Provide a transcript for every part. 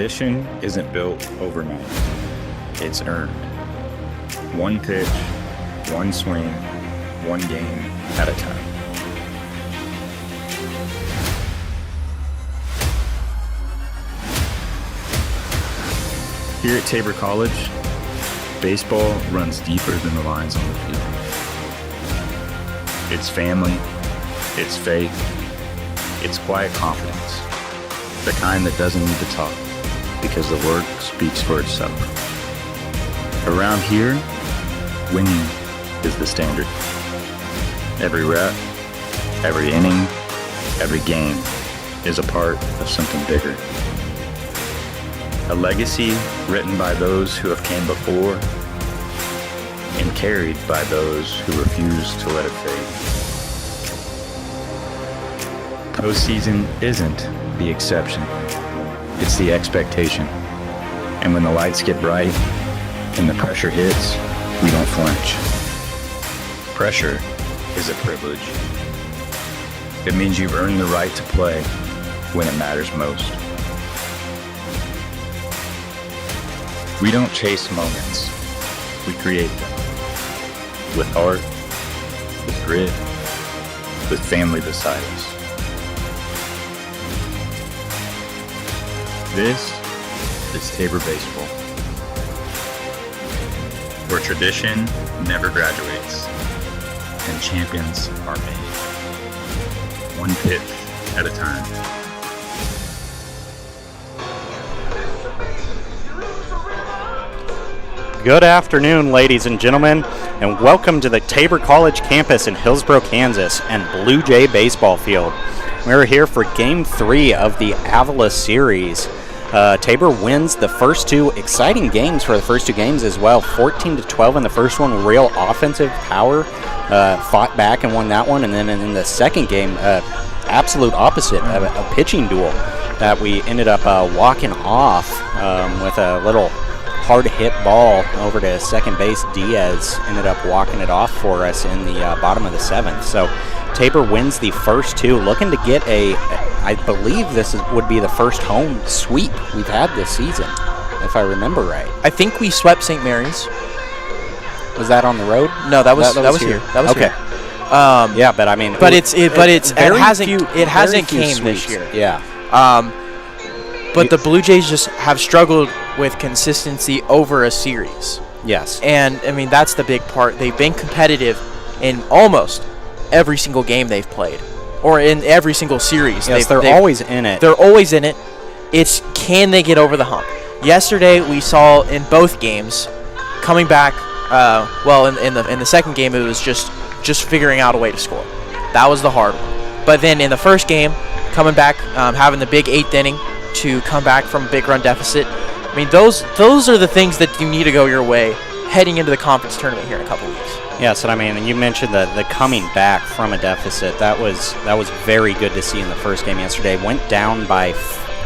tradition isn't built overnight. It's earned. One pitch, one swing, one game at a time. Here at Tabor College, baseball runs deeper than the lines on the field. It's family, it's faith, it's quiet confidence, the kind that doesn't need to talk because the work speaks for itself. Around here, winning is the standard. Every rep, every inning, every game is a part of something bigger. A legacy written by those who have came before and carried by those who refuse to let it fade. Postseason isn't the exception, it's the expectation. And when the lights get bright and the pressure hits, we don't flinch. Pressure is a privilege. It means you've earned the right to play when it matters most. We don't chase moments, we create them. With heart, with grit, with family beside us. This is Tabor Baseball, where tradition never graduates and champions are made, one pitch at a time. Good afternoon, ladies and gentlemen, and welcome to the Tabor College campus in Hillsborough, Kansas, and Blue Jay baseball field. We're here for Game 3 of the Avila series. Tabor wins the first two, exciting games for the first two games as well. 14-12 in the first one, real offensive power. Fought back and won that one, and then in the second game, absolute opposite, a pitching duel that we ended up walking off with a little hard hit ball over to second base. Diaz ended up walking it off for us in the bottom of the seventh. So Tabor wins the first two, looking to get I believe would be the first home sweep we've had this season, if I remember right. I think we swept St. Mary's. Was that on the road? No, that was here. That was okay. Here. Yeah, but I mean, it hasn't came this year. Yeah. But the Blue Jays just have struggled with consistency over a series. Yes. And, I mean, that's the big part. They've been competitive in almost every single game they've played, or in every single series. Yes, they're always in it. They're always in it. It's can they get over the hump? Yesterday we saw in both games coming back, in the second game it was just figuring out a way to score. That was the hard one. But then in the first game, coming back, having the big eighth inning, to come back from a big run deficit. I mean, those are the things that you need to go your way heading into the conference tournament here in a couple weeks. Yes, and I mean, you mentioned the coming back from a deficit. That was very good to see in the first game yesterday. Went down by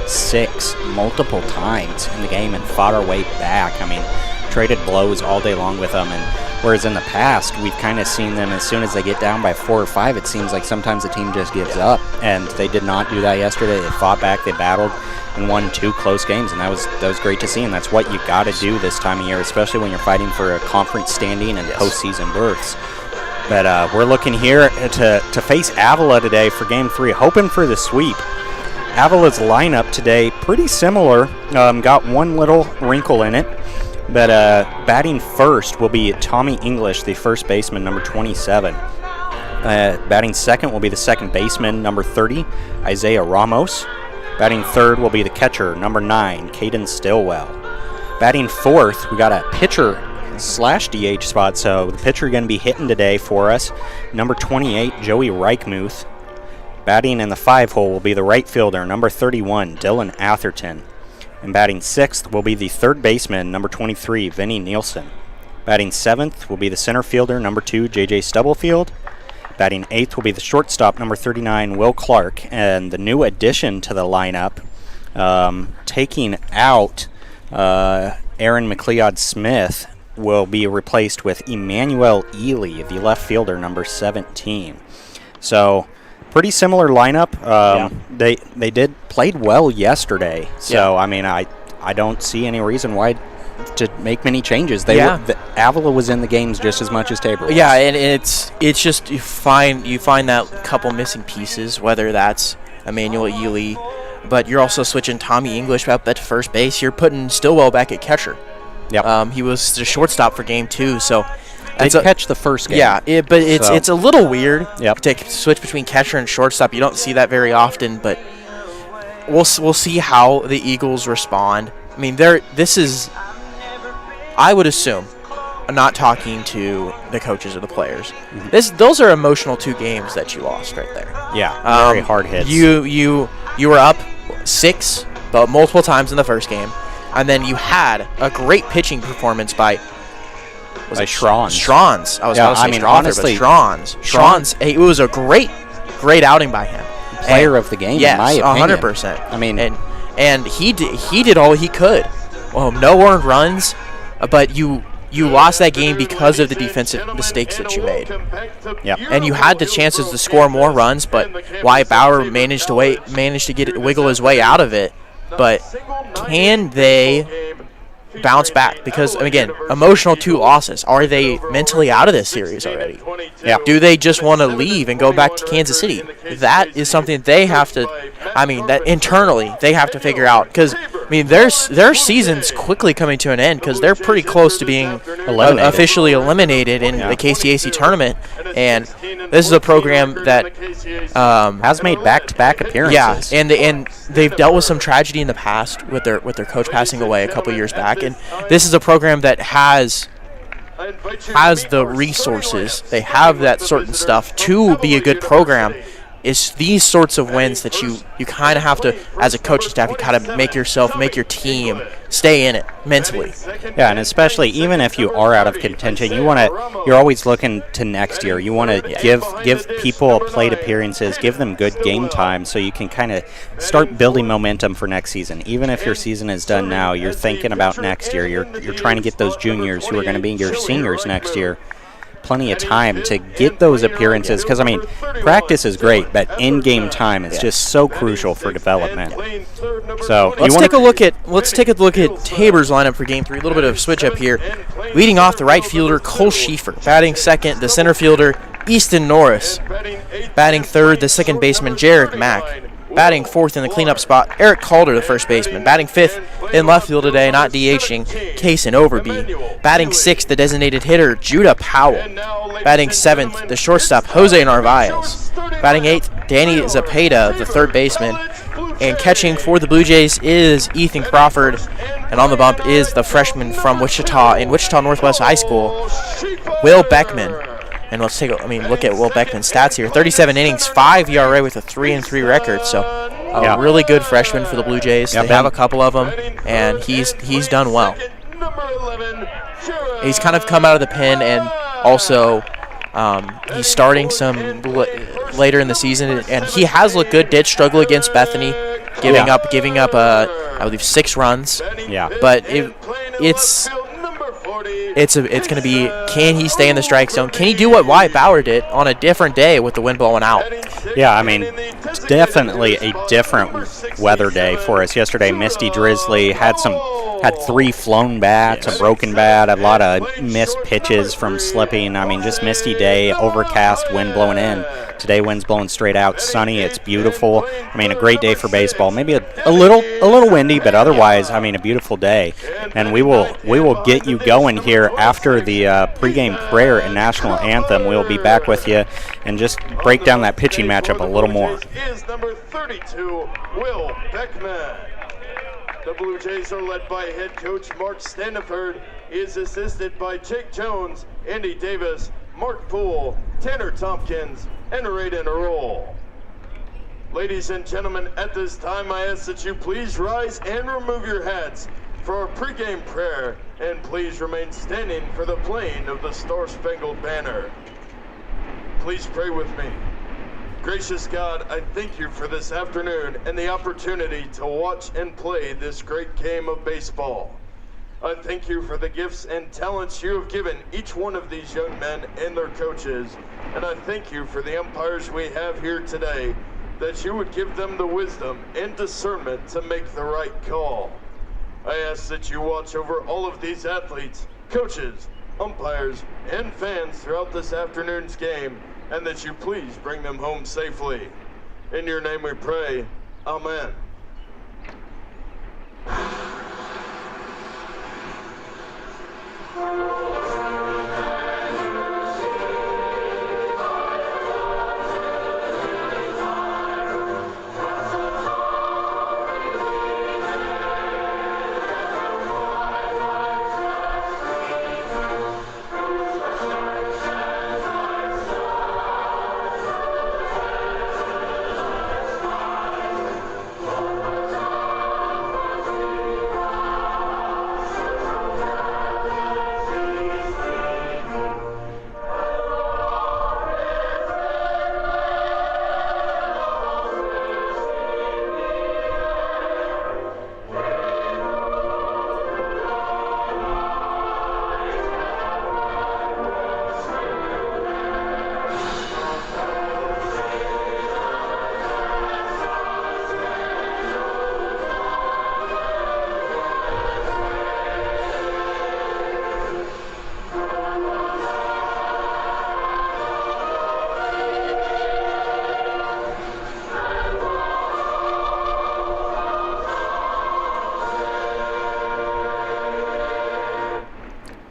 6 multiple times in the game and fought our way back. I mean, traded blows all day long with them. And whereas in the past, we've kind of seen them as soon as they get down by 4 or 5, it seems like sometimes the team just gives up. And they did not do that yesterday. They fought back, they battled, and won 2 close games. And that was great to see. And that's what you got to do this time of year, especially when you're fighting for a conference standing and postseason berths. But we're looking here to face Avila today for Game 3, hoping for the sweep. Avila's lineup today, pretty similar. Got one little wrinkle in it. But batting first will be Tommy English, the first baseman, number 27. Batting second will be the second baseman, number 30, Isaiah Ramos. Batting third will be the catcher, number 9, Caden Stillwell. Batting fourth, we got a pitcher / DH spot, so the pitcher going to be hitting today for us, number 28, Joey Reichmuth. Batting in the 5 hole will be the right fielder, number 31, Dylan Atherton. And batting 6th will be the third baseman, number 23, Vinny Nielsen. Batting 7th will be the center fielder, number 2, J.J. Stubblefield. Batting 8th will be the shortstop, number 39, Will Clark. And the new addition to the lineup, taking out Aaron McLeod-Smith, will be replaced with Emmanuel Ely, the left fielder, number 17. So pretty similar lineup. They played well yesterday. So I mean, I don't see any reason why to make many changes. Avila was in the games just as much as Tabor was. Yeah, and it's just you find that couple missing pieces, whether that's Emmanuel Ely, but you're also switching Tommy English up at first base. You're putting Stillwell back at catcher. Yep. He was the shortstop for game 2, so Did catch the first game. Yeah, but it's a little weird Yep. to switch between catcher and shortstop. You don't see that very often, but we'll see how the Eagles respond. I mean, this is, I would assume, not talking to the coaches or the players. Those are emotional 2 games that you lost right there. Yeah, very hard hits. You were up 6, but multiple times in the first game, and then you had a great pitching performance by Schranz. Schranz. I was going to say Strother, honestly, but Schranz. It was a great outing by him. Player of the game, in my opinion. 100%. I mean, and he did all he could. Well, no earned runs, but you lost that game because of the defensive mistakes that you made. Yeah. And you had the chances to score more runs, but Wyatt Bauer managed to wiggle his way out of it. But can they bounce back? Because, again, emotional 2 losses. Are they mentally out of this series already? Yeah. Do they just want to leave and go back to Kansas City? That is something they have to, that internally they have to figure out. Because, their season's quickly coming to an end because they're pretty close to being officially eliminated in the KCAC tournament. And this is a program that has made back-to-back appearances. Yeah, and they've dealt with some tragedy in the past with their coach passing away a couple years back. And this is a program that has the resources. They have that certain stuff to be a good program. It's these sorts of wins that you kind of have to, as a coaching staff, you kind of make your team stay in it mentally. Yeah, and especially even if you are out of contention, you're always looking to next year. You want to give people plate appearances, give them good game time, so you can kind of start building momentum for next season. Even if your season is done now, you're thinking about next year. You're trying to get those juniors who are going to be your seniors next year plenty of time to get those appearances, because practice is great, but in-game time is just so crucial for development. So let's take a look at Tabor's lineup for game 3. A little bit of a switch up here. Leading off, the right fielder Cole Schieffer. Batting second, the center fielder Easton Norris. Batting third, the second baseman Jared Mack. Batting fourth in the cleanup spot, Eric Calder, the first baseman. Batting fifth in left field today, not DHing, Kaysen Overby. Batting sixth, the designated hitter, Judah Powell. Batting seventh, the shortstop, Jose Narvaez. Batting eighth, Danny Zapata, the third baseman. And catching for the Blue Jays is Ethan Crawford. And on the bump is the freshman from Wichita Northwest High School, Will Beckman. And let's look at Will Beckman's stats here. 37 innings, 5 ERA with a 3-3 record. So a really good freshman for the Blue Jays. They have a couple of them, and he's done well. He's kind of come out of the pen, and also he's starting some later in the season, and he has looked good. Did struggle against Bethany, giving up I believe 6 runs. Yeah, but it's going to be, can he stay in the strike zone? Can he do what Wyatt Bauer did on a different day with the wind blowing out? Yeah, it's definitely a different weather day for us. Yesterday, misty, drizzly, had 3 flown bats, a broken bat, a lot of missed pitches from slipping. Just misty day, overcast, wind blowing in. Today, wind's blowing straight out, sunny. It's beautiful. A great day for baseball. Maybe a little windy, but otherwise, a beautiful day. And we will get you going here after the pregame prayer and national anthem. We'll be back with you and just break down that pitching matchup a little more. Is number 32, Will Beckman. The Blue Jays are led by head coach Mark Standiford. He is assisted by Jake Jones, Andy Davis, Mark Poole, Tanner Tompkins, and Raiden Roll. Ladies and gentlemen, at this time I ask that you please rise and remove your hats for our pregame prayer, and please remain standing for the playing of the Star-Spangled Banner. Please pray with me. Gracious God, I thank you for this afternoon and the opportunity to watch and play this great game of baseball. I thank you for the gifts and talents you have given each one of these young men and their coaches, and I thank you for the umpires we have here today, that you would give them the wisdom and discernment to make the right call. I ask that you watch over all of these athletes, coaches, umpires, and fans throughout this afternoon's game, and that you please bring them home safely. In your name we pray. Amen.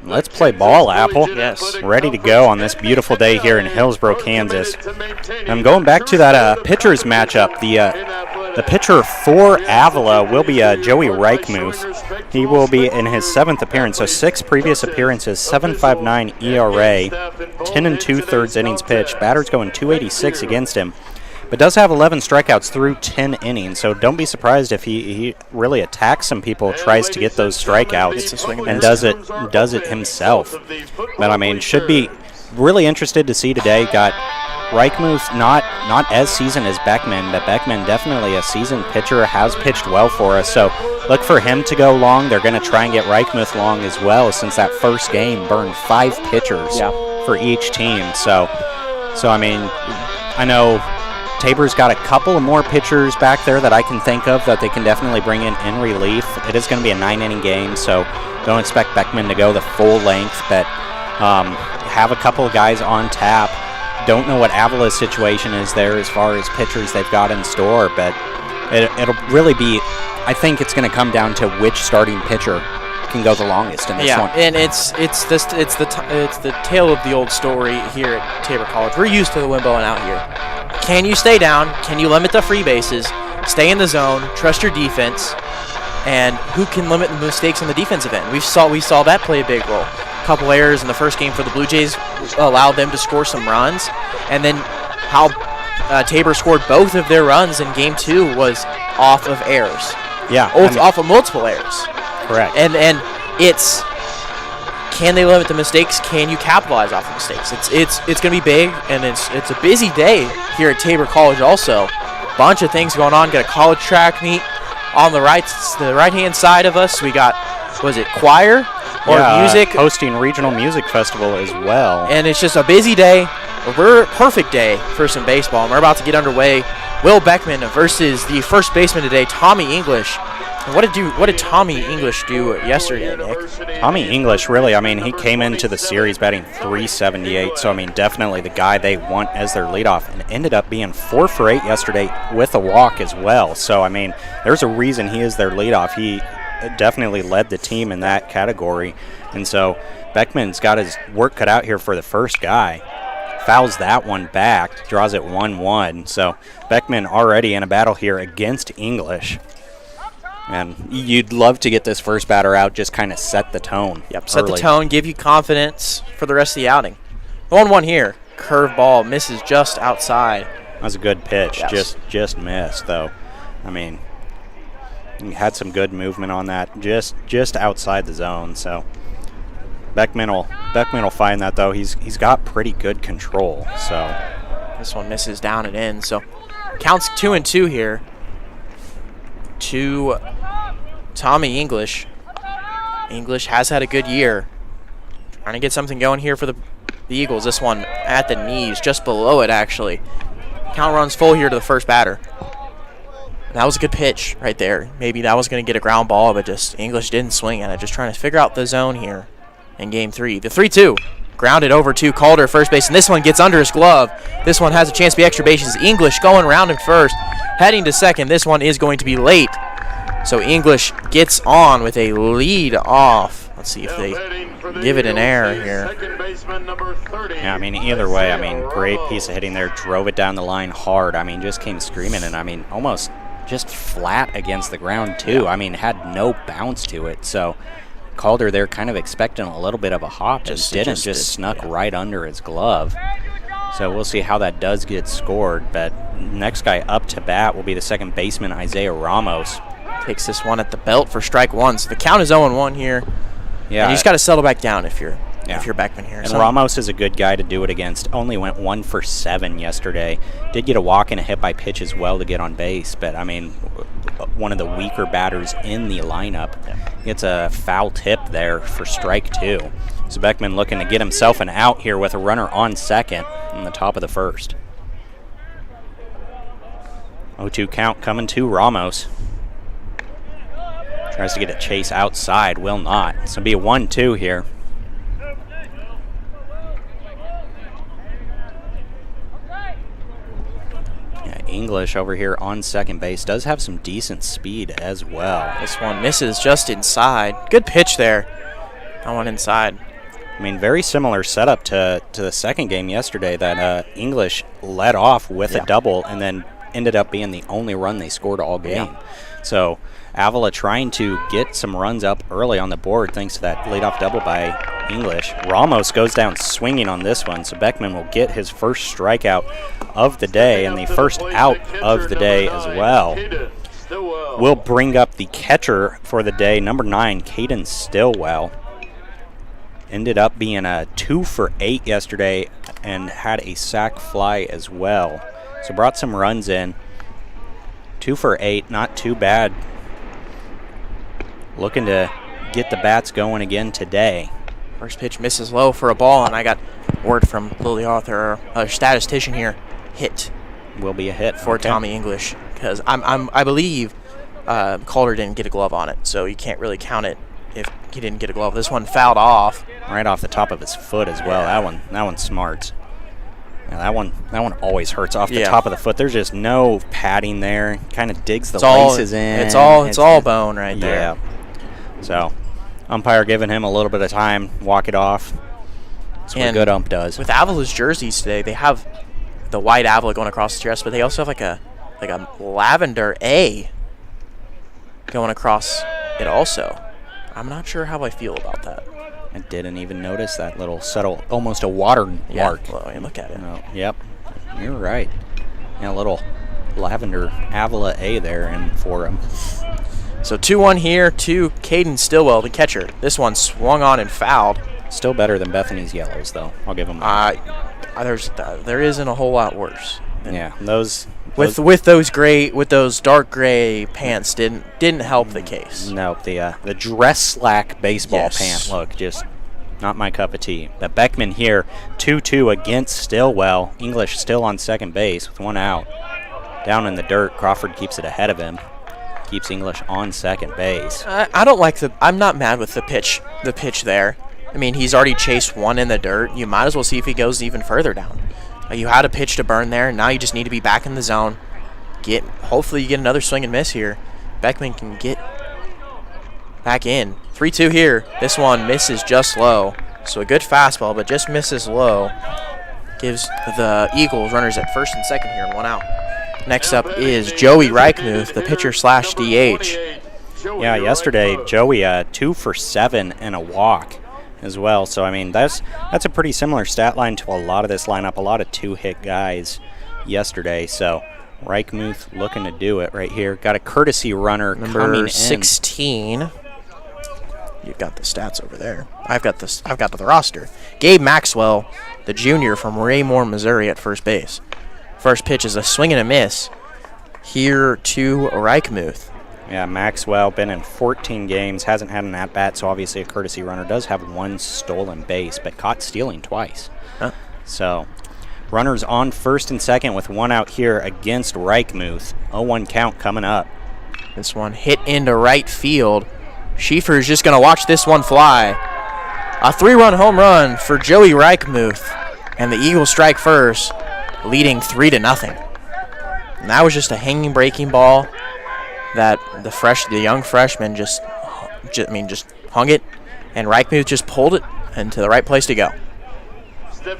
Let's play ball, Apple. Yes. Ready to go on this beautiful day here in Hillsboro, Kansas. I'm going back to that pitchers matchup. The pitcher for Avila will be Joey Reichmuth. He will be in his 7th appearance, so 6 previous appearances, 7.59 ERA, 10 2/3 innings pitched. Batter's going 286 against him, but does have 11 strikeouts through 10 innings, so don't be surprised if he really attacks some people, tries to get those strikeouts, and does it himself. But, I mean, should be really interested to see today. Got Reichmuth not as seasoned as Beckman, but Beckman definitely a seasoned pitcher, has pitched well for us. So look for him to go long. They're going to try and get Reichmuth long as well, since that first game burned 5 pitchers for each team. So I mean, I know Tabor's got a couple of more pitchers back there that I can think of that they can definitely bring in relief. It is going to be a 9-inning game, so don't expect Beckman to go the full length, but have a couple of guys on tap. Don't know what Avila's situation is there as far as pitchers they've got in store, but it'll really be, I think it's going to come down to which starting pitcher can go the longest in this one. Yeah, and it's the tale of the old story here at Tabor College. We're used to the wind blowing out here. Can you stay down? Can you limit the free bases? Stay in the zone. Trust your defense. And who can limit the mistakes on the defensive end? We saw that play a big role. A couple errors in the first game for the Blue Jays allowed them to score some runs, and then how Tabor scored both of their runs in Game 2 was off of errors. Yeah, off of multiple errors. Correct. And it's, can they limit the mistakes? Can you capitalize off the mistakes? It's going to be big, and it's a busy day here at Tabor College. Also, bunch of things going on. Got a college track meet on the right-hand side of us. We got, was it choir or music? Hosting regional music festival as well. And it's just a busy day, a perfect day for some baseball. And we're about to get underway. Will Beckman versus the first baseman today, Tommy English. And what did Tommy English do yesterday, Nick? Tommy English, really, I mean, he came into the series batting .378, so, I mean, definitely the guy they want as their leadoff, and ended up being 4 for 8 yesterday with a walk as well. So, I mean, there's a reason he is their leadoff. He definitely led the team in that category, and so Beckman's got his work cut out here for the first guy. Fouls that one back, draws it 1-1. So Beckman already in a battle here against English. And you'd love to get this first batter out, just kind of set the tone. Yep, set the tone, give you confidence for the rest of the outing. 1-1 here. Curve ball misses just outside. That was a good pitch. Yes. Just missed, though. I mean, he had some good movement on that, just outside the zone. So Beckman will find that, though. He's got pretty good control. So this one misses down and in. So counts 2-2 here to Tommy English. English has had a good year. Trying to get something going here for the Eagles. This one at the knees, just below it, actually. Count runs full here to the first batter. That was a good pitch right there. Maybe that was going to get a ground ball, but just English didn't swing at it. Just trying to figure out the zone here in game 3. The 3-2. Grounded over to Calder, first base, and this one gets under his glove. This one has a chance to be extra bases. English going around in first, heading to second. This one is going to be late. So English gets on with a lead off. Let's see if they give it an error here. Yeah, I mean, either way, I mean, great piece of hitting there. Drove it down the line hard. I mean, just came screaming, and I mean, almost just flat against the ground, too. I mean, had no bounce to it. So Calder there kind of expecting a little bit of a hop. Just snuck right under his glove. So we'll see how that does get scored. But next guy up to bat will be the second baseman, Isaiah Ramos. Takes this one at the belt for strike 1. So the count is 0-1 here. Yeah, and you just got to settle back down if you're Beckman here. And Ramos is a good guy to do it against. Only went 1 for 7 yesterday. Did get a walk and a hit by pitch as well to get on base. But, I mean, one of the weaker batters in the lineup. Gets a foul tip there for strike 2. So Beckman looking to get himself an out here with a runner on second in the top of the first. 0-2 count coming to Ramos. Tries to get a chase outside, will not. So it'll be a 1-2 here. Yeah, English over here on second base does have some decent speed as well. This one misses just inside. Good pitch there. That one inside. I mean, very similar setup to the second game yesterday that English led off with a double and then ended up being the only run they scored all game. Yeah. So Avila trying to get some runs up early on the board thanks to that leadoff double by English. Ramos goes down swinging on this one, so Beckman will get his first strikeout of the day and the first out of the day as well. We'll bring up the catcher for the day, number 9, Caden Stillwell. Ended up being a 2 for 8 yesterday and had a sac fly as well. So brought some runs in. 2 for 8, not too bad. Looking to get the bats going again today. First pitch misses low for a ball, and I got word from Lily Arthur, a statistician here, hit. Will be a hit for Tommy English, because I believe Calder didn't get a glove on it, so you can't really count it if he didn't get a glove. This one fouled off. Right off the top of his foot as well. That one's smart. Yeah, that one always hurts off the top of the foot. There's just no padding there. Kind of digs the laces in. It's all bone right there. Yeah. So, umpire giving him a little bit of time, walk it off. That's what a good ump does. With Avila's jerseys today, they have the white Avila going across the chest, but they also have like a lavender A going across it also. I'm not sure how I feel about that. I didn't even notice that little subtle, almost a watermark. Well, look at it. Yep, you're right. Yeah, a little lavender Avila A there and for him. So 2-1 here to Caden Stillwell, the catcher. This one swung on and fouled. Still better than Bethany's yellows, though. I'll give them that. There isn't a whole lot worse. Yeah, those with those dark gray pants didn't help the case. No, the dress slack baseball pant look, just not my cup of tea. But Beckman here, 2-2 against Stillwell. English still on second base with 1 out. Down in the dirt, Crawford keeps it ahead of him. Keeps English on second base. I'm not mad with the pitch there. I mean, he's already chased 1 in the dirt. You might as well see if he goes even further down. You had a pitch to burn there. Now you just need to be back in the zone. Hopefully you get another swing and miss here. Beckman can get back in. 3-2 here. This one misses just low. So a good fastball, but just misses low. Gives the Eagles runners at first and second here and 1 out. Next up is Joey Reichmuth, the pitcher/DH. Yeah, yesterday Joey 2 for 7 and a walk as well. So I mean that's a pretty similar stat line to a lot of this lineup. A lot of 2-hit guys yesterday. So Reichmuth looking to do it right here. Got a courtesy runner coming in. 16. You've got the stats over there. I've got the roster. Gabe Maxwell, the junior from Raymore, Missouri, at first base. First pitch is a swing and a miss here to Reichmuth. Yeah, Maxwell been in 14 games, hasn't had an at-bat, so obviously a courtesy runner. Does have 1 stolen base, but caught stealing twice. Huh. So Runners on first and second with one out here against Reichmuth. 0-1 count coming up. This one hit into right field. Schieffer is just going to watch this one fly. A 3-run home run for Joey Reichmuth. And the Eagles strike first, leading 3-0. And that was just a hanging breaking ball that the young freshman just hung it, and Reichmuth just pulled it into the right place to go.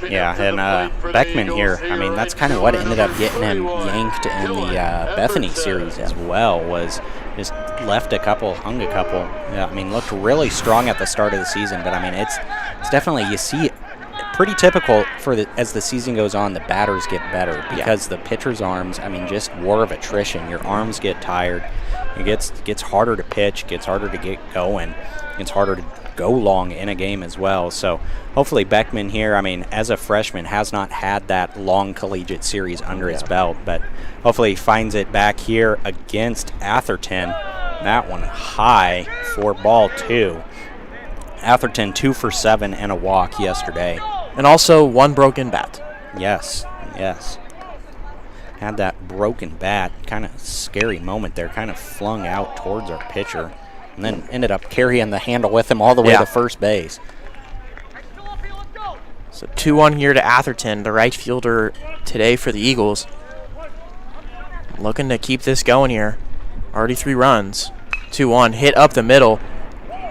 Yeah, and Beckman here, I mean, that's kind of what ended up getting him yanked in the Bethany series as well, was just hung a couple. Yeah, I mean, looked really strong at the start of the season, but I mean, it's definitely, you see it pretty typical as the season goes on, the batters get better because the pitcher's arms, I mean, just war of attrition. Your arms get tired. It gets harder to pitch, gets harder to get going. It's harder to go long in a game as well. So hopefully Beckman here, I mean, as a freshman, has not had that long collegiate series under his belt, but hopefully he finds it back here against Atherton. That one high for ball 2. Atherton 2 for 7 and a walk yesterday. And also 1 broken bat. Yes. Had that broken bat, kind of scary moment there, kind of flung out towards our pitcher, and then ended up carrying the handle with him all the way to first base. So 2-1 here to Atherton, the right fielder today for the Eagles. Looking to keep this going here. Already 3 runs. 2-1, hit up the middle.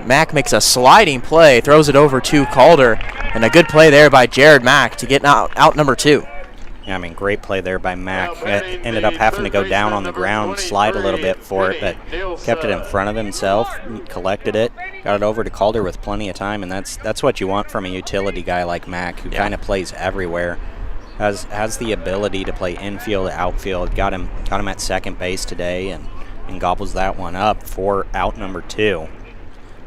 Mack makes a sliding play, throws it over to Calder, and a good play there by Jared Mack to get out number 2. Yeah, I mean, great play there by Mack. Ended up having to go down on the ground, slide a little bit for it, but kept it in front of himself, collected it, got it over to Calder with plenty of time, and that's what you want from a utility guy like Mack, who kind of plays everywhere. Has the ability to play infield, outfield. Got him at second base today, and gobbles that one up for out number 2.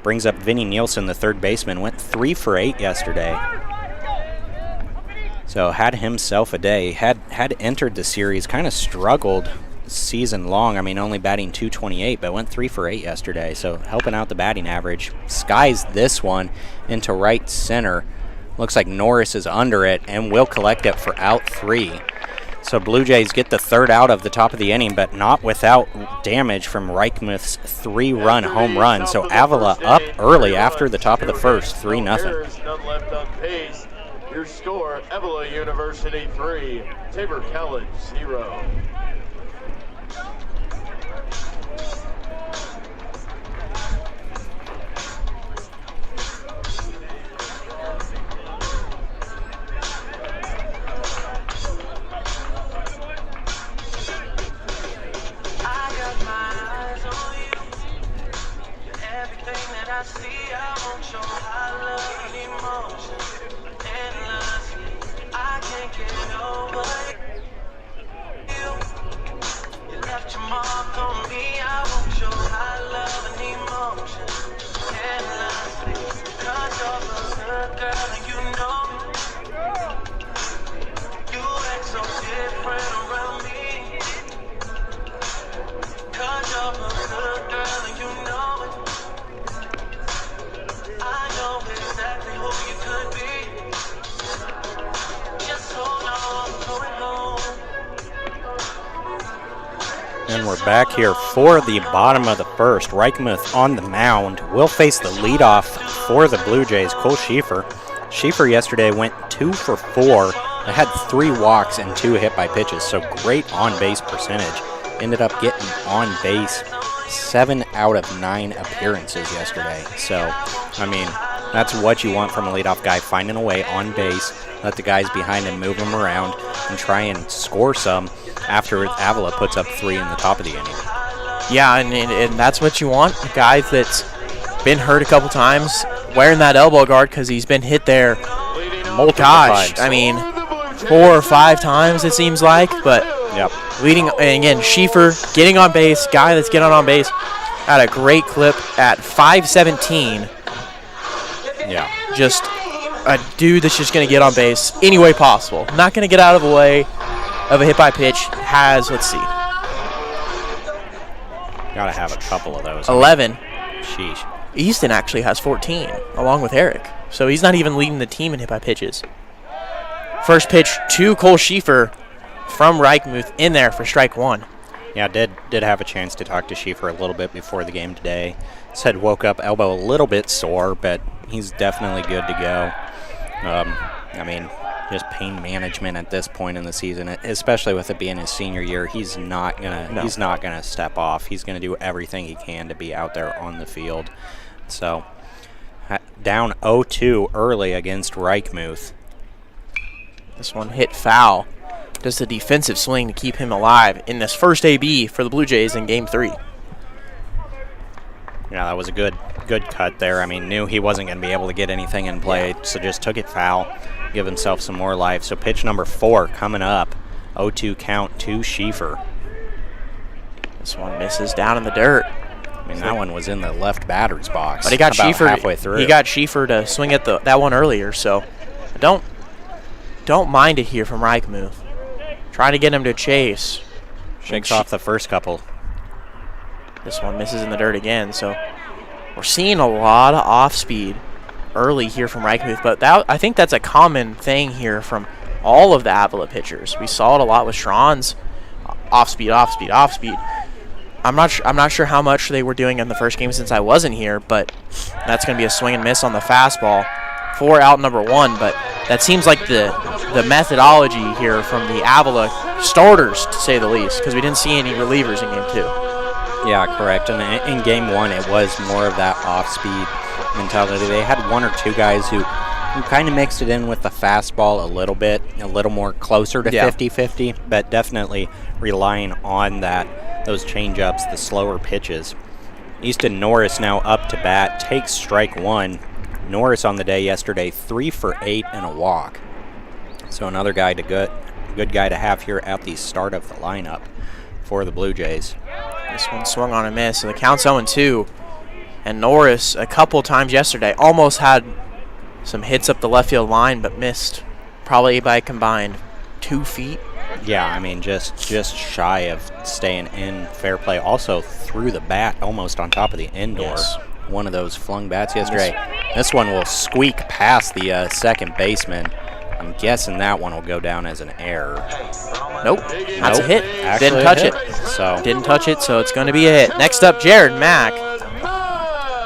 Brings up Vinny Nielsen, the third baseman, went 3 for 8 yesterday. So had himself a day. Had entered the series, kind of struggled season long. I mean, only batting .228, but went 3 for 8 yesterday. So helping out the batting average. Skies this one into right center. Looks like Norris is under it and will collect it for out 3. So Blue Jays get the third out of the top of the inning, but not without damage from Reichmuth's 3-run home run. So Avila up early after the top of the first, 3-0. None left on pace. Your score, Avila University 3, Tabor College 0. And we're back here for the bottom of the first. Reichmuth on the mound will face the leadoff for the Blue Jays, Cole Schieffer. Schieffer yesterday went 2 for 4. They had 3 walks and 2 hit by pitches, so great on-base percentage. Ended up getting on base 7 out of 9 appearances yesterday. So, I mean, that's what you want from a leadoff guy, finding a way on base, let the guys behind him move him around, and try and score some after Avila puts up 3 in the top of the inning. Yeah, and that's what you want. A guy that's been hurt a couple times, wearing that elbow guard because he's been hit there multiple times. I mean, 4 or 5 times it seems like, but leading, and again, Schieffer getting on base, guy that's getting on base, had a great clip at 5:17. Yeah. Just a dude that's just going to get on base any way possible. Not going to get out of the way of a hit by pitch. Has, let's see, gotta have a couple of those. 11. Sheesh. Easton actually has 14, along with Eric. So he's not even leading the team in hit by pitches. First pitch to Cole Schieffer from Reichmuth in there for strike one. Yeah, did have a chance to talk to Schieffer a little bit before the game today. Said woke up elbow a little bit sore, but he's definitely good to go. I mean, just pain management at this point in the season, especially with it being his senior year. He's not gonna step off. He's gonna do everything he can to be out there on the field. So down 0-2 early against Reichmuth. This one hit foul. Does the defensive swing to keep him alive in this first AB for the Blue Jays in Game 3. Yeah, that was a good cut there. I mean, knew he wasn't going to be able to get anything in play, so just took it foul, give himself some more life. So pitch number 4 coming up, 0-2 count to Schieffer. This one misses down in the dirt. I mean, that one was in the left batter's box. But he got Schieffer halfway through. He got Schieffer to swing at that one earlier, so don't mind it here from Reichmuth. Trying to get him to chase. Shakes off the first couple. This one misses in the dirt again, so we're seeing a lot of off-speed early here from Reichmuth, but I think that's a common thing here from all of the Avila pitchers. We saw it a lot with Schron's off-speed. I'm not sure how much they were doing in the first game since I wasn't here, but that's going to be a swing and miss on the fastball for out number 1, but that seems like the methodology here from the Avila starters, to say the least, because we didn't see any relievers in Game 2. Yeah, correct. And in Game 1, it was more of that off-speed mentality. They had 1 or 2 guys who kind of mixed it in with the fastball a little bit, a little more closer to 50-50, but definitely relying on those change-ups, the slower pitches. Easton Norris now up to bat, takes strike 1. Norris on the day yesterday, 3 for 8 and a walk. So another guy good guy to have here at the start of the lineup for the Blue Jays. This one swung on a miss, so the count's 0-2. And Norris, a couple times yesterday, almost had some hits up the left field line, but missed probably by a combined 2 feet. Yeah, I mean, just shy of staying in fair play. Also threw the bat almost on top of the indoor. Yes. One of those flung bats yesterday. This one will squeak past the second baseman. I'm guessing that one will go down as an error. Nope, that's a hit. Actually Didn't touch it, so it's going to be a hit. Next up, Jared Mack.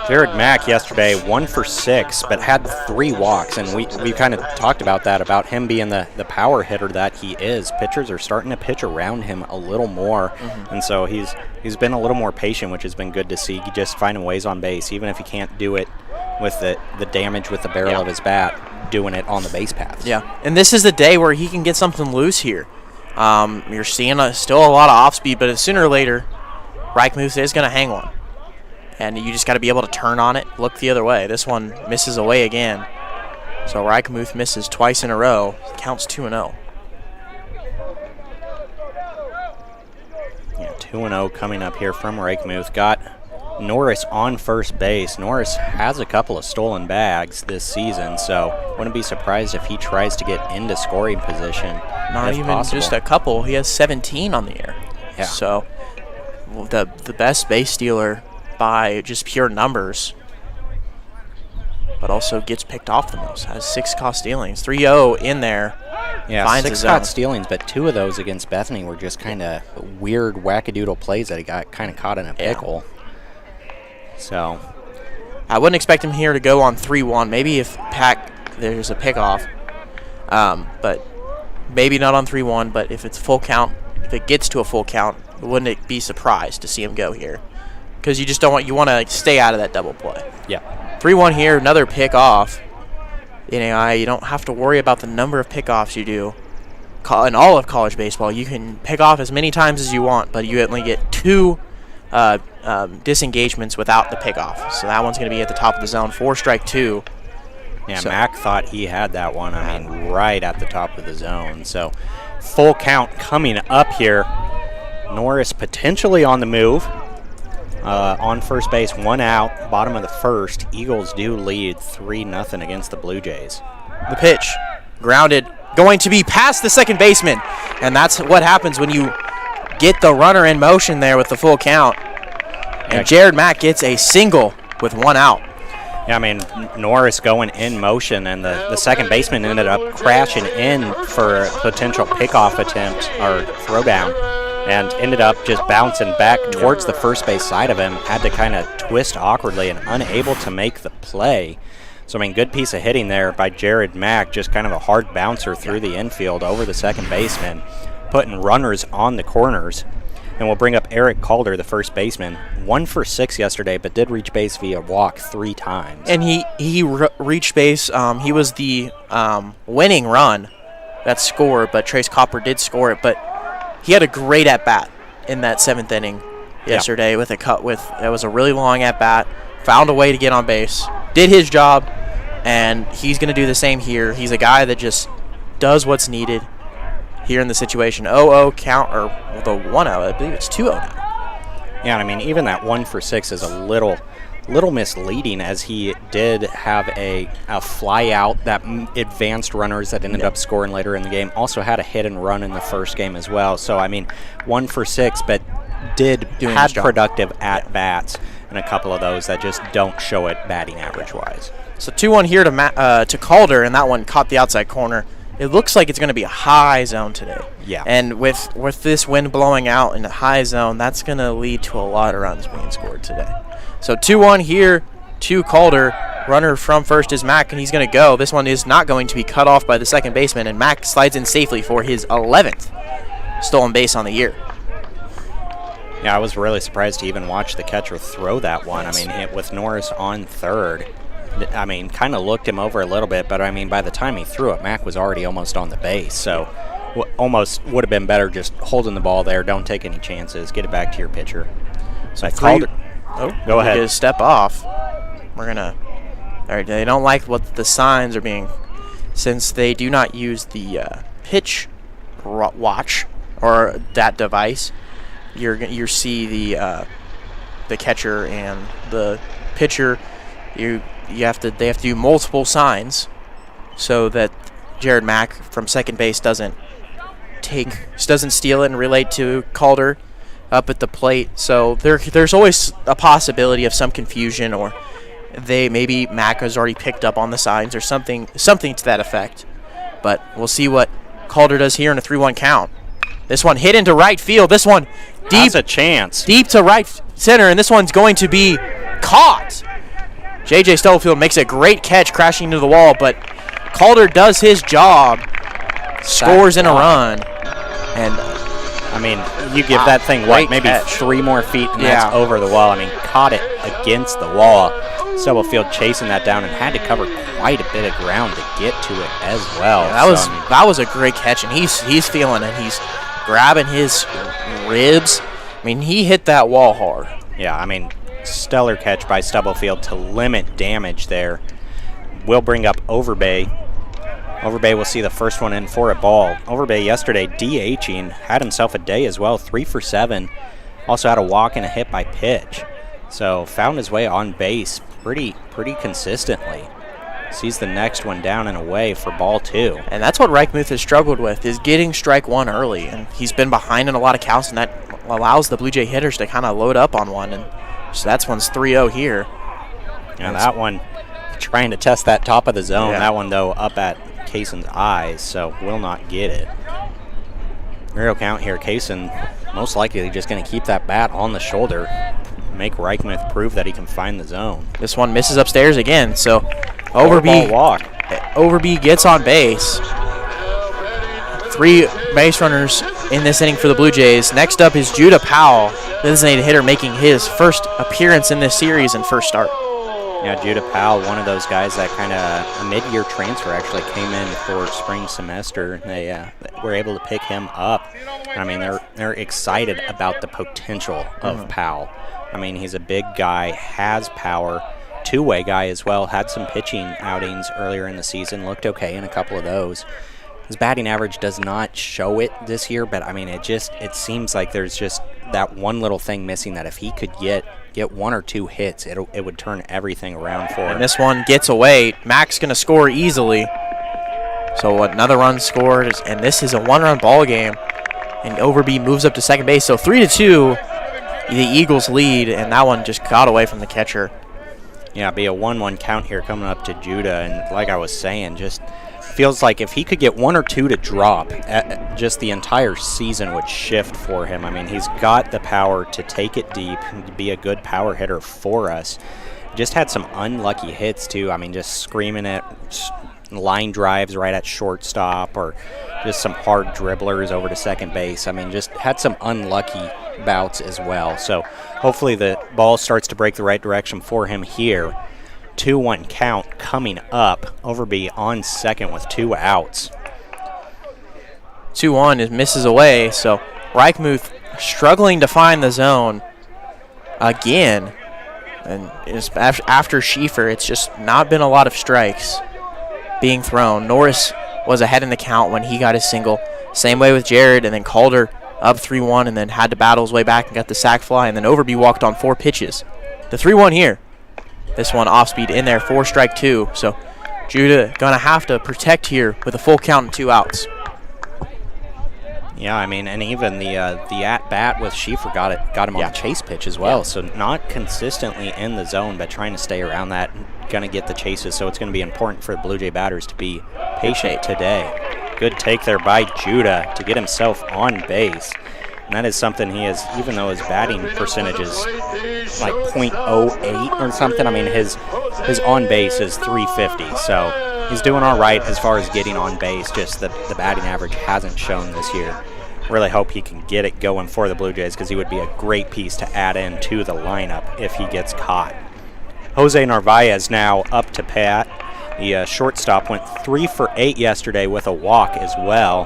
Jared Mack yesterday, 1 for 6, but had 3 walks, and we kind of talked about that, about him being the power hitter that he is. Pitchers are starting to pitch around him a little more, and so he's been a little more patient, which has been good to see. Just finding ways on base, even if he can't do it with the damage with the barrel of his bat, doing it on the base paths. Yeah, and this is the day where he can get something loose here. You're seeing still a lot of off-speed, but sooner or later, Reichmuth is going to hang one. And you just got to be able to turn on it, look the other way. This one misses away again. So Reichmuth misses twice in a row. Counts 2-0. Yeah, 2-0 coming up here from Reichmuth. Got Norris on first base. Norris has a couple of stolen bags this season, so wouldn't be surprised if he tries to get into scoring position. Not even possible. just a couple. He has 17 on the year. Yeah. So the best base stealer by just pure numbers, but also gets picked off the most. Has 6 caught stealings. 3-0 in there. Yeah, finds 6 caught stealings, but 2 of those against Bethany were just kind of weird wackadoodle plays that he got kind of caught in a pickle. So I wouldn't expect him here to go on 3-1. Maybe if there's a pickoff, but maybe not on 3-1. But if it's full count, if it gets to a full count, wouldn't it be surprised to see him go here? Because you just you want to stay out of that double play. Yeah. 3-1 here, another pick off. In AI, you don't have to worry about the number of pickoffs you do. In all of college baseball, you can pick off as many times as you want, but you only get 2 disengagements without the pickoff. So that one's going to be at the top of the zone. 4 strike 2. Yeah, so Mac thought he had that one, right at the top of the zone. So full count coming up here. Norris potentially on the move. On first base, 1 out, bottom of the first. Eagles do lead 3-0 against the Blue Jays. The pitch, grounded, going to be past the second baseman. And that's what happens when you get the runner in motion there with the full count. And Jared Mack gets a single with 1 out. Yeah, I mean, Norris going in motion, and the second baseman ended up crashing in for a potential pickoff attempt or throwdown, and ended up just bouncing back towards the first base side of him, had to kind of twist awkwardly and unable to make the play. So, I mean, good piece of hitting there by Jared Mack, just kind of a hard bouncer through the infield over the second baseman, putting runners on the corners. And we'll bring up Eric Calder, the first baseman, 1 for 6 yesterday, but did reach base via walk 3 times. And he reached base. He was the winning run that scored, but Trace Copper did score it. But he had a great at bat in that 7th inning yesterday with a cut. It was a really long at bat. Found a way to get on base, did his job, and he's going to do the same here. He's a guy that just does what's needed here in the situation. 0-0 count, or the 1-0, I believe it's 2-0 now. Yeah, I mean, even that 1 for 6 is a little misleading, as he did have a fly out that advanced runners that ended up scoring later in the game. Also had a hit and run in the first game as well. So, I mean, 1 for 6, but had productive at bats, and a couple of those that just don't show it batting average wise. So 2-1 here to Calder, and that one caught the outside corner. It looks like it's going to be a high zone today. Yeah. And with this wind blowing out in the high zone, that's going to lead to a lot of runs being scored today. So 2-1 here to Calder. Runner from first is Mack, and he's going to go. This one is not going to be cut off by the second baseman, and Mack slides in safely for his 11th stolen base on the year. Yeah, I was really surprised to even watch the catcher throw that one. I mean, with Norris on third, I mean, kind of looked him over a little bit, but I mean, by the time he threw it, Mack was already almost on the base. So almost would have been better just holding the ball there. Don't take any chances. Get it back to your pitcher. So Calder. Go ahead. Get a step off. We're going to. All right, they don't like what the signs are being, since they do not use the pitch watch or that device. You see the catcher and the pitcher. They have to do multiple signs so that Jared Mack from second base doesn't steal it and relate to Calder up at the plate. So there's always a possibility of some confusion, or maybe Mack has already picked up on the signs or something to that effect. But we'll see what Calder does here in a 3-1 count. This one hit into right field. This one deep. That's a chance. Deep to right center, and this one's going to be caught. J.J. Stubblefield makes a great catch, crashing into the wall, but Calder does his job, scores in a run, and I mean, you give that thing maybe catch. 3 more feet, and that's over the wall. I mean, caught it against the wall. Stubblefield chasing that down and had to cover quite a bit of ground to get to it as well. Yeah, that was a great catch, and he's feeling it. He's grabbing his ribs. I mean, he hit that wall hard. Yeah, I mean, stellar catch by Stubblefield to limit damage there. We'll bring up Overbay. Overbay will see the first one in for a ball. Overbay yesterday DHing, had himself a day as well, 3 for 7. Also had a walk and a hit by pitch. So found his way on base pretty consistently. Sees the next one down and away for ball 2. And that's what Reichmuth has struggled with, is getting strike 1 early. And he's been behind in a lot of counts, and that allows the Blue Jay hitters to kind of load up on one. And so that's one's 3-0 here. And that one trying to test that top of the zone. Yeah. That one, though, up at Kayson's eyes, so will not get it. 0 count here. Kayson most likely just going to keep that bat on the shoulder, make Reichmuth prove that he can find the zone. This one misses upstairs again, so Overby gets on base. 3 base runners in this inning for the Blue Jays. Next up is Judah Powell, designated hitter, making his first appearance in this series and first start. Yeah, Judah Powell, one of those guys that kind of a mid-year transfer, actually came in for spring semester. They were able to pick him up. I mean, they're excited about the potential of Powell. I mean, he's a big guy, has power, two-way guy as well, had some pitching outings earlier in the season, looked okay in a couple of those. His batting average does not show it this year, but I mean, it seems like there's just that one little thing missing, that if he could get 1 or 2 hits, it would turn everything around for him. And this one gets away. Mack's going to score easily. So another run scored, and this is a 1-run ball game. And Overby moves up to second base. So 3-2, the Eagles lead, and that one just got away from the catcher. Yeah, be a 1-1 count here coming up to Judah. And like I was saying, just feels like if he could get 1 or 2 to drop, just the entire season would shift for him. I mean, he's got the power to take it deep and to be a good power hitter for us. Just had some unlucky hits, too. I mean, just screaming at line drives right at shortstop or just some hard dribblers over to second base. I mean, just had some unlucky bouts as well. So hopefully the ball starts to break the right direction for him here. 2-1 count coming up. Overby on second with 2 outs. 2-1 is misses away, so Reichmuth struggling to find the zone again. And after Schieffer, it's just not been a lot of strikes being thrown. Norris was ahead in the count when he got his single. Same way with Jared, and then Calder up 3-1 and then had to battle his way back and got the sac fly, and then Overby walked on 4 pitches. The 3-1 here. This one off speed in there for strike 2. So Judah going to have to protect here with a full count and 2 outs. Yeah, I mean, and even the at-bat with Schieffer got him on the chase pitch as well. Yeah. So not consistently in the zone, but trying to stay around that, going to get the chases. So it's going to be important for the Blue Jay batters to be patient today. Good take there by Judah to get himself on base. And that is something he has, even though his batting percentage is like .08 or something. I mean, his on base is .350. So he's doing all right as far as getting on base. Just the batting average hasn't shown this year. Really hope he can get it going for the Blue Jays because he would be a great piece to add in to the lineup if he gets caught. Jose Narvaez now up to bat. The shortstop went 3 for 8 yesterday with a walk as well.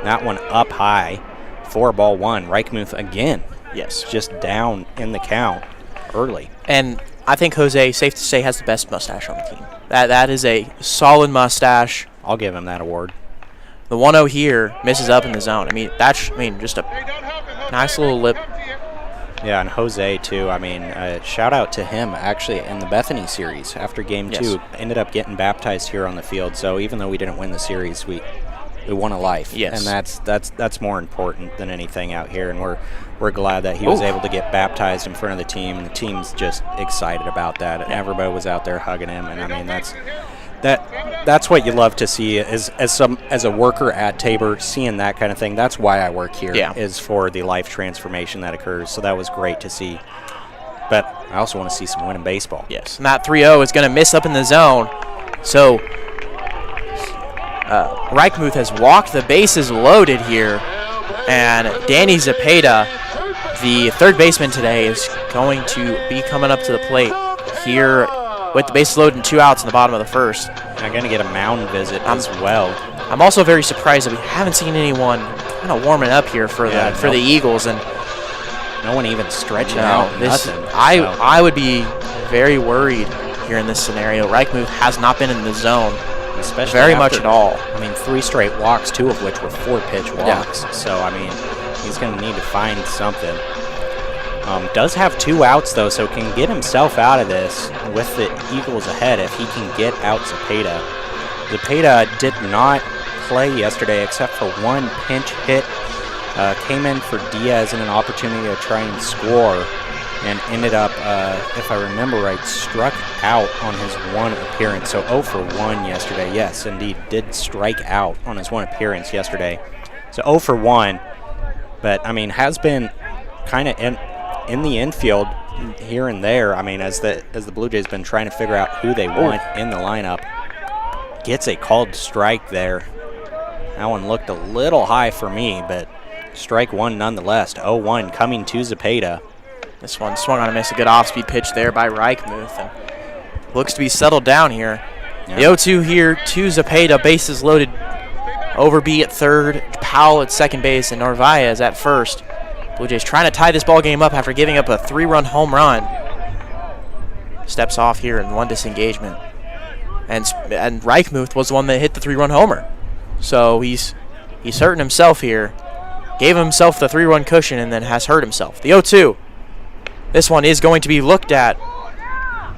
That one up high. 4-1. Reichmuth again. Yes. Just down in the count early. And I think Jose, safe to say, has the best mustache on the team. That is a solid mustache. I'll give him that award. The 1-0 here misses up in the zone. I mean, just a nice little lip. Yeah, and Jose, too. I mean, shout out to him, actually, in the Bethany series. After Game 2, ended up getting baptized here on the field. So even though we didn't win the series, we won a life. Yes. And that's more important than anything out here. And we're glad that he was able to get baptized in front of the team. And the team's just excited about that. And everybody was out there hugging him. And, I mean, that's what you love to see as a worker at Tabor, seeing that kind of thing. That's why I work here, is for the life transformation that occurs. So that was great to see. But I also want to see some winning baseball. Yes, and that 3-0 is going to miss up in the zone. So Reichmuth has walked the bases loaded here. And Danny Zepeda, the third baseman today, is going to be coming up to the plate here with the bases loaded and 2 outs in the bottom of the first. I'm going to get a mound visit as well. I'm also very surprised that we haven't seen anyone kind of warming up here for the Eagles, and no one even stretching out. I would be very worried here in this scenario. Reichmuth has not been in the zone, especially very much at all. I mean, 3 straight walks, 2 of which were 4-pitch walks. Yeah. So I mean, he's going to need to find something. Does have 2 outs, though, so can get himself out of this with the Eagles ahead if he can get out Zepeda. Zepeda did not play yesterday except for 1 pinch hit. Came in for Diaz in an opportunity to try and score and ended up, if I remember right, struck out on his 1 appearance. So 0 for 1 yesterday. Yes, indeed, did strike out on his 1 appearance yesterday. So 0 for 1, but, I mean, has been kind of in the infield here and there. I mean, as the Blue Jays been trying to figure out who they want in the lineup. Gets a called strike there. That one looked a little high for me, but strike 1 nonetheless. 0-1 coming to Zepeda. This one swung on a miss. A good off-speed pitch there by Reichmuth. And looks to be settled down here. Yeah. The 0-2 here to Zepeda. Bases loaded. Overby at third, Powell at second base, and Narvaez at first. Blue Jays trying to tie this ball game up after giving up a 3-run home run. Steps off here in 1 disengagement. And Reichmuth was the one that hit the 3-run homer. So he's hurting himself here. Gave himself the 3-run cushion and then has hurt himself. The 0-2. This one is going to be looked at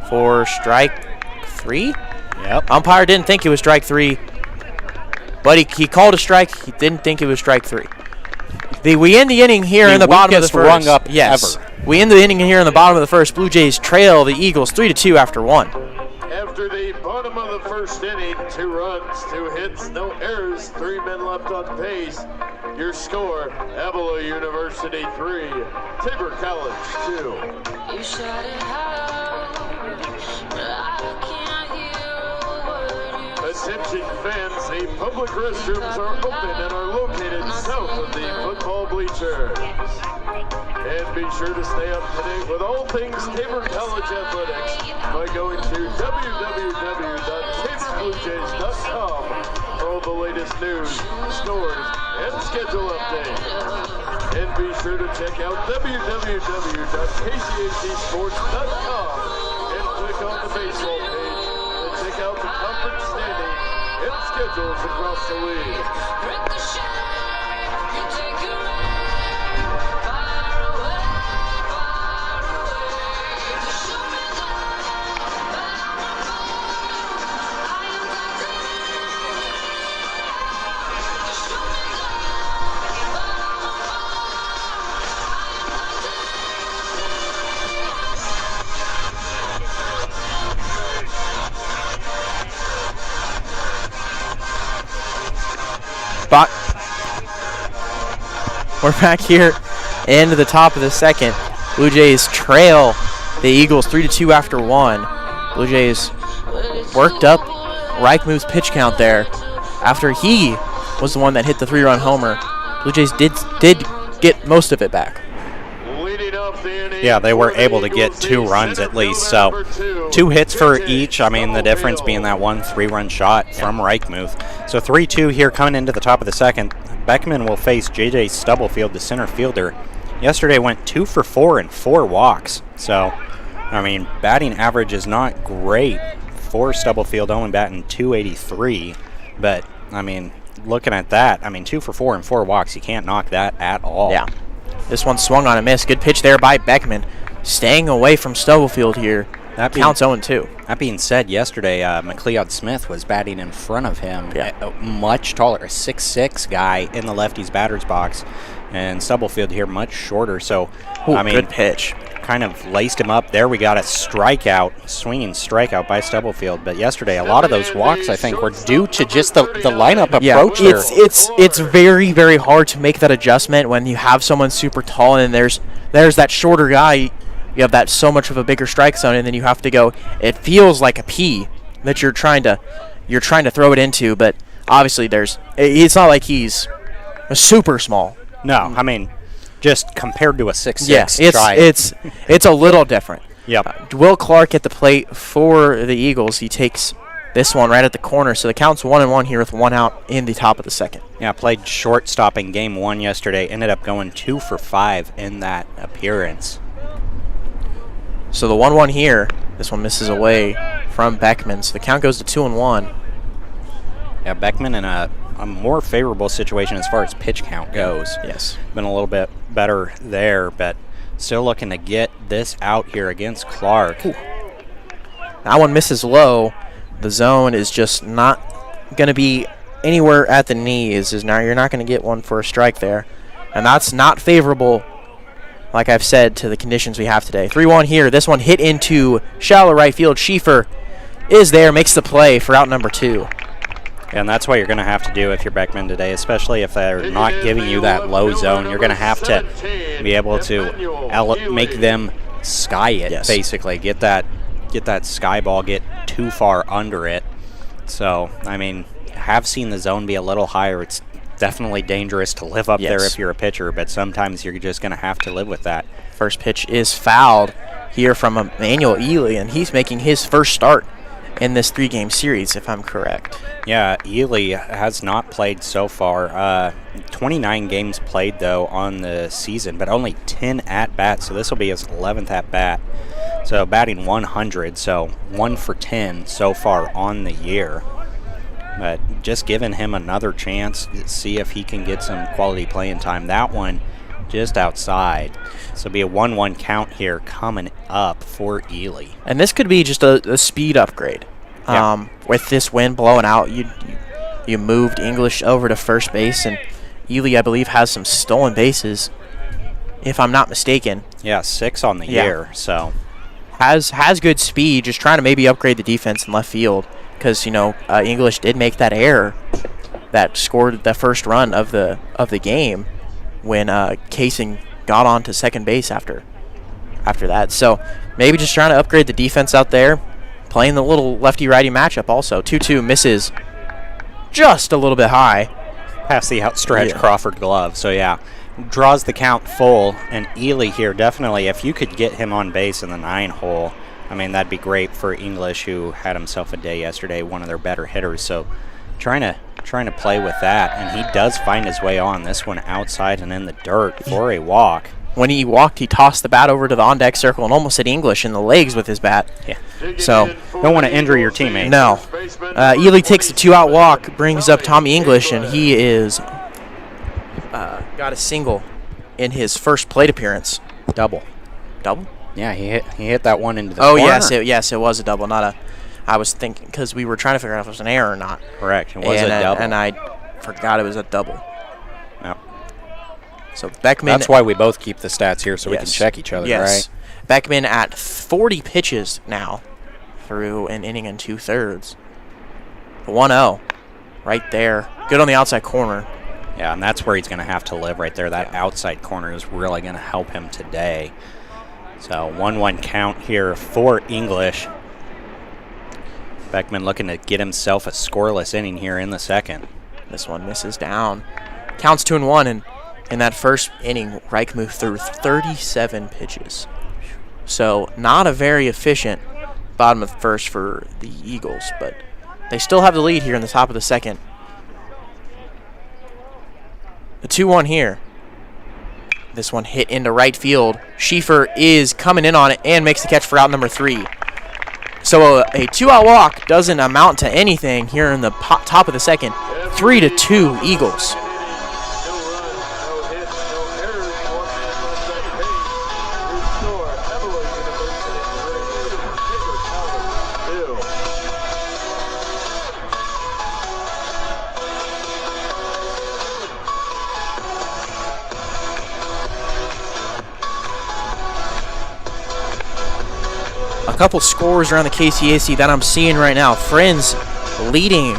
for strike 3. Yep. Umpire didn't think it was strike 3. But he called a strike. He didn't think it was strike 3. We end the inning here in the bottom of the first. Rung up ever. We end the inning here in the bottom of the first. Blue Jays trail the Eagles 3-2 after 1. After the bottom of the first inning, 2 runs, 2 hits, no errors, 3 men left on base. Your score, Avila University 3, Tabor College 2. You shut it out, but I can't hear a word you say. Attention fans, the public restrooms are open and are located south of the football bleachers. And be sure to stay up to date with all things Tabor College athletics by going to www.taborbluejays.com for all the latest news, scores, and schedule updates. And be sure to check out www.kcacsports.com and click on the baseball page to check out the conference standing and schedules across the league. Break the shell, you take your aim, far away, far away. You show me love, but I'm not falling. I am Titanic. You show me love, but I'm not But we're back here into the top of the second. Blue Jays trail the Eagles 3-2 after 1. Blue Jays worked up Reichmuth's pitch count there after he was the one that hit the 3-run homer. Blue Jays did get most of it back. Yeah, they were able to get 2 runs at least, so 2 hits for each. I mean, the difference being that 1 3-run shot from Reichmuth. So 3-2 here coming into the top of the second. Beckman will face J.J. Stubblefield, the center fielder. Yesterday went 2 for 4 and 4 walks. So, I mean, batting average is not great for Stubblefield, only batting .283. But, I mean, looking at that, I mean, 2 for 4 and 4 walks, you can't knock that at all. Yeah. This one swung on a miss. Good pitch there by Beckman. Staying away from Stubblefield here. That counts 0-2. That being said, yesterday McLeod Smith was batting in front of him, much taller, a 6'6" guy in the lefty's batter's box, and Stubblefield here much shorter. So, I mean, good pitch. Kind of laced him up there. We got a strikeout, swinging strikeout by Stubblefield. But yesterday, a lot of those walks, I think, were due to just the lineup approach there. It's very, very hard to make that adjustment when you have someone super tall and there's that shorter guy. You have that so much of a bigger strike zone, and then you have to go. It feels like a P that you're trying to throw it into, but obviously it's not like he's a super small. No, I mean, just compared to a 6'6". Yes, it's a little different. Yep. Will Clark at the plate for the Eagles. He takes this one right at the corner, so the count's 1-1 here with 1 out in the top of the second. Yeah, played shortstop in game 1 yesterday. Ended up going 2 for 5 in that appearance. So the 1-1 here, this one misses away from Beckman. So the count goes to 2-1. Yeah, Beckman in a more favorable situation as far as pitch count goes. Yes. Been a little bit better there, but still looking to get this out here against Clark. Ooh. That one misses low. The zone is just not going to be anywhere at the knees. You're not going to get one for a strike there. And that's not favorable, like I've said, to the conditions we have today. 3-1 here. This one hit into shallow right field. Schieffer is there, makes the play for out number 2. And that's what you're going to have to do if you're Beckman today, especially if they're not giving you that low zone. You're going to have to be able to make them sky it, basically. Get that sky ball, get too far under it. So, I mean, have seen the zone be a little higher. It's definitely dangerous to live up there if you're a pitcher, but sometimes you're just going to have to live with that. First pitch is fouled here from Emmanuel Ely, and he's making his first start in this 3-game series, if I'm correct. Yeah, Ely has not played so far. 29 games played, though, on the season, but only 10 at-bats, so this will be his 11th at-bat. So batting 100, so 1 for 10 so far on the year. But just giving him another chance to see if he can get some quality playing time. That one just outside. So it'll be a 1-1 count here coming up for Ely. And this could be just a speed upgrade. With this wind blowing out, you moved English over to first base, and Ely, I believe, has some stolen bases. if I'm not mistaken. Yeah, 6 on the Yeah. year. So Has good speed, just trying to maybe upgrade the defense in left field because, English did make that error that scored the first run of the game when Casing got on to second base after that. So maybe just trying to upgrade the defense out there, playing the little lefty-righty matchup also. 2-2 misses just a little bit high. past the outstretched Yeah. Crawford glove. So, yeah, draws the count full. And Ely here, definitely, if you could get him on base in the 9 hole, I mean, that'd be great for English, who had himself a day yesterday, one of their better hitters. So trying to play with that, and he does find his way on this one outside and in the dirt for a walk. When he walked, he tossed the bat over to the on-deck circle and almost hit English in the legs with his bat. Yeah. So, Don't want to injure your teammate. no. Ely takes the 2-out walk, brings up Tommy English, and he is got a single in his first plate appearance. Double. Double? Yeah, he hit that one into the Oh, corner. yes, it was a double, not a. I was thinking because we were trying to figure out if it was an error or not. Correct. It was a double. And I forgot it was a double. Yep. So Beckman. That's why we both keep the stats here, so we can Yes. check each other, Yes. right? Beckman at 40 pitches now through an inning and 2/3. 1-0 right there. Good on the outside corner. Yeah, and that's where he's going to have to live right there. That outside corner is really going to help him today. So 1-1 count here for English. Beckman looking to get himself a scoreless inning here in the second. This one misses down. Counts 2-1, and in that first inning, Reichmuth threw 37 pitches. So not a very efficient bottom of the first for the Eagles, but they still have the lead here in the top of the second. The 2-1 here. This one hit into right field. Schieffer is coming in on it and makes the catch for out number 3. So a 2-out walk doesn't amount to anything here in the top of the second. 3-2 Eagles. No run, no hit, no errors, 1 man left on base. Your score, Avila University, Tabor College, 2. A couple scores around the KCAC that I'm seeing right now. Friends leading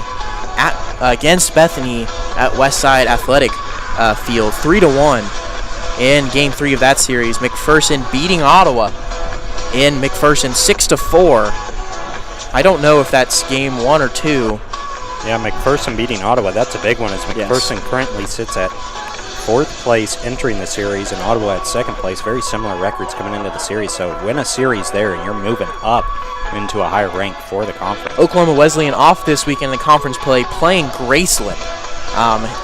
against Bethany at Westside Athletic Field 3-1 in Game 3 of that series. McPherson beating Ottawa in McPherson 6-4. I don't know if that's Game 1 or 2. Yeah, McPherson beating Ottawa. That's a big one, as McPherson currently sits at 4th place entering the series, and Ottawa at 2nd place. Very similar records coming into the series. So win a series there, and you're moving up into a higher rank for the conference. Oklahoma Wesleyan off this weekend in the conference play, playing Graceland.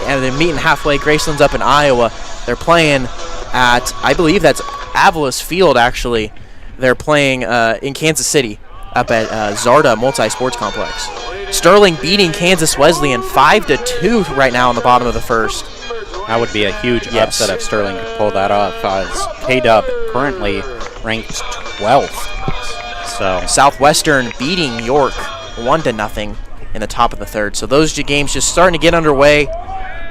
And they're meeting halfway. Graceland's up in Iowa. They're playing at, I believe that's Avila's Field, actually. They're playing in Kansas City up at Zarda Multi-Sports Complex. Sterling beating Kansas Wesleyan 5-2 right now in the bottom of the first. That would be a huge upset if Sterling could pull that off, as K-Dub currently ranked 12th. So Southwestern beating York 1-0 in the top of the third. So those two games just starting to get underway.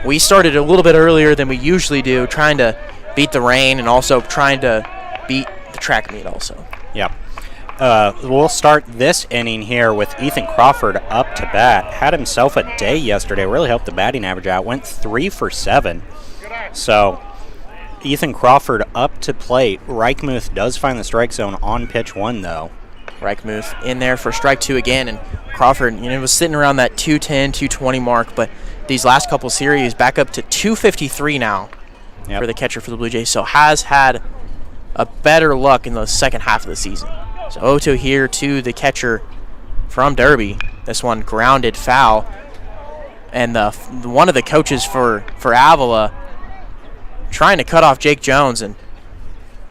We started a little bit earlier than we usually do, trying to beat the rain and also trying to beat the track meet also. yeah. We'll start this inning here with Ethan Crawford up to bat. Had himself a day yesterday. Really helped the batting average out. Went 3 for 7. So Ethan Crawford up to plate. Reichmuth does find the strike zone on pitch 1, though. Reichmuth in there for strike 2 again, and Crawford, was sitting around that 210, 220 mark, but these last couple series back up to 253 now for the catcher for the Blue Jays. So has had a better luck in the second half of the season. So 0-2 here to the catcher from Derby. This one grounded foul. And one of the coaches for Avila trying to cut off Jake Jones, and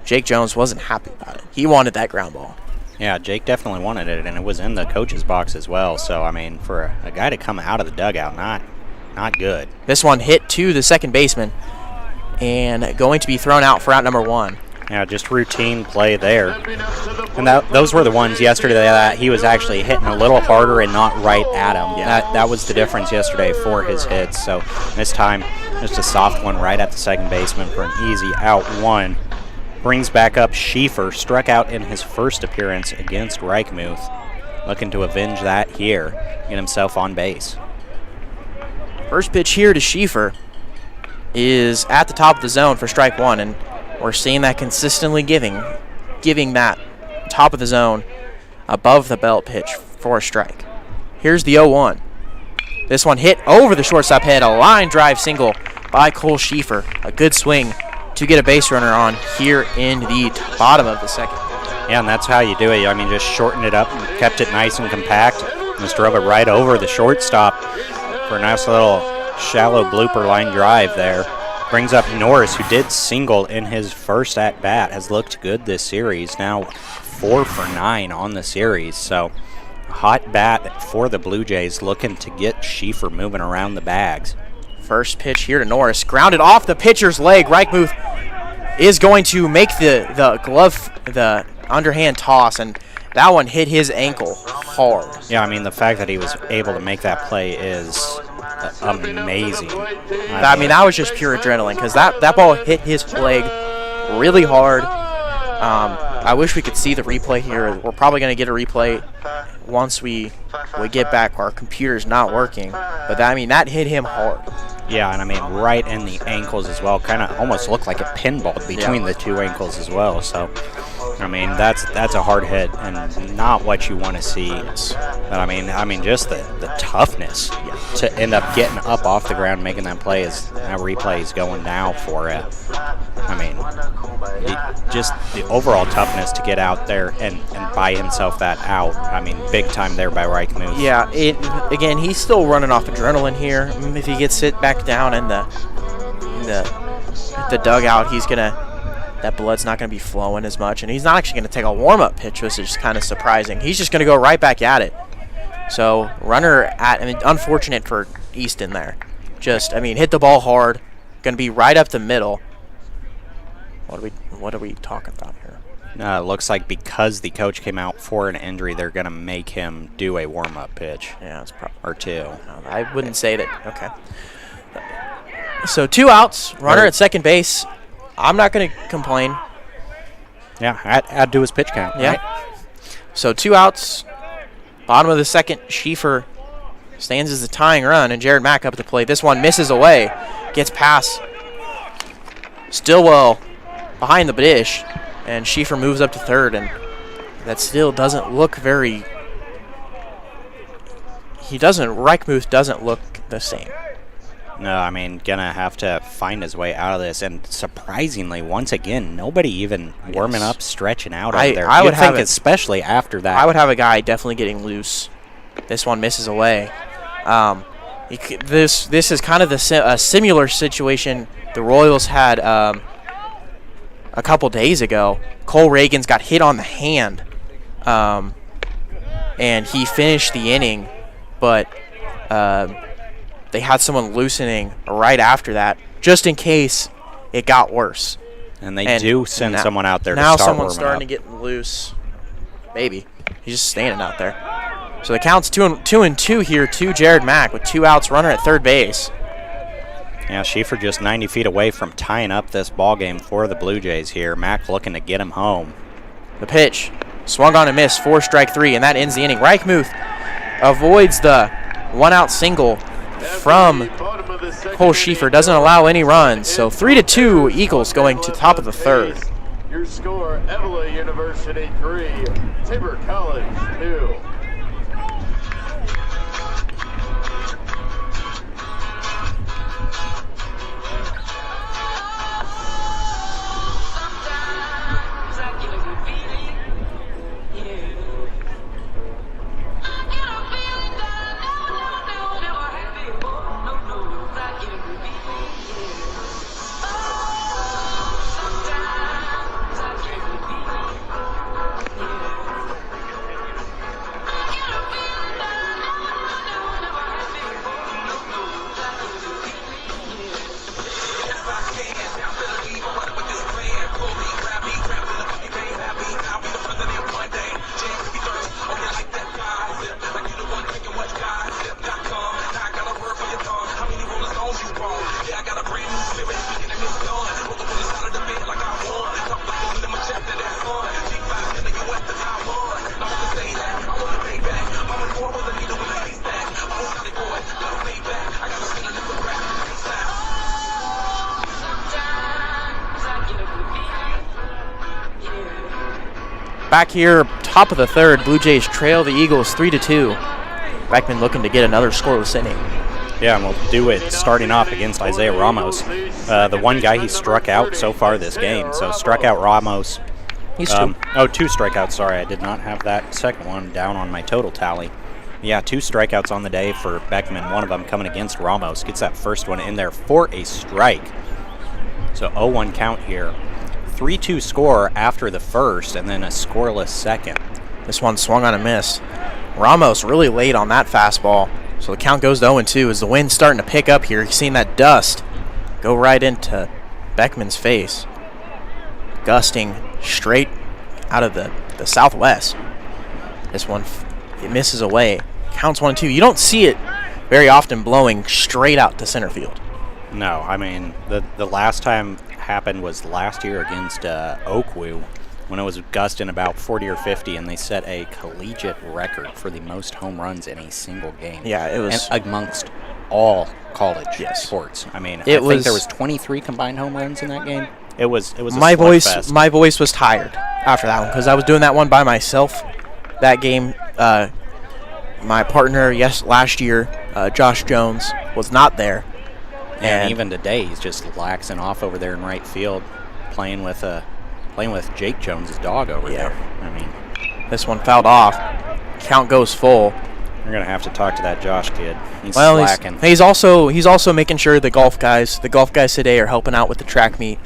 Jake Jones wasn't happy about it. He wanted that ground ball. Yeah, Jake definitely wanted it, and it was in the coach's box as well. So, I mean, for a guy to come out of the dugout, not good. This one hit to the second baseman and going to be thrown out for out number 1. Yeah, just routine play there. And those were the ones yesterday that he was actually hitting a little harder and not right at him. Yeah. That was the difference yesterday for his hits. So this time, just a soft one right at the second baseman for an easy out 1. brings back up Schieffer, struck out in his first appearance against Reichmuth. Looking to avenge that here, get himself on base. First pitch here to Schieffer is at the top of the zone for strike one, and we're seeing that consistently giving that top of the zone above the belt pitch for a strike. Here's the 0-1. This one hit over the shortstop head, a line drive single by Cole Schieffer. A good swing to get a base runner on here in the bottom of the second. Yeah, and that's how you do it. I mean, just shortened it up and kept it nice and compact. Just drove it right over the shortstop for a nice little shallow blooper line drive there. Brings up Norris, who did single in his first at-bat, has looked good this series. Now 4 for 9 on the series, so hot bat for the Blue Jays, looking to get Schieffer moving around the bags. First pitch here to Norris, grounded off the pitcher's leg. Reichmuth is going to make the underhand toss, and that one hit his ankle hard. Yeah, I mean, the fact that he was able to make that play is amazing. I mean, that was just pure adrenaline, because that ball hit his leg really hard. I wish we could see the replay here. We're probably going to get a replay once we get back. Our computer's not working, but that hit him hard. Yeah, and I mean, right in the ankles as well. Kind of almost looked like it pinballed between the two ankles as well. So, I mean, that's a hard hit and not what you want to see. But I mean, just the toughness to end up getting up off the ground, making that play that replay is going now for it. I mean, just the overall toughness to get out there and buy himself that out. I mean, big time there by Reichmuth. Yeah, again, he's still running off adrenaline here. If he gets hit back down in the dugout, that blood's not going to be flowing as much, and he's not actually going to take a warm-up pitch, which is kind of surprising. He's just going to go right back at it. So unfortunate for Easton there. Hit the ball hard, going to be right up the middle. What are we talking about here? It looks like because the coach came out for an injury, they're going to make him do a warm-up pitch. Yeah, it's probably or two. I wouldn't say that. Okay. So 2 outs, runner at second base. I'm not going to complain. Yeah, add to his pitch count. Yeah. Right? So 2 outs, bottom of the second. Schieffer stands as the tying run, and Jared Mack up at the plate. This one misses away, gets past Stillwell behind the dish, and Schieffer moves up to third, and that still doesn't look very. Reichmuth doesn't look the same. No, I mean, gonna have to find his way out of this. And surprisingly, once again, nobody even warming up, stretching out over there. I would think, have especially after that. I would have a guy definitely getting loose. This one misses away. This is kind of a similar situation the Royals had a couple days ago. Cole Reagan's got hit on the hand, and he finished the inning, but they had someone loosening right after that, just in case it got worse. And they do send someone out there to now start someone's starting to get loose. Maybe. He's just standing out there. So the count's 2-2 here to Jared Mack with 2 outs, runner at third base. Yeah, Schieffer just 90 feet away from tying up this ball game for the Blue Jays here. Mack looking to get him home. The pitch, swung on and missed, 4 strike 3, and that ends the inning. Reichmuth avoids the 1-out single from Cole Schieffer, doesn't allow any runs. So 3-2, Eagles going to top of the third. Your score, Avila University 3, Tabor College 2. back here, top of the third, Blue Jays trail the Eagles 3-2. Beckman looking to get another scoreless inning. Yeah, and we'll do it starting off against Isaiah Ramos, the one guy he struck out so far this game. So struck out Ramos. He's 2 strikeouts. Sorry, I did not have that second one down on my total tally. Yeah, 2 strikeouts on the day for Beckman, one of them coming against Ramos. Gets that first one in there for a strike. So 0-1 count here. 3-2 score after the first, and then a scoreless second. This one swung on a miss. Ramos really late on that fastball. So the count goes to 0-2 as the wind's starting to pick up here. You're seeing that dust go right into Beckman's face. Gusting straight out of the southwest. This one, it misses away. Counts 1-2. You don't see it very often blowing straight out to center field. No, I mean, the last time happened was last year against Oakview, when it was gusting about 40 or 50, and they set a collegiate record for the most home runs in a single game. Yeah, it was and amongst all college sports. I mean, I think there was 23 combined home runs in that game. It was a my slugfest. voice was tired after that one because I was doing that one by myself. That game, my partner last year, Josh Jones, was not there. And even today, he's just laxing off over there in right field, playing with Jake Jones' dog over there. I mean, this one fouled off. Count goes full. You're gonna have to talk to that Josh kid. He's Well, slacking. he's also making sure the golf guys today are helping out with the track meet.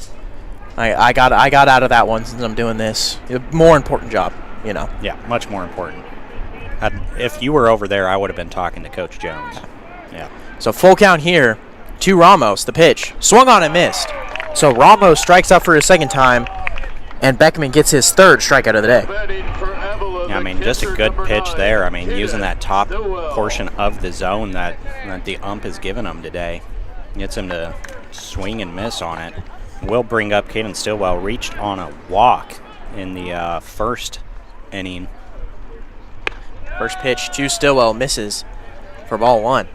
I got out of that one since I'm doing this. A more important job, you know. Yeah, much more important. If you were over there, I would have been talking to Coach Jones. Yeah. So full count here to Ramos. The pitch swung on and missed. So Ramos strikes out for his second time, and Beckman gets his third strikeout of the day. Yeah, I mean, just a good pitch there. I mean, using that top portion of the zone that the ump has given him today. Gets him to swing and miss on it. Will bring up Caden Stillwell, reached on a walk in the first inning. First pitch to Stillwell misses for ball 1.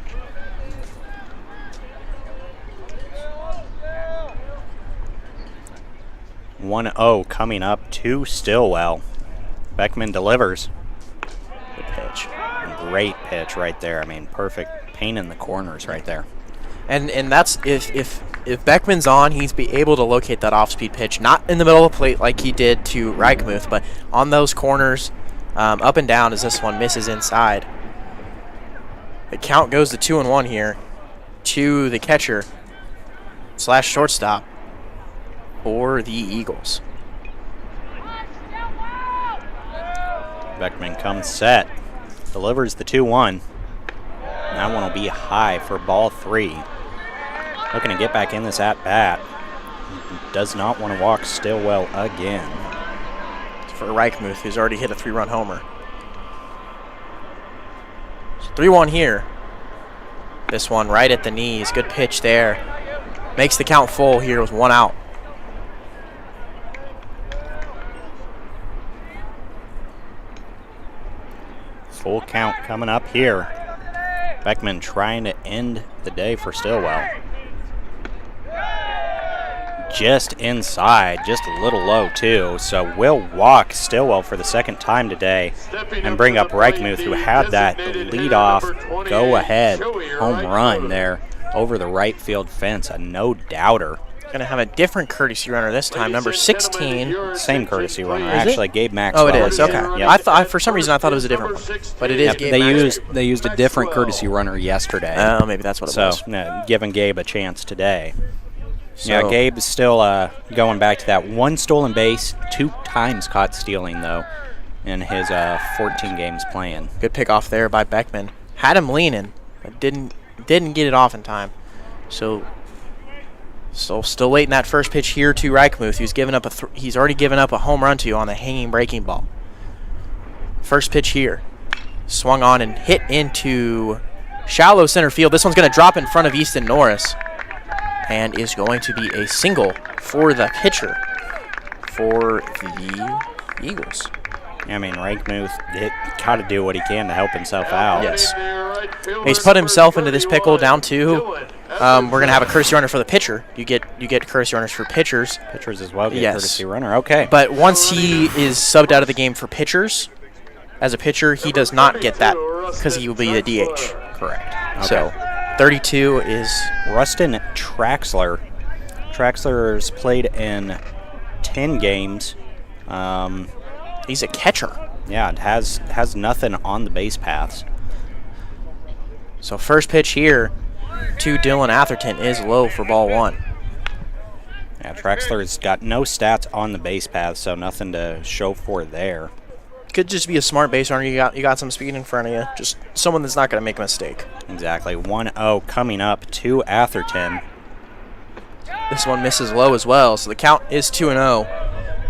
(1-0) coming up to Stillwell. Beckman delivers. Good pitch. Great pitch right there. I mean, perfect paint in the corners right there. And that's if Beckman's on, he's be able to locate that off-speed pitch, not in the middle of the plate like he did to Reichmuth, but on those corners, up and down as this one misses inside. The count goes to 2-1 here to the catcher / shortstop for the Eagles. Beckman comes set, delivers the 2-1. That one will be high for ball 3. Looking to get back in this at-bat. Does not want to walk Stillwell again. For Reichmuth, who's already hit a 3-run homer. So 3-1 here. This one right at the knees. Good pitch there. Makes the count full here with 1 out. Full count coming up here. Beckman trying to end the day for Stillwell. Just inside, just a little low too. So we'll walk Stillwell for the second time today and bring up Reichmuth, who had that leadoff go-ahead home run there over the right field fence. A no-doubter. Going to have a different courtesy runner this time, number 16. Same courtesy runner, Is it? actually. Gabe Maxwell. Oh, it is. Okay. Yep. For some reason I thought it was a different one, but it is. Yep, Gabe they Maxwell. used a different courtesy runner yesterday. Oh, maybe that's what it was. So giving Gabe a chance today. So- Yeah, Gabe's still going back to that 1 stolen base, 2 times caught stealing though, in his 14 games playing. Good pick off there by Beckman. Had him leaning, but didn't get it off in time. So still waiting that first pitch here to Reichmuth, who's given up he's already given up a home run to on the hanging breaking ball. First pitch here, swung on and hit into shallow center field. This one's going to drop in front of Easton Norris, and is going to be a single for the pitcher for the Eagles. I mean, Reichmuth got to do what he can to help himself out. Yes. He's put himself into this pickle down 2. We're going to have a courtesy runner for the pitcher. You get courtesy runners for pitchers. Pitchers as well get Yes. courtesy runner. Okay. But once he is subbed out of the game for pitchers, as a pitcher, he does not get that because he will be a DH. Correct. So 32 is Rustin Traxler. Traxler's played in 10 games. he's a catcher. Yeah, it has nothing on the base paths. So first pitch here to Dylan Atherton is low for ball one. Yeah, Traxler's got no stats on the base path, so nothing to show for there. Could just be a smart base runner. You got some speed in front of you. Just someone that's not going to make a mistake. Exactly. 1-0 coming up to Atherton. This one misses low as well, so the count is 2-0.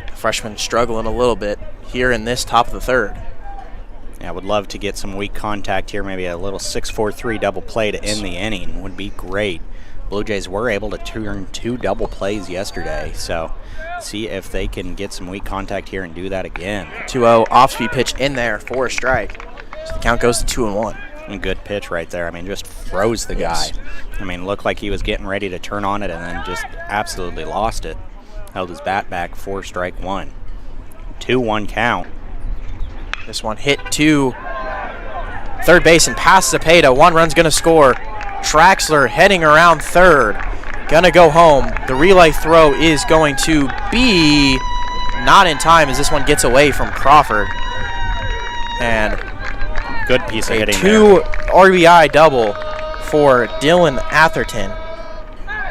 The freshman struggling a little bit here in this top of the third. Yeah, I would love to get some weak contact here. Maybe a little 6-4-3 double play to end the inning would be great. Blue Jays were able to turn 2 double plays yesterday, so see if they can get some weak contact here and do that again. 2-0 off-speed pitch in there for a strike. So the count goes to 2-1. A good pitch right there. I mean, just froze the Yes. guy. I mean, looked like he was getting ready to turn on it and then just absolutely lost it. Held his bat back for strike one. 2-1 count. This one hit to third base and past Zepeda. One run's going to score. Traxler heading around third. Gonna go home. The relay throw is going to be not in time as this one gets away from Crawford. And Good piece of a hitting 2 RBI double for Dylan Atherton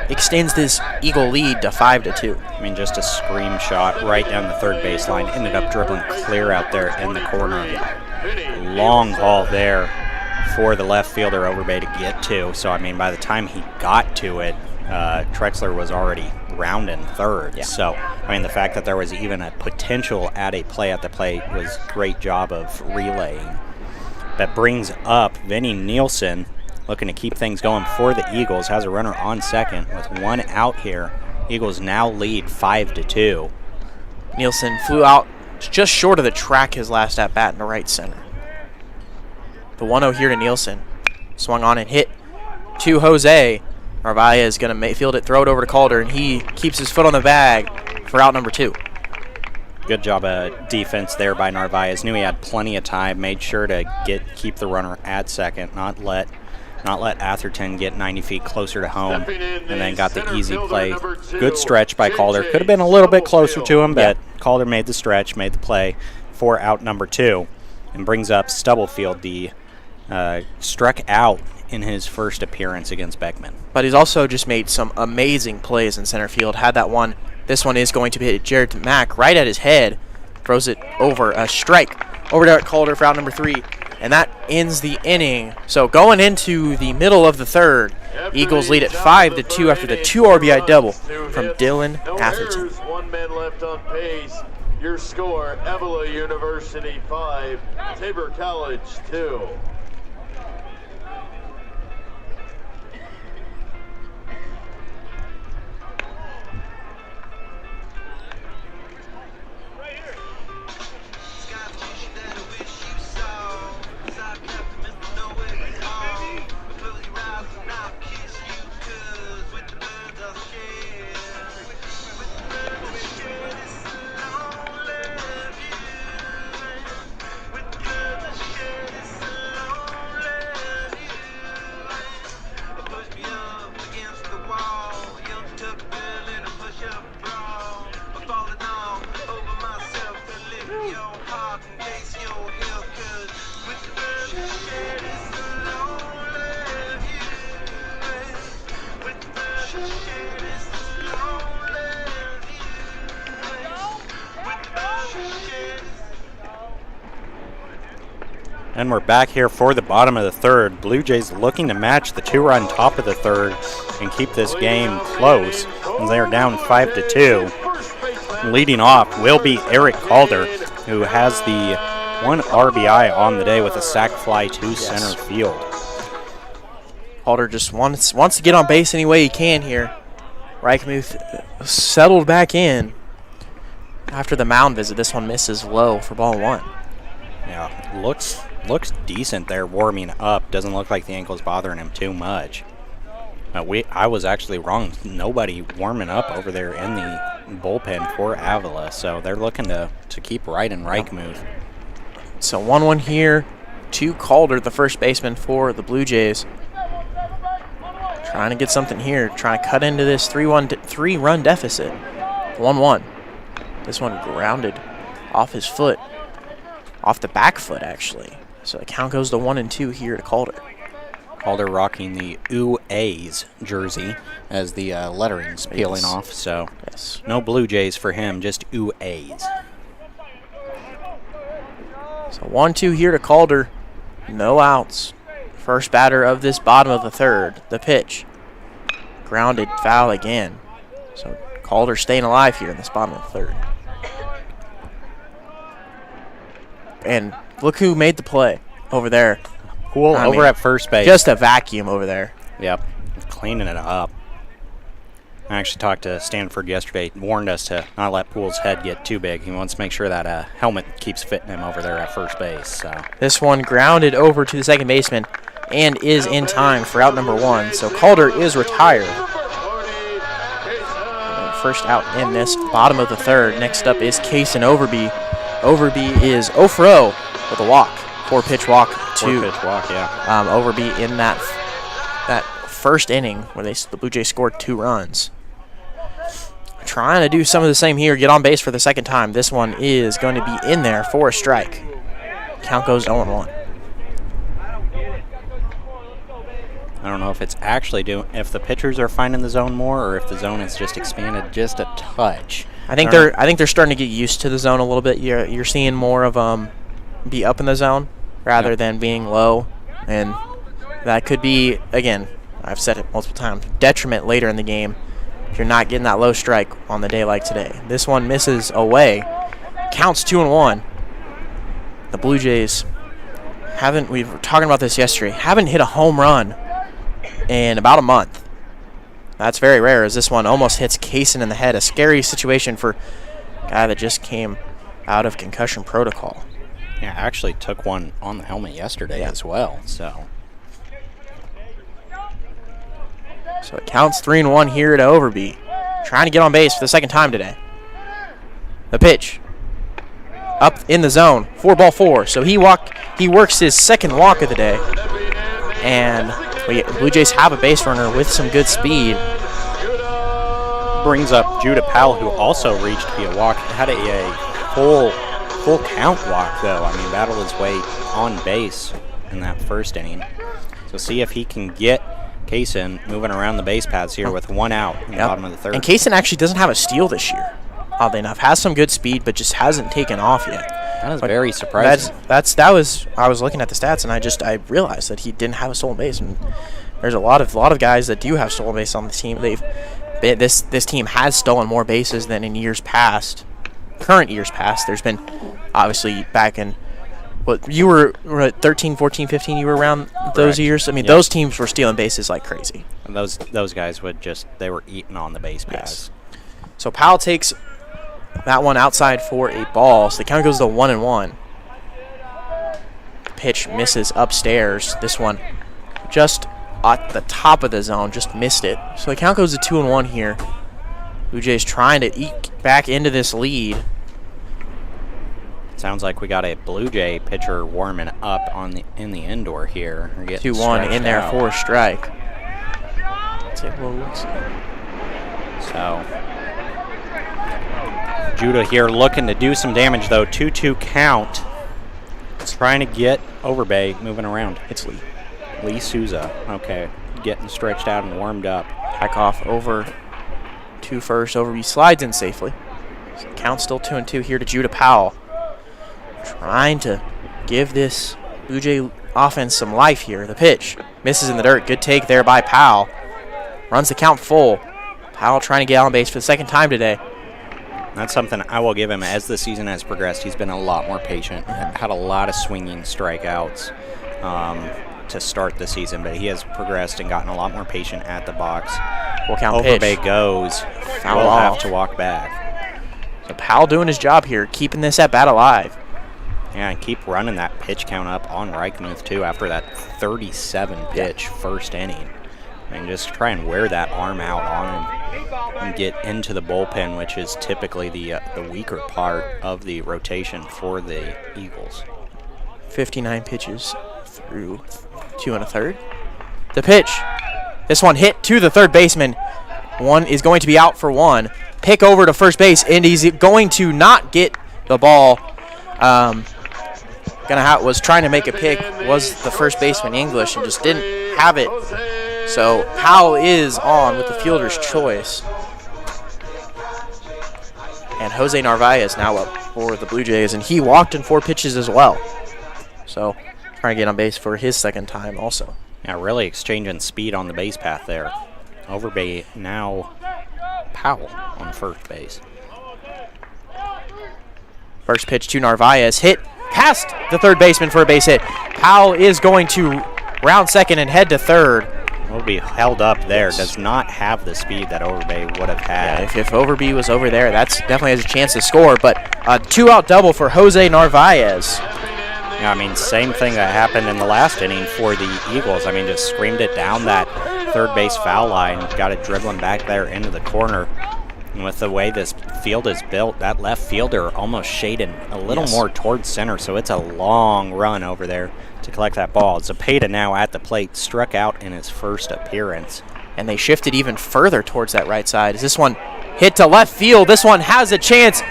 extends this Eagle lead to 5-2. there. I mean, just a scream shot right down the third baseline. Ended up dribbling clear out there in the corner. Long haul there for the left fielder Overbay to get to. So, I mean, by the time he got to it, Trexler was already rounding third. Yeah. So, I mean, the fact that there was even a potential at a play at the plate was a great job of relaying. That brings up Vinny Nielsen, looking to keep things going for the Eagles. Has a runner on second with 1 out here. Eagles now lead 5-2. Nielsen flew out just short of the track his last at-bat in the right center. The 1-0 here to Nielsen. Swung on and hit to Jose. Narvaez is going to field it, throw it over to Calder, and he keeps his foot on the bag for out number 2. Good job of defense there by Narvaez. Knew he had plenty of time. Made sure to keep the runner at second, not let Atherton get 90 feet closer to home, and then got the easy play. Good stretch by Calder. Could have been a little bit closer to him, but Calder made the stretch, made the play for out number 2, and brings up Stubblefield, the struck out in his first appearance against Beckman. But he's also just made some amazing plays in center field. Had that one. This one is going to hit Jared Mack right at his head. Throws it over a strike. Over to Calder for out number 3. And that ends the inning. So going into the middle of the third, Eagles lead at 5-2 after the 2 RBI double from Dylan Atherton. 1 man left on pace. Your score, Avila University 5, Tabor College 2. And we're back here for the bottom of the third. Blue Jays looking to match the 2-run top of the third and keep this game close. And they are down 5-2. Leading off will be Eric Calder, who has the 1 RBI on the day with a sac fly to center field. Calder just wants to get on base any way he can here. Reichmuth settled back in after the mound visit. This one misses low for ball 1. Yeah, looks decent there warming up. Doesn't look like the ankle's bothering him too much. I was actually wrong. Nobody warming up over there in the bullpen for Avila, so they're looking to keep riding Reichmuth. So 1-1 here to Calder, the first baseman for the Blue Jays. Trying to get something here, trying to cut into this three-run deficit. 1-1. This one grounded off his foot, off the back foot actually. So the count goes to 1-2 here to Calder. Calder rocking the UA's jersey as the lettering's peeling off, so Yes. no Blue Jays for him, just UA's. So 1-2 here to Calder. No outs. First batter of this bottom of the third. The pitch. Grounded foul again. So Calder staying alive here in this bottom of the third. And look who made the play over there. Poole I over mean, at first base. Just a vacuum over there. Yep, cleaning it up. I actually talked to Stanford yesterday, warned us to not let Poole's head get too big. He wants to make sure that helmet keeps fitting him over there at first base. So This one grounded over to the second baseman and is in time for out number 1. So Calder is retired. First out in this bottom of the third. Next up is Kaysen Overby. Overby is 0 for 0 with a walk. 4-pitch walk to four-pitch walk, yeah. Overby in that first inning where the Blue Jays scored 2 runs. Trying to do some of the same here, get on base for the second time. This one is going to be in there for a strike. Count goes 0-1. I don't know if it's actually if the pitchers are finding the zone more or if the zone is just expanded just a touch. I think they're starting to get used to the zone a little bit. You're seeing more of be up in the zone rather than being low, and that could be, again, I've said it multiple times, detriment later in the game if you're not getting that low strike on the day like today. This one misses away. Counts 2-1. The Blue Jays we were talking about this yesterday, haven't hit a home run in about a month. That's very rare, as this one almost hits Kaysen in the head. A scary situation for a guy that just came out of concussion protocol. Yeah, actually took one on the helmet yesterday as well. So it counts 3-1 here to Overby. Trying to get on base for the second time today. The pitch. Up in the zone. 4-4. So he works his second walk of the day. And Blue Jays have a base runner with some good speed. brings up Judah Powell, who also reached via walk. Had a full count walk, though. I mean, battled his way on base in that first inning. So see if he can get Kaysen moving around the base paths here with 1 out in the bottom of the third. And Kaysen actually doesn't have a steal this year, oddly enough. Has some good speed, but just hasn't taken off yet. That is very surprising. I was looking at the stats, and I realized that he didn't have a stolen base. And there's a lot of guys that do have stolen base on the team. This team has stolen more bases than in years past. Current years past, there's been obviously back in what you were at 13, 14, 15. You were around those years. I mean, those teams were stealing bases like crazy. And those guys they were eating on the base paths. Yes. So Powell takes that one outside for a ball. So the count goes to 1-1. Pitch misses upstairs. This one just at the top of the zone, just missed it. So the count goes to 2-1 here. Blue Jays trying to eke back into this lead. Sounds like we got a Blue Jay pitcher warming up in the indoor here. 2-1 in there for a strike. Take a little look. So Judah here looking to do some damage, though. 2-2 count. It's trying to get Overbay moving around. It's Lee Souza. Okay, getting stretched out and warmed up. Hack off over to first. Overby slides in safely. So count still 2-2 here to Judah Powell. Trying to give this Blue Jay offense some life here. The pitch misses in the dirt. Good take there by Powell. Runs the count full. Powell trying to get on base for the second time today. That's something I will give him. As the season has progressed, he's been a lot more patient. Had a lot of swinging strikeouts to start the season, but he has progressed and gotten a lot more patient at the box. Full count Overbay pitch. goes. Foul Will off. have to walk back. So Powell doing his job here, keeping this at bat alive. Yeah, and keep running that pitch count up on Reichmuth, too, after that 37 pitch first inning. And just try and wear that arm out on him and get into the bullpen, which is typically the weaker part of the rotation for the Eagles. 59 pitches through 2 1/3. The pitch. This one hit to the third baseman. One is going to be out for one. Pick over to first base, and he's going to not get the ball. Was trying to make a pick, was the first baseman English, and just didn't have it. So Powell is on with the fielder's choice. And Jose Narvaez now up for the Blue Jays, and he walked in 4 pitches as well. So trying to get on base for his second time also. Yeah, really exchanging speed on the base path there. Overbay now Powell on first base. First pitch to Narvaez, hit past the third baseman for a base hit. Powell is going to round second and head to third. Will be held up there. Does not have the speed that Overbay would have had. Yeah, if Overby was over there, that's definitely has a chance to score. But a 2-out double for Jose Narvaez. Yeah, I mean, same thing that happened in the last inning for the Eagles. I mean, just screamed it down that third base foul line, got it dribbling back there into the corner. And with the way this field is built, that left fielder almost shaded a little more towards center, so it's a long run over there to collect that ball. Zepeda now at the plate, struck out in his first appearance. And they shifted even further towards that right side. As this one hit to left field, this one has a chance.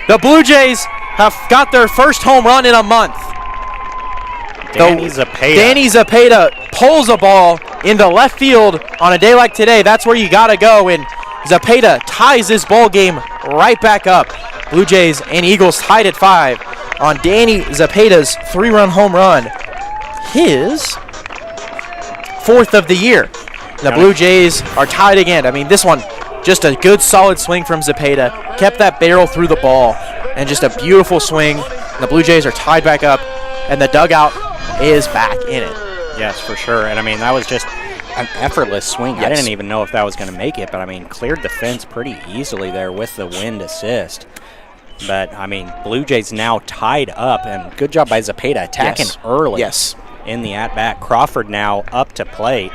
The Blue Jays have got their first home run in a month. Danny Zepeda. Danny Zepeda pulls a ball into left field on a day like today. That's where you got to go, and Zepeda ties this ball game right back up. Blue Jays and Eagles tied at 5 on Danny Zepeda's 3-run home run. His 4th of the year. The Blue Jays are tied again. I mean, this one, just a good solid swing from Zepeda. Kept that barrel through the ball, and just a beautiful swing. The Blue Jays are tied back up, and the dugout is back in it. Yes, for sure. And I mean, that was just an effortless swing. Yes. I didn't even know if that was going to make it, but I mean, cleared the fence pretty easily there with the wind assist. But I mean, Blue Jays now tied up, and good job by Zepeda attacking early in the at-bat. Crawford now up to plate,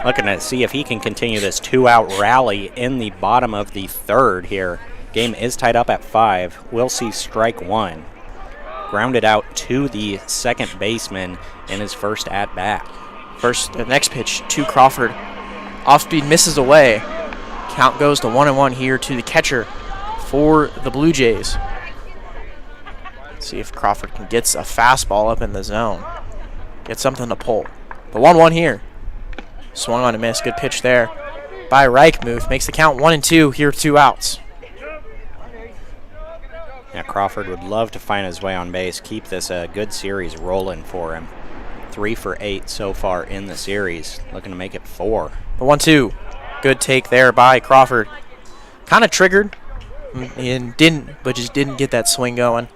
looking to see if he can continue this 2-out rally in the bottom of the third here. Game is tied up at 5. We'll see strike 1. Grounded out to the second baseman in his first at-bat. The next pitch to Crawford. Off-speed misses away. Count goes to 1-1 here to the catcher for the Blue Jays. Let's see if Crawford can get a fastball up in the zone. Get something to pull. The 1-1 here. Swung on a miss. Good pitch there by Reichmuth. Makes the count 1-2 here, 2 outs. Yeah, Crawford would love to find his way on base, keep this good series rolling for him. 3 for 8 so far in the series, looking to make it 4. The 1-2. Good take there by Crawford. Kind of triggered and just didn't get that swing going.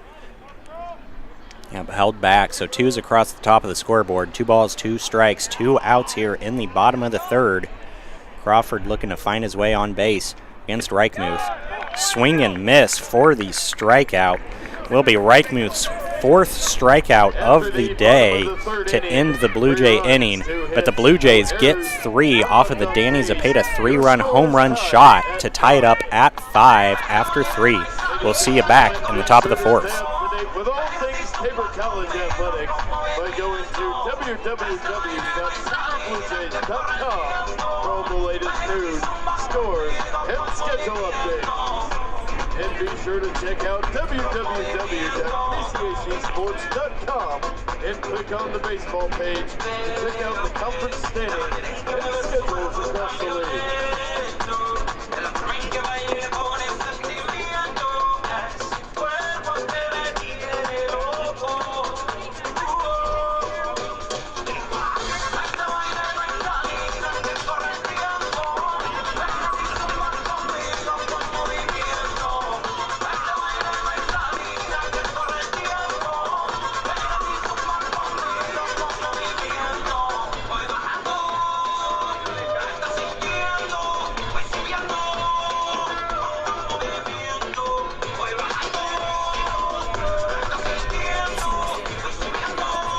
Yeah, but held back, so 2's across the top of the scoreboard. 2 balls, 2 strikes, 2 outs here in the bottom of the third. Crawford looking to find his way on base against Reichmuth. Swing and miss for the strikeout. Will be Reichmuth's 4th strikeout of the day to end the Blue Jay inning. But the Blue Jays get 3 off of the Danny Zepeda 3-run home run shot to tie it up at 5 after 3. We'll see you back in the top of the 4th. With all things Tabor College athletics by going to www.bluejays.com for all the latest news, scores, and schedule updates. And be sure to check out www.bchsports.com and click on the baseball page to check out the conference standings and schedules across the league.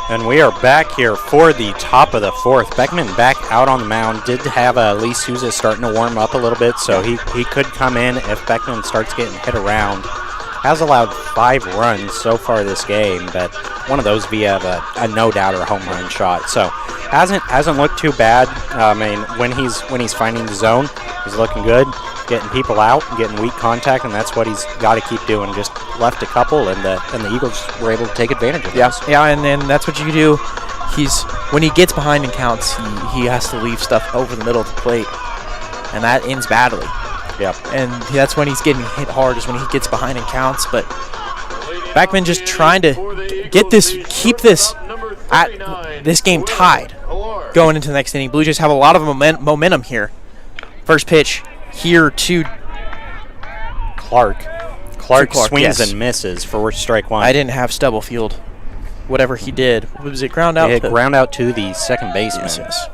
And we are back here for the top of the fourth. Beckman back out on the mound. Did have Lee Souza starting to warm up a little bit, so he could come in if Beckman starts getting hit around. Has allowed 5 runs so far this game, but one of those via a no-doubter home run shot. So hasn't looked too bad. I mean, when he's finding the zone, he's looking good, getting people out, getting weak contact, and that's what he's got to keep doing. Just left a couple, and the Eagles were able to take advantage of this. Yeah, and then that's what you do. When he gets behind in counts, he has to leave stuff over the middle of the plate, and that ends badly. Yep. And that's when he's getting hit hard, is when he gets behind in counts. But Beckman just trying to keep this game tied going into the next inning. Blue Jays have a lot of momentum here. First pitch here to Clark. Clark swings yes. and misses for strike one. I didn't have Stubblefield. Whatever he did, was it ground out? It hit ground out to the second baseman. Yes.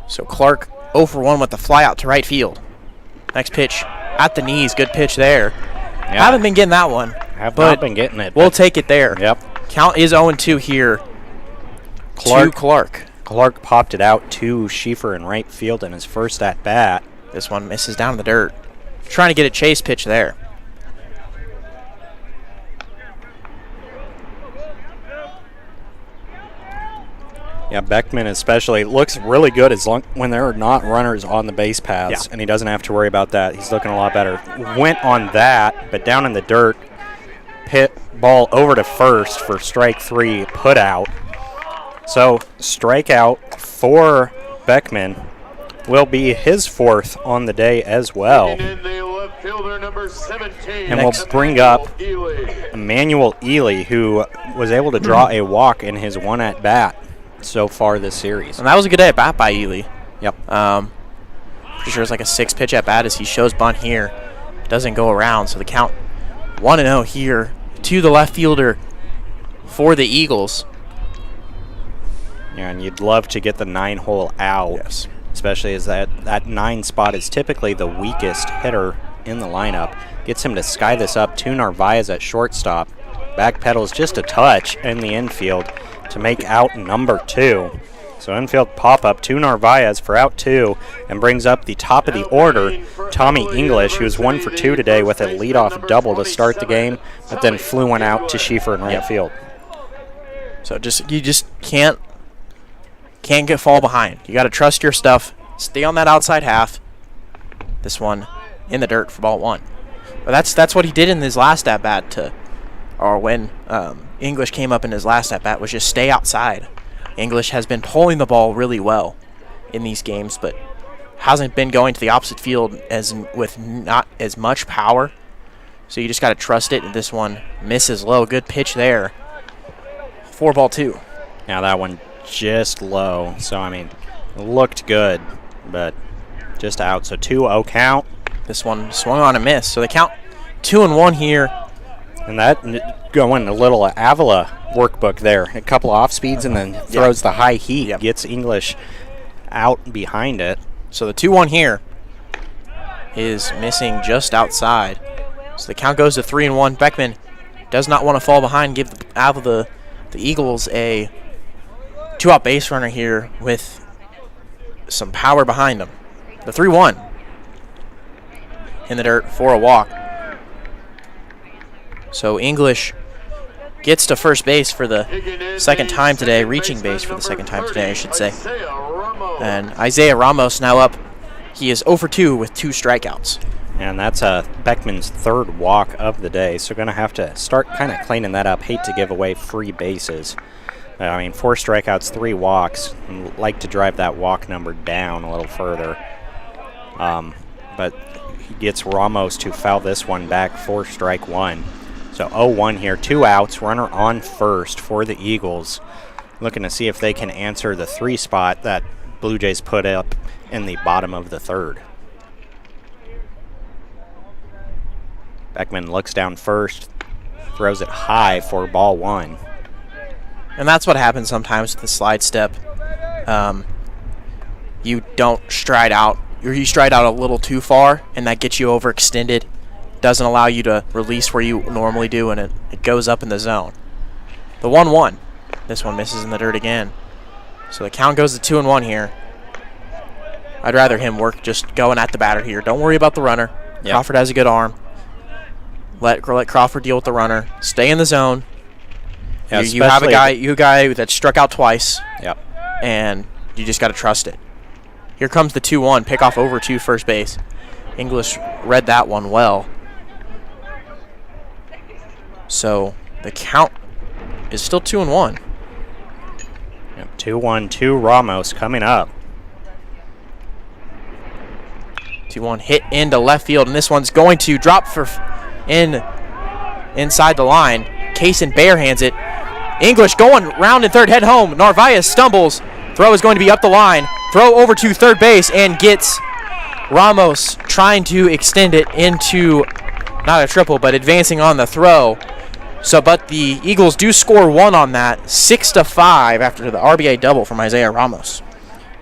So Clark 0 for 1 with the fly out to right field. Next pitch at the knees. Good pitch there. Yeah. Haven't been getting that one. Have not been getting it. We'll take it there. Yep. Count is 0-2 here to Clark. Clark popped it out to Schieffer in right field in his first at bat. This one misses down in the dirt. Trying to get a chase pitch there. Yeah, Beckman especially looks really good when there are not runners on the base paths, and he doesn't have to worry about that. He's looking a lot better. Went on that, but down in the dirt, hit ball over to first for strike 3, put out. So strikeout for Beckman will be his 4th on the day as well. And we'll bring up Emmanuel Ely, who was able to draw a walk in his one at bat so far this series. And that was a good at bat by Ely. Yep. Pretty sure it's like a 6-pitch at bat as he shows bunt here. Doesn't go around, so the count 1-0 here to the left fielder for the Eagles. Yeah, and you'd love to get the 9-hole out. Yes. Especially as that 9 spot is typically the weakest hitter in the lineup. Gets him to sky this up to Narvaez at shortstop. Backpedals just a touch in the infield to make out number 2. So infield pop-up to Narvaez for out 2 and brings up the top of the order, Tommy English, who's 1 for 2 today with a leadoff double to start the game, but then flew one out to Schieffer in right field. So you just can't fall behind. You got to trust your stuff. Stay on that outside half. This one in the dirt for ball 1. But that's what he did in his last at bat when English came up in his last at bat, was just stay outside. English has been pulling the ball really well in these games, but hasn't been going to the opposite field with not as much power. So you just got to trust it. And this one misses low. Good pitch there. 4-2. Now that one just low. So, I mean, looked good, but just out. So 2-0 count. This one swung on and missed. So they count 2-1 here. And that going a little Avila workbook there. A couple off speeds and then throws the high heat. Gets English out behind it. So the 2-1 here is missing just outside. So the count goes to 3-1. Beckman does not want to fall behind. Give the Eagles a 2-out base runner here with some power behind them. The 3-1 in the dirt for a walk. So English gets to first base for the second time today, reaching base for the second time today, I should say. And Isaiah Ramos now up. He is 0 for 2 with 2 strikeouts. And that's Beckman's 3rd walk of the day, so going to have to start kind of cleaning that up. Hate to give away free bases. I mean, 4 strikeouts, 3 walks. Like to drive that walk number down a little further. But he gets Ramos to foul this one back for strike 1. So 0-1 here, 2 outs, runner on first for the Eagles. Looking to see if they can answer the 3 spot that Blue Jays put up in the bottom of the 3rd. Beckman looks down first, throws it high for ball 1. And that's what happens sometimes with the slide step. You don't stride out, or you stride out a little too far, and that gets you overextended. Doesn't allow you to release where you normally do, and it goes up in the zone. The 1-1. This one misses in the dirt again. So the count goes to 2-1 here. I'd rather him work just going at the batter here. Don't worry about the runner. Yep. Crawford has a good arm. Let Crawford deal with the runner. Stay in the zone. Yeah, You have a guy that struck out twice, Yep. and you just got to trust it. Here comes the 2-1, pickoff over to first base. English read that one well. So the count is still 2-1. Yep. 2-1-2 Ramos coming up. 2-1 hit into left field, and this one's going to drop for inside the line. Kaysen barehands it. English going round and third, head home. Narvaez stumbles. Throw is going to be up the line. Throw over to third base and gets Ramos trying to extend it into not a triple, but advancing on the throw. So, but the Eagles do score one on that, 6-5 after the RBI double from Isaiah Ramos.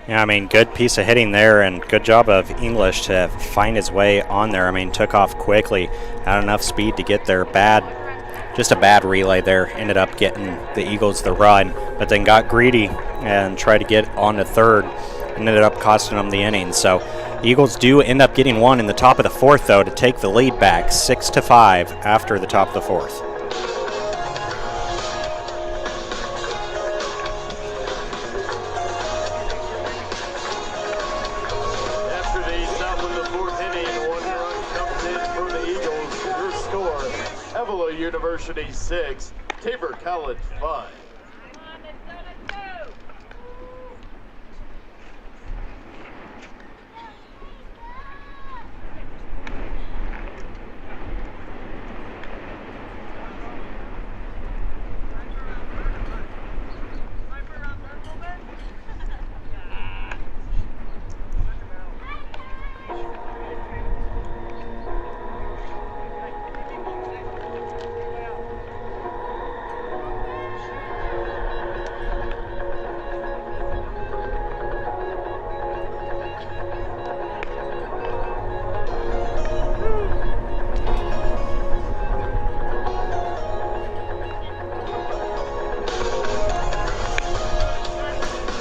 Yeah, I mean, good piece of hitting there, and good job of English to find his way on there. I mean, took off quickly, had enough speed to get there. Just a bad relay there. Ended up getting the Eagles the run, but then got greedy and tried to get on to third, and ended up costing them the inning. So the Eagles do end up getting one in the top of the fourth, though, to take the lead back, 6-5 after the top of the fourth. Avila University 6, Tabor College 5.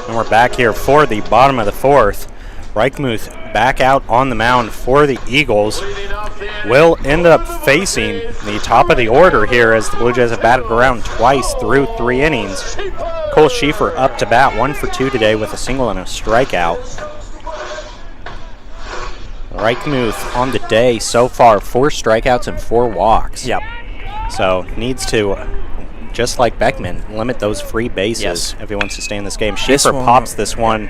And we're back here for the bottom of the fourth. Reichmuth back out on the mound for the Eagles. Will end up facing the top of the order here as the Blue Jays have batted around twice through 3 innings. Cole Schieffer up to bat, 1 for 2 today with a single and a strikeout. Reichmuth on the day so far, 4 strikeouts and 4 walks. Yep. So needs to, just like Beckman, limit those free bases Yes. if he wants to stay in this game. This Schieffer one- pops this one.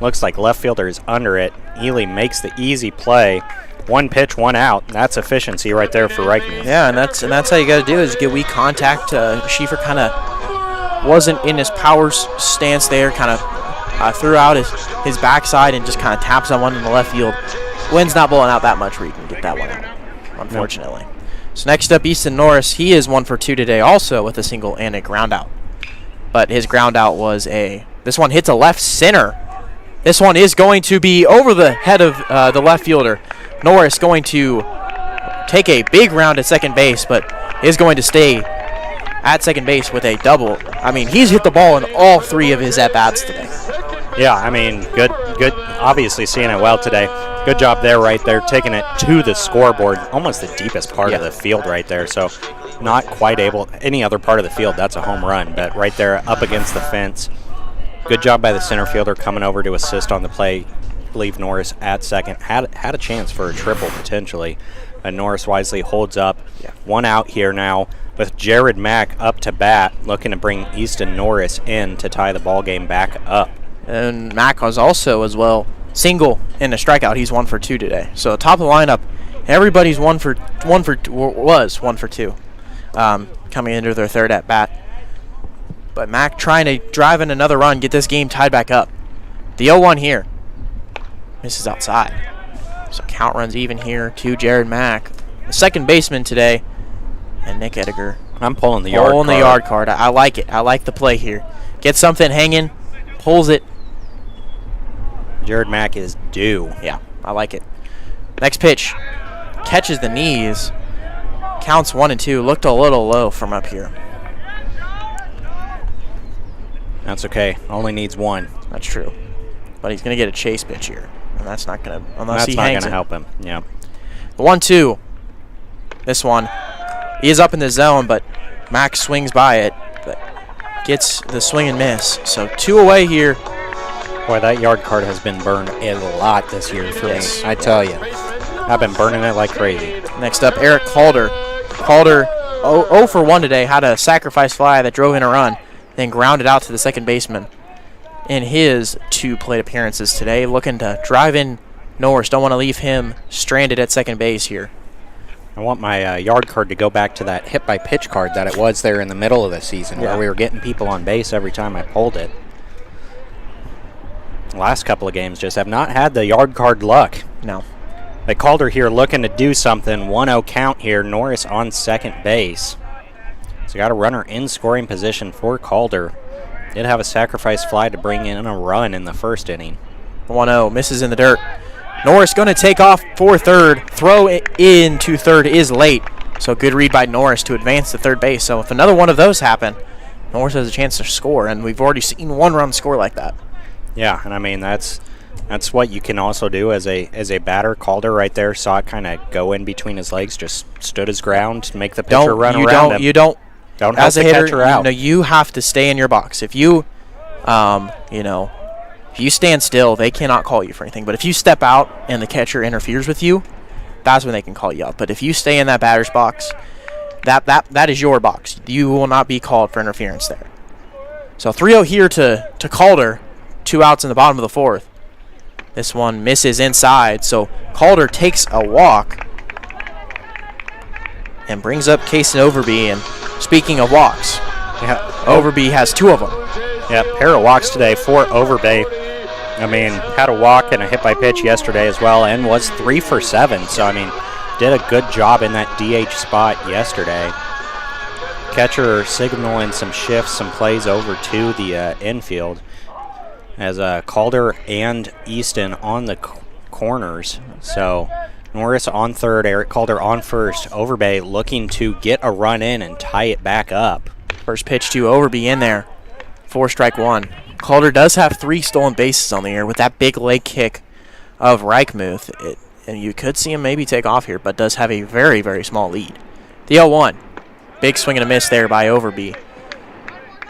Looks like left fielder is under it. Ely makes the easy play. 1 pitch, 1 out. That's efficiency right there for Reichmuth. Yeah, and that's how you got to do is get weak contact. Schieffer kind of wasn't in his power stance there, kind of threw out his backside and just kind of taps on one in the left field. Wind's not blowing out that much where you can get that one out, unfortunately. So next up, Easton Norris. He is 1 for 2 today also with a single and a ground out. But his ground out was this one hits a left center. This one is going to be over the head of the left fielder. Norris going to take a big round at second base, but is going to stay at second base with a double. I mean, he's hit the ball in all 3 of his at-bats today. Yeah, I mean, good. Obviously seeing it well today. Good job there, right there, taking it to the scoreboard, almost the deepest part of the field right there. So not quite able, any other part of the field, that's a home run. But right there up against the fence. Good job by the center fielder coming over to assist on the play. Leave Norris at second. Had a chance for a triple potentially. And Norris wisely holds up. 1 out here now with Jared Mack up to bat, looking to bring Easton Norris in to tie the ball game back up. And Mack was also as well single and a strikeout. He's 1 for 2 today. So top of the lineup, everybody's 1 for 2 coming into their third at bat. But Mack trying to drive in another run, get this game tied back up. The 0-1 here misses outside. So count runs even here to Jared Mack, the second baseman today, and Nick Ediger. I'm pulling the yard Pulling card. the yard card. I like it. I like the play here. Get something hanging, pulls it. Jared Mack is due. Yeah, I like it. Next pitch. Catches the knees. Counts 1 and 2. Looked a little low from up here. That's okay. Only needs one. That's true. But he's going to get a chase pitch here. And that's not going to, unless That's he not hangs going to it. help him. Yeah. The 1-2. This one. He is up in the zone, but Max swings by it. But gets the swing and miss. So 2 away here. Boy, that yard card has been burned a lot this year for me. I tell you. I've been burning it like crazy. Next up, Eric Calder. Calder 0 for 1 today. Had a sacrifice fly that drove in a run. Then grounded out to the second baseman in his 2 plate appearances today. Looking to drive in Norris. Don't want to leave him stranded at second base here. I want my yard card to go back to that hit by pitch card that it was there in the middle of the season where we were getting people on base every time I pulled it. The last couple of games just have not had the yard card luck. No. They called her here looking to do something. 1-0 count here. Norris on second base. So got a runner in scoring position for Calder. Did have a sacrifice fly to bring in a run in the first inning. 1-0 misses in the dirt. Norris going to take off for third. Throw it into third is late. So good read by Norris to advance to third base. So if another one of those happen, Norris has a chance to score, and we've already seen 1 run score like that. Yeah, and I mean that's what you can also do as a batter. Calder right there saw it kind of go in between his legs, just stood his ground, make the pitcher run around him. You don't help as a the hitter, catcher out. No, you have to stay in your box. If you, if you stand still, they cannot call you for anything. But if you step out and the catcher interferes with you, that's when they can call you up. But if you stay in that batter's box, that is your box. You will not be called for interference there. So 3-0 here to Calder. 2 outs in the bottom of the 4th. This one misses inside, so Calder takes a walk and brings up Kason Overby. And speaking of walks, Overby has 2 of them. Yeah, pair of walks today for Overby. I mean, had a walk and a hit by pitch yesterday as well, and was 3 for 7. So, I mean, did a good job in that DH spot yesterday. Catcher signaling some shifts, some plays over to the infield. As Calder and Easton on the corners. So Norris on third, Eric Calder on first. Overby looking to get a run in and tie it back up. First pitch to Overby in there. 4 strike 1. Calder does have 3 stolen bases on the year with that big leg kick of Reichmuth. And you could see him maybe take off here, but does have a very, very small lead. The 0-1. Big swing and a miss there by Overby.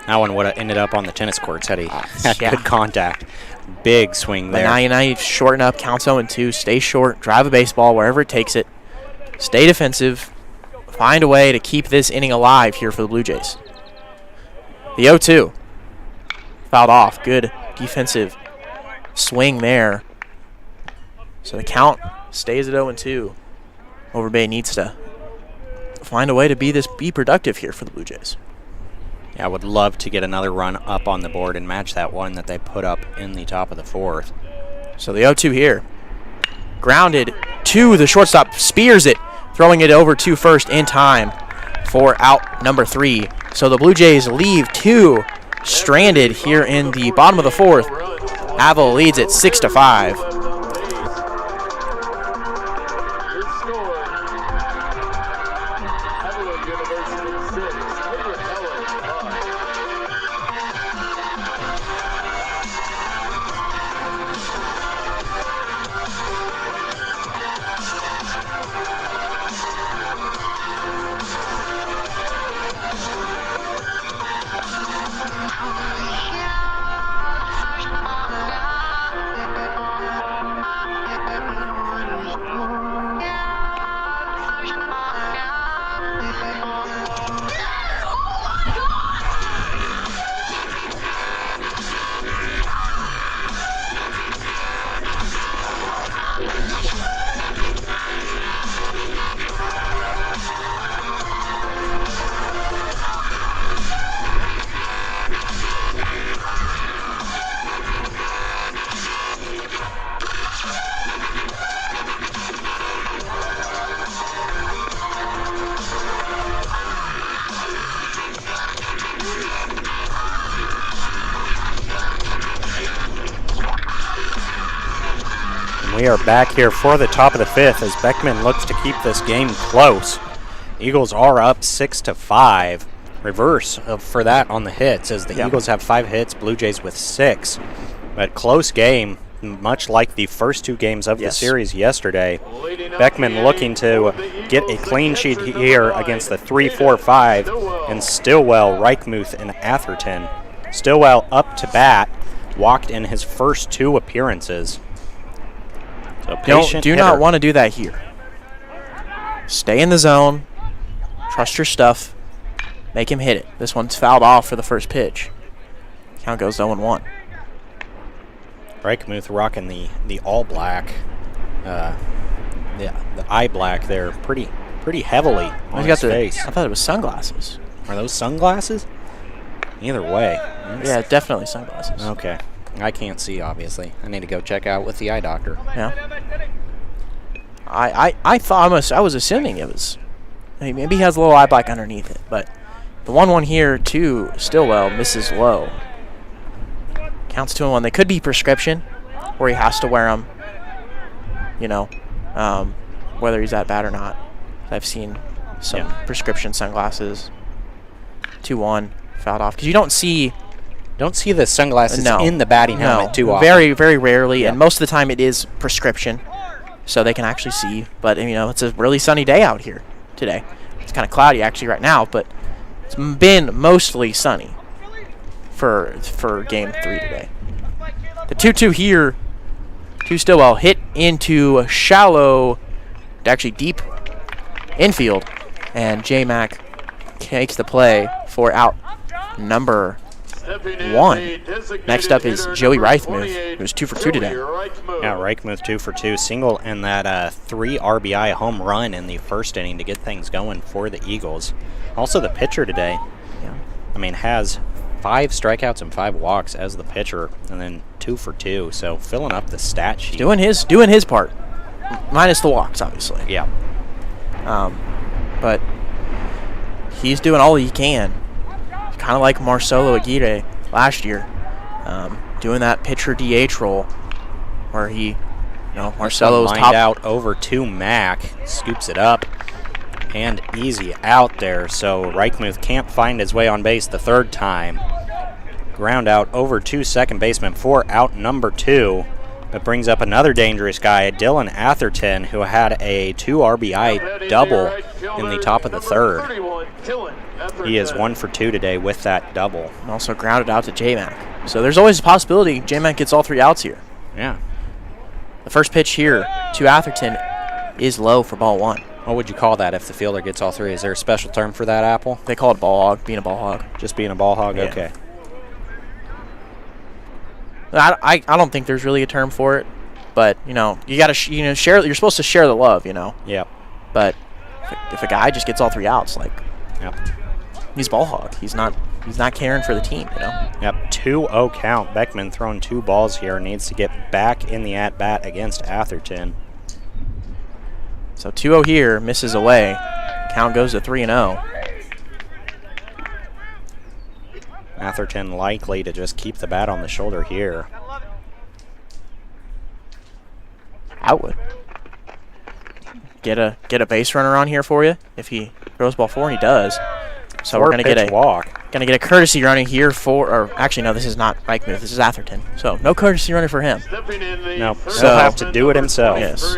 That one would have ended up on the tennis courts had he had good contact. Big swing there. But now you shorten up, counts 0-2, stay short, drive a baseball wherever it takes it, stay defensive, find a way to keep this inning alive here for the Blue Jays. The 0-2. Fouled off. Good defensive swing there. So the count stays at 0-2. Overby needs to find a way to be productive here for the Blue Jays. Yeah, I would love to get another run up on the board and match that one that they put up in the top of the 4th. So the 0-2 here. Grounded to the shortstop. Spears it. Throwing it over to first in time for out number 3. So the Blue Jays leave 2 stranded here in the bottom of the 4th. Avila leads it 6-5. We are back here for the top of the 5th as Beckman looks to keep this game close. Eagles are up 6-5. reverse for that on the hits, as the Yeah. Eagles have 5 hits, Blue Jays with 6. But close game, much like the first 2 games of the Yes. series yesterday. Leading up Beckman the looking inning to for the get a Eagles, the clean catcher, sheet number here 9, against the 3-4-5, and Stillwell, Reichmuth, and Atherton. Stillwell up to bat, walked in his first 2 appearances. So patient Do hitter. not want to do that here. Stay in the zone. Trust your stuff. Make him hit it. This one's fouled off for the first pitch. Count goes 0-1. Reichmuth rocking the all black, the eye black there, pretty heavily on his face. I thought it was sunglasses. Are those sunglasses? Either way. Yeah, definitely sunglasses. Okay. I can't see, obviously. I need to go check out with the eye doctor. Yeah. I thought I was assuming it was. Maybe he has a little eye black underneath it, but the 1-1 here to Stillwell misses low. Counts 2-1. They could be prescription, where he has to wear them. Whether he's that bad or not. I've seen some prescription sunglasses. 2-1 fouled off because you don't see the sunglasses in the batting helmet too often. Very, very rarely, Yeah. and most of the time it is prescription, so they can actually see. But it's a really sunny day out here today. It's kind of cloudy actually right now, but it's been mostly sunny for Game 3 today. The 2-2 here to Stillwell, hit into shallow, actually deep infield, and J-Mac takes the play for out number 1. Next up is Joey Reichmuth, who's 2 for 2 today. Yeah, Reichmuth 2 for 2, single and that 3 RBI home run in the first inning to get things going for the Eagles. Also the pitcher today, has 5 strikeouts and 5 walks as the pitcher, and then 2 for 2. So filling up the stat sheet. Doing his part, minus the walks, obviously. Yeah. But he's doing all he can. Kind of like Marcelo Aguirre last year, doing that pitcher DH role, where Marcelo's lined top out over to Mac, scoops it up, and easy out there. So Reichmuth can't find his way on base the 3rd time. Ground out over to second baseman for out number 2. That brings up another dangerous guy, Dylan Atherton, who had a 2 RBI double in the top of the 3rd. He is 1 for 2 today with that double. and also grounded out to J-Mac. So there's always a possibility J-Mac gets all 3 outs here. Yeah. The first pitch here to Atherton is low for ball 1. What would you call that if the fielder gets all 3? Is there a special term for that, Apple? They call it ball hog, being a ball hog. Just being a ball hog? Yeah. Okay. I don't think there's really a term for it, but you gotta share. You're supposed to share the love, Yep. But if a guy just gets all 3 outs, Yep. he's ball hog. He's not caring for the team, Yep, 2-0 count. Beckman throwing 2 balls here. Needs to get back in the at-bat against Atherton. So 2-0 here, misses away. Count goes to 3-0. Atherton likely to just keep the bat on the shoulder here. I would get a base runner on here for you if he throws ball 4, and he does. So we're gonna get a walk. Gonna get a courtesy running here or actually no, this is not Reichmuth, this is Atherton. So no courtesy runner for him. No, he'll have to do it himself. Yes.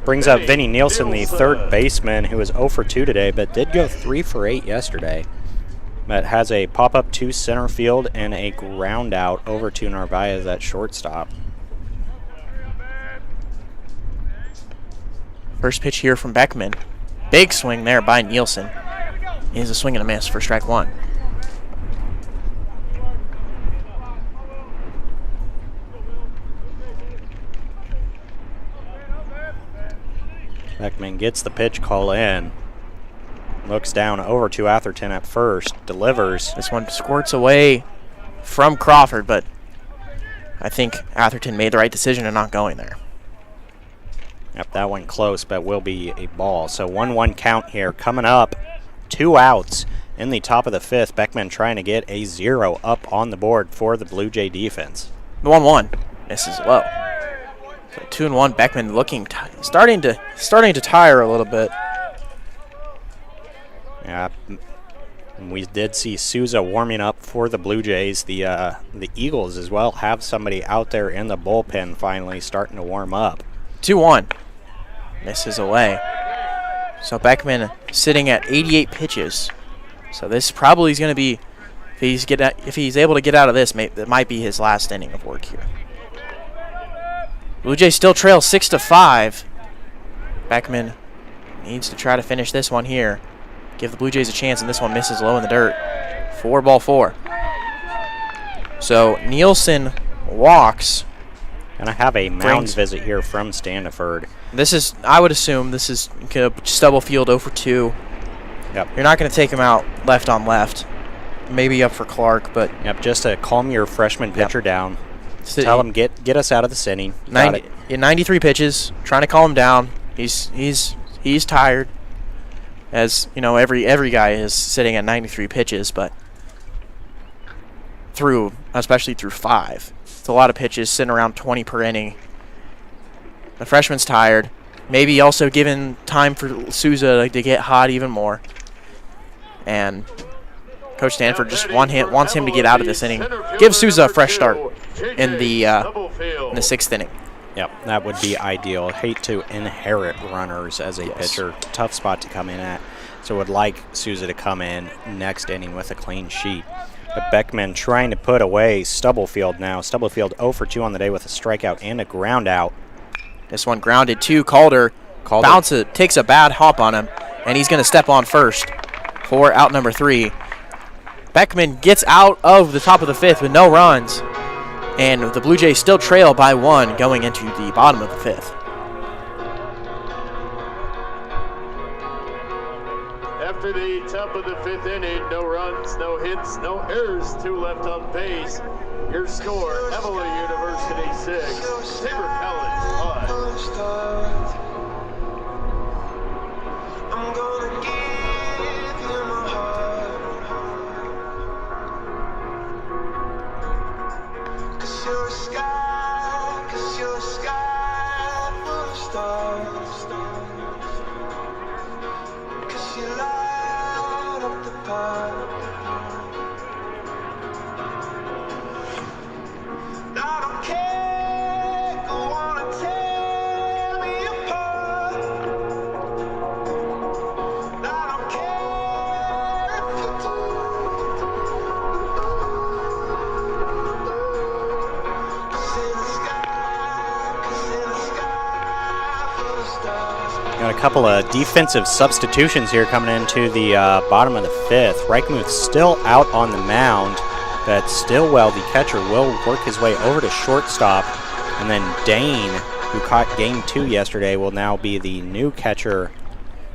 Brings up Vinny Nielsen, the 3rd baseman, who is 0 for 2 today, but did go 3 for 8 yesterday. But has a pop-up to center field and a ground out over to Narvaez at shortstop. First pitch here from Beckman. Big swing there by Nielsen. Is a swing and a miss for strike 1. Beckman gets the pitch call in. Looks down over to Atherton at first. Delivers. This one squirts away from Crawford, but I think Atherton made the right decision in not going there. Yep, that one close, but will be a ball. So 1-1 count here coming up. 2 outs in the top of the 5th. Beckman trying to get a 0 up on the board for the Blue Jay defense. The 1-1 misses low. So 2-1. Beckman looking starting to tire a little bit. Yeah, And we did see Souza warming up for the Blue Jays. The Eagles as well have somebody out there in the bullpen finally starting to warm up. 2-1. Misses away. So Beckman sitting at 88 pitches. So this probably is going to be, if he's able to get out of this, that might be his last inning of work here. Blue Jays still trail 6-5. Beckman needs to try to finish this one here. Give the Blue Jays a chance, and this one misses low in the dirt. 4-4. So Nielsen walks. And I have a mound visit here from Standiford. This is, I would assume, this is Stubblefield 0 for 2. Yep. You're not going to take him out left on left. Maybe up for Clark, but Yep, just to calm your freshman pitcher down. Tell him get us out of this inning. 93 pitches, trying to calm him down. He's tired. As you know, every guy is sitting at 93 pitches, but especially through 5. It's a lot of pitches, sitting around 20 per inning. The freshman's tired. Maybe also given time for Souza to get hot even more. And Coach Stanford just wants him to get out of this inning. Give Souza a fresh start in the 6th inning. Yep, that would be ideal. Hate to inherit runners as a pitcher. Tough spot to come in at. So would like Souza to come in next inning with a clean sheet. But Beckman trying to put away Stubblefield now. Stubblefield 0 for 2 on the day with a strikeout and a ground out. This one grounded to Calder. Takes a bad hop on him, and he's going to step on first for out number 3. Beckman gets out of the top of the 5th with no runs, and the Blue Jays still trail by 1 going into the bottom of the 5th. After the top of the 5th inning, no runs, no hits, no errors, 2 left on base. Your score, Avila University 6, Tabor College 5. I'm gonna give you my heart, 'cause you're a sky full of stars, 'cause you light up the park. I don't care, go on and tear me apart. I don't care if you do. 'Cause in the sky full of stars. Got a couple of defensive substitutions here coming into the bottom of the 5th. Reichmuth still out on the mound, but Stillwell, the catcher, will work his way over to shortstop. And then Dane, who caught game 2 yesterday, will now be the new catcher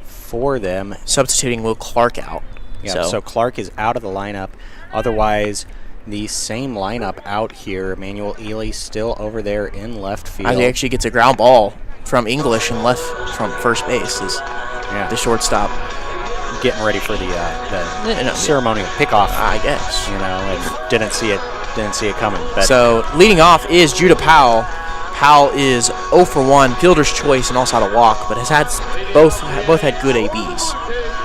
for them. Substituting Will Clark out. Yeah, so Clark is out of the lineup. Otherwise, the same lineup out here. Emmanuel Ely still over there in left field. He actually gets a ground ball from English and left from first base is the shortstop. Getting ready for the ceremonial pickoff. I guess. You know, and didn't see it coming. But so leading off is Judah Powell. Powell is 0 for 1, fielder's choice, and also had a walk, but has had both had good ABs.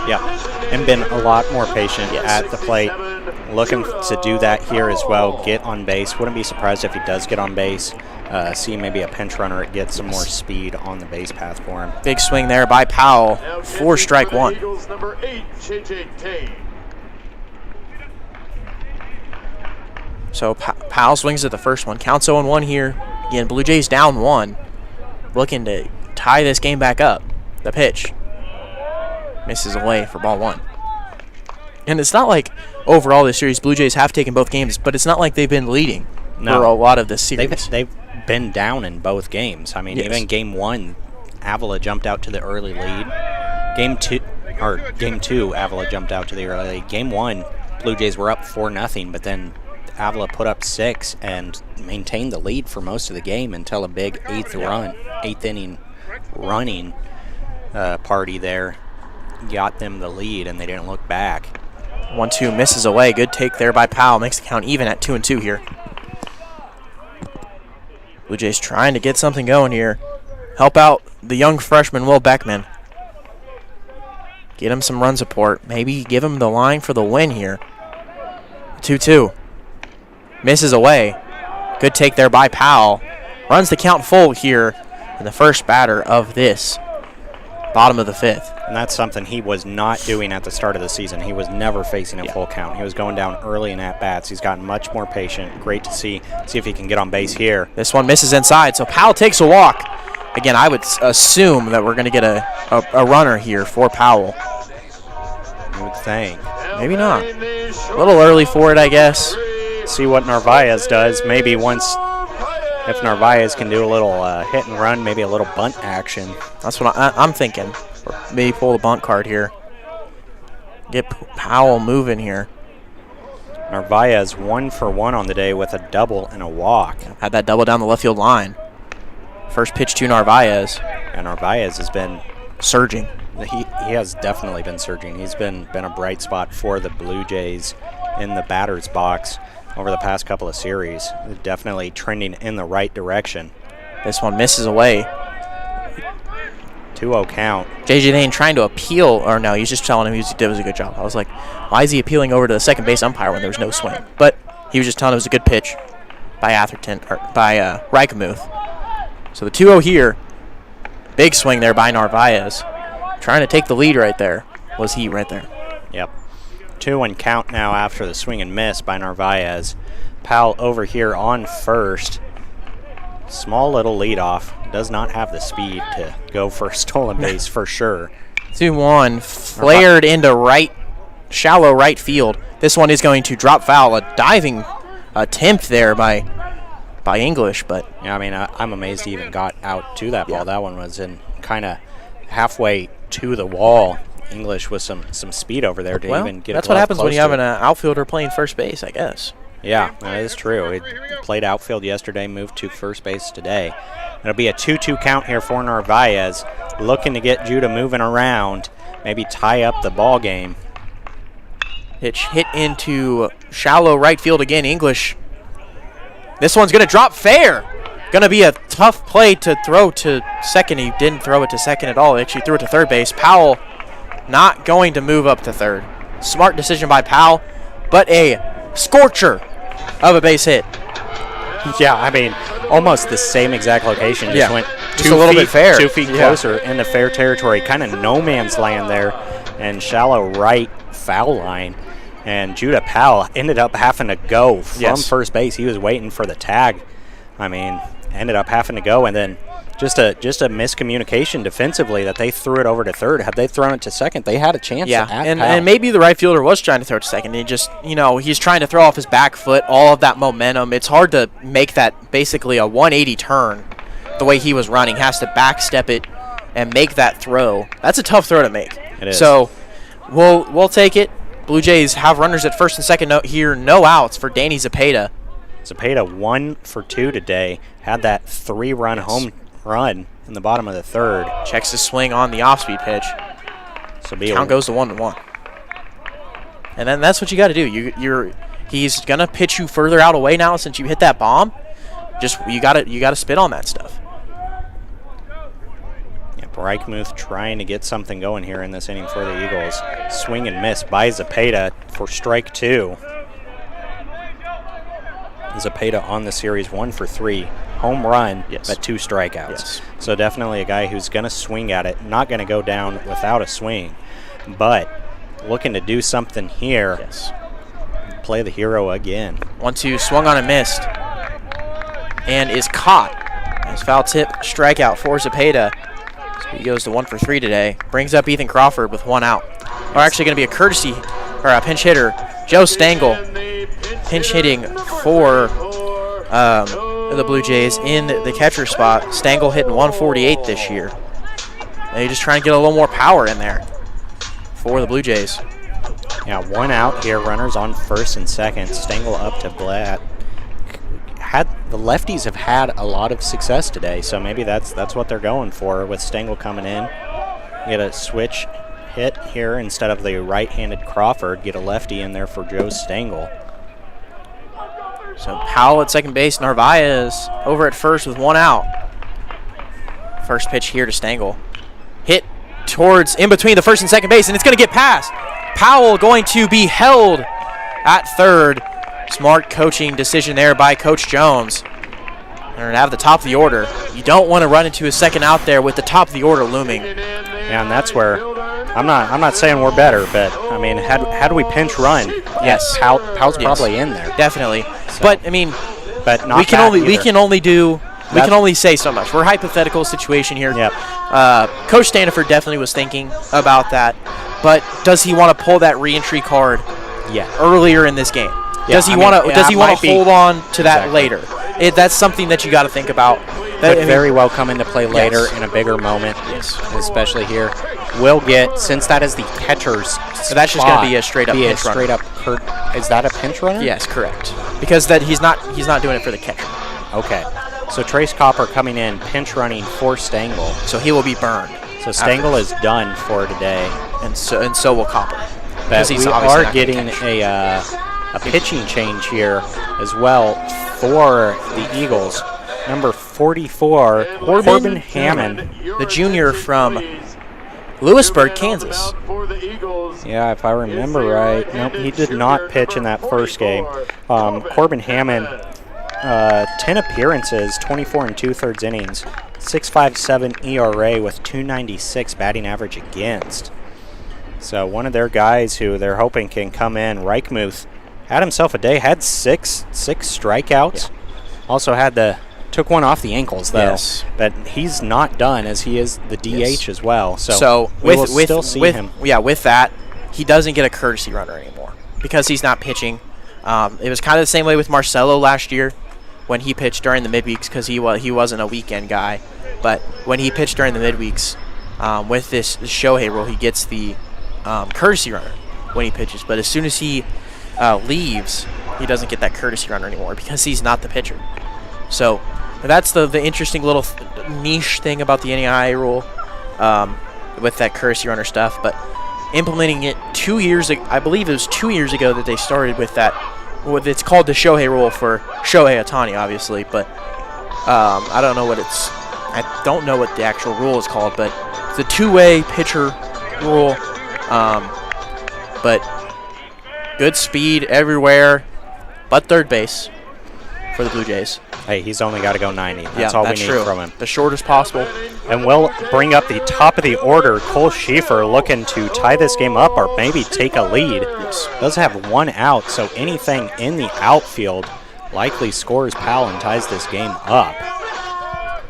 yeah, and been a lot more patient at the plate. Looking to do that here as well. Get on base. Wouldn't be surprised if he does get on base. See maybe a pinch runner get some more speed on the base path for him. Big swing there by Powell for strike 1. Eagles number 8, JJ Tate. So Powell swings at the first one. Counts 0-1 here. Again, Blue Jays down 1. Looking to tie this game back up. The pitch misses away for ball 1. And it's not like overall this series Blue Jays have taken both games, but it's not like they've been leading for a lot of this series. They've been down in both games. I mean, even game 1, Avila jumped out to the early lead. Game 2, Avila jumped out to the early lead. Game 1, Blue Jays were up 4-0, but then Avila put up 6 and maintained the lead for most of the game until a big 8th inning running party there got them the lead, and they didn't look back. 1-2 misses away. Good take there by Powell. Makes the count even at 2-2 here. Blue Jays trying to get something going here. Help out the young freshman, Will Beckman. Get him some run support. Maybe give him the line for the win here. 2-2. Misses away. Good take there by Powell. Runs the count full here in the first batter of this bottom of the 5th. And that's something he was not doing at the start of the season. He was never facing a full count. He was going down early in at-bats. He's gotten much more patient. Great to see. See if he can get on base here. This one misses inside, so Powell takes a walk. Again, I would assume that we're going to get a runner here for Powell. You would think. Maybe not. A little early for it, I guess. See what Narvaez does. Maybe once, if Narvaez can do a little hit and run, maybe a little bunt action. That's what I'm thinking. Or maybe pull the bunt card here. Get Powell moving here. Narvaez 1 for 1 on the day with a double and a walk. Had that double down the left field line. First pitch to Narvaez. And Narvaez has been surging. He has definitely been surging. He's been a bright spot for the Blue Jays in the batter's box over the past couple of series. Definitely trending in the right direction. This one misses away. 2-0 count. J.J. Dane trying to appeal, or no, he's just telling him he was a good job. I was like, why is he appealing over to the second base umpire when there was no swing? But he was just telling him it was a good pitch by Reichemuth. So the 2-0 here. Big swing there by Narvaez. Trying to take the lead right there. Was he right there? Yep. 2-1 count now after the swing and miss by Narvaez. Powell over here on first. Small little leadoff. Does not have the speed to go for a stolen base for sure. 2-1. Flared into right, shallow right field. This one is going to drop foul. A diving attempt there by English, but yeah, I mean, I'm amazed he even got out to that ball. That one was in kind of halfway to the wall. English with some speed over there to even get. That's what happens when you have an outfielder playing first base, I guess. Yeah, that is true. He played outfield yesterday, moved to first base today. It'll be a 2-2 count here for Narvaez, looking to get Judah moving around, maybe tie up the ball game. Pitch hit into shallow right field again. English. This one's going to drop fair. Going to be a tough play to throw to second. He didn't throw it to second at all. He actually threw it to third base. Powell not going to move up to third. Smart decision by Powell, but a scorcher of a base hit. Yeah, I mean, almost the same exact location. Just went just a little bit fair. 2 feet closer into fair territory. Kind of no man's land there, and shallow right foul line. And Judah Powell ended up having to go from first base. He was waiting for the tag. I mean, ended up having to go, and then just a miscommunication defensively that they threw it over to third. Had they thrown it to second, they had a chance. And maybe the right fielder was trying to throw it to second. He just, he's trying to throw off his back foot, all of that momentum. It's hard to make that basically a 180 turn the way he was running. Has to backstep it and make that throw. That's a tough throw to make. It is. So we'll take it. Blue Jays have runners at first and second here. No outs for Danny Zepeda. Zepeda 1 for 2 today. Had that 3-run home run in the bottom of the third. Checks his swing on the off-speed pitch. So count goes to 1-1. And then that's what you got to do. He's gonna pitch you further out away now since you hit that bomb. Just you gotta spit on that stuff. Yeah, Reichemuth trying to get something going here in this inning for the Eagles. Swing and miss by Zepeda for strike 2. Zepeda on the series 1 for 3. Home run, but 2 strikeouts. Yes. So definitely a guy who's going to swing at it, not going to go down without a swing, but looking to do something here. Yes. Play the hero again. 1-2, swung on and missed, and is caught. Nice foul tip, strikeout for Zepeda. So he goes to 1 for 3 today. Brings up Ethan Crawford with 1 out. Or actually going to be a courtesy, or a pinch hitter, Joe Stengel, pinch hitting for the Blue Jays in the catcher spot. Stengel hitting 148 this year. And he's just trying to get a little more power in there for the Blue Jays. Yeah, 1 out here. Runners on first and second. Stengel up to Blatt. The lefties have had a lot of success today, so maybe that's what they're going for with Stengel coming in. Get a switch hit here instead of the right-handed Crawford. Get a lefty in there for Joe Stengel. So Powell at second base, Narvaez over at first with 1 out. First pitch here to Stengel. Hit towards in between the first and second base, and it's going to get past. Powell going to be held at third. Smart coaching decision there by Coach Jones. They're going to have the top of the order. You don't want to run into a second out there with the top of the order looming. Yeah, and that's where I'm not saying we're better, but I mean, how do we pinch run? Yes. Powell's probably in there. Definitely. So, but I mean, but not we can only say so much. We're a hypothetical situation here. Yep. Coach Standiford definitely was thinking about that, but does he want to pull that reentry card earlier in this game? Yeah, Does he want to hold on to that Exactly. later? That's something that you got to think about. Could very well come into play later in a bigger moment, especially here. Will get, since that is the catcher's So that's just going to be a straight up pinch runner. Is that a pinch runner? Yes, correct. Because that he's not doing it for the catcher. Okay. So Trace Copper coming in, pinch running for Stengel. So he will be burned. So Stengel is done for today. And so will Copper. But he's we obviously are not gonna getting catch. a pitching change here as well for the Eagles. Number 44, Corbin Hammond. The junior from Lewisburg, Kansas. Yeah, if I remember right. Nope, he did not pitch in that first game. Corbin Hammond, 10 appearances, 24 and 2/3 innings, 6.57 ERA with 296 batting average against. So one of their guys who they're hoping can come in. Reichmuth had himself a day, had six strikeouts. Also took one off the ankles though. Yes. But he's not done, as he is the DH as well. So we will still see him. Yeah, with that, he doesn't get a courtesy runner anymore because he's not pitching. It was kind of the same way with Marcelo last year when he pitched during the midweeks because he wasn't a weekend guy. But when he pitched during the midweeks, with this Shohei rule, he gets the courtesy runner when he pitches. But as soon as he leaves, he doesn't get that courtesy runner anymore because he's not the pitcher. So that's the interesting little niche thing about the NAIA rule with that courtesy runner stuff. But implementing it 2 years ago, I believe it was 2 years ago that they started with that. It's called the Shohei rule for Shohei Ohtani, obviously. But I don't know what the actual rule is called, but it's a two-way pitcher rule. But good speed everywhere but third base for the Blue Jays. Hey, he's only got to go 90. That's all we need from him. The shortest possible. And we'll bring up the top of the order. Cole Schieffer looking to tie this game up or maybe take a lead. Yes. Does have one out, so anything in the outfield likely scores Powell and ties this game up.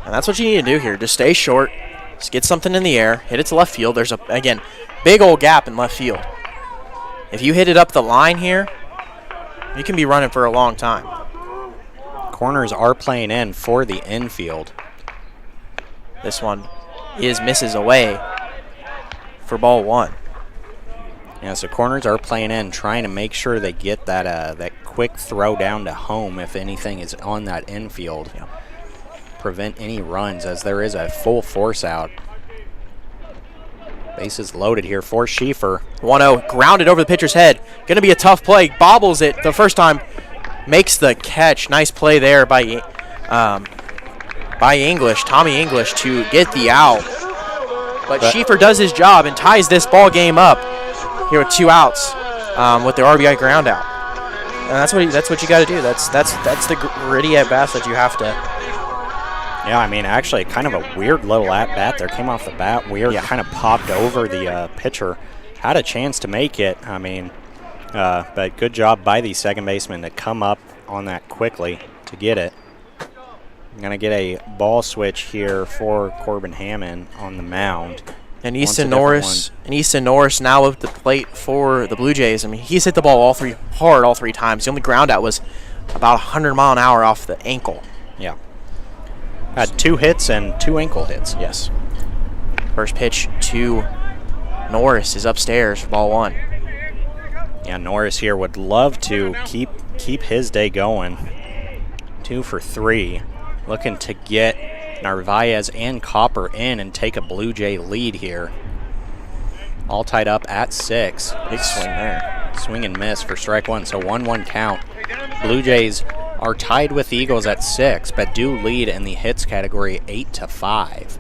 And that's what you need to do here. Just stay short. Just get something in the air. Hit it to left field. There's again, big old gap in left field. If you hit it up the line here, you can be running for a long time. Corners are playing in for the infield. This one misses away for ball one. Yeah, so corners are playing in, trying to make sure they get that quick throw down to home if anything is on that infield. Yeah. Prevent any runs as there is a full force out. Bases loaded here for Schieffer. 1-0, grounded over the pitcher's head. Going to be a tough play. Bobbles it the first time. Makes the catch. Nice play there by English, Tommy English, to get the out. But Schieffer does his job and ties this ball game up here with 2 outs with the RBI ground out. And that's what you got to do. That's the gritty at bats that you have to. Yeah, I mean, actually, kind of a weird little at-bat there. Came off the bat weird, kind of popped over the pitcher. Had a chance to make it, I mean, but good job by the second baseman to come up on that quickly to get it. I'm going to get a ball switch here for Corbin Hammond on the mound. And Easton Norris now at the plate for the Blue Jays. I mean, he's hit the ball all three times. The only ground out was about 100 mile an hour off the ankle. Yeah. Had 2 hits and 2 ankle hits. Yes. First pitch to Norris is upstairs for ball one. Yeah, Norris here would love to keep his day going. 2 for 3. Looking to get Narvaez and Copper in and take a Blue Jay lead here. All tied up at 6. Big swing there. Swing and miss for strike one, so 1-1 count. Blue Jays are tied with the Eagles at 6, but do lead in the hits category 8-5.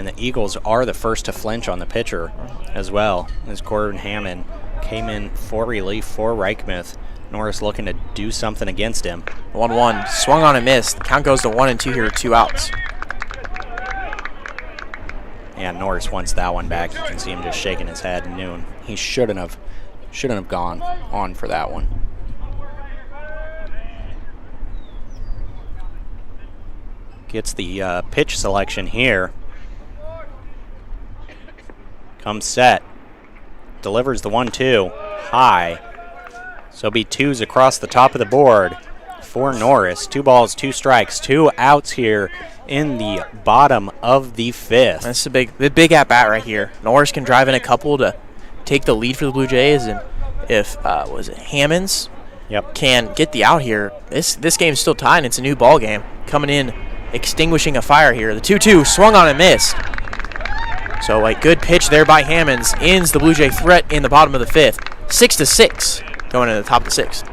And the Eagles are the first to flinch on the pitcher as well, as Gordon Hammond came in for relief for Reichmuth. Norris looking to do something against him. 1-1, swung on and missed. The count goes to 1-2 here, 2 outs. Yeah, Norris wants that one back. You can see him just shaking his head. Noon. He shouldn't have gone on for that one. Gets the pitch selection here. Comes set. Delivers the 1-2 high. So be 2s across the top of the board for Norris. 2 balls, 2 strikes, 2 outs here in the bottom of the 5th. That's the big at bat right here. Norris can drive in a couple to take the lead for the Blue Jays, and if Hammonds can get the out here, this game's still tied and it's a new ball game. Coming in, extinguishing a fire here. The 2-2 swung on and missed. So a good pitch there by Hammonds ends the Blue Jay threat in the bottom of the 5th. 6-6 going into the top of the 6th.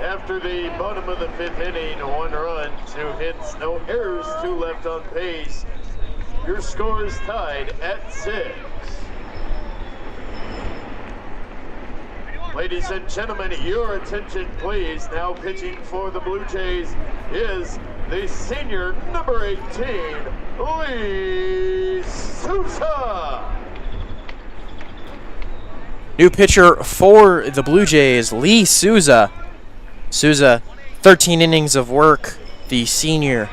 After the bottom of the 5th inning, 1 run, 2 hits, no errors, 2 left on base. Your score is tied at 6. Ladies and gentlemen, your attention please. Now pitching for the Blue Jays is the senior number 18, Lee Sousa. New pitcher for the Blue Jays, Lee Sousa. Sousa, 13 innings of work. The senior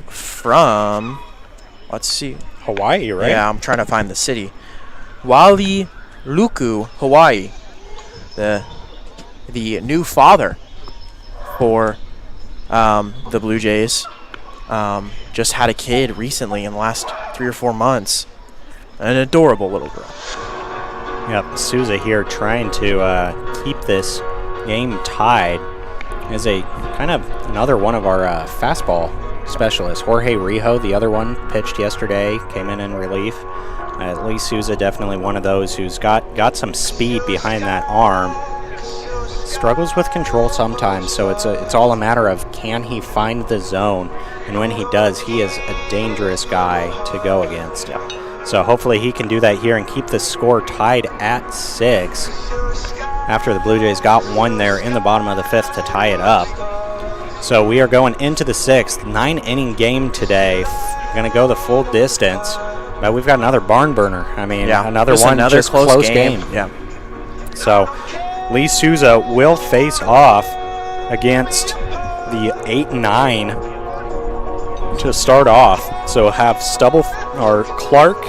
from, let's see. Hawaii, right? Yeah, I'm trying to find the city. Wailuku, Hawaii. The new father for the Blue Jays. Just had a kid recently in the last 3 or 4 months. An adorable little girl. Yep, Sousa here trying to keep this game tied as a kind of another one of our fastball specialists. Jorge Rijo, the other one, pitched yesterday, came in relief. Lee Sousa, definitely one of those who's got some speed behind that arm. Struggles with control sometimes, so it's all a matter of can he find the zone, and when he does, he is a dangerous guy to go against. So hopefully he can do that here and keep the score tied at 6 after the Blue Jays got 1 there in the bottom of the 5th to tie it up. So we are going into the 6th, 9-inning game today. Going to go the full distance, but we've got another barn burner. I mean, another close game. Yeah. So Lee Sousa will face off against the 8-9 to start off. So have Clark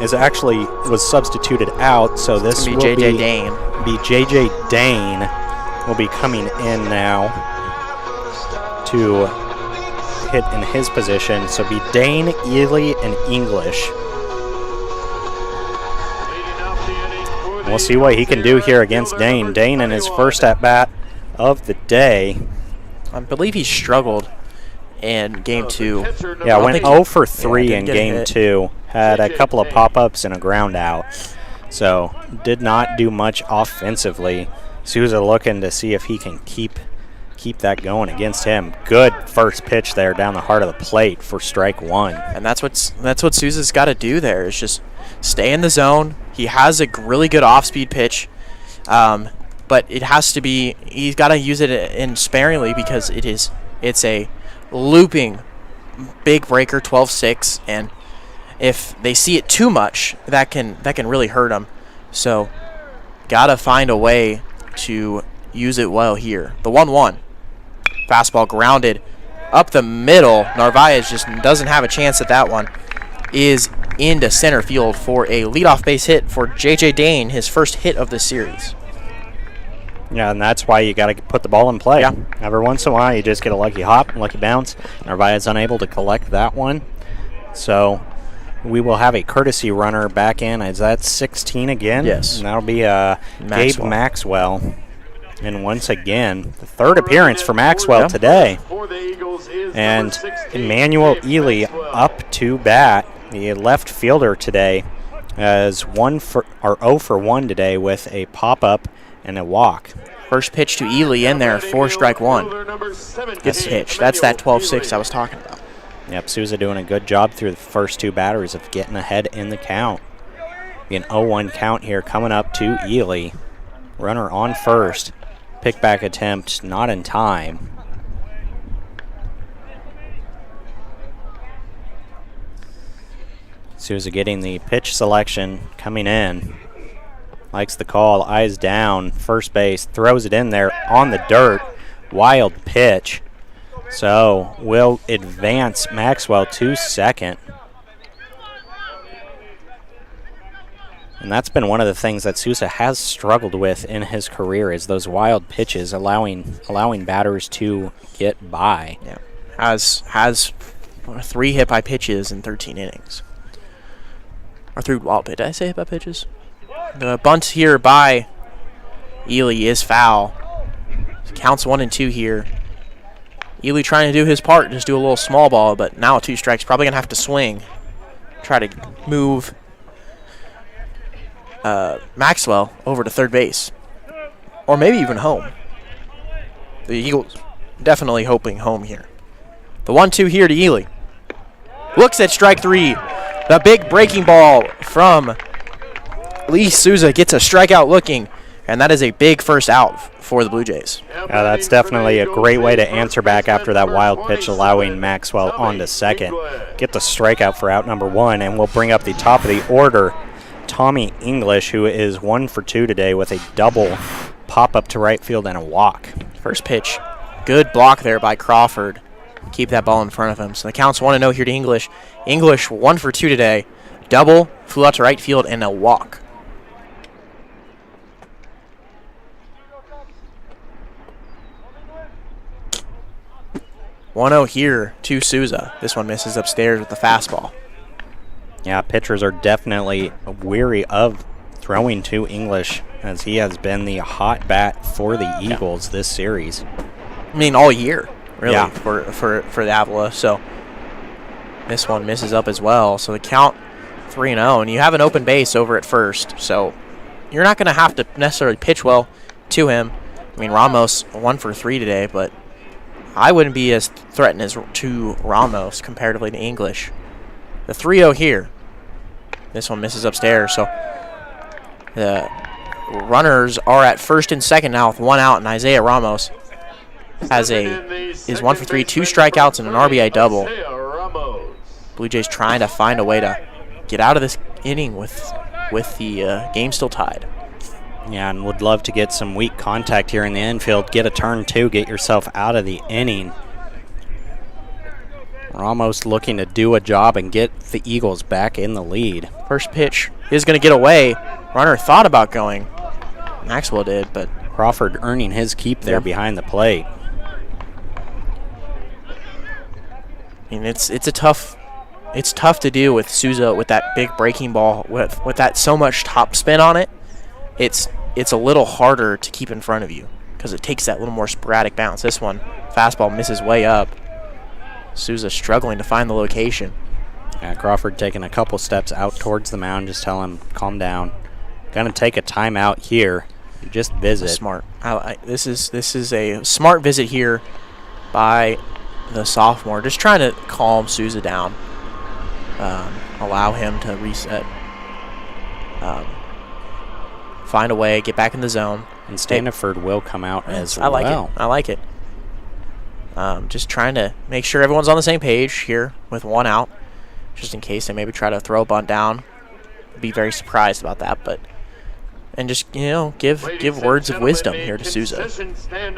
was substituted out. So this will be JJ Dane. JJ Dane will be coming in now to hit in his position. So be Dane, Ely, and English. We'll see what he can do here against Dane. Dane in his first at-bat of the day. I believe he struggled in Game 2. Yeah, went 0 for 3 in Game 2. Had a couple of pop-ups and a ground out. So did not do much offensively. Sousa looking to see if he can keep that going against him. Good first pitch there down the heart of the plate for strike 1. And that's what Sousa's got to do there, is just stay in the zone. He has a really good off-speed pitch, but it has to be, he's got to use it in sparingly because it's a looping big breaker, 12-6, and if they see it too much, that can really hurt them. So got to find a way to use it well here. The 1-1. Fastball grounded up the middle. Narvaez just doesn't have a chance at that one. Is into center field for a leadoff base hit for JJ Dane, his first hit of the series. Yeah, and that's why you got to put the ball in play. Yeah. Every once in a while, you just get a lucky hop, lucky bounce. Narvaez unable to collect that one. So we will have a courtesy runner back in. Is that 16 again? Yes. And that'll be Gabe Maxwell. And once again, the third appearance for Maxwell today. And Emmanuel Ely up to bat, the left fielder today, as 0 for 1 today with a pop-up and a walk. First pitch to Ely in there for strike 1. Good pitch. That's that 12-6 I was talking about. Yep, Souza doing a good job through the first two batters of getting ahead in the count. An 0-1 count here coming up to Ely. Runner on first. Pickback attempt not in time. Souza getting the pitch selection coming in. Likes the call, eyes down, first base, throws it in there on the dirt. Wild pitch. So will advance Maxwell to second. And that's been one of the things that Souza has struggled with in his career is those wild pitches, allowing batters to get by. Yeah, has 3 hit by pitches in 13 innings. Or 3 wild pitch. Did I say hit by pitches? The bunt here by Ely is foul. Counts 1 and 2 here. Ely trying to do his part, just do a little small ball, but now 2 strikes. Probably going to have to swing. Try to move Maxwell over to third base. Or maybe even home. The Eagles definitely hoping home here. The 1-2 here to Ely. Looks at strike 3. The big breaking ball from Lee Souza gets a strikeout looking, and that is a big first out for the Blue Jays. Yeah, that's definitely a great way to answer back after that wild pitch, allowing Maxwell on to second. Get the strikeout for out number 1, and we'll bring up the top of the order, Tommy English, who is 1 for 2 today with a double pop up to right field and a walk. First pitch, good block there by Crawford. Keep that ball in front of him. So the count's 1-0 here to English. English 1 for 2 today. Double, flew out to right field, and a walk. One-0 here to Souza. This one misses upstairs with the fastball. Yeah, pitchers are definitely weary of throwing to English, as he has been the hot bat for the Eagles this series. I mean, all year, really, Yeah. for the Avila. So this one misses up as well. So the count 3-0, and you have an open base over at first. So you're not going to have to necessarily pitch well to him. I mean, Ramos 1 for 3 today, but I wouldn't be as threatened as to Ramos comparatively to English. The 3-0 here. This one misses upstairs. So the runners are at first and second now with 1 out, and Isaiah Ramos is 1 for 3, 2 strikeouts and an RBI double. Blue Jays trying to find a way to get out of this inning with the game still tied. Yeah, and would love to get some weak contact here in the infield. Get a turn 2, get yourself out of the inning. Ramos looking to do a job and get the Eagles back in the lead. First pitch is going to get away. Runner thought about going. Maxwell did, but Crawford earning his keep there behind the plate. I mean, it's tough to do with Souza with that big breaking ball with that so much top spin on it. It's a little harder to keep in front of you because it takes that little more sporadic bounce. This one, fastball misses way up. Souza struggling to find the location. Yeah, Crawford taking a couple steps out towards the mound, just tell him, calm down. Gonna take a timeout here. Just visit. Smart. This is a smart visit here by the sophomore. Just trying to calm Souza down. Allow him to reset. Find a way, get back in the zone. And Staniford will come out as I like well. it. I like it. Just trying to make sure everyone's on the same page here with 1 out, just in case they maybe try to throw a bunt down. Be very surprised about that, but and just give words of wisdom here to Souza.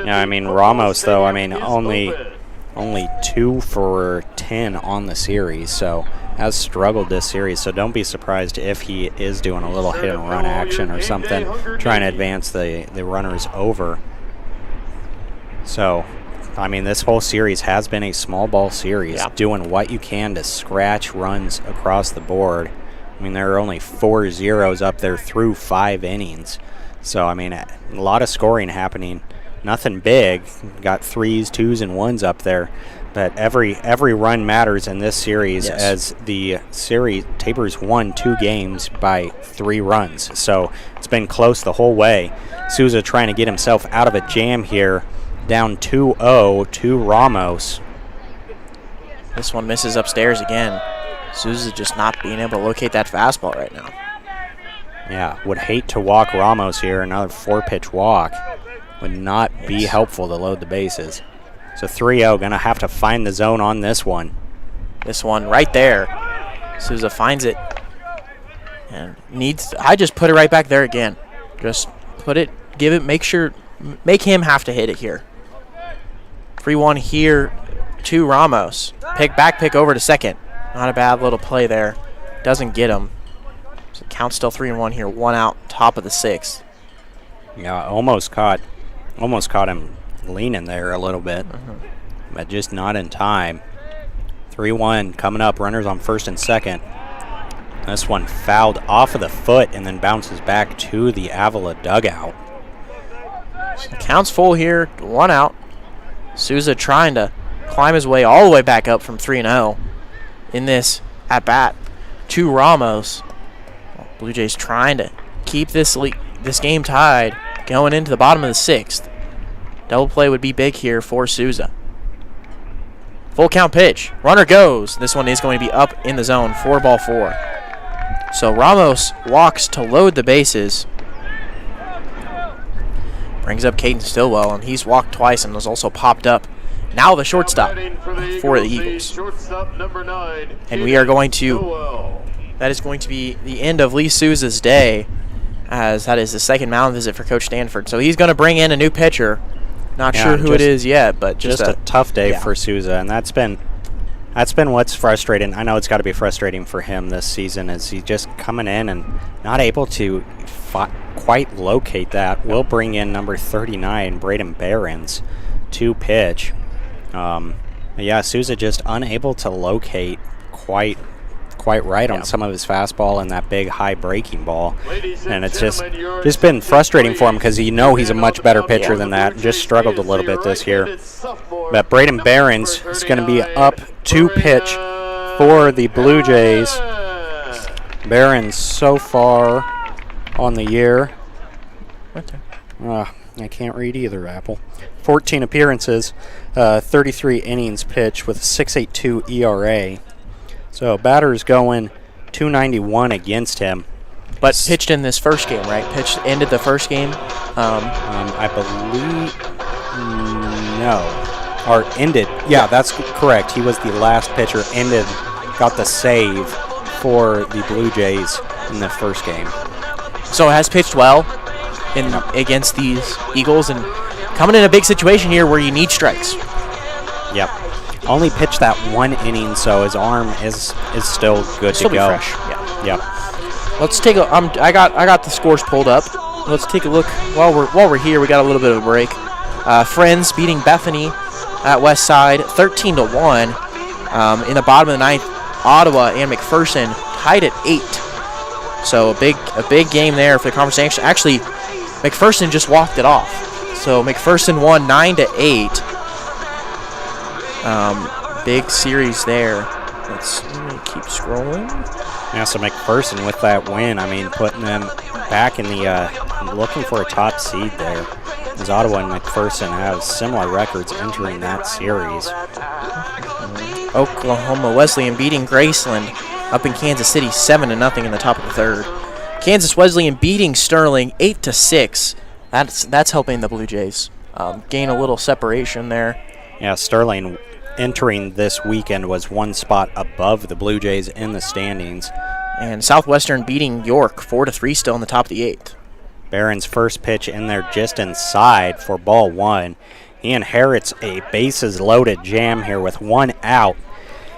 Yeah, I mean Ramos though. I mean only 2 for 10 on the series, so has struggled this series. So don't be surprised if he is doing a little hit and run action or something, trying to advance the runners over. So, I mean, this whole series has been a small ball series, doing what you can to scratch runs across the board. I mean, there are only 4 zeros up there through 5 innings. So, I mean, a lot of scoring happening. Nothing big. Got 3s, 2s, and 1s up there. But every run matters in this series, as the series, Tabor's won 2 games by 3 runs. So it's been close the whole way. Souza trying to get himself out of a jam here. Down 2-0 to Ramos. This one misses upstairs again. Souza just not being able to locate that fastball right now. Yeah, would hate to walk Ramos here. Another 4-pitch walk would not be helpful to load the bases. So 3-0, going to have to find the zone on this one. This one right there. Souza finds it and I just put it right back there again. Just put it, give it, make him have to hit it here. 3-1 here to Ramos. Pick over to second. Not a bad little play there. Doesn't get him. So count still 3-1 here. 1 out, top of the 6th. Yeah, almost caught him leaning there a little bit, but just not in time. 3-1 coming up. Runners on first and second. This one fouled off of the foot and then bounces back to the Avila dugout. So count's full here. 1 out. Souza trying to climb his way all the way back up from 3-0 in this at bat to Ramos. Blue Jays trying to keep this game tied going into the bottom of the 6th. Double play would be big here for Souza. Full count pitch. Runner goes. This one is going to be up in the zone. 4-4. So Ramos walks to load the bases. Brings up Caden Stillwell, and he's walked twice and was also popped up. Now the shortstop for the Eagles. And we are going to, that is going to be the end of Lee Souza's day, as that is the second mound visit for Coach Stanford. So he's going to bring in a new pitcher. Not sure who it is yet, but just a tough day for Souza, and that's been what's frustrating. I know it's got to be frustrating for him this season, is he just coming in and not able to quite locate that. We'll bring in number 39, Braden Behrens, to pitch. Yeah, Souza just unable to locate quite right on some of his fastball and that big high breaking ball, and it's just been frustrating for him because he's a much better pitcher than that. Just struggled a little bit this year. But Braden Behrens is going to be up to pitch for the Blue Jays. Behrens so far on the year, I can't read either, Apple. 14 appearances, 33 innings pitched with a 6.82 ERA. So batter's going 291 against him. But pitched in this first game, right? Ended the first game? I believe, no. Or ended. Yeah, that's correct. He was the last pitcher. Got the save for the Blue Jays in the first game. So has pitched well against these Eagles, and coming in a big situation here where you need strikes. Yep. Only pitched that 1 inning, so his arm is still good to go. Fresh. Yeah. Yep. Let's take a. I got the scores pulled up. Let's take a look while we're here. We got a little bit of a break. Friends beating Bethany at West Side 13-1. In the bottom of the 9th, Ottawa and McPherson tied at 8. So a big game there for the conversation. Actually, McPherson just walked it off. So McPherson won 9-8. Big series there. Let's keep scrolling. Yeah, so McPherson with that win, putting them back in the looking for a top seed there. As Ottawa and McPherson have similar records entering that series. Oklahoma Wesleyan beating Graceland up in Kansas City 7-0 in the top of the 3rd. Kansas Wesleyan beating Sterling 8-6. That's helping the Blue Jays gain a little separation there. Yeah, Sterling entering this weekend was 1 spot above the Blue Jays in the standings. And Southwestern beating York 4-3 still in the top of the 8th. Barron's first pitch in there just inside for ball 1. He inherits a bases-loaded jam here with 1 out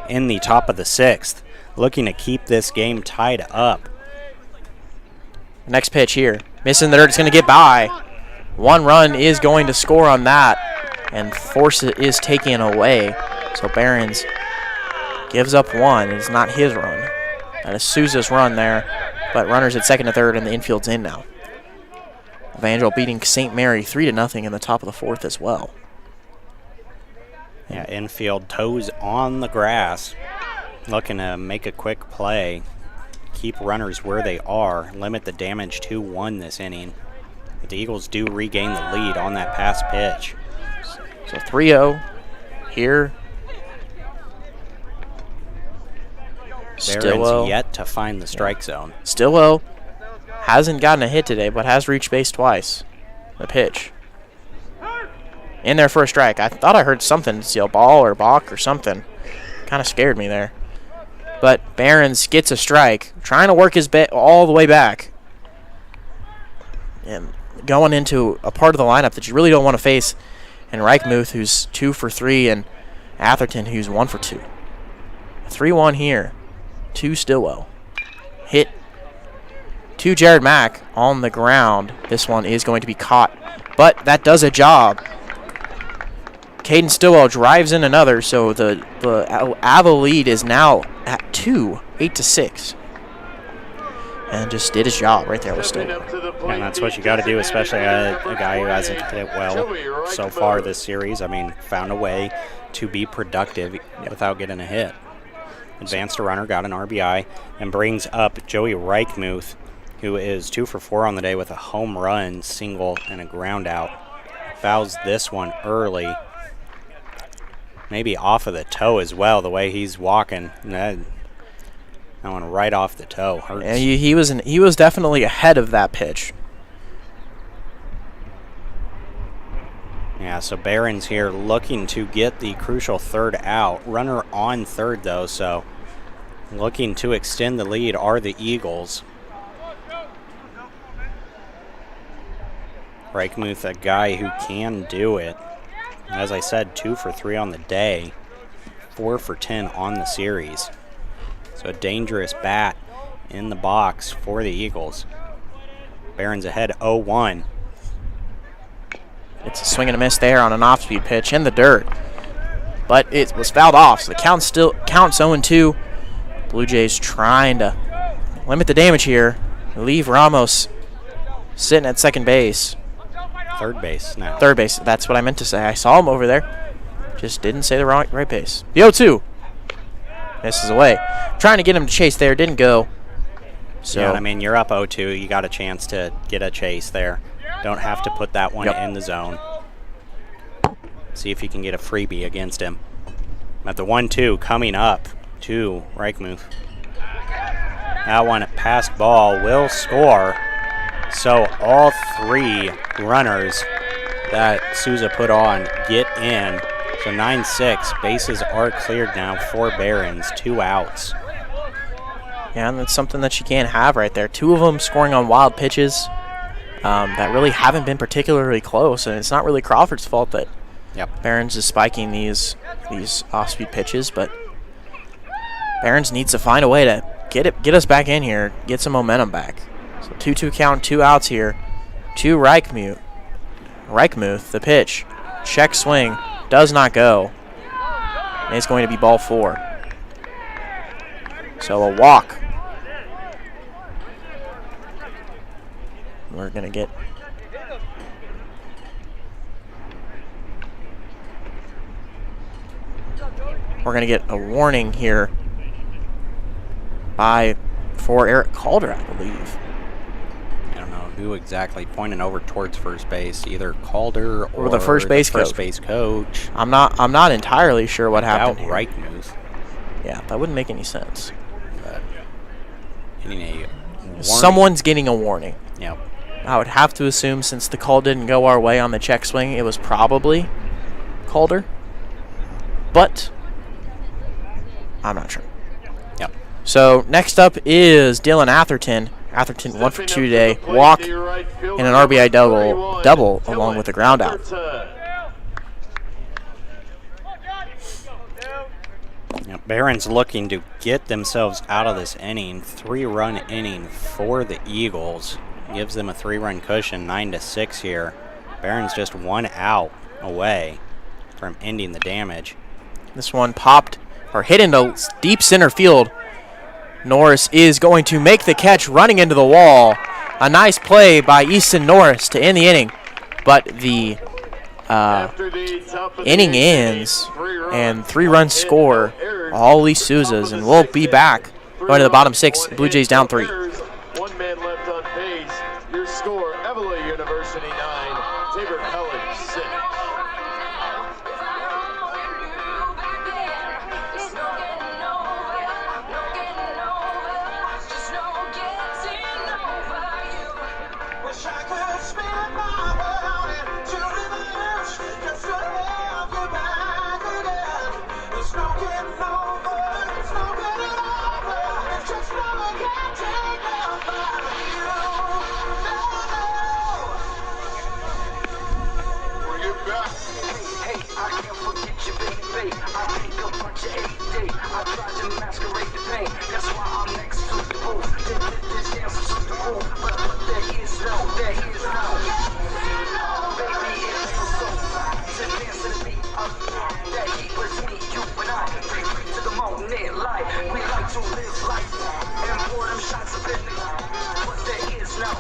in the top of the 6th, looking to keep this game tied up. Next pitch here. Missing the dirt. It's going to get by. 1 run is going to score on that, and force is taken away. So Behrens gives up 1. It's not his run. That is Souza's run there, but runners at second and third, and the infield's in now. Evangel beating St. Mary 3-0 in the top of the 4th as well. Yeah, infield toes on the grass, looking to make a quick play, keep runners where they are, limit the damage to 1 this inning. But the Eagles do regain the lead on that pass pitch. So 3-0 here. Barron's yet to find the strike zone. Stillwell hasn't gotten a hit today, but has reached base twice. The pitch. In there for a strike. I thought I heard something, see a ball or balk or something. Kind of scared me there. But Barron's gets a strike, trying to work his bet all the way back. And going into a part of the lineup that you really don't want to face. And Reichmuth, who's 2 for 3, and Atherton, who's 1 for 2. 3-1 here to Stillwell. Hit to Jared Mack on the ground. This one is going to be caught, but that does a job. Caden Stillwell drives in another, so the Avila lead is now at 2, 8-6. And just did his job right there with Stillwell. And that's what you got to do, especially a guy who hasn't hit well so far this series. I mean, found a way to be productive without getting a hit. Advanced a runner, got an RBI, and brings up Joey Reichmuth, who is 2 for 4 on the day with a home run, single, and a ground out. Fouls this one early. Maybe off of the toe as well, the way he's walking. That one right off the toe hurts. Yeah, he was definitely ahead of that pitch. Yeah, so Barron's here looking to get the crucial third out. Runner on third, though, so looking to extend the lead are the Eagles. Reichmuth, a guy who can do it. As I said, 2 for 3 on the day, 4 for 10 on the series. So a dangerous bat in the box for the Eagles. Barron's ahead 0-1. It's a swing and a miss there on an off-speed pitch in the dirt. But it was fouled off, so the counts 0-2. Blue Jays trying to limit the damage here. Leave Ramos sitting at second base. Third base now. Third base, that's what I meant to say. I saw him over there. Just didn't say the right base. The 0-2. Misses away. Trying to get him to chase there, didn't go. So yeah, I mean, you're up 0-2. You got a chance to get a chase there. Don't have to put that one in the zone. See if you can get a freebie against him. At the 1-2 coming up to Reichmuth. That one past ball will score. So all 3 runners that Souza put on get in. So 9-6. Bases are cleared now for Barron's. 2 outs. Yeah, and that's something that you can't have right there. 2 of them scoring on wild pitches that really haven't been particularly close. And it's not really Crawford's fault that Barron's is spiking these off-speed pitches. But Barron's needs to find a way to get us back in here, get some momentum back. So 2-2 count, 2 outs here to Reichmuth. The pitch. Check swing. Does not go. And it's going to be ball 4. So a walk. We're going to get a warning here for Eric Calder, I believe. Who exactly pointing over towards first base? Either Calder or the first base coach. I'm not entirely sure what happened here. Reichmuth. Yeah, that wouldn't make any sense. But getting a warning. Someone's getting a warning. Yep. I would have to assume, since the call didn't go our way on the check swing, it was probably Calder. But I'm not sure. Yep. So next up is Dylan Atherton. Atherton 1 for 2 today. Walk and an RBI double along with a ground out. Now, Barron's looking to get themselves out of this inning. 3-run inning for the Eagles. Gives them a 3-run cushion, 9-6 here. Barron's just 1 out away from ending the damage. This one popped or hit into deep center field. Norris is going to make the catch, running into the wall. A nice play by Easton Norris to end the inning. But the inning ends, and 3-run score, all Lee Souza's, and we'll be back going to the bottom 6. Blue Jays down 3. 1 man left on base. Your score, Avila University 9, Tabor College 6.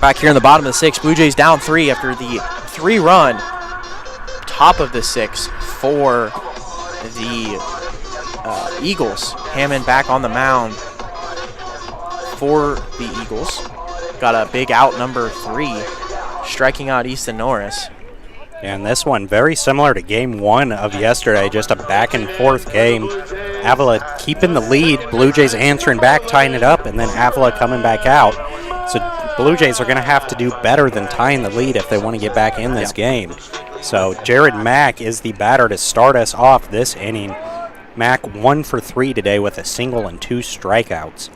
Back here in the bottom of the 6th, Blue Jays down 3 after the 3-run. Top of the 6th for the Eagles. Hammond back on the mound for the Eagles. Got a big out, number 3, striking out Easton Norris. And this one very similar to game 1 of yesterday, just a back and forth game. Avila keeping the lead, Blue Jays answering back, tying it up, and then Avila coming back out. So Blue Jays are going to have to do better than tying the lead if they want to get back in this game. So Jared Mack is the batter to start us off this inning. Mack 1 for 3 today with a single and 2 strikeouts.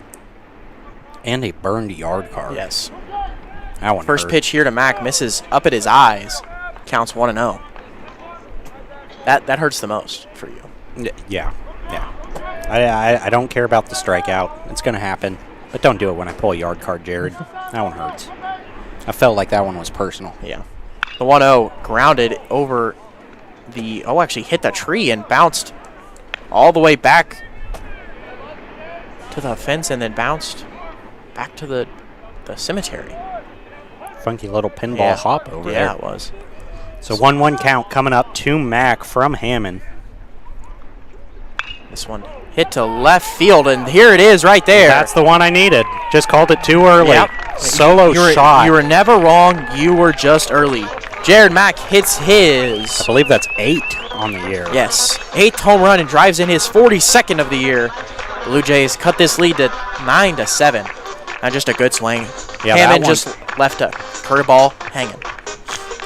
And a burned yard card. Yes. That one First hurt. pitch here to Mack, misses up at his eyes. Counts 1-0. That hurts the most for you. Yeah. I don't care about the strikeout. It's going to happen. But don't do it when I pull a yard card, Jared. That one hurts. I felt like that one was personal. Yeah. The 1-0 grounded over the, actually hit the tree and bounced all the way back to the fence and then bounced back to the cemetery. Funky little pinball hop over there. Yeah, it was. So 1-1 count coming up to Mack from Hammond. This one hit to left field, and here it is right there. That's the one I needed. Just called it too early. Yep. Solo You were- shot. You were never wrong. You were just early. Jared Mack hits his, I believe that's 8 on the year. yes, 8th home run and drives in his 42nd of the year. Blue Jays cut this lead to 9-7. And just a good swing. Yeah, Hammond that one- just left a curveball hanging.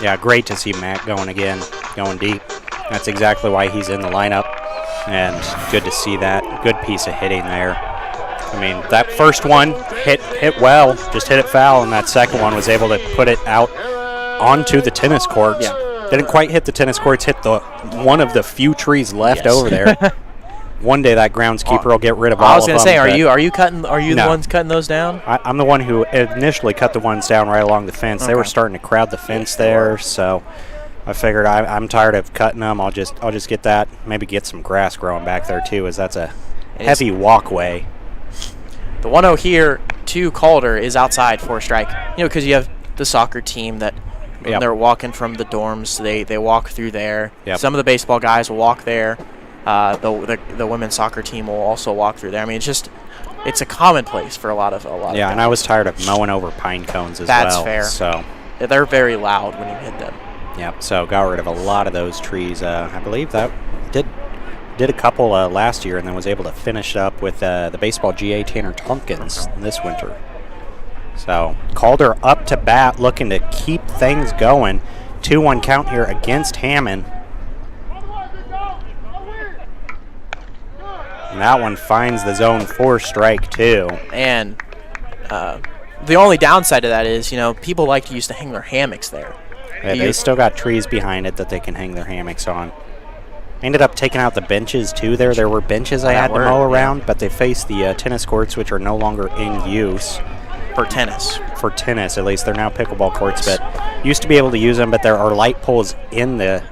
Yeah, great to see Matt going again, going deep. That's exactly why he's in the lineup, and good to see that. Good piece of hitting there. I mean, that first one hit well, just hit it foul, and that second one was able to put it out onto the tennis courts. Yeah. Didn't quite hit the tennis courts, hit the one of the few trees left Yes. over there. One day that groundskeeper will get rid of all I of was them. gonna say, are but you the No. ones cutting those down? I'm the one who initially cut the ones down right along the fence. They were Okay. starting to crowd the fence there, so I figured I'm tired of cutting them. I'll just get that. Maybe get some grass growing back there too, as that's a It heavy walkway. The 1-0 here to Calder is outside for a strike. Because you have the soccer team that when Yep. they're walking from the dorms, they walk through there. Yep. Some of the baseball guys will walk there. The women's soccer team will also walk through there. I mean, it's a commonplace for a lot of Yeah, and I guys. was tired of mowing over pine cones as That's well. fair. So, They're very loud when you hit them. yep. So got rid of a lot of those trees. I believe that did a couple last year, and then was able to finish up with the baseball GA Tanner Tompkins this winter. So Calder up to bat, looking to keep things going. 2-1 count here against Hammond. And that one finds the zone for strike 2. And the only downside to that is, people like to used to hang their hammocks there. Yeah, they still got trees behind it that they can hang their hammocks on. Ended up taking out the benches too there. There were benches I That had to were, mow yeah. around, but they face the tennis courts, which are no longer in use For tennis. for tennis. At least they're now pickleball courts, but used to be able to use them, but there are light poles in the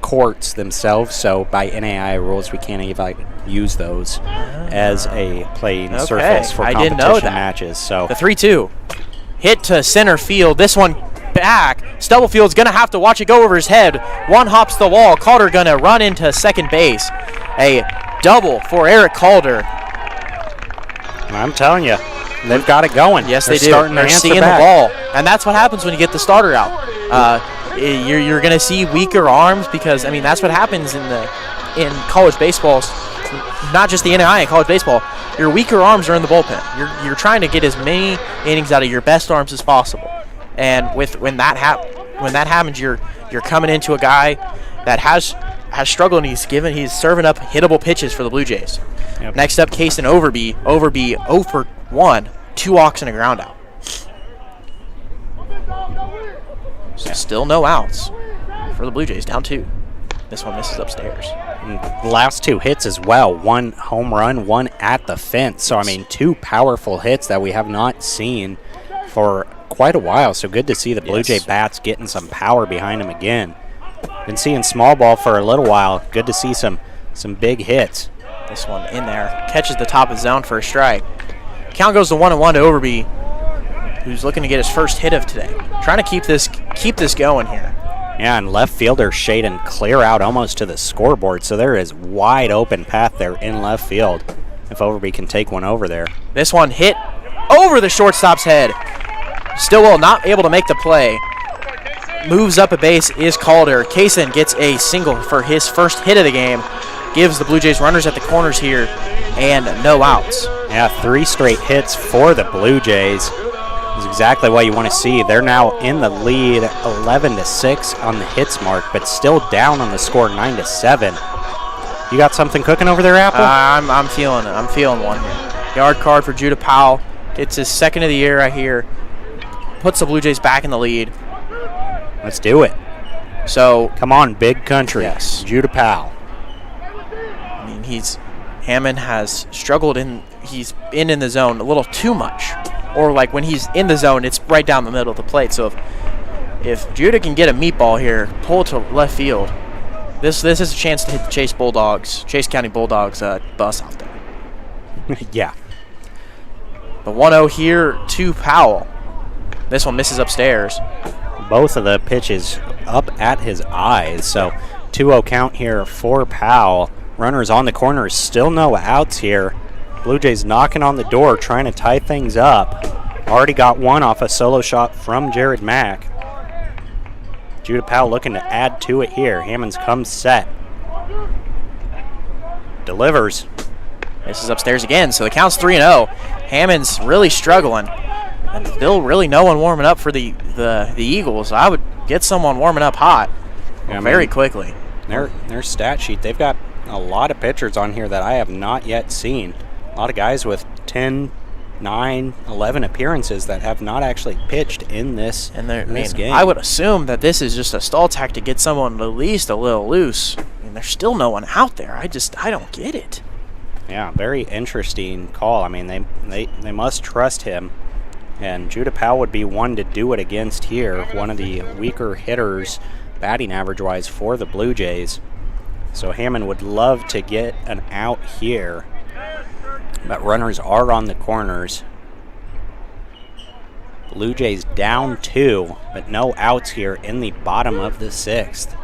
courts themselves, so by NAI rules we can't even use those as a playing Okay, surface for I competition didn't know that. matches. So The 3-2. Hit to center field. This one back. Stubblefield's going to have to watch it go over his head. One hops the wall. Calder going to run into second base. A double for Eric Calder. I'm telling you, they've got it going. Yes, They're they do. starting to They're answer seeing back. the ball. And that's what happens when you get the starter out. You're going to see weaker arms because, that's what happens in college baseball. Not just the NAI in college baseball. Your weaker arms are in the bullpen. You're trying to get as many innings out of your best arms as possible. And when that happens, you're coming into a guy that has struggled, and he's serving up hittable pitches for the Blue Jays. Yep. Next up, Case and Overby. Overby 0 for 1, 2 walks and a ground out. So still no outs for the Blue Jays, down 2. This one misses upstairs. The last 2 hits as well. 1 home run, 1 at the fence. So, 2 powerful hits that we have not seen for quite a while. So good to see the Blue Jay bats getting some power behind them again. Been seeing small ball for a little while. Good to see some big hits. This one in there. Catches the top of the zone for a strike. Count goes to 1-1 to Overby. who's looking to get his first hit of today. Trying to keep this going here. Yeah, and left fielder Shaden clear out almost to the scoreboard, so there is wide open path there in left field if Overby can take one over there. This one hit over the shortstop's head. Stillwell not able to make the play. Moves up a base is Calder. Kaysen gets a single for his first hit of the game. Gives the Blue Jays runners at the corners here and no outs. Yeah, 3 straight hits for the Blue Jays. Is exactly what you want to see. They're now in the lead 11-6 on the hits mark, but still down on the score 9-7. You got something cooking over there, Apple? I'm feeling it. I'm feeling one here. Yard card for Judah Powell. Gets his second of the year right here. Puts the Blue Jays back in the lead. Let's do it. So come on, big country. Yes. Judah Powell. I mean, Hammond has struggled he's been in the zone a little too much. Or like when he's in the zone, it's right down the middle of the plate. So if Judah can get a meatball here, pull it to left field, this is a chance to hit the Chase County Bulldogs bus out there. Yeah. The 1-0 here to Powell. This one misses upstairs. Both of the pitches up at his eyes. So 2-0 count here for Powell. Runners on the corners, still no outs here. Blue Jays knocking on the door, trying to tie things up. Already got one off a solo shot from Jared Mack. Judah Powell looking to add to it here. Hammonds comes set. Delivers. This is upstairs again, so the count's 3-0. Hammond's really struggling. And still really no one warming up for the Eagles. I would get someone warming up hot very quickly. Their stat sheet, they've got a lot of pitchers on here that I have not yet seen. A lot of guys with 10, 9, 11 appearances that have not actually pitched in this game. I would assume that this is just a stall tactic to get someone at least a little loose. And there's still no one out there. I don't get it. Yeah, very interesting call. I mean, they must trust him. And Judah Powell would be one to do it against here. One of the weaker hitters, batting average-wise, for the Blue Jays. So Hammond would love to get an out here. But runners are on the corners. Blue Jays down 2, but no outs here in the bottom of the 6th.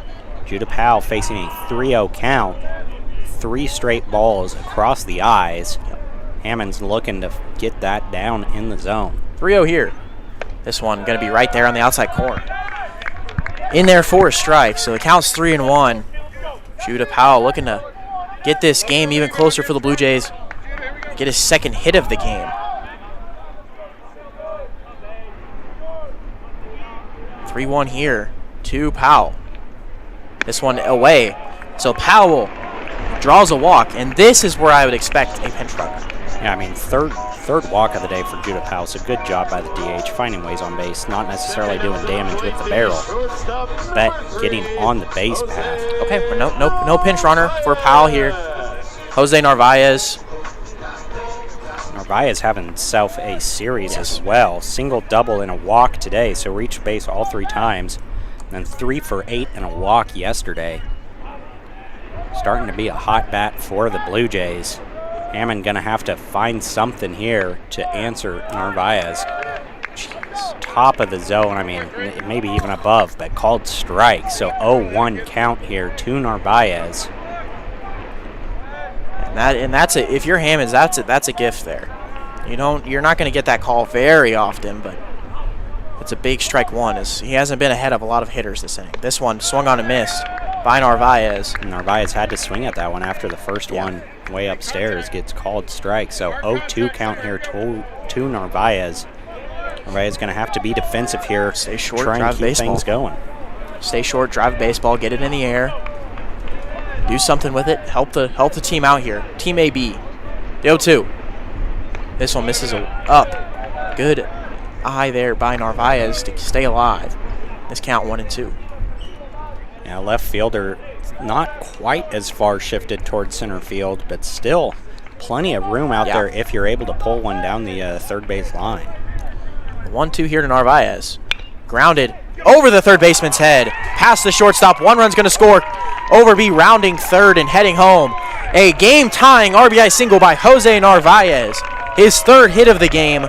Judah Powell facing a 3-0 count. 3 straight balls across the eyes. Hammond's looking to get that down in the zone. 3-0 here. This one going to be right there on the outside corner. In there for a strike, so the count's 3-1. Judah Powell looking to get this game even closer for the Blue Jays. Get his second hit of the game. 3-1 here to Powell. This one away. So Powell draws a walk, and this is where I would expect a pinch runner. Yeah, I mean, third walk of the day for Judah Powell, so good job by the DH, finding ways on base, not necessarily doing damage with the barrel, but getting on the base path. Okay, but no pinch runner for Powell here. Jose Narvaez. Narvaez having himself a series as well. Single, double, and a walk today, so reached base all 3 times. And then 3 for 8 and a walk yesterday. Starting to be a hot bat for the Blue Jays. Hammond going to have to find something here to answer Narvaez. Jeez. Top of the zone, I mean, maybe even above, but called strike. So 0-1 count here to Narvaez. And that's it. If you're Hammonds, that's a gift there. You're not going to get that call very often, but it's a big strike one. As he hasn't been ahead of a lot of hitters this inning. This one swung on and missed by Narvaez. And Narvaez had to swing at that one after the first one way upstairs gets called strike. So 0-2 count here to Narvaez. Narvaez going to have to be defensive here. Stay short, try and drive keep baseball. things going. Stay short, drive baseball, get it in the air. Do something with it. Help the team out here. Team AB. The 0-2. This one misses up. Good eye there by Narvaez to stay alive. This count 1-2. Yeah, left fielder not quite as far shifted towards center field, but still plenty of room out there if you're able to pull one down the third base line. 1-2 here to Narvaez. Grounded over the third baseman's head. Past the shortstop. One run's going to score. Overby rounding third and heading home. A game-tying RBI single by Jose Narvaez. His third hit of the game.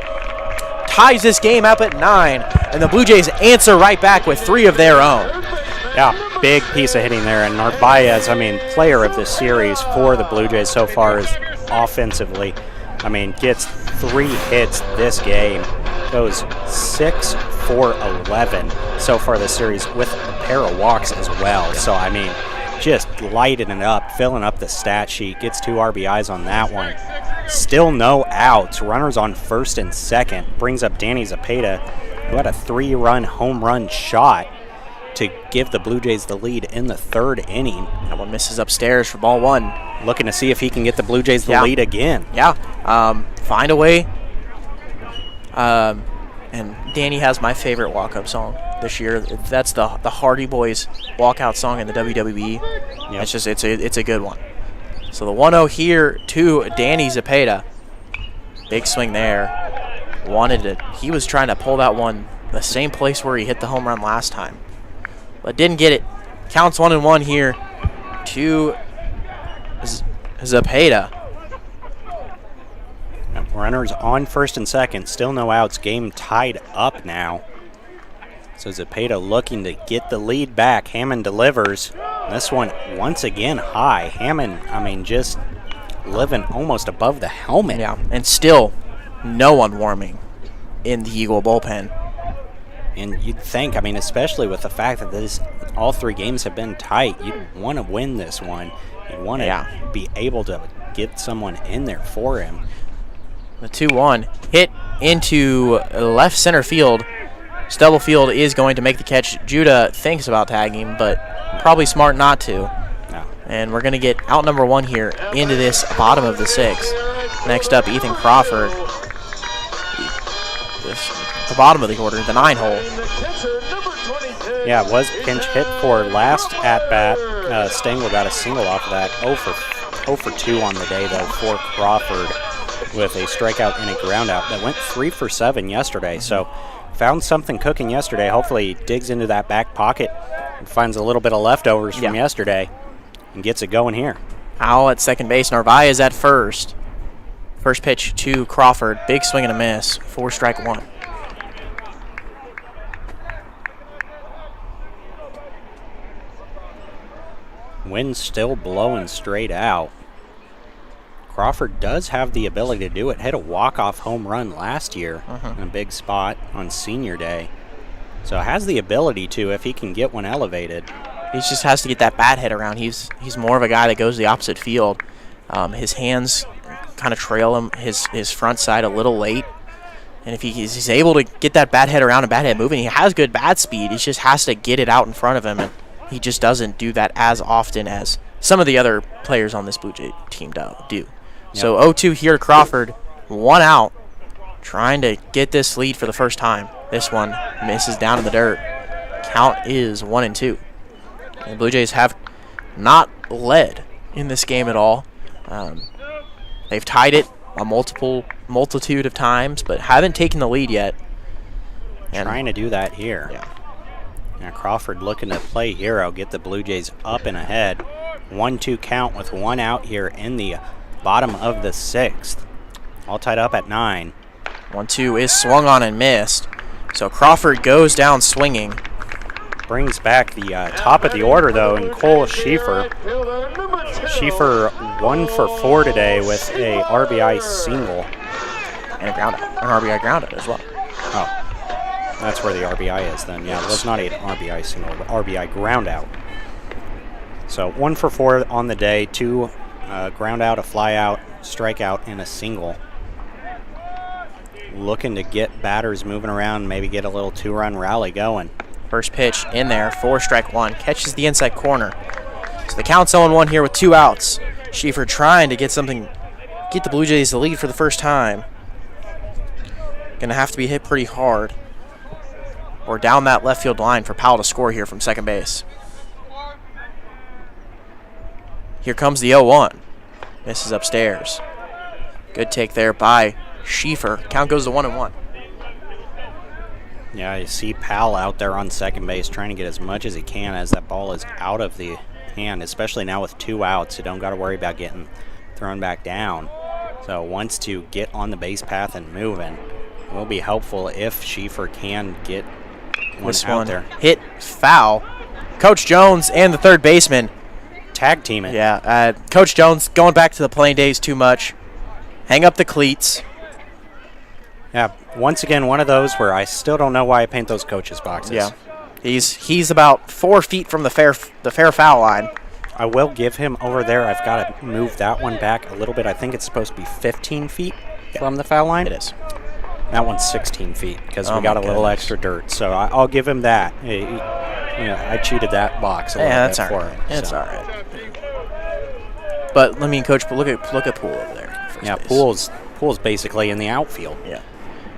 ties this game up at 9, and the Blue Jays answer right back with 3 of their own. Yeah, big piece of hitting there. And Narvaez, I mean, player of the series for the Blue Jays so far is offensively. I mean, gets 3 hits this game. Goes 6 for 11 so far this series with a pair of walks as well. So, I mean, just lighting it up, filling up the stat sheet. Gets 2 RBIs on that one. Still no outs. Runners on first and second. Brings up Danny Zepeda, who had a 3-run home run shot to give the Blue Jays the lead in the 3rd inning. That one misses upstairs for ball 1. Looking to see if he can get the Blue Jays the lead again. Yeah, find a way. And Danny has my favorite walk-up song this year. That's the Hardy Boys walkout song in the WWE. Yep. It's just it's a good one. So the 1-0 here to Danny Zepeda. Big swing there. Wanted it. He was trying to pull that one the same place where he hit the home run last time, but didn't get it. Counts 1-1 here to Zepeda. Runners on first and second, still no outs. Game tied up now. So Zepeda looking to get the lead back. Hammond delivers. This one once again high. Hammond, I mean, just living almost above the helmet. Yeah, and still no one warming in the Eagle bullpen. And you'd think, I mean, especially with the fact that all 3 games have been tight, you'd want to win this one. You'd want to be able to get someone in there for him. The 2-1 hit into left center field. Stubblefield is going to make the catch. Judah thinks about tagging, but probably smart not to. No. And we're going to get out number 1 here into this bottom of the 6th. Next up, Ethan Crawford. The bottom of the order, the 9-hole. Yeah, it was pinch hit for last at-bat. Stengel got a single off of that. 0 for 2 on the day, though, for Crawford with a strikeout and a groundout. That went 3 for 7 yesterday, so found something cooking yesterday. Hopefully he digs into that back pocket and finds a little bit of leftovers from yesterday and gets it going here. Al at second base. Narvaez at first. First pitch to Crawford. Big swing and a miss. 4 strike 1. Wind still blowing straight out. Crawford does have the ability to do it. Hit a walk-off home run last year in a big spot on senior day. So has the ability to if he can get one elevated. He just has to get that bat hit around. He's more of a guy that goes the opposite field. His hands kind of trail him, his front side a little late. And if he's able to get that bat head around and bat head moving, he has good bat speed. He just has to get it out in front of him, and he just doesn't do that as often as some of the other players on this Blue Jay team do. Yep. So 0-2 here to Crawford, 1 out, trying to get this lead for the first time. This one misses down in the dirt. Count is 1-2. The Blue Jays have not led in this game at all. They've tied it a multitude of times, but haven't taken the lead yet. And trying to do that here. Yeah. Now Crawford looking to play hero, get the Blue Jays up and ahead. 1-2 count with 1 out here in the bottom of the 6th. All tied up at 9. 1-2 is swung on and missed. So Crawford goes down swinging. Brings back the top of the order, though, in Cole Schieffer. Schieffer 1 for 4 today with a RBI single. And an RBI groundout as well. Oh, that's where the RBI is then. Yeah, it was not an RBI single, but RBI groundout. So 1 for 4 on the day, 2 ground out, a fly out, strikeout, and a single. Looking to get batters moving around, maybe get a little 2-run rally going. First pitch in there, 4 strike 1. Catches the inside corner. So the count's 0-1 here with 2 outs. Schieffer trying to get the Blue Jays the lead for the first time. Gonna have to be hit pretty hard, or down that left field line for Powell to score here from second base. Here comes the 0-1. Misses upstairs. Good take there by Schieffer. Count goes to 1-1. Yeah, you see Powell out there on second base trying to get as much as he can as that ball is out of the hand, especially now with 2 outs. You don't got to worry about getting thrown back down. So wants to get on the base path and moving. will be helpful if Schieffer can get This out one there. hit foul. Coach Jones and the third baseman. Tag team it. Yeah, Coach Jones going back to the playing days too much. Hang up the cleats. Yeah, once again, one of those where I still don't know why I paint those coaches' boxes. Yeah, he's about 4 feet from the fair foul line. I will give him over there. I've got to move that one back a little bit. I think it's supposed to be 15 feet from the foul line. It is. That one's 16 feet because Oh we got a my little goodness. extra dirt. So I'll give him that. I cheated that box a little Yeah, bit that's all for right. him. It's so. all right. But I mean, Coach, look at Poole over there. First Yeah, base. Poole's basically in the outfield. Yeah.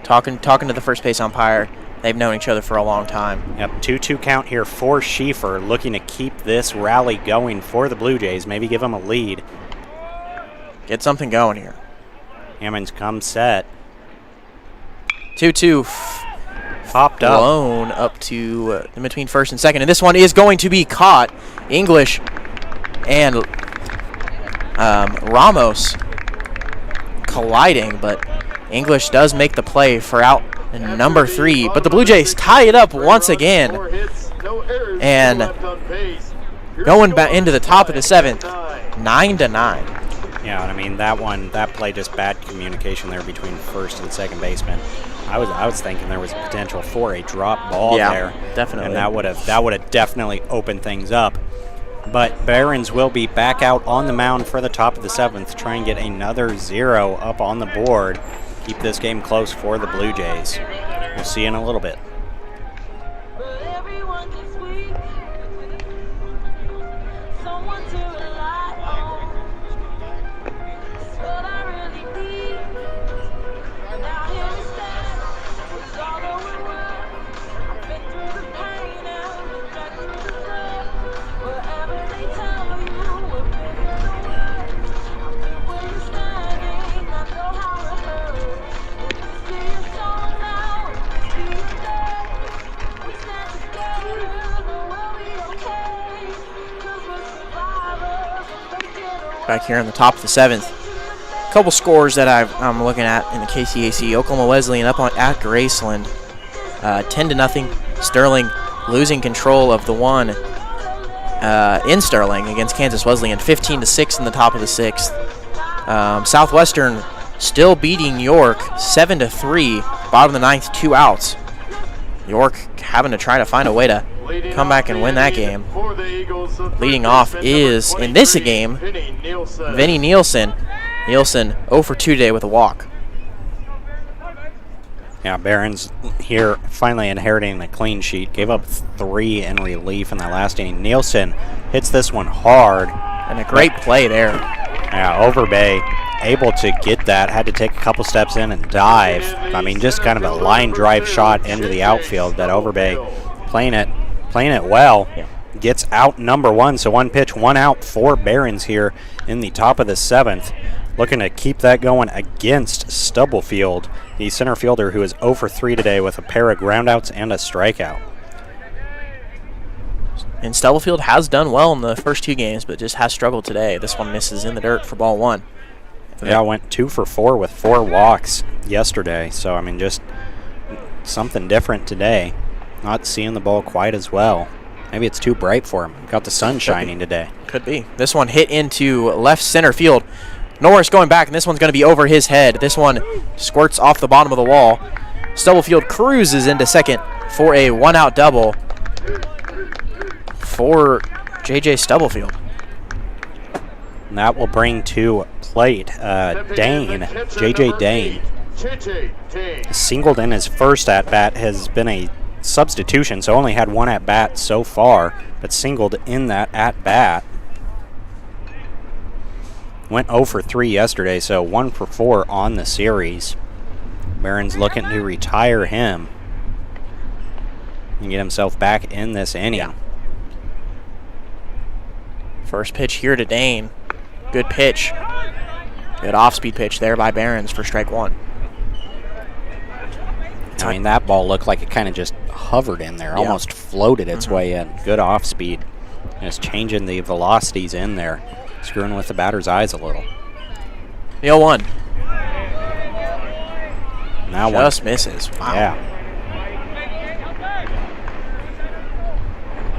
Talking to the first base umpire. They've known each other for a long time. Yep, 2-2 count here for Schieffer, looking to keep this rally going for the Blue Jays, maybe give them a lead. Get something going here. Hammonds come set. 2-2 Popped up. blown up to in between first and second. And this one is going to be caught. English and Ramos colliding, but English does make the play for out number 3. But the Blue Jays tie it up once again. And going back into the top of the 7th, 9-9. Yeah, and I mean that play just bad communication there between first and second baseman. I was thinking there was potential for a drop ball there. Definitely. And that would have definitely opened things up. But Barons will be back out on the mound for the top of the 7th, try and get another 0 up on the board. Keep this game close for the Blue Jays. We'll see you in a little bit. But everyone gets weak. Someone to rely on. It's what I really need. Now here we stand. It's all going well. I've been through the pain and been dragged through the blood. Wherever they tell you, we're bigger than words. I feel where you're standing. I know how it hurts. If this be a song now, if this be a day, we stand together, know we'll be okay. 'Cause we're survivors, we're making a way. Back here on the top of the 7th. Couple scores that I'm looking at in the KCAC. Oklahoma Wesleyan up at Graceland, 10-0. Sterling losing control of the one in Sterling against Kansas Wesleyan, 15-6 in the top of the 6th. Southwestern still beating York 7-3, bottom of the 9th, 2 outs. York having to try to find a way to come back and win that game. Leading off is, in this game, Vinny Nielsen. Nielsen 0 for 2 today with a walk. Yeah, Barons here finally inheriting the clean sheet. Gave up 3 in relief in that last inning. Nielsen hits this one hard. And a great play there. Yeah, Overbay able to get that. Had to take a couple steps in and dive. I mean, just kind of a line drive shot into the outfield. That Overbay playing it well. Gets out number 1. So 1 pitch, 1 out for Barons here in the top of the 7th. Looking to keep that going against Stubblefield, the center fielder who is 0 for 3 today with a pair of groundouts and a strikeout. And Stubblefield has done well in the first 2 games, but just has struggled today. This one misses in the dirt for ball 1. Yeah, went 2 for 4 with 4 walks yesterday. So, I mean, just something different today. Not seeing the ball quite as well. Maybe it's too bright for him. Got the sun shining today. Could be. This one hit into left center field. Norris going back, and this one's going to be over his head. This one squirts off the bottom of the wall. Stubblefield cruises into second for a 1-out double for J.J. Stubblefield. And that will bring to plate Dane, J.J. Dane. Singled in his first at-bat, has been a substitution, so only had 1 at-bat so far, but singled in that at-bat. Went 0 for 3 yesterday, so 1 for 4 on the series. Barron's looking to retire him and get himself back in this inning. First pitch here to Dane. Good pitch. Good off-speed pitch there by Barons for strike 1. I mean, that ball looked like it kind of just hovered in there, almost floated its way in. Good off-speed. Just changing the velocities in there. Screwing with the batter's eyes a little. The 0-1. And that just misses. Wow. Yeah.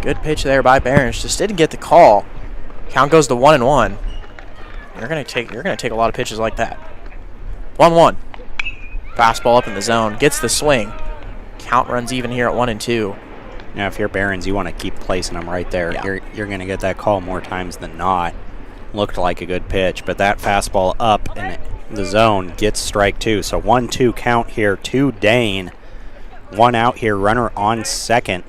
Good pitch there by Behrens. Just didn't get the call. Count goes to 1-1. You're gonna take a lot of pitches like that. 1-1. Fastball up in the zone. Gets the swing. Count runs even here at 1-2. Now, if you're Barons, you want to keep placing them right there. Yeah. You're going to get that call more times than not. Looked like a good pitch, but that fastball up in the zone gets strike two. So 1-2 count here to Dane. One out here, runner on second.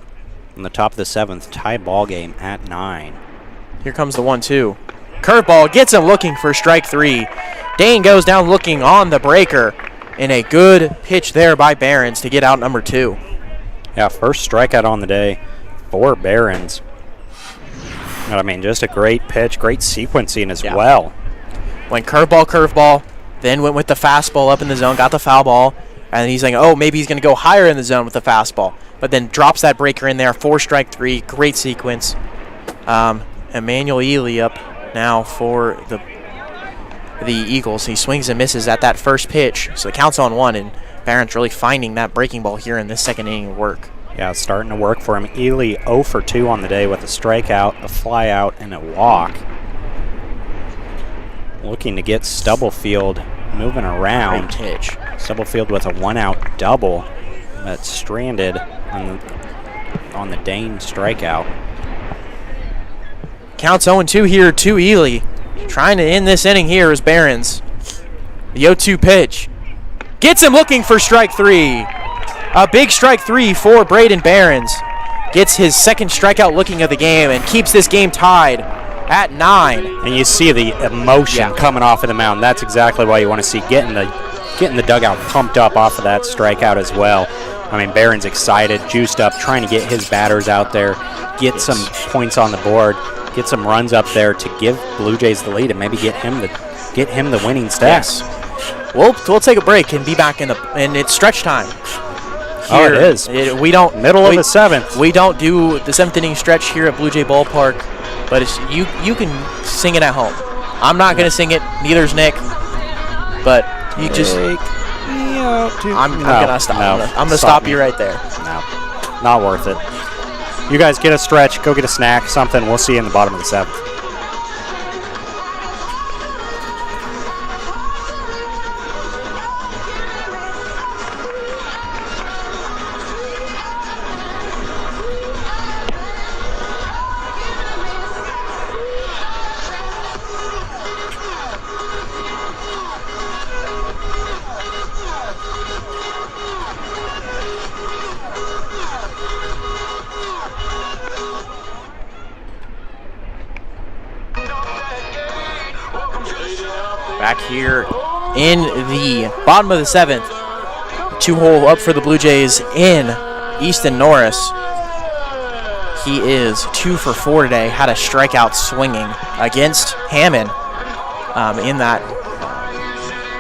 In the top of the seventh, tie ball game at 9. Here comes the 1-2. Curveball gets him looking for strike three. Dane goes down looking on the breaker. And a good pitch there by Behrens to get out number 2. Yeah, first strikeout on the day for Barons. I mean, just a great pitch, great sequencing as well. Went curveball, then went with the fastball up in the zone, got the foul ball, and he's like, oh, maybe he's going to go higher in the zone with the fastball. But then drops that breaker in there, 4 strike 3, great sequence. Emmanuel Ely up now for the Eagles. He swings and misses at that first pitch, so the count's on 1, and Barron's really finding that breaking ball here in this second inning of work. Yeah, it's starting to work for him. Ely 0 for 2 on the day with a strikeout, a flyout, and a walk. Looking to get Stubblefield moving around. Great pitch. Stubblefield with a 1-out double that's stranded on the Dane strikeout. Counts 0-2 here to Ely. Trying to end this inning here is Barron's. The 0-2 pitch. Gets him looking for strike 3. A big strike 3 for Braden Barron's. Gets his second strikeout looking of the game and keeps this game tied at 9. And you see the emotion coming off of the mound. That's exactly what you want to see, getting the dugout pumped up off of that strikeout as well. I mean, Barron's excited, juiced up, trying to get his batters out there, get some points on the board, get some runs up there to give Blue Jays the lead and maybe get him the winning stats. Yes. We'll take a break and be back and it's stretch time. Here, it is. We don't middle of the 7th. We don't do the 7th inning stretch here at Blue Jay Ballpark, but you can sing it at home. I'm not going to sing it. Neither's Nick. But you just. I'm gonna stop. I'm gonna stop you right there. No, not worth it. You guys get a stretch. Go get a snack, something. We'll see you in the bottom of the 7th. Back here in the bottom of the 7th. 2-hole up for the Blue Jays in Easton Norris. He is 2 for 4 today. Had a strikeout swinging against Hammond in that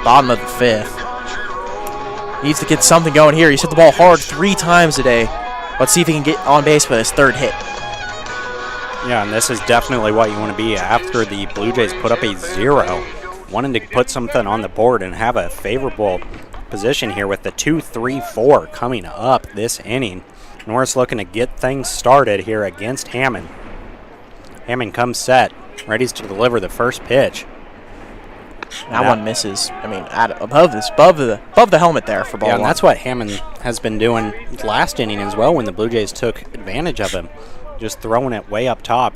bottom of the 5th. Needs to get something going here. He's hit the ball hard 3 times today. Let's see if he can get on base with his 3rd hit. Yeah, and this is definitely what you want to be after the Blue Jays put up a 0. Wanting to put something on the board and have a favorable position here with the 2-3-4 coming up this inning. Norris looking to get things started here against Hammond. Hammond comes set, ready to deliver the first pitch. That one misses. I mean, above the helmet there for ball 1. And that's what Hammond has been doing last inning as well when the Blue Jays took advantage of him, just throwing it way up top.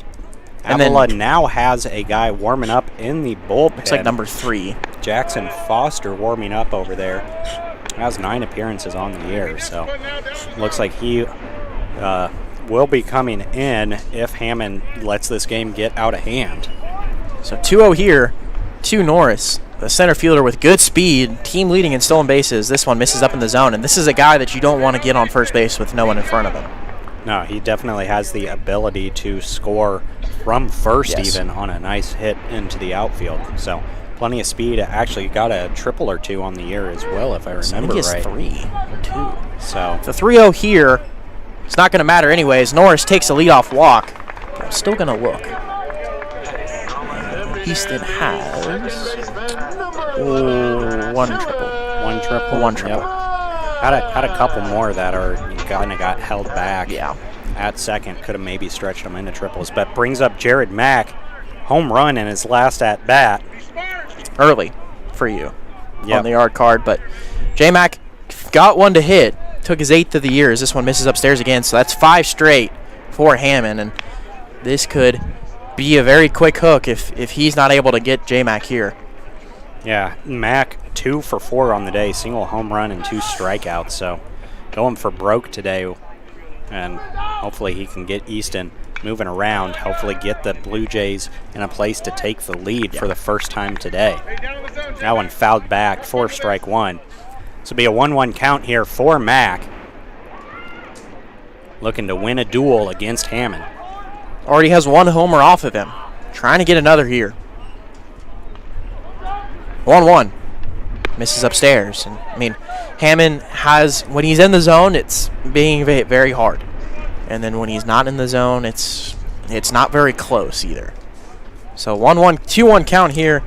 And Avila now has a guy warming up in the bullpen. Looks like number 3. Jackson Foster warming up over there. Has 9 appearances on the year, so looks like he will be coming in if Hammond lets this game get out of hand. So 2-0 here to Norris, the center fielder with good speed, team leading in stolen bases. This one misses up in the zone, and this is a guy that you don't want to get on first base with no one in front of him. No, he definitely has the ability to score from first even on a nice hit into the outfield. So plenty of speed. Actually got a triple or 2 on the year as well, if I remember right. I think he has 3 or 2. So the 3-0 here. It's not going to matter anyways. Norris takes a leadoff walk. I'm still going to look. Easton has 1 triple. One triple. One triple. Yep. Had a couple more that are kind of got held back. Yeah. At second, could have maybe stretched them into triples, but brings up Jared Mack, home run in his last at bat. Early for you Yep. on the yard card, but J-Mac got one to hit. Took his 8th of the year as this one misses upstairs again, so that's 5 straight for Hammond, and this could be a very quick hook if he's not able to get J-Mac here. Yeah, Mack 2 for 4 on the day, single home run and 2 strikeouts, so going for broke today, and hopefully he can get Easton moving around, hopefully get the Blue Jays in a place to take the lead for the first time today. That one fouled back for strike 1. This will be a 1-1 count here for Mack, looking to win a duel against Hammond. Already has 1 homer off of him. Trying to get another here. 1-1. Misses upstairs. And I mean, Hammond has, when he's in the zone, it's being very hard. And then when he's not in the zone, it's not very close either. So 1-1, 2-1 count here.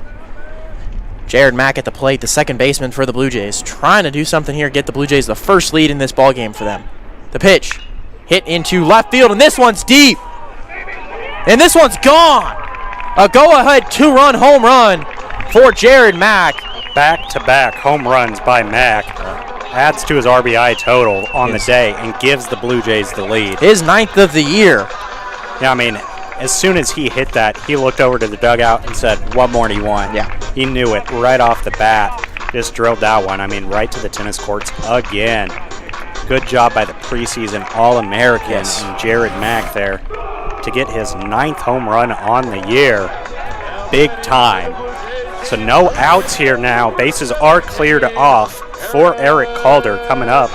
Jared Mack at the plate, the second baseman for the Blue Jays, trying to do something here, get the Blue Jays the first lead in this ball game for them. The pitch hit into left field, and this one's deep. And this one's gone. A go-ahead 2-run home run for Jared Mack. Back-to-back home runs by Mack. Adds to his RBI total on the day and gives the Blue Jays the lead. His 9th of the year. Yeah, I mean, as soon as he hit that, he looked over to the dugout and said, "What more do you want?" Yeah. He knew it right off the bat. Just drilled that one. I mean, right to the tennis courts again. Good job by the preseason All-American and Jared Mack there to get his 9th home run on the year. Big time. So no outs here now. Bases are cleared off for Eric Calder coming up.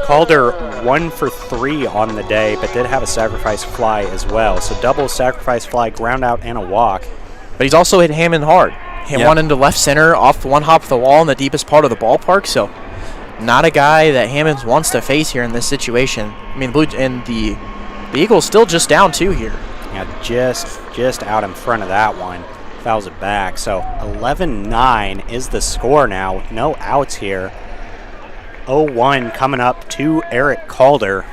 Calder 1 for 3 on the day, but did have a sacrifice fly as well. So double sacrifice fly, ground out, and a walk. But he's also hit Hammond hard. Hit Yep. one into left center off one hop of the wall in the deepest part of the ballpark. So not a guy that Hammond wants to face here in this situation. I mean, the Eagles still just down 2 here. Yeah, just out in front of that one. Fouls it back. So 11-9 is the score now. No outs here. 0-1 coming up to Eric Calder.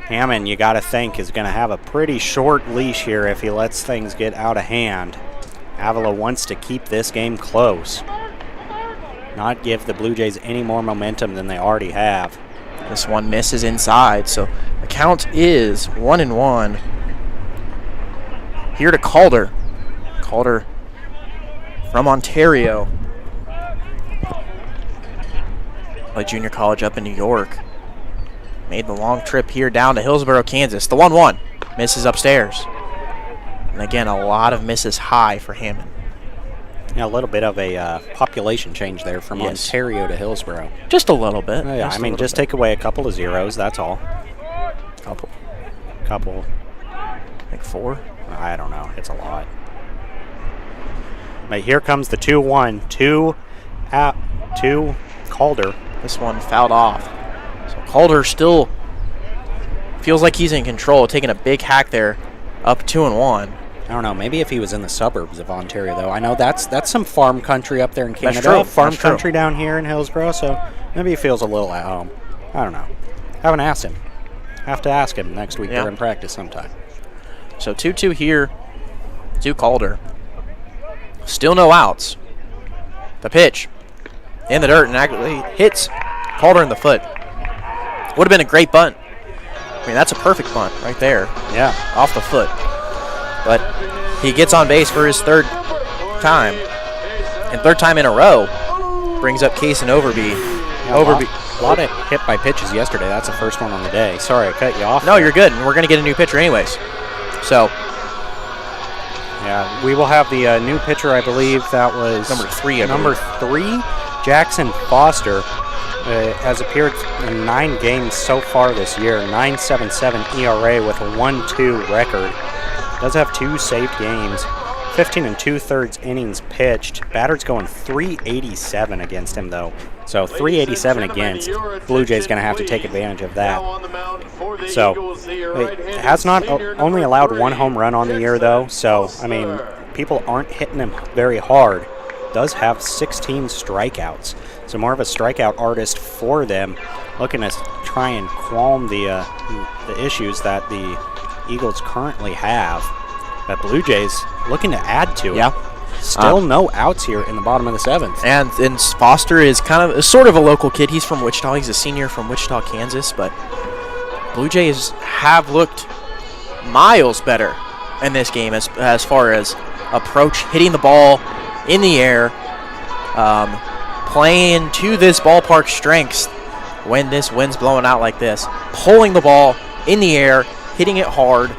Hammond, you got to think, is going to have a pretty short leash here if he lets things get out of hand. Avila wants to keep this game close. Not give the Blue Jays any more momentum than they already have. This one misses inside, so the count is 1-1. Here to Calder. Calder from Ontario. Played junior college up in New York. Made the long trip here down to Hillsborough, Kansas. The 1-1 misses upstairs. And again, a lot of misses high for Hammond. Yeah, a little bit of a population change there from Ontario to Hillsborough. Just a little bit. Yeah, I mean, just take away a couple of zeros, that's all. Couple. I think 4. I don't know. It's a lot. But here comes the 2-1. 2 Calder. This one fouled off. So Calder still feels like he's in control, taking a big hack there, up 2-1. I don't know. Maybe if he was in the suburbs of Ontario, though. I know that's some farm country up there in Canada. True. Farm That's true. country down here in Hillsborough, so maybe he feels a little at home. I don't know. Haven't asked him. Have to ask him next week during practice sometime. So 2-2 here to Calder. Still no outs. The pitch in the dirt and actually hits Calder in the foot. Would have been a great bunt. I mean, that's a perfect bunt right there. Yeah. Off the foot. But he gets on base for his 3rd time. And 3rd time in a row. Brings up Case and Overby. A lot of hit by pitches yesterday. That's the first one on the day. Sorry, I cut you off. No, you're good. And we're going to get a new pitcher anyways. So, yeah, we will have the new pitcher, I believe that was Number 3, I Number 3, Jackson Foster, has appeared in 9 games so far this year. 9.77 ERA with a 1.2 record. Does have 2 saved games. 15 2/3 innings pitched. Batter's going 387 against him, though. So 387 against. Blue Jays going to have to take advantage of that. So it has not only allowed 1 home run on the year, though. So, I mean, people aren't hitting him very hard. does have 16 strikeouts. So more of a strikeout artist for them, looking to try and calm the issues that the Eagles currently have. But Blue Jays looking to add to it. Yeah. Still no outs here in the bottom of the 7th. And Foster is sort of a local kid. He's from Wichita. He's a senior from Wichita, Kansas. But Blue Jays have looked miles better in this game as far as approach, hitting the ball in the air, playing to this ballpark strengths when this wind's blowing out like this, pulling the ball in the air, hitting it hard,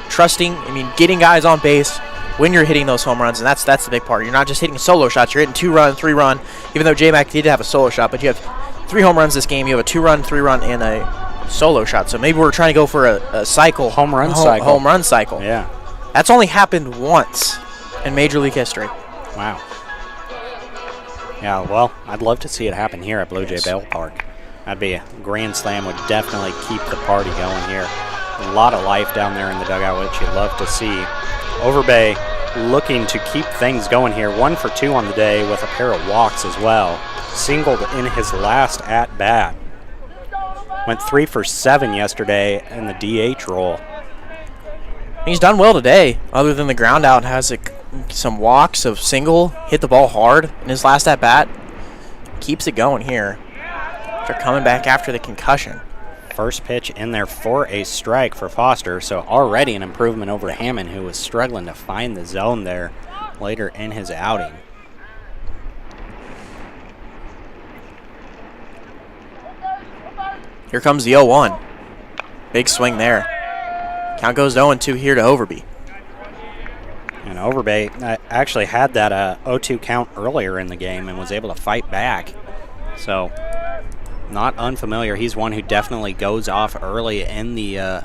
trusting, getting guys on base when you're hitting those home runs, and that's the big part. You're not just hitting solo shots. You're hitting 2-run, 3-run, even though J-Mac did have a solo shot, but you have 3 home runs this game. You have a 2-run, 3-run, and a solo shot. So maybe we're trying to go for a cycle. Home run cycle. Home run cycle. Yeah. That's only happened once in Major League history. Wow. Yeah, well, I'd love to see it happen here at Blue Jay Ballpark. That'd be a grand slam, would definitely keep the party going here. A lot of life down there in the dugout, which you'd love to see. Overbay looking to keep things going here. 1 for 2 on the day with a pair of walks as well. Singled in his last at-bat. Went 3 for 7 yesterday in the DH role. He's done well today, other than the ground out. Has some walks of single, hit the ball hard in his last at-bat. Keeps it going here. They're coming back after the concussion. First pitch in there for a strike for Foster, so already an improvement over Hammond, who was struggling to find the zone there later in his outing. Here comes the 0-1. Big swing there. Count goes 0-2 here to Overby. And Overbay actually had that 0-2 count earlier in the game and was able to fight back. So not unfamiliar. He's one who definitely goes off early in the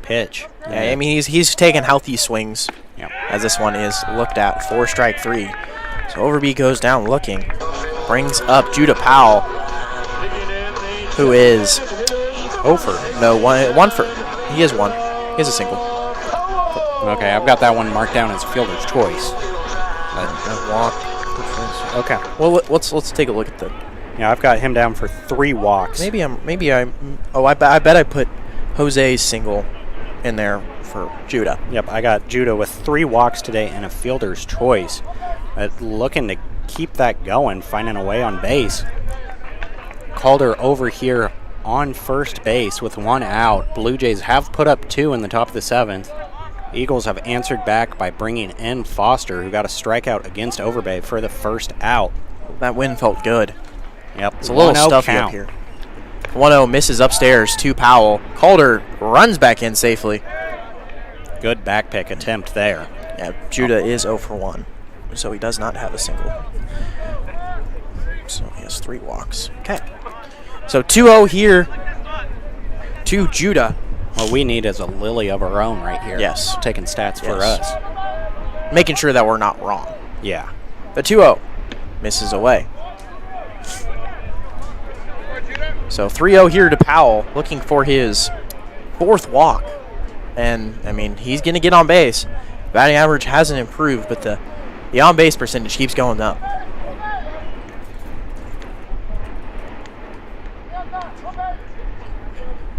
pitch. Yeah, he's taking healthy swings. Yep. As this one is looked at for strike 3. So Overby goes down looking, brings up Judah Powell, who is 0 for. No, 1 for. He is 1. He has a single. Okay, I've got that one marked down as fielder's choice. Walk. Okay. Well, let's take a look at the. Yeah, I've got him down for 3 walks. I bet I put Jose's single in there for Judah. Yep, I got Judah with 3 walks today and a fielder's choice. Looking to keep that going, finding a way on base. Calder over here on first base with 1 out. Blue Jays have put up 2 in the top of the 7th. Eagles have answered back by bringing in Foster, who got a strikeout against Overbay for the first out. That win felt good. Yep, It's a little 1-0 stuffy count up here. 1-0 misses upstairs to Powell. Calder runs back in safely. Good back pick attempt there. Yeah, Judah is 0 for 1, so he does not have a single. So he has 3 walks. Okay. So 2-0 here to Judah. What we need is a lily of our own right here. Yes. Taking stats for Yes. us. Making sure that we're not wrong. Yeah. The 2-0 misses away. So 3-0 here to Powell, looking for his 4th walk. And, he's going to get on base. Batting average hasn't improved, but the on-base percentage keeps going up.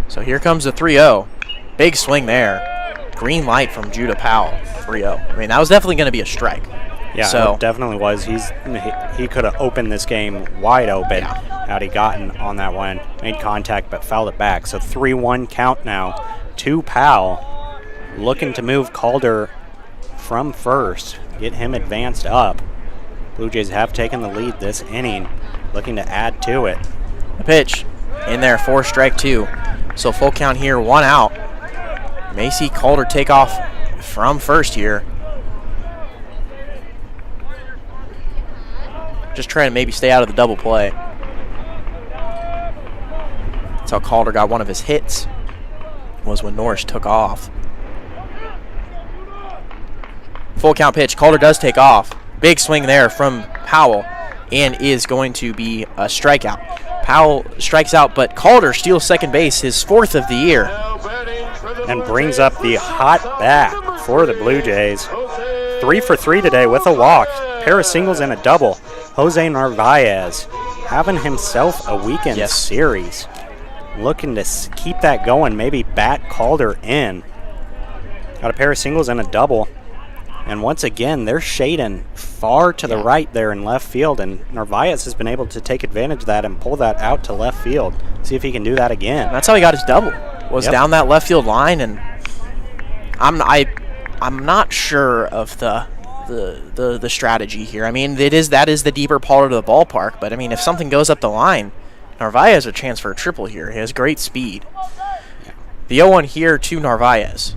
So here comes the 3-0. Big swing there. Green light from Judah Powell, 3-0. That was definitely going to be a strike. Yeah, So- it definitely was. He could have opened this game wide open had he gotten on that one. Made contact but fouled it back. So 3-1 count now to Powell. Looking to move Calder from first. Get him advanced up. Blue Jays have taken the lead this inning. Looking to add to it. The pitch in there for strike 2. So full count here, 1 out. May see Calder take off from first here. Just trying to maybe stay out of the double play. That's how Calder got one of his hits, was when Norris took off. Full count pitch. Calder does take off. Big swing there from Powell, and is going to be a strikeout. Powell strikes out, but Calder steals second base, his 4th of the year. And brings up the hot bat for the Blue Jays. 3 for 3 today with a walk. pair of singles and a double. Jose Narvaez having himself a weekend series. Looking to keep that going, maybe bat Calder in. Got a pair of singles and a double. And once again, they're shading far to the right there in left field, and Narvaez has been able to take advantage of that and pull that out to left field. See if he can do that again. And that's how he got his double, was down that left field line, and I'm not sure of the strategy here. I mean, that is the deeper part of the ballpark, but I mean, if something goes up the line, Narvaez has a chance for a triple here. He has great speed. The 0-1 here to Narvaez.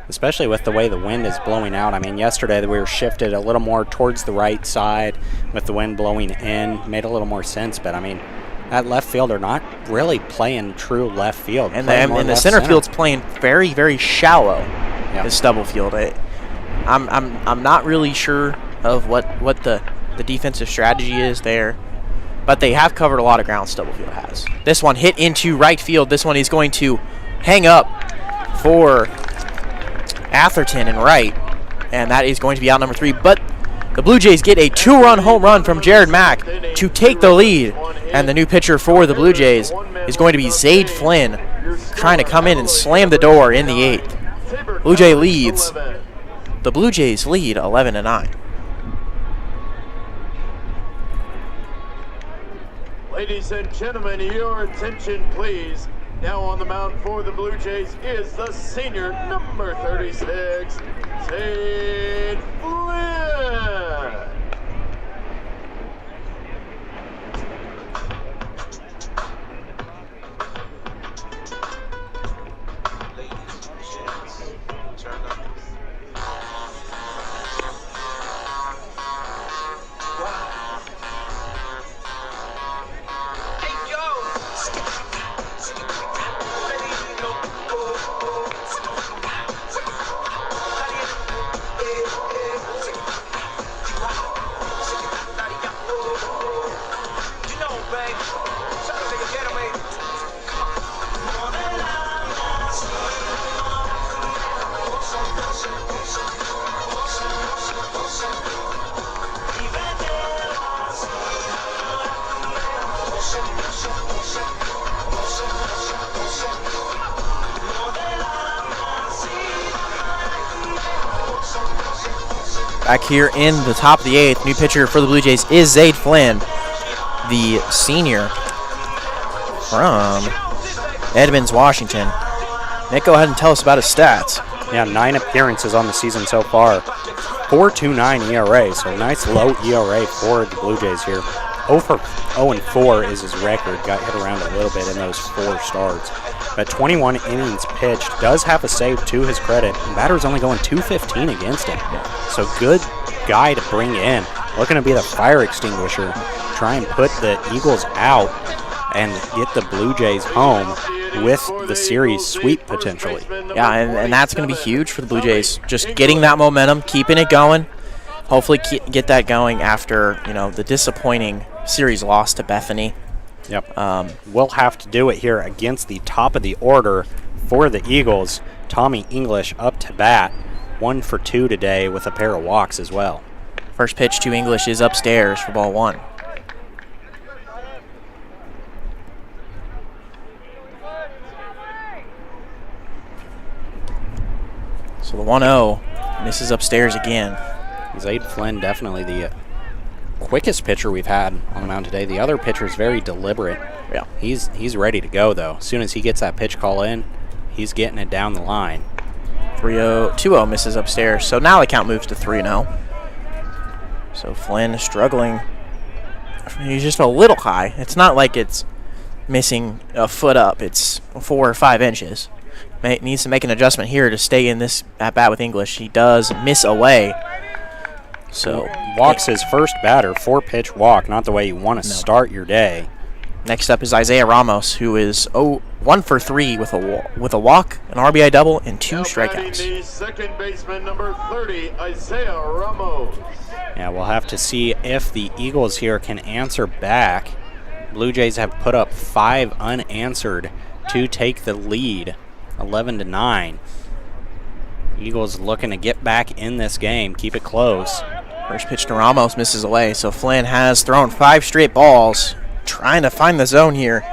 Especially with the way the wind is blowing out. I mean, yesterday we were shifted a little more towards the right side with the wind blowing in. Made a little more sense, but I mean, that left fielder not really playing true left field. And the center field's playing very, very shallow. This double field. I'm not really sure of what the defensive strategy is there, but they have covered a lot of ground. Double field has. This one hit into right field. This one is going to hang up for Atherton in right, and that is going to be out number 3. But the Blue Jays get a 2-run home run from Jared Mack to take the lead, and the new pitcher for the Blue Jays is going to be Zade Flynn, trying to come in and slam the door in the 8th. Blue Jay leads. The Blue Jays lead 11-9. Ladies and gentlemen, your attention, please. Now on the mound for the Blue Jays is the senior, number 36, Zade Flynn. Back here in the top of the 8th, new pitcher for the Blue Jays is Zade Flynn, the senior from Edmonds, Washington. Nick, go ahead and tell us about his stats. Yeah, 9 appearances on the season so far. 4.29 ERA, so nice low ERA for the Blue Jays here. 0-4 is his record. Got hit around a little bit in those 4 starts. But 21 innings pitched, does have a save to his credit. And batter's only going 215 against him. So good guy to bring in. Looking to be the fire extinguisher. Try and put the Eagles out and get the Blue Jays home with the series sweep potentially. Yeah, and that's going to be huge for the Blue Jays. Just getting that momentum, keeping it going. Hopefully get that going after, the disappointing series loss to Bethany. Yep. We'll have to do it here against the top of the order for the Eagles. Tommy English up to bat. 1 for 2 today with a pair of walks as well. First pitch to English is upstairs for ball 1. So the 1-0 misses upstairs again. Zade Flynn definitely the quickest pitcher we've had on the mound today. The other pitcher is very deliberate. Yeah. He's ready to go, though. As soon as he gets that pitch call in, he's getting it down the line. 2-0 misses upstairs. So now the count moves to 3-0. So Flynn is struggling. He's just a little high. It's not like it's missing a foot up. It's 4 or 5 inches. Needs to make an adjustment here to stay in this at bat with English. He does miss away. So walks his first batter, 4-pitch walk, not the way you want to start your day. Next up is Isaiah Ramos, who is 1 for 3 with a walk, an RBI double, and 2 strikeouts. The second baseman, number 30, Isaiah Ramos. Yeah, we'll have to see if the Eagles here can answer back. Blue Jays have put up 5 unanswered to take the lead, 11-9. Eagles looking to get back in this game, keep it close. First pitch to Ramos misses away, so Flynn has thrown 5 straight balls, trying to find the zone here.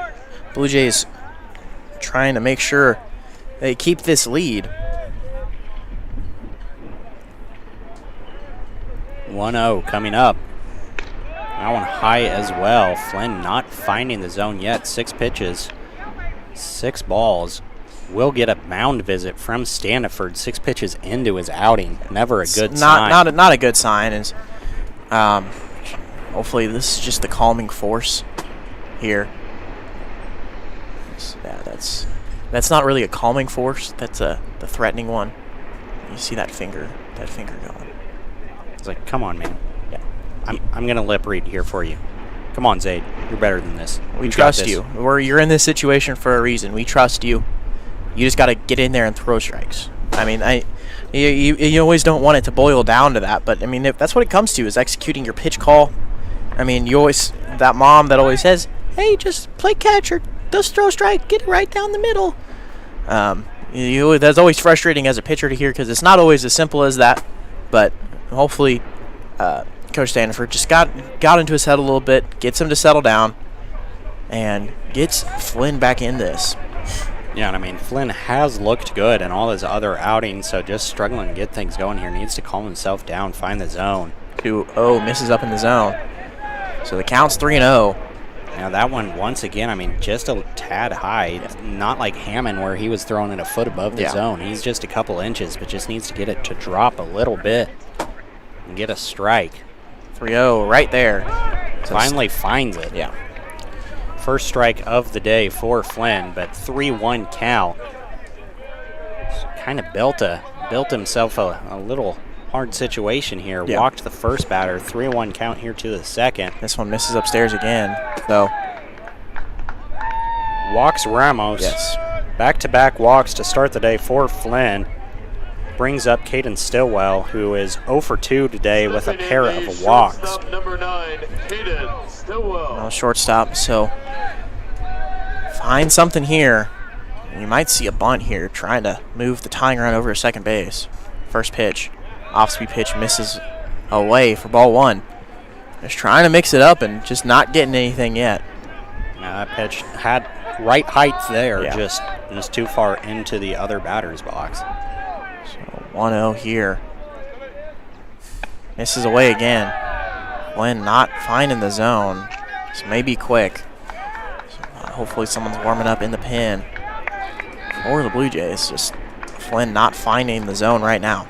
Blue Jays trying to make sure they keep this lead. 1-0 coming up. That one high as well. Flynn not finding the zone yet. 6 pitches, 6 balls. Will get a mound visit from Standiford 6 pitches into his outing. Never a good sign. Not a good sign. Is hopefully this is just the calming force here. Yeah, that's not really a calming force. That's the threatening one. You see that finger going. It's like, come on, man. Yeah. I'm gonna lip read here for you. Come on, Zaid. You're better than this. We You got trust this. you. You're in this situation for a reason. We trust you. You just got to get in there and throw strikes. I mean, you always don't want it to boil down to that, but I mean, if that's what it comes to, is executing your pitch call. I mean, you always, that mom that always says, "Hey, just play catch or just throw strike, get it right down the middle." That's always frustrating as a pitcher to hear because it's not always as simple as that. But hopefully, Coach Standiford just got into his head a little bit, gets him to settle down, and gets Flynn back in this. Yeah, and I mean, Flynn has looked good in all his other outings, so just struggling to get things going here. Needs to calm himself down, find the zone. 2-0, misses up in the zone. So the count's 3-0. Now that one, once again, I mean, just a tad high. It's not like Hammond where he was throwing it a foot above the zone. He's just a couple inches, but just needs to get it to drop a little bit and get a strike. 3-0 right there. So Finally finds it. Yeah. First strike of the day for Flynn, but 3-1 count. Kind of built himself a little hard situation here. Yeah. Walked the first batter. 3-1 count here to the second. This one misses upstairs again. So Walks Ramos. yes. Back-to-back walks to start the day for Flynn. Brings up Caden Stillwell, who is 0 for 2 today with a pair of walks. Shortstop number 9, Caden Stillwell. No shortstop. So find something here. You might see a bunt here, trying to move the tying run over to second base. First pitch, off-speed pitch, misses away for ball 1. Just trying to mix it up and just not getting anything yet. Now that pitch had right height there, Yeah. just too far into the other batter's box. So 1-0 here. Misses away again. Flynn not finding the zone. This may be quick. So, hopefully someone's warming up in the pen. For the Blue Jays, just Flynn not finding the zone right now.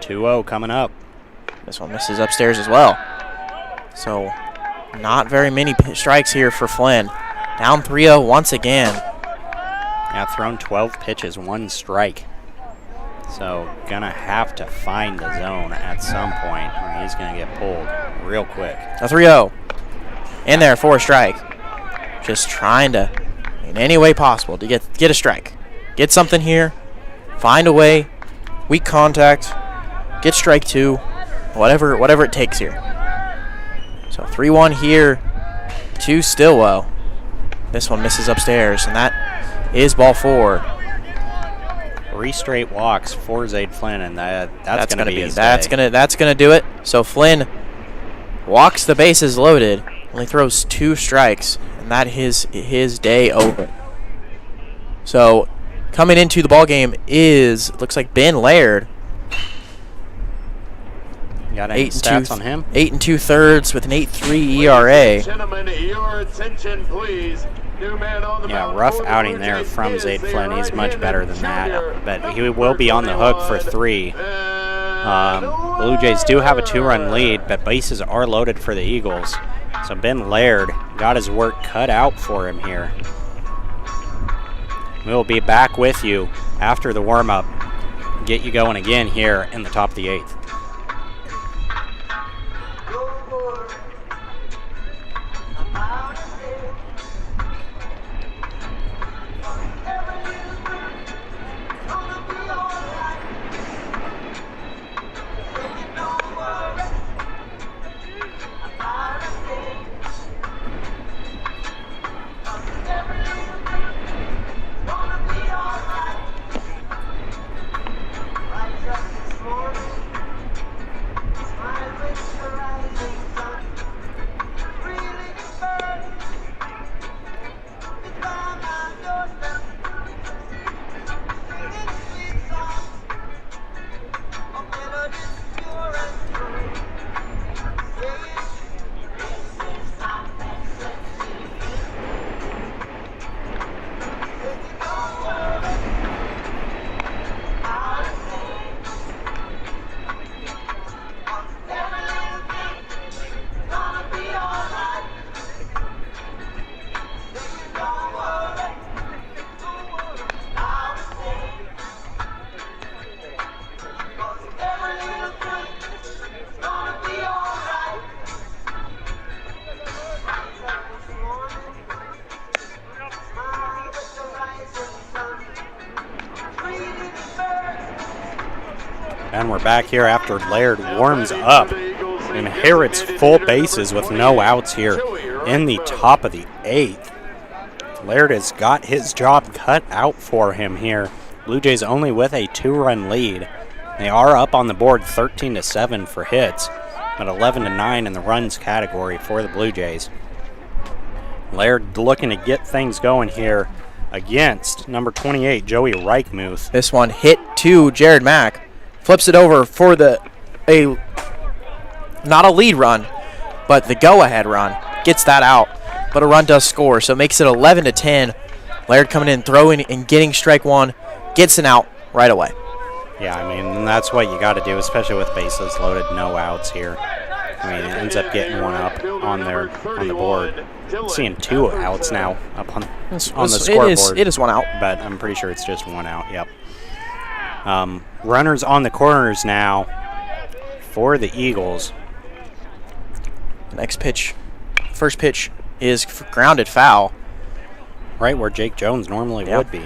.2-0 coming up. This one misses upstairs as well. So not very many strikes here for Flynn. Down 3-0 once again. Yeah, thrown 12 pitches, 1 strike. So gonna have to find the zone at some point, or he's gonna get pulled real quick. A 3-0. In there for a strike. Just trying to, in any way possible, to get a strike. Get something here. Find a way. Weak contact. Get strike 2. Whatever it takes here. So 3-1 here to Stillwell. This one misses upstairs, and that is ball 4. 3 straight walks for Zaid Flynn, and that's gonna be his that's day. gonna do it. So Flynn walks the bases loaded, only throws 2 strikes, and that is his day over. So coming into the ball game looks like Ben Laird. Got any stats on him? 8 2/3 with an 8.3 ERA. Gentlemen, your attention, please. New man on the Yeah, mound rough for the outing Blue there Jays from is Zaid the Flynn. He's much right-handed better than junior, that, but he will be on the hook for 3. Blue Jays do have a 2-run lead, but bases are loaded for the Eagles. So Ben Laird got his work cut out for him here. We'll be back with you after the warm-up. Get you going again here in the top of the 8th. And we're back here after Laird warms up. Inherits full bases with no outs here in the top of the 8th. Laird has got his job cut out for him here. Blue Jays only with a 2-run lead. They are up on the board 13-7 for hits, but 11-9 in the runs category for the Blue Jays. Laird looking to get things going here against number 28, Joey Reichmuth. This one hit to Jared Mack. Flips it over for not a lead run, but the go-ahead run. Gets that out, but a run does score, so it makes it 11-10. Laird coming in, throwing and getting strike one, gets an out right away. Yeah, I mean, that's what you got to do, especially with bases loaded, no outs here. I mean, it ends up getting one up on the board. I'm seeing 2 outs now up on the scoreboard. It is one out. But I'm pretty sure it's just 1 out, yep. Runners on the corners now for the Eagles. Next pitch, first pitch is grounded foul. Right where Jake Jones normally would be.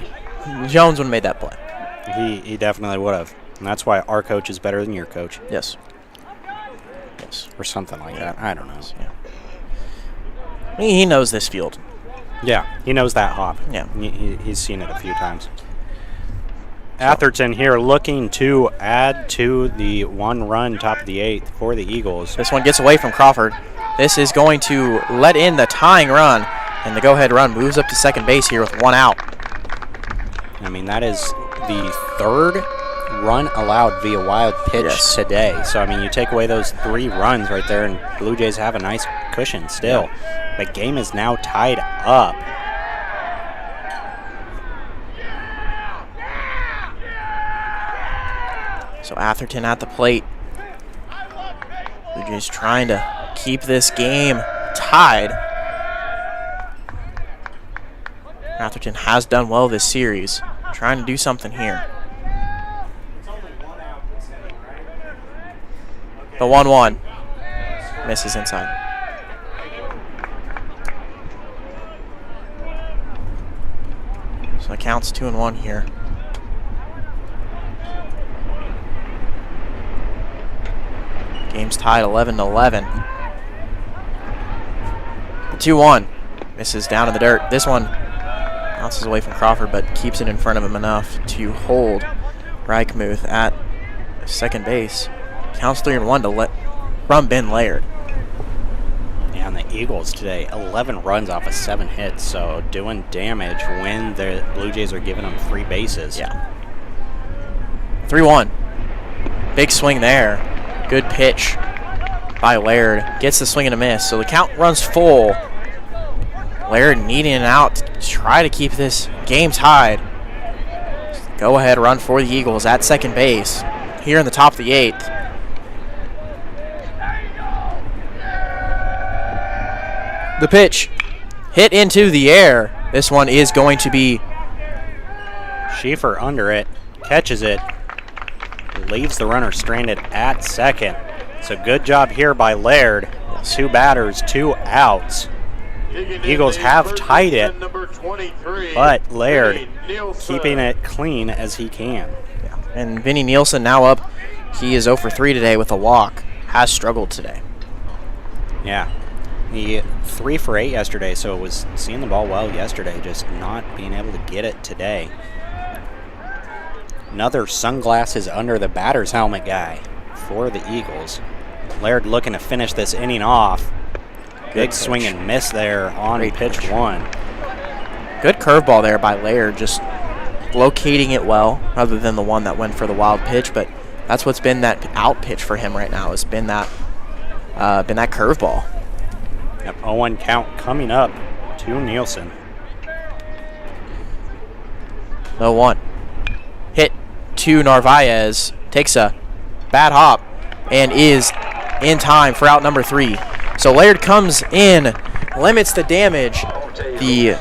Jones would have made that play. He definitely would have. And that's why our coach is better than your coach. Yes. Or something like that. I don't know. Yeah. He knows this field. Yeah, he knows that hop. Yeah. He's seen it a few times. Atherton here looking to add to the 1-run top of the 8th for the Eagles. This one gets away from Crawford. This is going to let in the tying run, and the go-ahead run moves up to second base here with 1 out. I mean, that is the 3rd run allowed via wild pitch today. So, I mean, you take away those 3 runs right there, and Blue Jays have a nice cushion still. The game is now tied up. So Atherton at the plate. Blue Jays trying to keep this game tied. Atherton has done well this series. Trying to do something here. The 1-1. Misses inside. So it counts 2-1 here. Game's tied 11-11. 2-1. Misses down in the dirt. This one bounces away from Crawford, but keeps it in front of him enough to hold Reichmuth at second base. Counts 3-1 to let from Ben Laird. Yeah, and the Eagles today, 11 runs off of 7 hits, so doing damage when the Blue Jays are giving them 3 bases. Yeah. 3-1. Big swing there. Good pitch by Laird. Gets the swing and a miss, so the count runs full. Laird needing an out to try to keep this game tied. Go ahead run for the Eagles at second base here in the top of the 8th. The pitch hit into the air. This one is going to be Schieffer under it, catches it, leaves the runner stranded at second. So good job here by Laird. 2 batters, 2 outs. Eagles have tied it, but Laird keeping it clean as he can. Yeah. And Vinny Nielsen now up. He is 0 for 3 today with a walk. Has struggled today. Yeah. He 3 for 8 yesterday, so it was seeing the ball well yesterday, just not being able to get it today. Another sunglasses under the batter's helmet guy for the Eagles. Laird looking to finish this inning off. Big swing and miss there on pitch 1. Good curveball there by Laird, just locating it well, rather than the one that went for the wild pitch. But that's what's been that out pitch for him right now. Has been that curveball. Yep, 0-1 count coming up to Nielsen. 0-1. Hit to Narvaez. Takes a bad hop and is in time for out number 3. So Laird comes in, limits the damage. The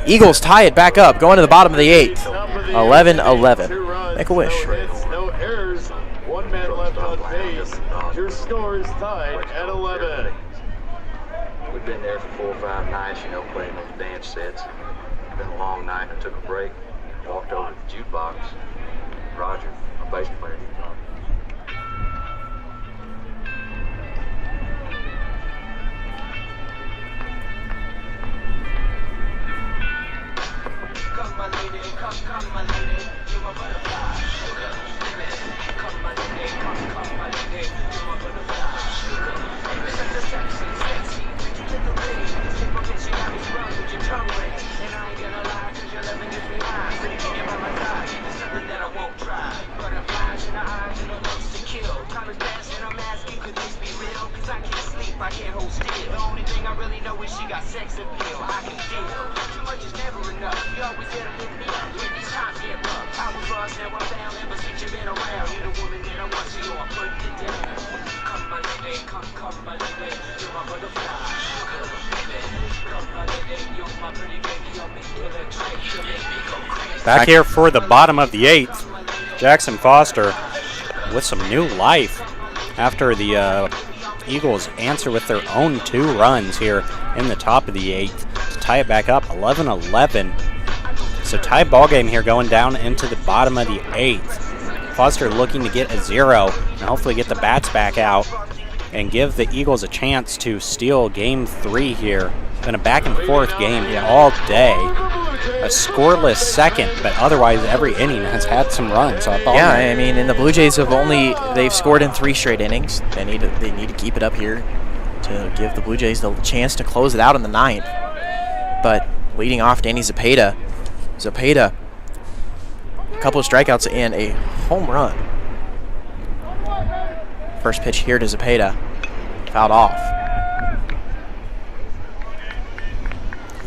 Eagles tie it back up, going to the bottom of the 8th. 11-11. Make a wish. No errors. 1 man left on base. Your score is tied at 11. We've been there for 4 or 5 nights, playing those dance sets. It's been a long night. I took a break, walked over to the jukebox. Roger a bass player. Come my lady, come my lady, you're my butterfly, sugar, baby. Come my lady, come my lady, you're my butterfly, sugar, baby. Such a sexy, bitch, you take the lead. Take my bitch, you got me sprung with your tongue ring. And I ain't gonna lie, 'cause your loving gives me high. So you keep it by my side, it's something that I won't try. Butterflies in the eyes and the looks to kill. Time is passing, I'm asking, could this be real? 'Cause I can't sleep, I can't hold still. The only thing I really know is she got sex appeal. I can feel too much is never enough. You always here to lift me up when these times get rough. I was lost, now I'm found. Ever since you've been around, you're the woman that I want, so you're putting it down. Come my lady, come my lady, you're my butterfly, sugar, baby. Come my lady, you're my pretty baby, you'll make me electric, you'll make me go crazy. Back here for the bottom of the 8th, Jackson Foster with some new life after the Eagles answer with their own 2 runs here in the top of the 8th to tie it back up 11-11. So tie ball game here going down into the bottom of the 8th. Foster looking to get a 0 and hopefully get the bats back out and give the Eagles a chance to steal game 3 here. Been a back and forth game all day. A scoreless second, but otherwise every inning has had some runs. Yeah, I mean, and the Blue Jays they've scored in 3 straight innings. They need to keep it up here to give the Blue Jays the chance to close it out in the 9th. But leading off, Danny Zepeda. Zepeda, a couple of strikeouts and a home run. First pitch here to Zepeda, fouled off.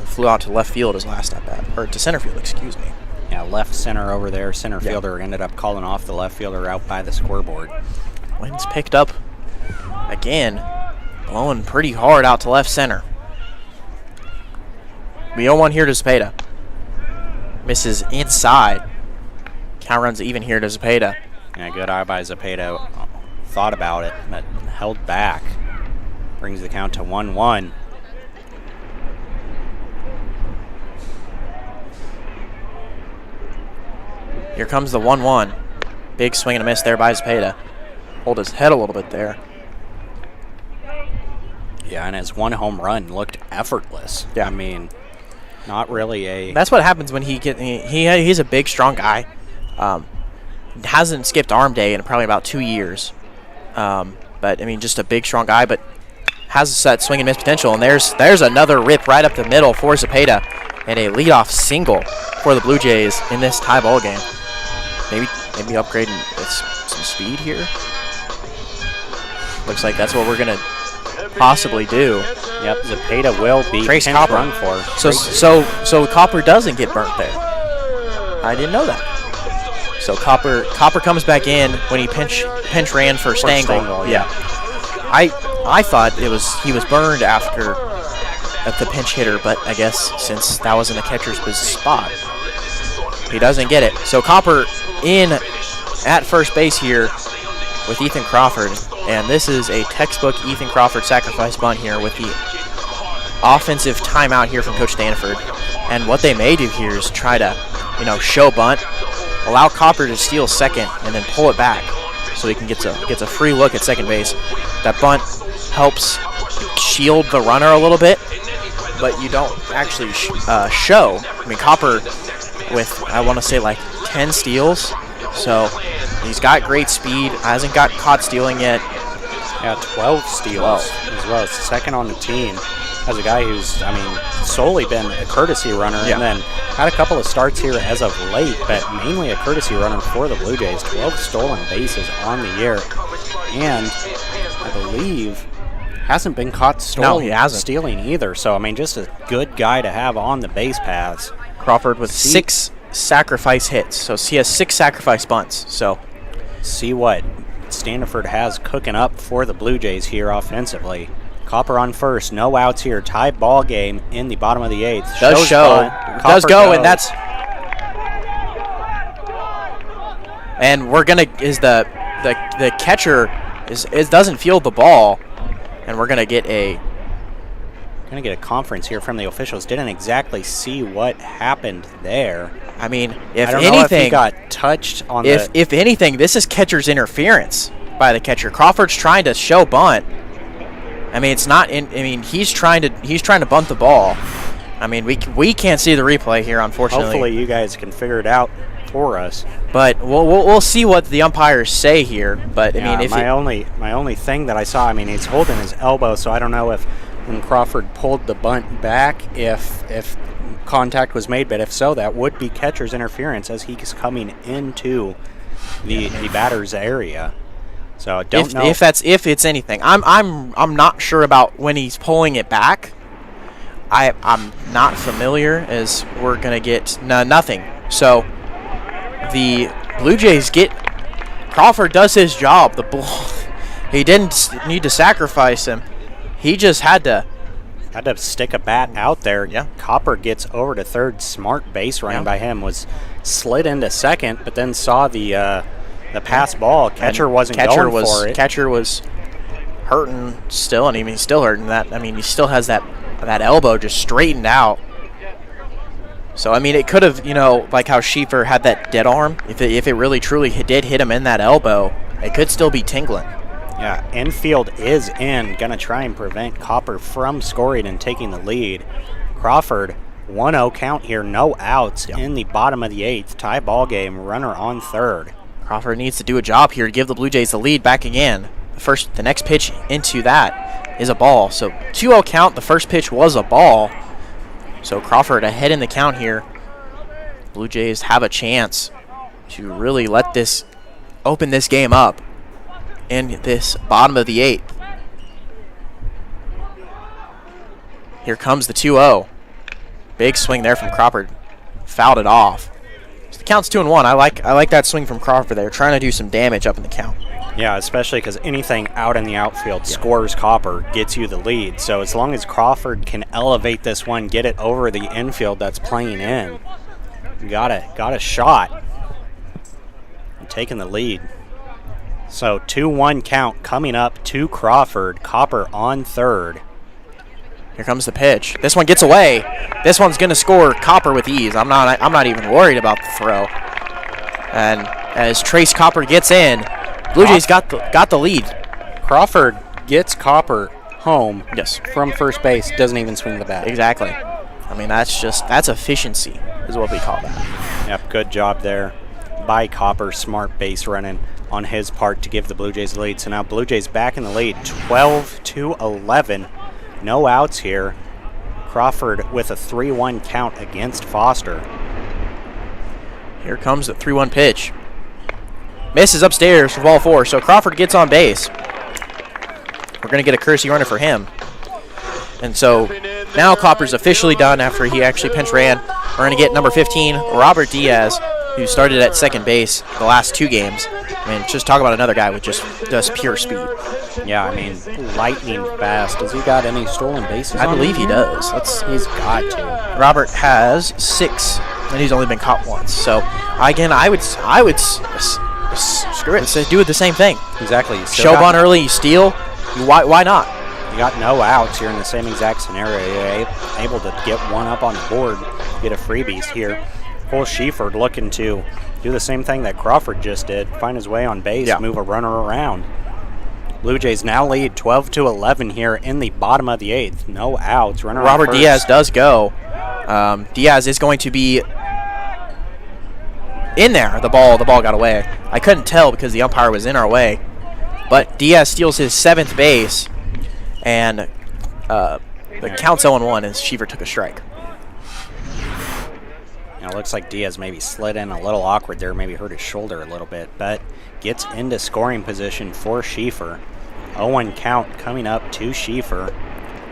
Flew out to left field his last at bat, or to center field, excuse me. Yeah, left center over there. Center fielder ended up calling off the left fielder out by the scoreboard. Wind's picked up again, blowing pretty hard out to left center. We 0-1 here to Zepeda. Misses inside. Count runs even here to Zepeda. Yeah, good eye by Zepeda. Thought about it, but held back. Brings the count to 1-1. Here comes the 1-1. Big swing and a miss there by Zepeda. Hold his head a little bit there. Yeah, and his 1 home run looked effortless. Yeah. I mean, not really a... That's what happens when he's a big, strong guy. Hasn't skipped arm day in probably about 2 years. But, I mean, just a big, strong guy, but has that swing and miss potential. And there's another rip right up the middle for Zepeda. And a leadoff single for the Blue Jays in this tie ball game. Maybe upgrading with some speed here. Looks like that's what we're going to possibly do. Yep, Zepeda will be Trace pinch Copper. run for. So Copper doesn't get burnt there. I didn't know that. So Copper comes back in when he pinch ran for Stengel. Yeah. I thought he was burned after at the pinch hitter, but I guess since that was in the catcher's spot, he doesn't get it. So Copper in at first base here with Ethan Crawford, and this is a textbook Ethan Crawford sacrifice bunt here with the offensive timeout here from Coach Stanford. And what they may do here is try to, show bunt, allow Copper to steal second, and then pull it back so he can gets a free look at second base. That bunt helps shield the runner a little bit, but you don't actually show. I mean, Copper with, I want to say, like 10 steals, so he's got great speed, hasn't got caught stealing yet. Yeah, 12 steals as well. It's second on the team as a guy who's, solely been a courtesy runner and then had a couple of starts here as of late, but mainly a courtesy runner for the Blue Jays. 12 stolen bases on the year, and I believe hasn't been caught stealing either. So, just a good guy to have on the base paths. Crawford with 6 sacrifice hits, so he has 6 sacrifice bunts. So, see what Stanford has cooking up for the Blue Jays here offensively. Copper on first, no outs here. Tie ball game in the bottom of the 8th. Does go, and that's. And we're gonna the catcher doesn't field the ball, and we're gonna get a Going to get a conference here from the officials. Didn't exactly see what happened there. I mean, if I don't know if he anything, got touched on if anything, this is catcher's interference by the catcher. Crawford's trying to show bunt. I mean, it's not. I mean, he's trying to bunt the ball. I mean, we can't see the replay here, unfortunately. Hopefully, you guys can figure it out for us. But we'll see what the umpires say here. But I mean, if my only thing that I saw, I mean, he's holding his elbow, so I don't know if when Crawford pulled the bunt back, if contact was made, but if so, that would be catcher's interference as he's coming into the batter's area. So I don't know if it's anything. I'm not sure about when he's pulling it back. I'm not familiar, as we're gonna get nothing. So the Blue Jays get Crawford does his job. The ball, he didn't need to sacrifice him. He just had to stick a bat out there. Yeah. Copper gets over to third. Smart base running by him. Was slid into second, but then saw the pass ball. Catcher wasn't going for it. Catcher was hurting still, and I mean, he's still hurting. That I mean, he still has that elbow just straightened out. So I mean, it could have, like how Schieffer had that dead arm. If it really truly did hit him in that elbow, it could still be tingling. Yeah, infield is in. Going to try and prevent Copper from scoring and taking the lead. Crawford, 1-0 count here, no outs in the bottom of the 8th. Tie ball game, runner on third. Crawford needs to do a job here to give the Blue Jays the lead back again. The next pitch into that is a ball. So 2-0 count, the first pitch was a ball. So Crawford ahead in the count here. Blue Jays have a chance to really open this game up in this bottom of the 8th. Here comes the 2-0. Big swing there from Crawford. Fouled it off. So the count's 2-1. I like that swing from Crawford there, trying to do some damage up in the count. Yeah, especially because anything out in the outfield scores Copper, gets you the lead. So as long as Crawford can elevate this one, get it over the infield that's playing in, got a shot. And taking the lead. So 2-1 count coming up to Crawford. Copper on third. Here comes the pitch. This one gets away. This one's going to score Copper with ease. I'm not even worried about the throw. And as Trace Copper gets in, Blue Jays got the lead. Crawford gets Copper home. Yes. From first base. Doesn't even swing the bat. Exactly. I mean, that's efficiency is what we call that. Yep, good job there by Copper. Smart base running on his part to give the Blue Jays the lead. So now Blue Jays back in the lead, 12-11. No outs here. Crawford with a 3-1 count against Foster. Here comes the 3-1 pitch. Misses upstairs for ball 4, so Crawford gets on base. We're going to get a courtesy runner for him. And so now Copper's officially done after he actually pinch ran. We're going to get number 15, Robert Diaz, who started at second base the last 2 games. I mean, just talk about another guy with just pure speed. Yeah, I mean, lightning fast. Does he got any stolen bases? I believe he does. He's got to. Robert has 6, and he's only been caught once. So again, I would screw it. So do it the same thing. Exactly. Show bunt early, you steal. Why not? You got no outs. You're in the same exact scenario. You're able to get one up on the board, get a freebies here. Cole Schieffer looking to do the same thing that Crawford just did, find his way on base, move a runner around. Blue Jays now lead 12-11 here in the bottom of the 8th. No outs. Runner Robert Diaz does go. Diaz is going to be in there. The ball got away. I couldn't tell because the umpire was in our way. But Diaz steals his 7th base, and the count's 0-1 as Schieffer took a strike. It looks like Diaz maybe slid in a little awkward there, maybe hurt his shoulder a little bit, but gets into scoring position for Schieffer. 0-1 count coming up to Schieffer,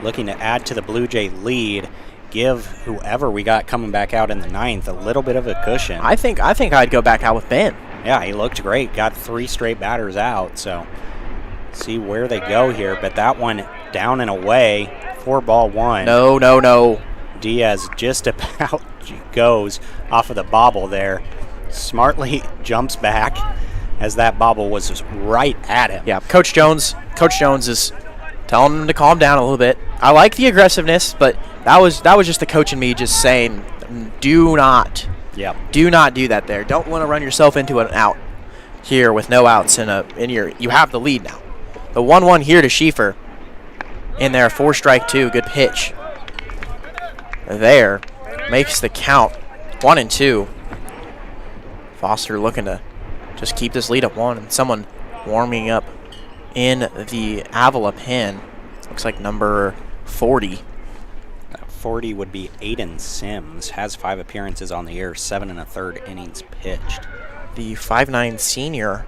looking to add to the Blue Jay lead, give whoever we got coming back out in the 9th a little bit of a cushion. I think I'd go back out with Ben. Yeah, he looked great. Got 3 straight batters out, so see where they go here. But that one down and away, 4-1. No. Diaz just about goes off of the bobble there. Smartly jumps back as that bobble was right at him. Yeah, Coach Jones is telling him to calm down a little bit. I like the aggressiveness, but that was just the coach and me just saying, do not do that there. Don't want to run yourself into an out here with no outs you have the lead now. The 1-1 here to Schieffer. In there, 4 strike 2, good pitch. There makes the count 1-2. Foster looking to just keep this lead at 1, and someone warming up in the Avila pen. Looks like number 40. 40 would be Aiden Sims. Has 5 appearances on the year, 7 1/3 innings pitched. The 5'9" senior,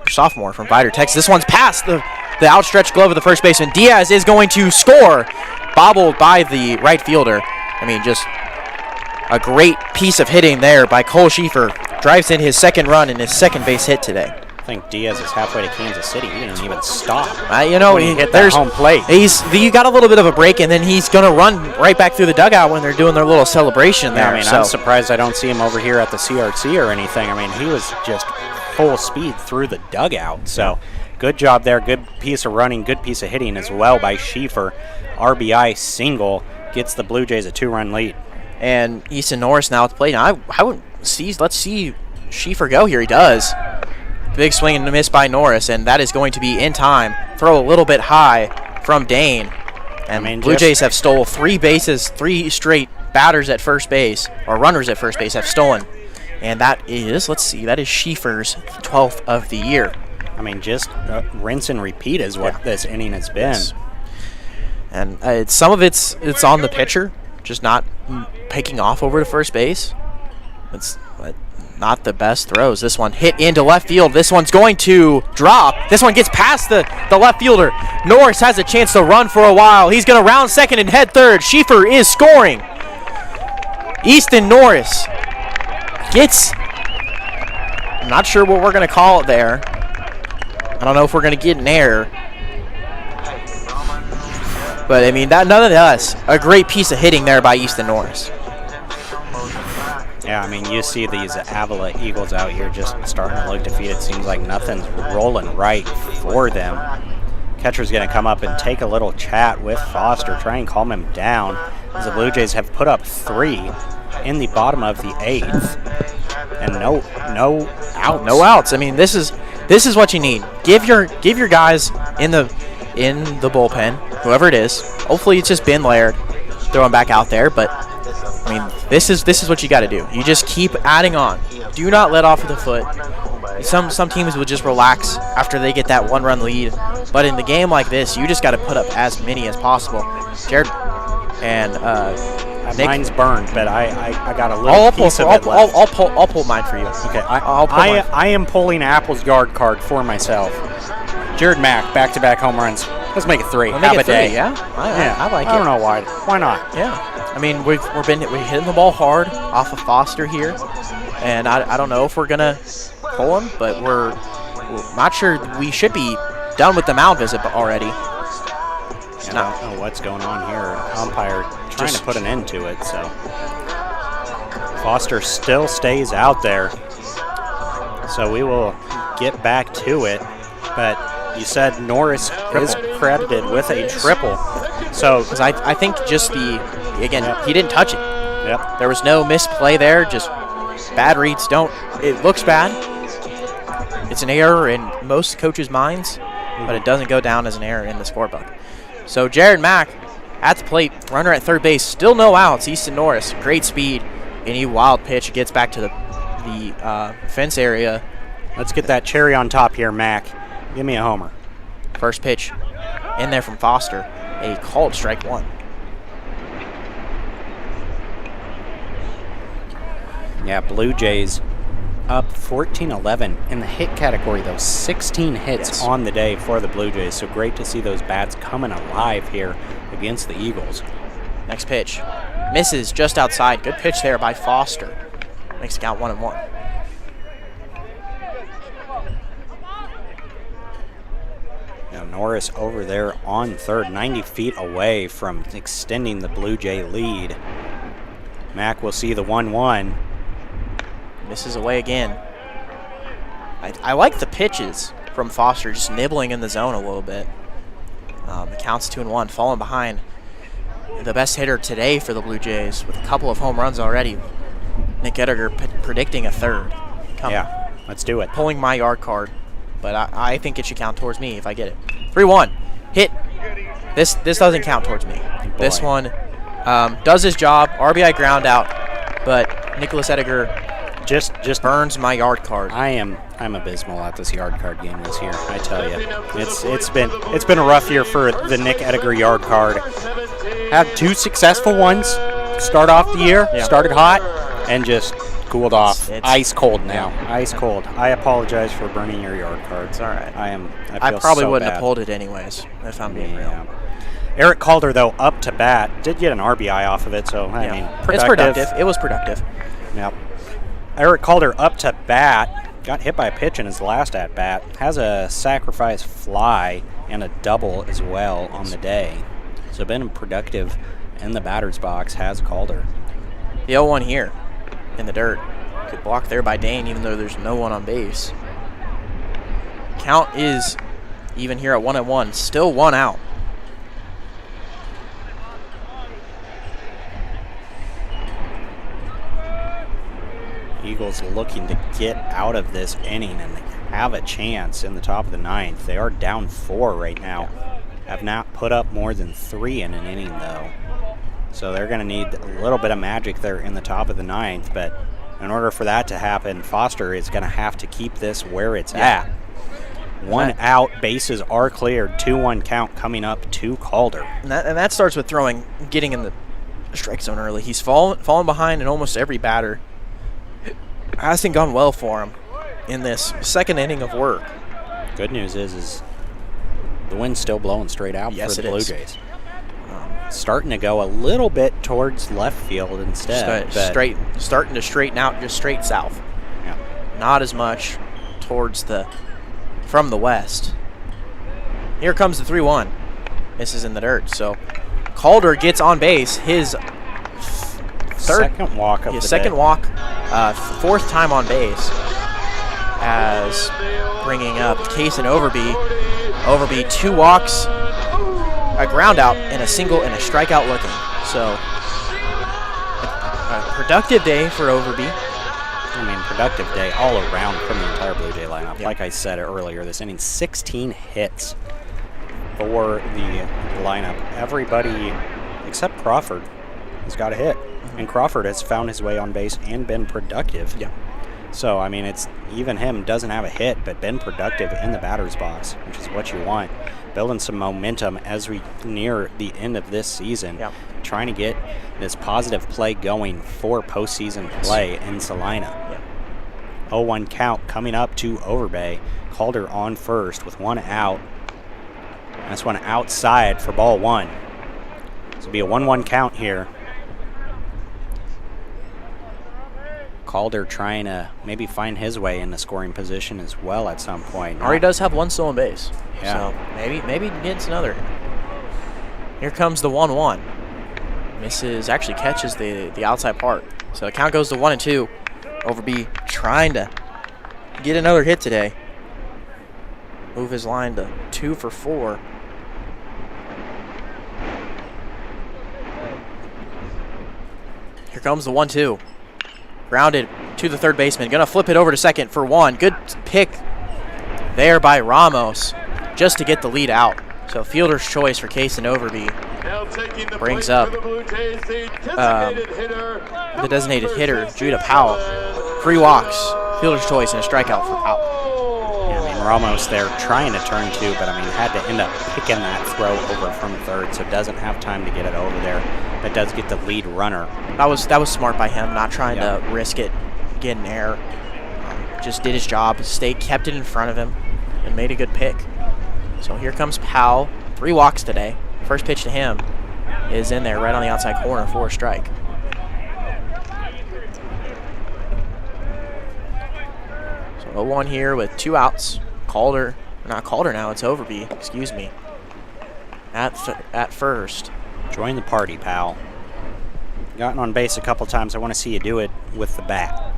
sophomore from Vidor, Texas. This one's past the outstretched glove of the first baseman. Diaz is going to score. Bobbled by the right fielder. I mean, just a great piece of hitting there by Cole Schieffer. Drives in his second run and his second base hit today. I think Diaz is halfway to Kansas City. He didn't even stop. He hit that home plate. You got a little bit of a break, and then he's going to run right back through the dugout when they're doing their little celebration there. I mean, I'm surprised I don't see him over here at the CRC or anything. I mean, he was just full speed through the dugout. So good job there. Good piece of running, good piece of hitting as well by Schieffer. RBI single gets the Blue Jays a 2-run lead. And Easton Norris now at the plate. Now, let's see Schieffer go here. He does. Big swing and a miss by Norris, and that is going to be in time. Throw a little bit high from Dane. And Blue Jays have stole 3 bases, 3 straight batters at first base, or runners at first base have stolen. And that is, that is Schieffer's 12th of the year. I mean, just rinse and repeat is what this inning has been. Yes. And some of it's on the pitcher, just not picking off over to first base. It's not the best throws. This one hit into left field. This one's going to drop. This one gets past the left fielder. Norris has a chance to run for a while. He's going to round second and head third. Schieffer is scoring. Easton Norris gets, I'm not sure what we're going to call it there. I don't know if we're going to get an error. But, I mean, that nonetheless, a great piece of hitting there by Easton Norris. Yeah, I mean, you see these Avila Eagles out here just starting to look defeated. Seems like nothing's rolling right for them. Catcher's going to come up and take a little chat with Foster, try and calm him down, as the Blue Jays have put up 3 in the bottom of the 8th, and no outs. No outs. I mean, this is what you need. Give your guys in the bullpen, whoever it is. Hopefully, it's just Ben Laird. Throw him back out there, but. I mean, this is what you got to do. You just keep adding on. Do not let off of the foot. Some teams will just relax after they get that 1-run lead. But in the game like this, you just got to put up as many as possible. Jared and Nick, mine's burned, but I got a little piece of it left. I'll pull mine for you. Okay, I am pulling Apple's guard card for myself. Jared Mack, back-to-back home runs. Let's make it 3. Have a day. Yeah, I like it. I don't know why. Why not? Yeah. I mean, we're hitting the ball hard off of Foster here, and I don't know if we're gonna pull him, but we're not sure. We should be done with the mound visit already. I don't know what's going on here. Umpire trying to put an end to it. So Foster still stays out there. So we will get back to it, but. You said Norris is credited with a triple. So I think just he didn't touch it. Yep. There was no misplay there, just bad reads. It looks bad. It's an error in most coaches' minds, but it doesn't go down as an error in the scorebook. So Jared Mack at the plate, runner at third base, still no outs. Easton Norris, great speed. Any wild pitch gets back to the fence area. Let's get that cherry on top here, Mack. Give me a homer. First pitch in there from Foster. A called strike 1. Yeah, Blue Jays up 14-11 in the hit category, though. 16 hits on the day for the Blue Jays. So great to see those bats coming alive here against the Eagles. Next pitch. Misses just outside. Good pitch there by Foster. Makes it count 1-1. Norris over there on third, 90 feet away from extending the Blue Jay lead. Mack will see the 1-1. Misses away again. I like the pitches from Foster, just nibbling in the zone a little bit. It counts 2-1, falling behind the best hitter today for the Blue Jays with a couple of home runs already. Nick Ediger predicting a third. Yeah, let's do it. Pulling my yard card, but I think it should count towards me if I get it. 3-1. Hit. This doesn't count towards me. This one does his job. RBI ground out, but Nicholas Ediger Just burns my yard card. I'm abysmal at this yard card game this year. I tell you, it's been a rough year for the Nick Ediger yard card. Had 2 successful ones. Start off the year, started hot, and just cooled off. It's ice cold now. Ice cold. I apologize for burning your yard cards. It's all right. I feel probably so wouldn't bad. have pulled it anyways if I'm being real. Eric Calder, though, up to bat, did get an RBI off of it, so I mean, It's productive. It was productive. Yep. Eric Calder up to bat, got hit by a pitch in his last at bat, has a sacrifice fly and a double as well on the day. So been productive in the batter's box, has Calder. The 0-1 here in the dirt. Good block there by Dane, even though there's no one on base. Count is even here at 1-1. Still 1 out. Eagles looking to get out of this inning and have a chance in the top of the 9th. They are down 4 right now. Have not put up more than 3 in an inning, though. So they're going to need a little bit of magic there in the top of the 9th. But in order for that to happen, Foster is going to have to keep this where it's at. 1 out, bases are cleared. 2-1 count coming up to Calder. And that starts with getting in the strike zone early. He's fallen behind in almost every batter. Hasn't gone well for him in this second inning of work. Good news is the wind's still blowing straight out for the Blue Jays. Starting to go a little bit towards left field instead. Starting to straighten out just straight south. Yeah. Not as much towards from the west. Here comes the 3-1. This is in the dirt. So Calder gets on base. His second walk of the second day. walk, 4th time on base. As bringing up Case and Overby. Overby 2 walks, a ground out, and a single and a strikeout looking. So a productive day for Overby. I mean, productive day all around from the entire Blue Jay lineup. Like I said earlier, this inning, 16 hits for the lineup. Everybody except Crawford has got a hit. And Crawford has found his way on base and been productive. Yeah. So, I mean, it's even him doesn't have a hit, but been productive in the batter's box, which is what you want. Building some momentum as we near the end of this season. Yeah. Trying to get this positive play going for postseason play in Salina. Yeah. 0-1 count coming up to Overbay. Calder on first with 1 out. That's 1 outside for ball 1. This will be a 1-1 count here. Calder trying to maybe find his way in the scoring position as well at some point. Already does have 1 still on base. Yeah. So maybe he gets another. Here comes the 1-1. Misses, actually catches the outside part. So the count goes to 1-2. Overby trying to get another hit today. Move his line to 2 for 4. Here comes the 1-2. Grounded to the third baseman. Gonna flip it over to second for 1. Good pick there by Ramos just to get the lead out. So fielder's choice for Case and Overby brings up the designated hitter, Judah Powell. 3 walks, fielder's choice, and a strikeout for Powell. Yeah, I mean, Ramos there trying to turn 2, but I mean, had to end up picking that throw over from third, so doesn't have time to get it over there. But does get the lead runner. That was smart by him, not trying to risk it, get an error. Just did his job, kept it in front of him, and made a good pick. So here comes Powell. 3 walks today. First pitch to him is in there right on the outside corner for a strike. So 0-1 here with 2 outs. Not Calder now, it's Overby, excuse me. At first. Join the party, pal. Gotten on base a couple times. I want to see you do it with the bat.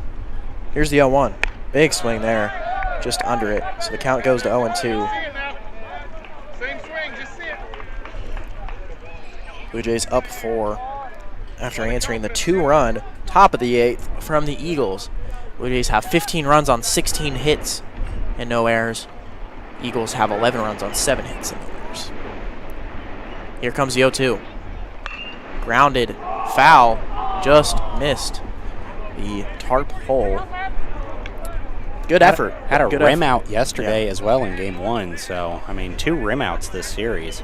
Here's the 0-1. Big swing there, just under it. So the count goes to 0-2. Blue Jays up 4 after answering the 2-run top of the 8th from the Eagles. Blue Jays have 15 runs on 16 hits and no errors. Eagles have 11 runs on 7 hits and no errors. Here comes the 0-2. Grounded, foul, just missed the tarp hole. Good effort. Had a Good rim effort. out yesterday as well in game 1. So, I mean, 2 rim outs this series.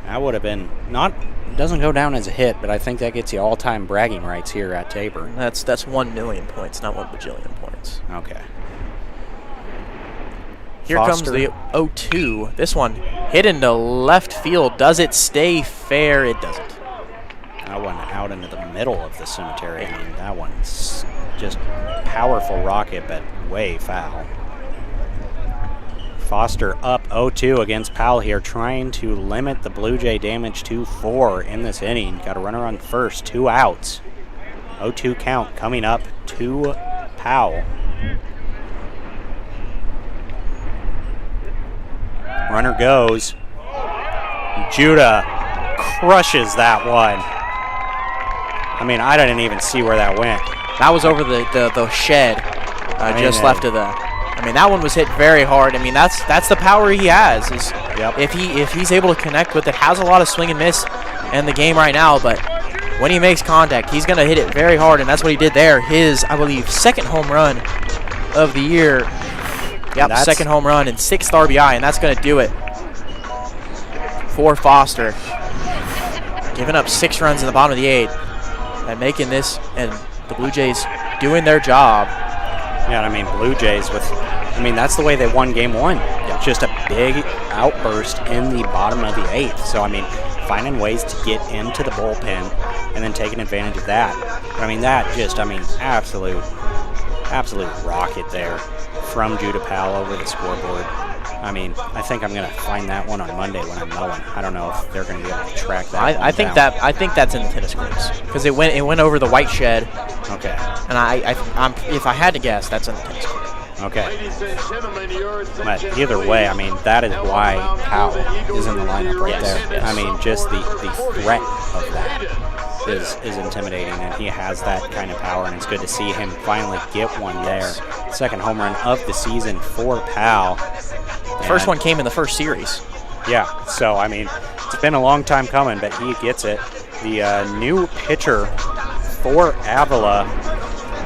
That would have been doesn't go down as a hit, but I think that gets you all-time bragging rights here at Tabor. That's 1 million points, not 1 bajillion points. Okay. Here Foster. comes the 0-2. This one hit into left field. Does it stay fair? It doesn't. That one out into the middle of the cemetery. I mean, that one's just powerful rocket, but way foul. Foster up 0-2 against Powell here, trying to limit the Blue Jay damage to 4 in this inning. Got a runner on first, 2 outs. 0-2 count coming up to Powell. Runner goes. Judah crushes that one. I mean, I didn't even see where that went. That was over the shed, just left of the. I mean, that one was hit very hard. I mean, that's the power he has. Is if he's able to connect with it, has a lot of swing and miss in the game right now. But when he makes contact, he's gonna hit it very hard, and that's what he did there. His, I believe, 2nd home run of the year. Yep, 2nd home run and 6th RBI, and that's going to do it for Foster. Giving up 6 runs in the bottom of the 8th and making this, and the Blue Jays doing their job. Yeah, I mean, Blue Jays that's the way they won game 1. Yeah. Just a big outburst in the bottom of the 8th. So, I mean, finding ways to get into the bullpen and then taking advantage of that. But, I mean, absolute rocket there from Judah Powell over the scoreboard. I mean, I think I'm going to find that one on Monday when I'm mowing. I don't know if they're going to be able to track that. I think that's in the tennis courts because it went over the white shed. Okay. And I'm if I had to guess, that's in the tennis court. Okay. But either way, I mean, that is why Powell is in the lineup right there. Yes. I mean, just the threat of that is intimidating, and he has that kind of power, and it's good to see him finally get one there. 2nd home run of the season for Powell. The first one came in the first series. Yeah, so, I mean, it's been a long time coming, but he gets it. The new pitcher for Avila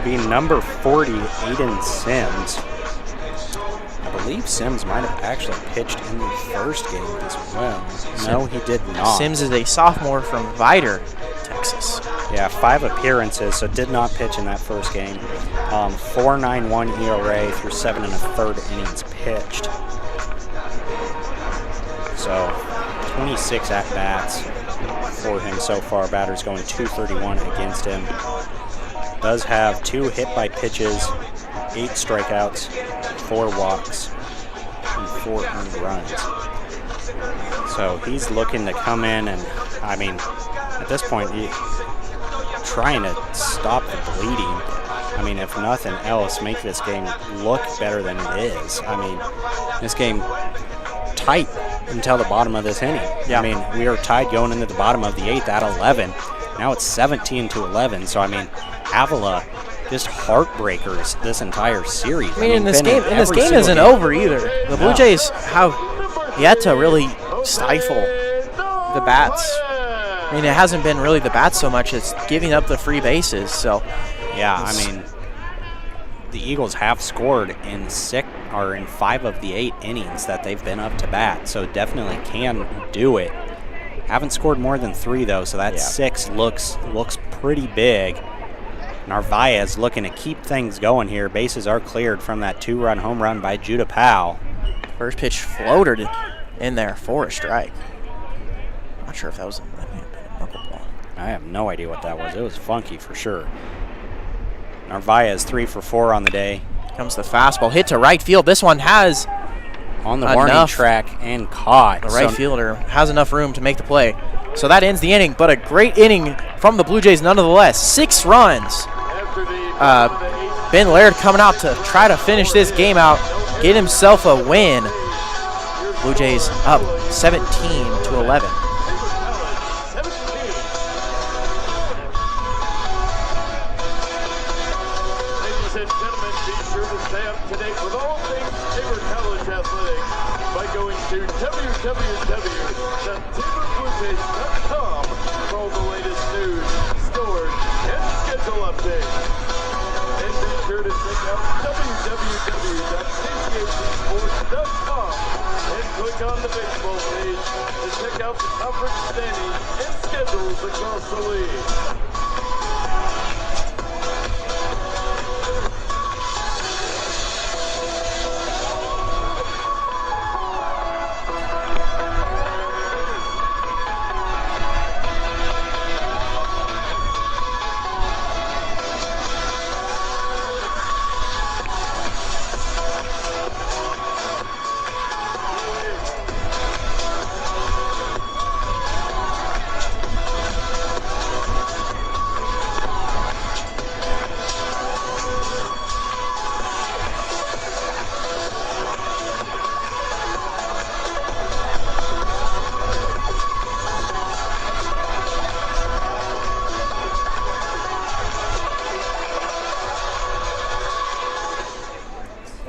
being number 40, Aiden Sims. I believe Sims might have actually pitched in the first game as well. No, he did not. Sims is a sophomore from Vidor, Texas. Yeah, 5 appearances, so did not pitch in that first game. 4.91 ERA through 7 1/3 innings pitched. So 26 at-bats for him so far. Batter's going 231 against him. Does have 2 hit by pitches, 8 strikeouts, 4 walks, and 4 earned runs. So he's looking to come in and, I mean, at this point, trying to stop the bleeding. I mean, if nothing else, make this game look better than it is. I mean, this game tight until the bottom of this inning. Yeah. I mean, we are tied going into the bottom of the 8th at 11. Now it's 17-11. So, I mean, Avila just heartbreakers this entire series. I mean, this game isn't over either. The Blue Jays have yet to really stifle the bats. I mean, it hasn't been really the bats so much as giving up the free bases. So, yeah, I mean, the Eagles have scored in 5 of the 8 innings that they've been up to bat, so definitely can do it. Haven't scored more than 3 though, so that 6 looks pretty big. Narvaez looking to keep things going here. Bases are cleared from that 2-run home run by Judah Powell. First pitch floated in there for a strike. Not sure if that was a knuckleball. I have no idea what that was. It was funky for sure. Narvaez 3 for 4 on the day. Comes the fastball, hit to right field. This one has on the warning track and caught. The right fielder has enough room to make the play. So that ends the inning, but a great inning from the Blue Jays nonetheless. 6 runs. Ben Laird coming out to try to finish this game out, get himself a win. Blue Jays up 17-11. Stay up to date with all things Tabor College athletics by going to www.taborbluejays.com for all the latest news, scores, and schedule updates. And be sure to check out www.tcacsports.com and click on the baseball page to check out the conference standings and schedules across the league.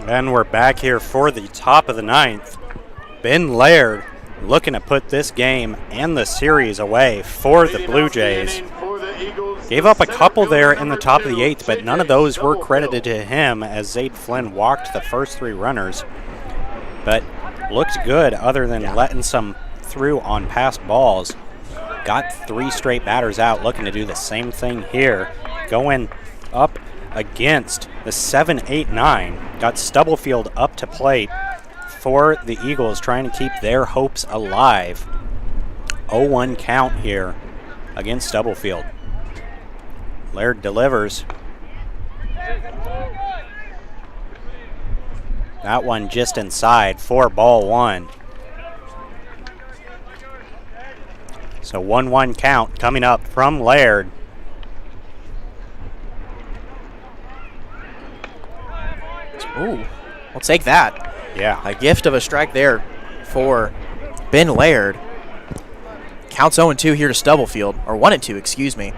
And we're back here for the top of the ninth. Ben Laird looking to put this game and the series away for the Blue Jays. Gave up a couple there in the top of the eighth, but none of those were credited to him as Zayd Flynn walked the first three runners. But looked good other than letting some through on passed balls. Got three straight batters out, looking to do the same thing here. Going up against the 7-8-9. Got Stubblefield up to plate for the Eagles, trying to keep their hopes alive. 0-1 count here against Stubblefield. Laird delivers. That one just inside for ball one. So 1-1 count coming up from Laird. Ooh, we'll take that. Yeah. A gift of a strike there for Ben Laird. Counts 0-2 here to Stubblefield, or 1-2, excuse me.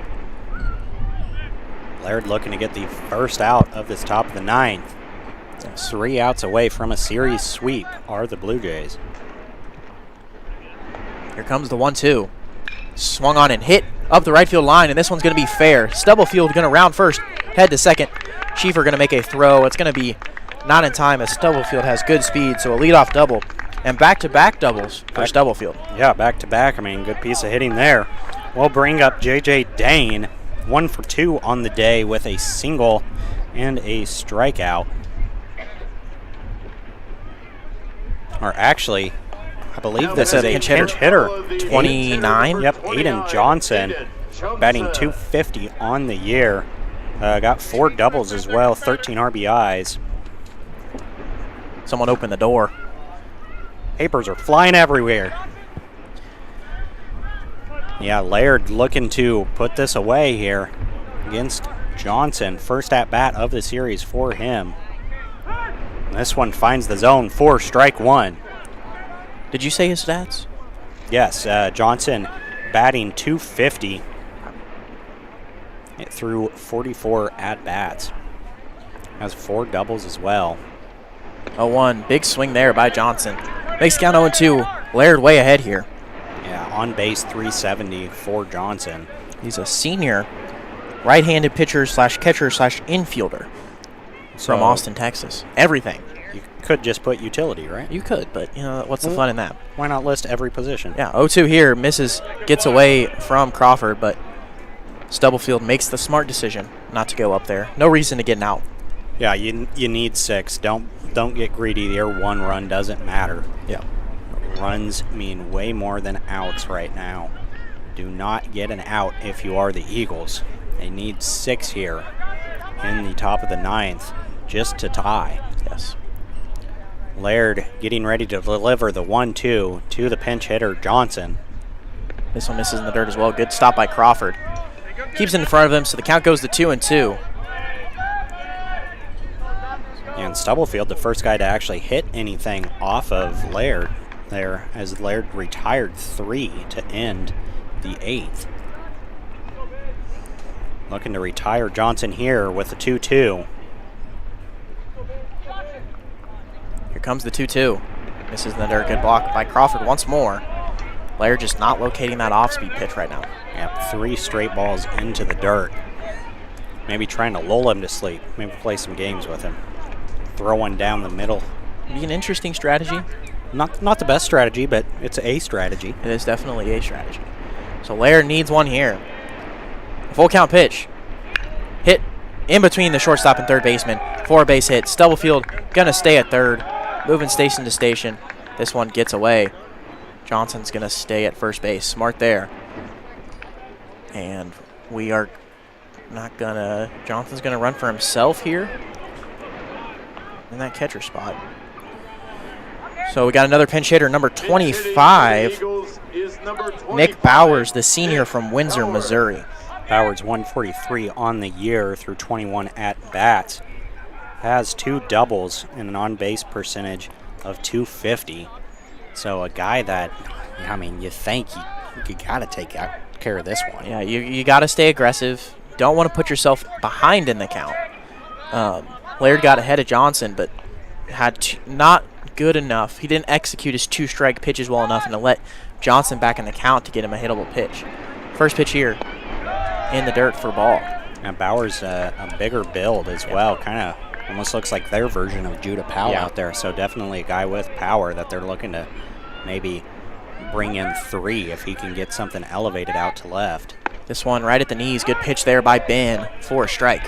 Laird looking to get the first out of this top of the ninth. 3 outs away from a series sweep are the Blue Jays. Here comes the 1-2. Swung on and hit up the right field line, and this one's going to be fair. Stubblefield going to round first, head to second. Schiefer going to make a throw. It's going to be not in time as Stubblefield has good speed, so a leadoff double. And back-to-back doubles for Stubblefield. Yeah, back-to-back. I mean, good piece of hitting there. We'll bring up J.J. Dane, 1 for 2 on the day with a single and a strikeout. Or actually, I believe this is a pinch hitter. 29. Yep, Aiden Johnson, batting .250 on the year. Got 4 doubles as well, 13 RBIs. Someone open the door. Papers are flying everywhere. Yeah, Laird looking to put this away here against Johnson. First at bat of the series for him. This one finds the zone for strike one. Did you say his stats? Yes, Johnson batting .250 through 44 at-bats. Has 4 doubles as well. 0-1, big swing there by Johnson. Makes count 0-2. Laird way ahead here. Yeah, on base 370 for Johnson. He's a senior right-handed pitcher slash catcher slash infielder from Austin, Texas. Everything. You could just put utility, right? You could, but you know what's the fun in that? Why not list every position? Yeah, 0-2 here. Misses, gets away from Crawford, but Stubblefield makes the smart decision not to go up there. No reason to get an out. Yeah, you need 6. Don't get greedy there. 1 run doesn't matter. Yeah. Runs mean way more than outs right now. Do not get an out if you are the Eagles. They need 6 here in the top of the ninth just to tie. Yes. Laird getting ready to deliver the 1-2 to the pinch hitter, Johnson. This one misses in the dirt as well. Good stop by Crawford. Keeps it in front of him, so the count goes to 2-2. And Stubblefield, the first guy to actually hit anything off of Laird there, as Laird retired 3 to end the 8th. Looking to retire Johnson here with a 2-2. comes the 2-2. Misses in the dirt. Good block by Crawford once more. Laird just not locating that off-speed pitch right now. Yep, 3 straight balls into the dirt. Maybe trying to lull him to sleep. Maybe play some games with him. Throw one down the middle. Be an interesting strategy. Not the best strategy, but it's a strategy. It is definitely a strategy. So Laird needs one here. Full count pitch. Hit in between the shortstop and third baseman. 4 base hit. Stubblefield gonna stay at third. Moving station to station. This one gets away. Johnson's gonna stay at first base. Smart there. And we are not gonna. Johnson's gonna run for himself here in that catcher spot. So we got another pinch hitter, number 25, Nick Bowers, the senior from Windsor, Missouri. Bowers 143 on the year through 21 at-bats. Has 2 doubles and an on-base percentage of .250. So a guy that, I mean, you think you got to take care of this one. Yeah, you got to stay aggressive. Don't want to put yourself behind in the count. Laird got ahead of Johnson, but had not good enough. He didn't execute his 2-strike pitches well enough and to let Johnson back in the count to get him a hittable pitch. First pitch here in the dirt for ball. And Bowers a bigger build as well. Kind of almost looks like their version of Judah Powell out there. So definitely a guy with power that they're looking to maybe bring in 3 if he can get something elevated out to left. This one right at the knees. Good pitch there by Ben for a strike.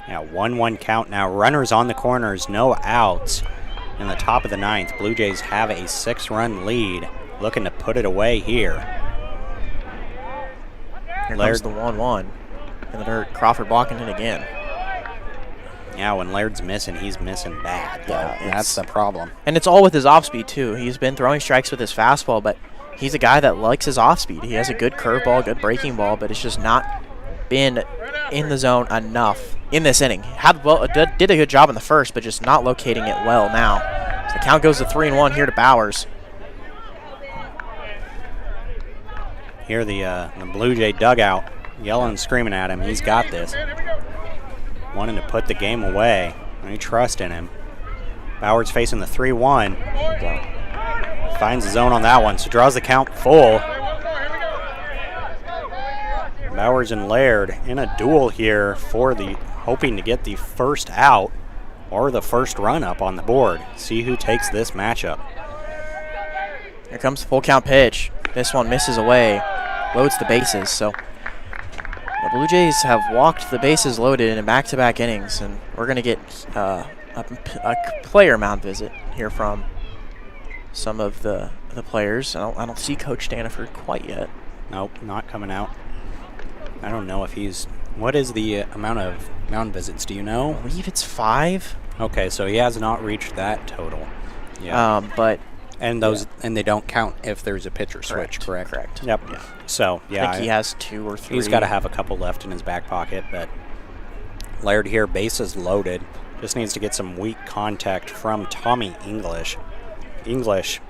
Yeah, 1-1 count now. Runners on the corners, no outs. In the top of the 9th, Blue Jays have a 6-run lead. Looking to put it away here. Here comes the 1-1 in the dirt. Crawford blocking it again. Yeah, when Laird's missing, he's missing bad. Yeah, that's the problem. And it's all with his off-speed, too. He's been throwing strikes with his fastball, but he's a guy that likes his off-speed. He has a good curveball, good breaking ball, but it's just not been in the zone enough in this inning. Did a good job in the first, but just not locating it well now. So the count goes to 3-1 here to Bowers. Here the Blue Jay dugout yelling and screaming at him. He's got this. Wanting to put the game away. I trust in him. Bowers facing the 3-1. Finds the zone on that one, so draws the count full. Bowers and Laird in a duel here for the hoping to get the first out or the first run up on the board. See who takes this matchup. Here comes the full count pitch. This one misses away, loads the bases. So the Blue Jays have walked the bases loaded in back-to-back innings, and we're going to get a player mound visit here from some of the players. I don't see Coach Staniford quite yet. Nope, not coming out. I don't know if he's. What is the amount of mound visits? Do you know? I believe it's 5. Okay, so he has not reached that total. Yeah. But and those and they don't count if there's a pitcher switch, correct? Correct. Yep. Yeah. So yeah, I think he has 2 or 3. He's got to have a couple left in his back pocket, but Laird here, bases loaded. Just needs to get some weak contact from Tommy English. English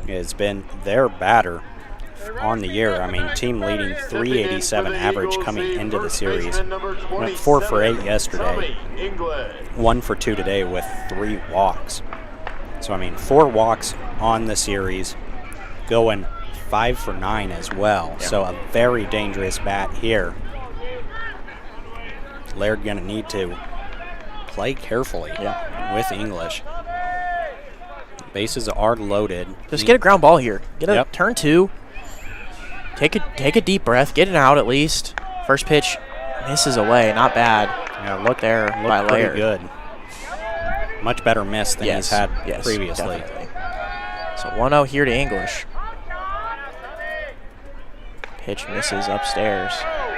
has been their batter on the year. I mean, team leading 387 average coming into the series. Went 4 for 8 yesterday. 1 for 2 today with 3 walks. So, I mean, 4 walks on the series, going 5 for 9 as well. Yeah. So, a very dangerous bat here. Laird going to need to play carefully with English. Bases are loaded. Just get a ground ball here. Get a turn 2. Take a deep breath. Get it out at least. First pitch misses away. Not bad. Yeah, look there by Laird. Pretty good. Much better miss than he's had previously. Definitely. So 1-0 here to English. Pitch misses upstairs.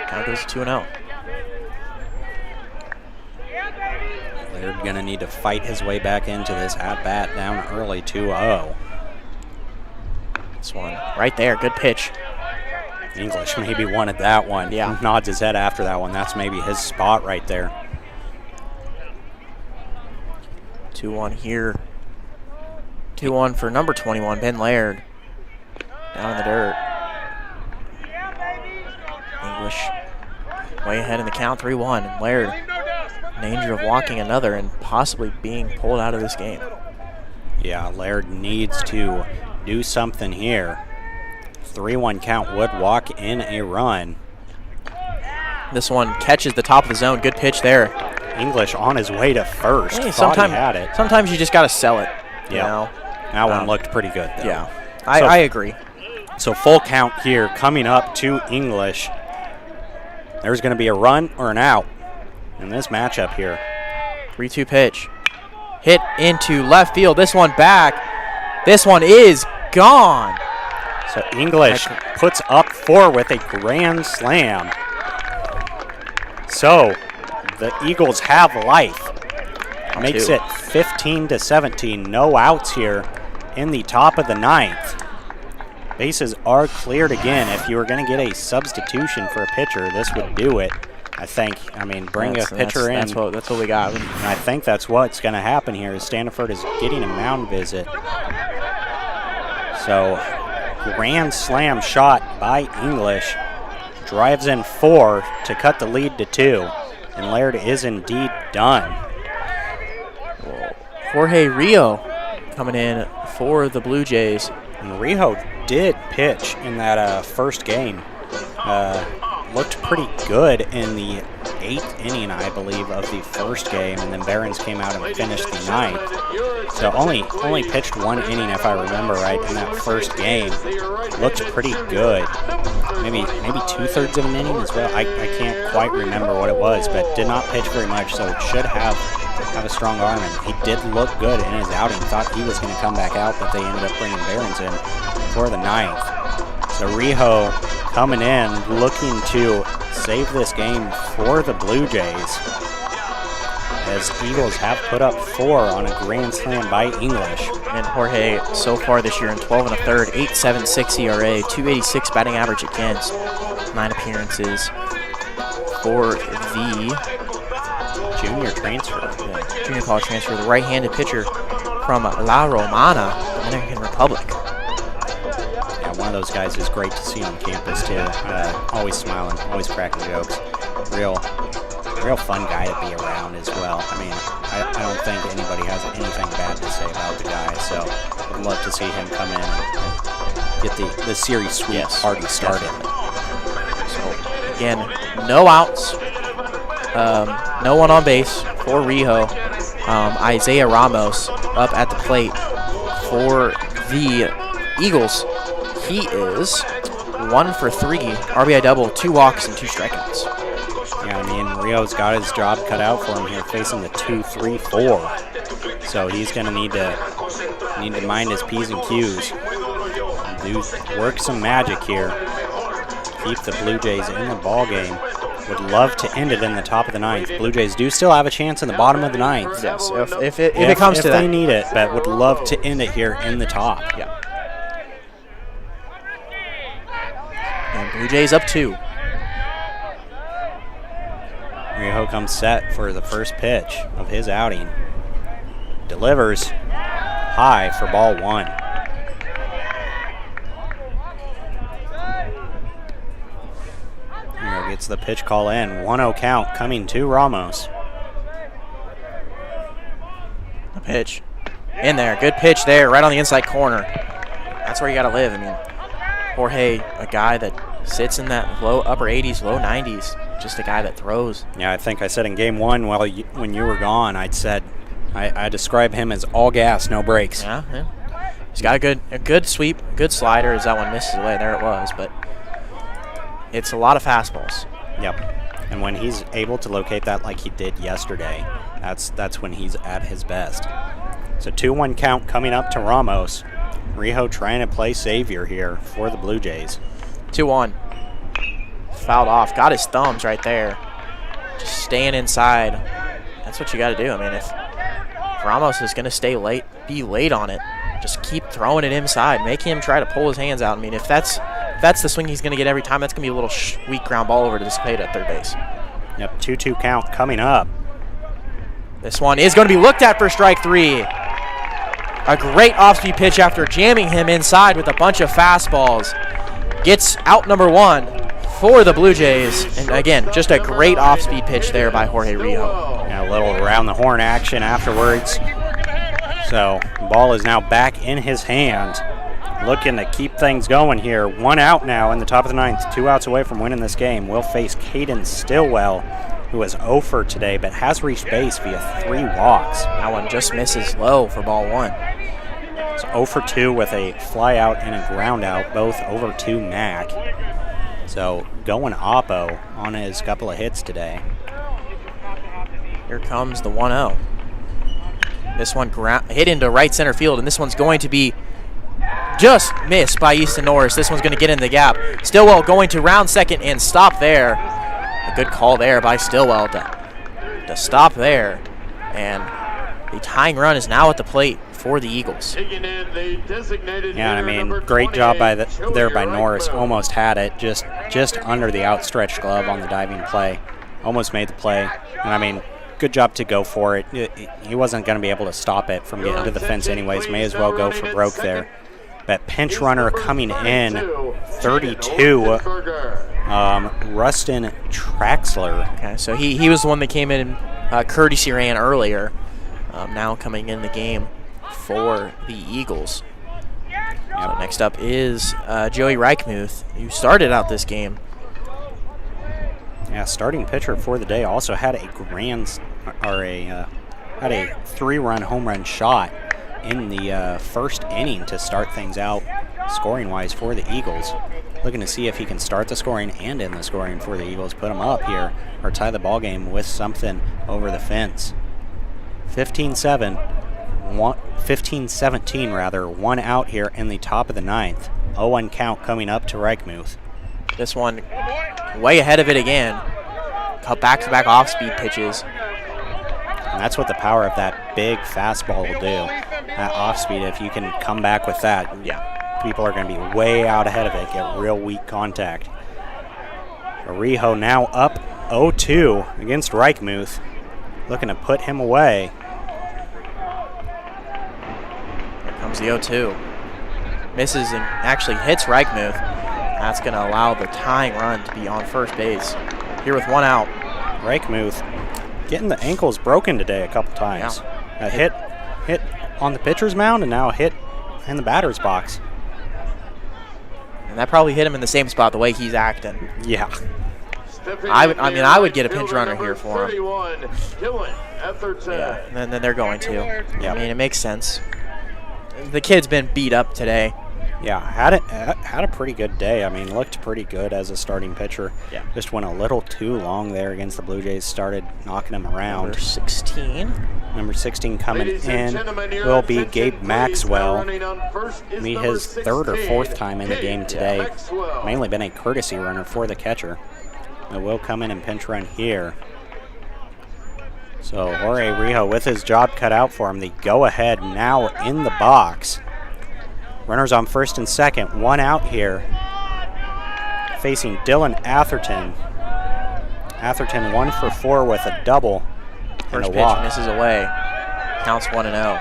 Count goes to 2-0. Laird going to need to fight his way back into this at-bat down early 2-0. This one right there. Good pitch. English maybe wanted that one. Yeah. Nods his head after that one. That's maybe his spot right there. 2-1 here. 2-1 for number 21, Ben Laird. Down in the dirt. English way ahead in the count, 3-1. Laird danger of walking another and possibly being pulled out of this game. Yeah, Laird needs to do something here. 3-1 count would walk in a run. This one catches the top of the zone. Good pitch there. English on his way to first. Hey, Thought he had it. sometimes you just got to sell it. You Yeah. know? That one looked pretty good, though. Yeah, So- I agree. So full count here coming up to English. There's going to be a run or an out in this matchup here. 3-2 pitch. Hit into left field. This one back. This one is gone. So English puts up 4 with a grand slam. So the Eagles have life. Makes two. it 15-17. No outs here in the top of the 9th. Bases are cleared again. If you were going to get a substitution for a pitcher, this would do it, I think. I mean, bring a pitcher in. That's what we got. And I think that's what's going to happen here is Standiford is getting a mound visit. So grand slam shot by English. Drives in 4 to cut the lead to 2. And Laird is indeed done. Jorge Rio coming in for the Blue Jays. And Rijo did pitch in that first game. Looked pretty good in the 8th inning, I believe, of the first game, and then Barons came out and finished the 9th. So only pitched 1 inning, if I remember right, in that first game. Looked pretty good. Maybe 2/3 of an inning as well. I can't quite remember what it was, but did not pitch very much, so should have a strong arm, and he did look good in his outing. Thought he was going to come back out, but they ended up bringing Barons in for the 9th. So Rijo coming in, looking to save this game for the Blue Jays, as Eagles have put up 4 on a grand slam by English. And Jorge, so far this year in 12 1/3, 8.76 ERA, 286 batting average against, 9 appearances for the Junior transfer. junior college transfer, the right-handed pitcher from La Romana, Dominican Republic. Yeah, one of those guys is great to see on campus too. Always smiling, always cracking jokes. Real fun guy to be around as well. I mean, I don't think anybody has anything bad to say about the guy. So I'd love to see him come in and get the series sweep party started. So again, no outs, no one on base for Rijo. Isaiah Ramos up at the plate for the Eagles. He is 1 for 3, RBI double, 2 walks, and 2 strikeouts. Yeah, I mean, Rio's got his job cut out for him here, facing the 2-3-4. So he's going to need to mind his P's and Q's. Work some magic here. Keep the Blue Jays in the ball game. Would love to end it in the top of the 9th. Blue Jays do still have a chance in the bottom of the 9th. Yes, if it comes to if that. they need it, but would love to end it here in the top. Yeah. And Blue Jays up 2. Rijo comes set for the first pitch of his outing. Delivers high for ball 1. Rijo gets the pitch call in. 1-0 count coming to Ramos. The pitch. In there. Good pitch there, right on the inside corner. That's where you got to live. I mean, Jorge, a guy that sits in that low upper 80s, low 90s. Just a guy that throws. Yeah, I think I said in game 1 when you were gone, I describe him as all gas, no brakes. Yeah. He's got a good sweep, good slider as that one misses away. There it was, but it's a lot of fastballs. Yep. And when he's able to locate that like he did yesterday, that's when he's at his best. So 2-1 count coming up to Ramos. Rijo trying to play savior here for the Blue Jays. 2-1. Fouled off. Got his thumbs right there. Just staying inside. That's what you got to do. I mean, if Ramos is going to be late on it, just keep throwing it inside. Make him try to pull his hands out. I mean, if that's the swing he's going to get every time, that's going to be a little weak ground ball over to this plate at third base. Yep, 2-2 count coming up. This one is going to be looked at for strike 3. A great off-speed pitch after jamming him inside with a bunch of fastballs. Gets out number 1. for the Blue Jays. And again, just a great off-speed pitch there by Jorge Rijo. Yeah, a little around the horn action afterwards. So ball is now back in his hand. Looking to keep things going here. 1 out now in the top of the 9th. 2 outs away from winning this game. Will face Caden Stillwell, who is 0 for today, but has reached base via 3 walks. That one just misses low for ball 1. So 0 for 2 with a fly out and a ground out, both over to Mac. So going Oppo on his couple of hits today. Here comes the 1-0. This one hit into right center field, and this one's going to be just missed by Easton Norris. This one's going to get in the gap. Stillwell going to round second and stop there. A good call there by Stillwell to stop there. And the tying run is now at the plate for the Eagles. Yeah, I mean, great job there by Norris. Almost had it, just under the outstretched glove on the diving play. Almost made the play. And I mean, good job to go for it. He wasn't going to be able to stop it from getting to the fence anyways. May as well go for broke there. But pinch runner coming in, 32, Rustin Traxler. Okay, so he was the one that came in courtesy ran earlier. Now coming in the game for the Eagles. So next up is Joey Reichmuth, who started out this game. Yeah, starting pitcher for the day. Also had a had a 3-run home run shot in the first inning to start things out scoring-wise for the Eagles. Looking to see if he can start the scoring and end the scoring for the Eagles, put them up here, or tie the ball game with something over the fence. 15-17 rather, 1 out here in the top of the 9th. 0-1 count coming up to Reichmuth. This one way ahead of it again. Back-to-back off-speed pitches. And that's what the power of that big fastball will do. That off-speed, if you can come back with that, yeah, people are going to be way out ahead of it, get real weak contact. Arijo now up 0-2 against Reichmuth, looking to put him away. Here comes the 0-2. Misses and actually hits Reichmuth. That's going to allow the tying run to be on first base. Here with 1 out. Reichmuth getting the ankles broken today a couple times. Yeah. A hit on the pitcher's mound and now a hit in the batter's box. And that probably hit him in the same spot the way he's acting. Yeah. I would get a pinch runner here for him. Yeah, and then they're going to. Yeah. I mean, it makes sense. The kid's been beat up today. Yeah, had a pretty good day. I mean, looked pretty good as a starting pitcher. Yeah. Just went a little too long there against the Blue Jays. Started knocking him around. Number 16. Number 16 coming in will be Gabe Maxwell. Be his 3rd or 4th time in the game today. Mainly been a courtesy runner for the catcher. It will come in and pinch run here. So Jorge Rijo with his job cut out for him. The go-ahead now in the box. Runners on first and second, 1 out here. Facing Dylan Atherton. Atherton 1 for 4 with a double and a First walk. pitch misses away. Counts 1-0.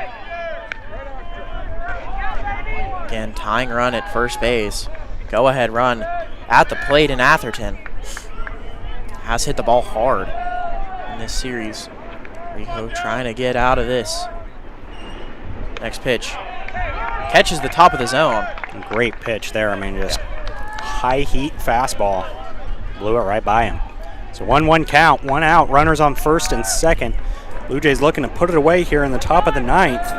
Again, tying run at first base. Go ahead run at the plate in Atherton. Has hit the ball hard in this series. Rijo trying to get out of this. Next pitch. Catches the top of the zone. Great pitch there. I mean, just high heat fastball. Blew it right by him. So 1-1 count, 1 out. Runners on first and second. Blue Jays looking to put it away here in the top of the 9th.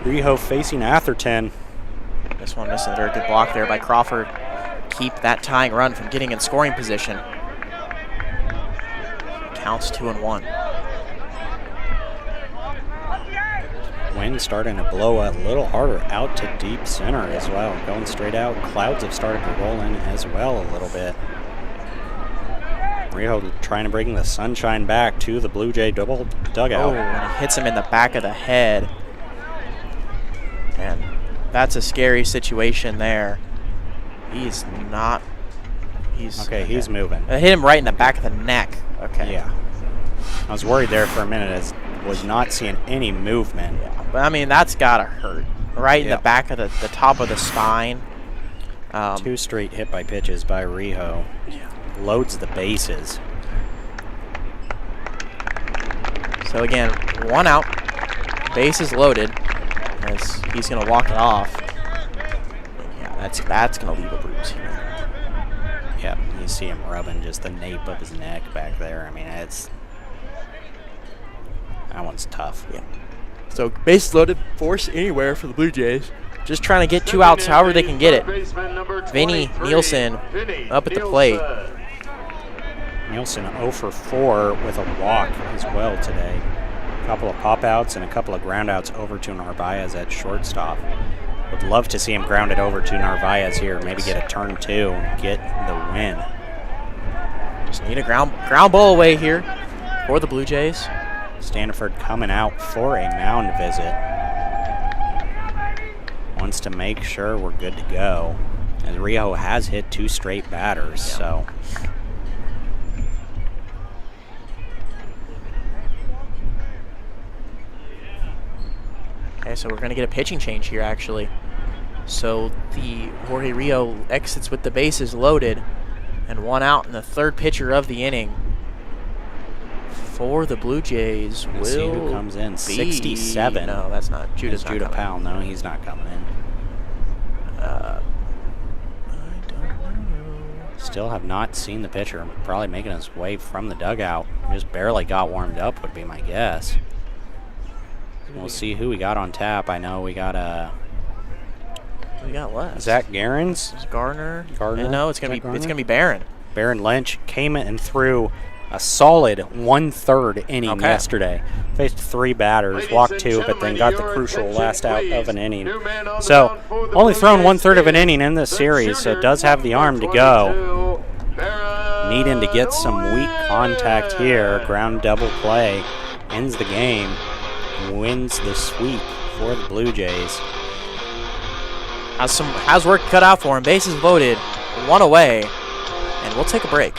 Rijo facing Atherton. This one missing a very good block there by Crawford. Keep that tying run from getting in scoring position. Counts 2-1. Wind starting to blow a little harder out to deep center as well. Going straight out. Clouds have started to roll in as well a little bit. Rijo trying to bring the sunshine back to the Blue Jay dugout. Oh, and he hits him in the back of the head. And that's a scary situation there. He's not. He's moving. It hit him right in the back of the neck. Okay. Yeah. I was worried there for a minute as was not seeing any movement. Yeah, but I mean, that's got to hurt. Right in the back of the top of the spine. Two straight hit by pitches by Rijo. Loads the bases. So again, 1 out, bases loaded, as he's going to walk it off. Yeah, that's going to leave a bruise here. Yep, you see him rubbing just the nape of his neck back there. I mean, that one's tough. Yeah. So bases loaded, force anywhere for the Blue Jays. Just trying to get 2 outs however they can get it. Vinny Nielsen up at the plate. Nielsen 0 for 4 with a walk as well today. A couple of pop-outs and a couple of ground-outs over to Narvaez at shortstop. Would love to see him ground it over to Narvaez here. Maybe get a turn 2, get the win. Just need a ground ball away here for the Blue Jays. Standiford coming out for a mound visit. Wants to make sure we're good to go. As Rijo has hit 2 straight batters, so... Okay, so we're going to get a pitching change here, actually. So the Jorge Rio exits with the bases loaded and 1 out, and the third pitcher of the inning for the Blue Jays will see who comes in. be 67. No, that's not Judah's not Judah coming. Powell. No, he's not coming in. I don't know. Still have not seen the pitcher. Probably making his way from the dugout. Just barely got warmed up would be my guess. We'll see who we got on tap. I know we got We got left. Zach Garens. Gardner. Gardner? No, it's Is gonna that be it's Gardner? gonna be Barron. Baron Lynch came in and threw a solid 1/3 inning Okay. yesterday. Faced 3 batters, walked 2, but then got the crucial last out of an inning. So only thrown 1/3 of an inning in this series, so does have the arm to go. Needing to get some weak contact here. Ground double play ends the game. Wins the sweep for the Blue Jays. Has work cut out for him. Bases loaded, 1 away, and we'll take a break.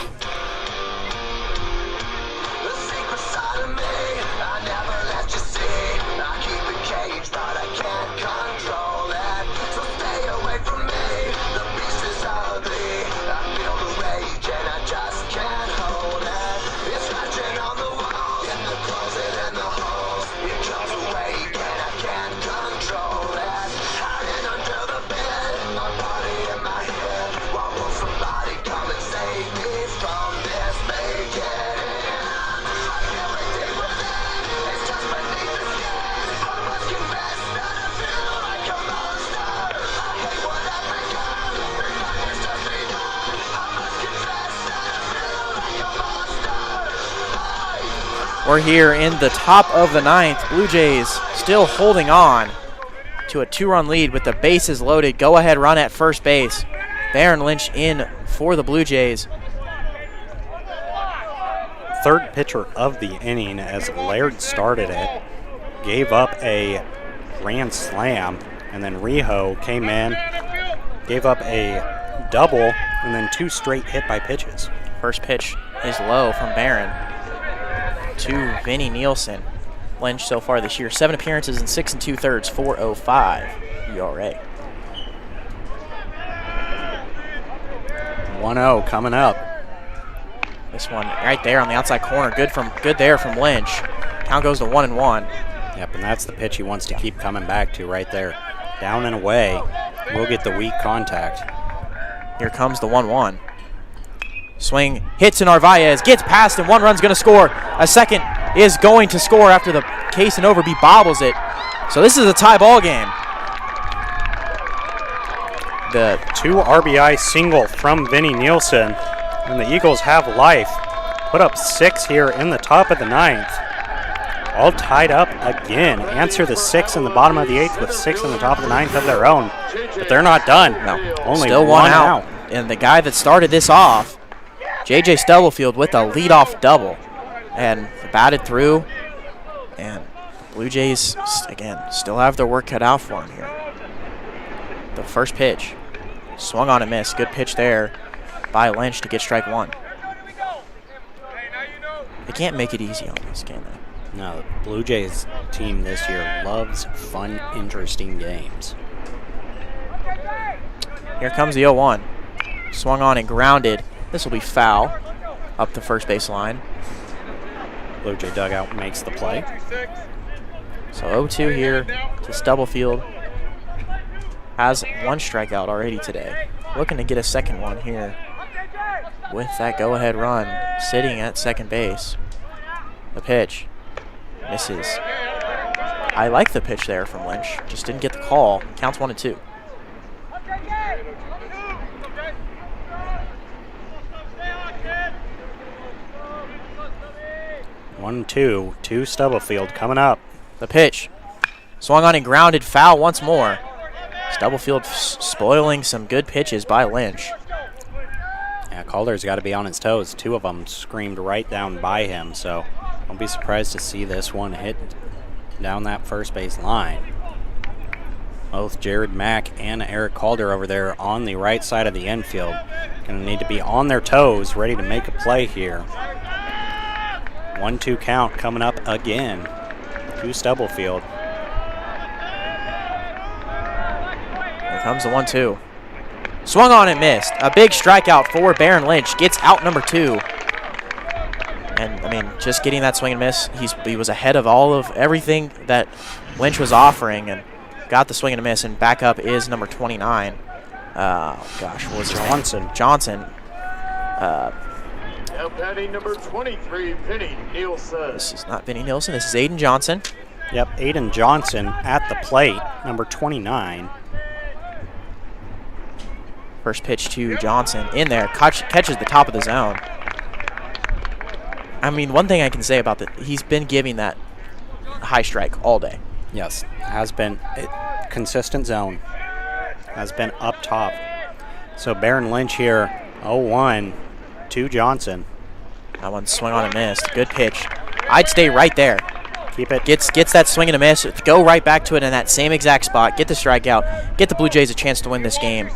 We're here in the top of the 9th. Blue Jays still holding on to a 2-run lead with the bases loaded. Go-ahead run at first base. Baron Lynch in for the Blue Jays. Third pitcher of the inning as Laird started it. Gave up a grand slam, and then Rijo came in, gave up a double, and then 2 straight hit by pitches. First pitch is low from Barron to Vinny Nielsen. Lynch so far this year, 7 appearances and 6 2/3, 4.05 ERA. 1-0 coming up. This one right there on the outside corner, good there from Lynch. Count goes to 1-1. Yep, and that's the pitch he wants to keep coming back to right there. Down and away. We'll get the weak contact. Here comes the 1-1. Swing hits to Narvaez, gets past, and 1 run's going to score. A second is going to score after the Case and Overby bobbles it. So this is a tie ball game. The 2 RBI single from Vinny Nielsen, and the Eagles have life. Put up 6 here in the top of the 9th. All tied up again. Answer the 6 in the bottom of the 8th with 6 in the top of the 9th of their own. But they're not done. No, Only still 1 out. And the guy that started this off, J.J. Stubblefield, with a leadoff double. And batted through. And Blue Jays, again, still have their work cut out for him here. The first pitch. Swung on and missed. Good pitch there by Lynch to get strike 1. They can't make it easy on this, can they? No, the Blue Jays team this year loves fun, interesting games. Here comes the 0-1. Swung on and grounded. This will be foul up the first base line. Blue Jay dugout makes the play. So 0-2 here to Stubblefield. Has one strikeout already today. Looking to get a second one here with that go-ahead run sitting at second base. The pitch misses. I like the pitch there from Lynch. Just didn't get the call. Counts 1-2. 1-2 to Stubblefield coming up. The pitch. Swung on and grounded, foul once more. Stubblefield spoiling some good pitches by Lynch. Yeah, Calder's got to be on his toes. Two of them screamed right down by him, so don't be surprised to see this one hit down that first base line. Both Jared Mack and Eric Calder over there on the right side of the infield. Going to need to be on their toes, ready to make a play here. 1-2 count coming up again to Stubblefield. Here comes the 1-2. Swung on and missed. A big strikeout for Baron Lynch. Gets out number 2. And, I mean, just getting that swing and miss, he was ahead of all of everything that Lynch was offering and got the swing and a miss. And back up is number 29. Gosh, what was his name? Johnson. Now batting number 23, Vinny Nielsen. This is not Vinny Nielsen. This is Aiden Johnson. Yep, Aiden Johnson at the plate, number 29. First pitch to Johnson in there. Catches the top of the zone. I mean, one thing I can say about that, he's been giving that high strike all day. Yes, has been consistent zone. Has been up top. So Baron Lynch here, 0-1 to Johnson. That one swung on and missed. Good pitch. I'd stay right there. Keep it. Gets that swing and a miss. Go right back to it in that same exact spot. Get the strikeout. Get the Blue Jays a chance to win this game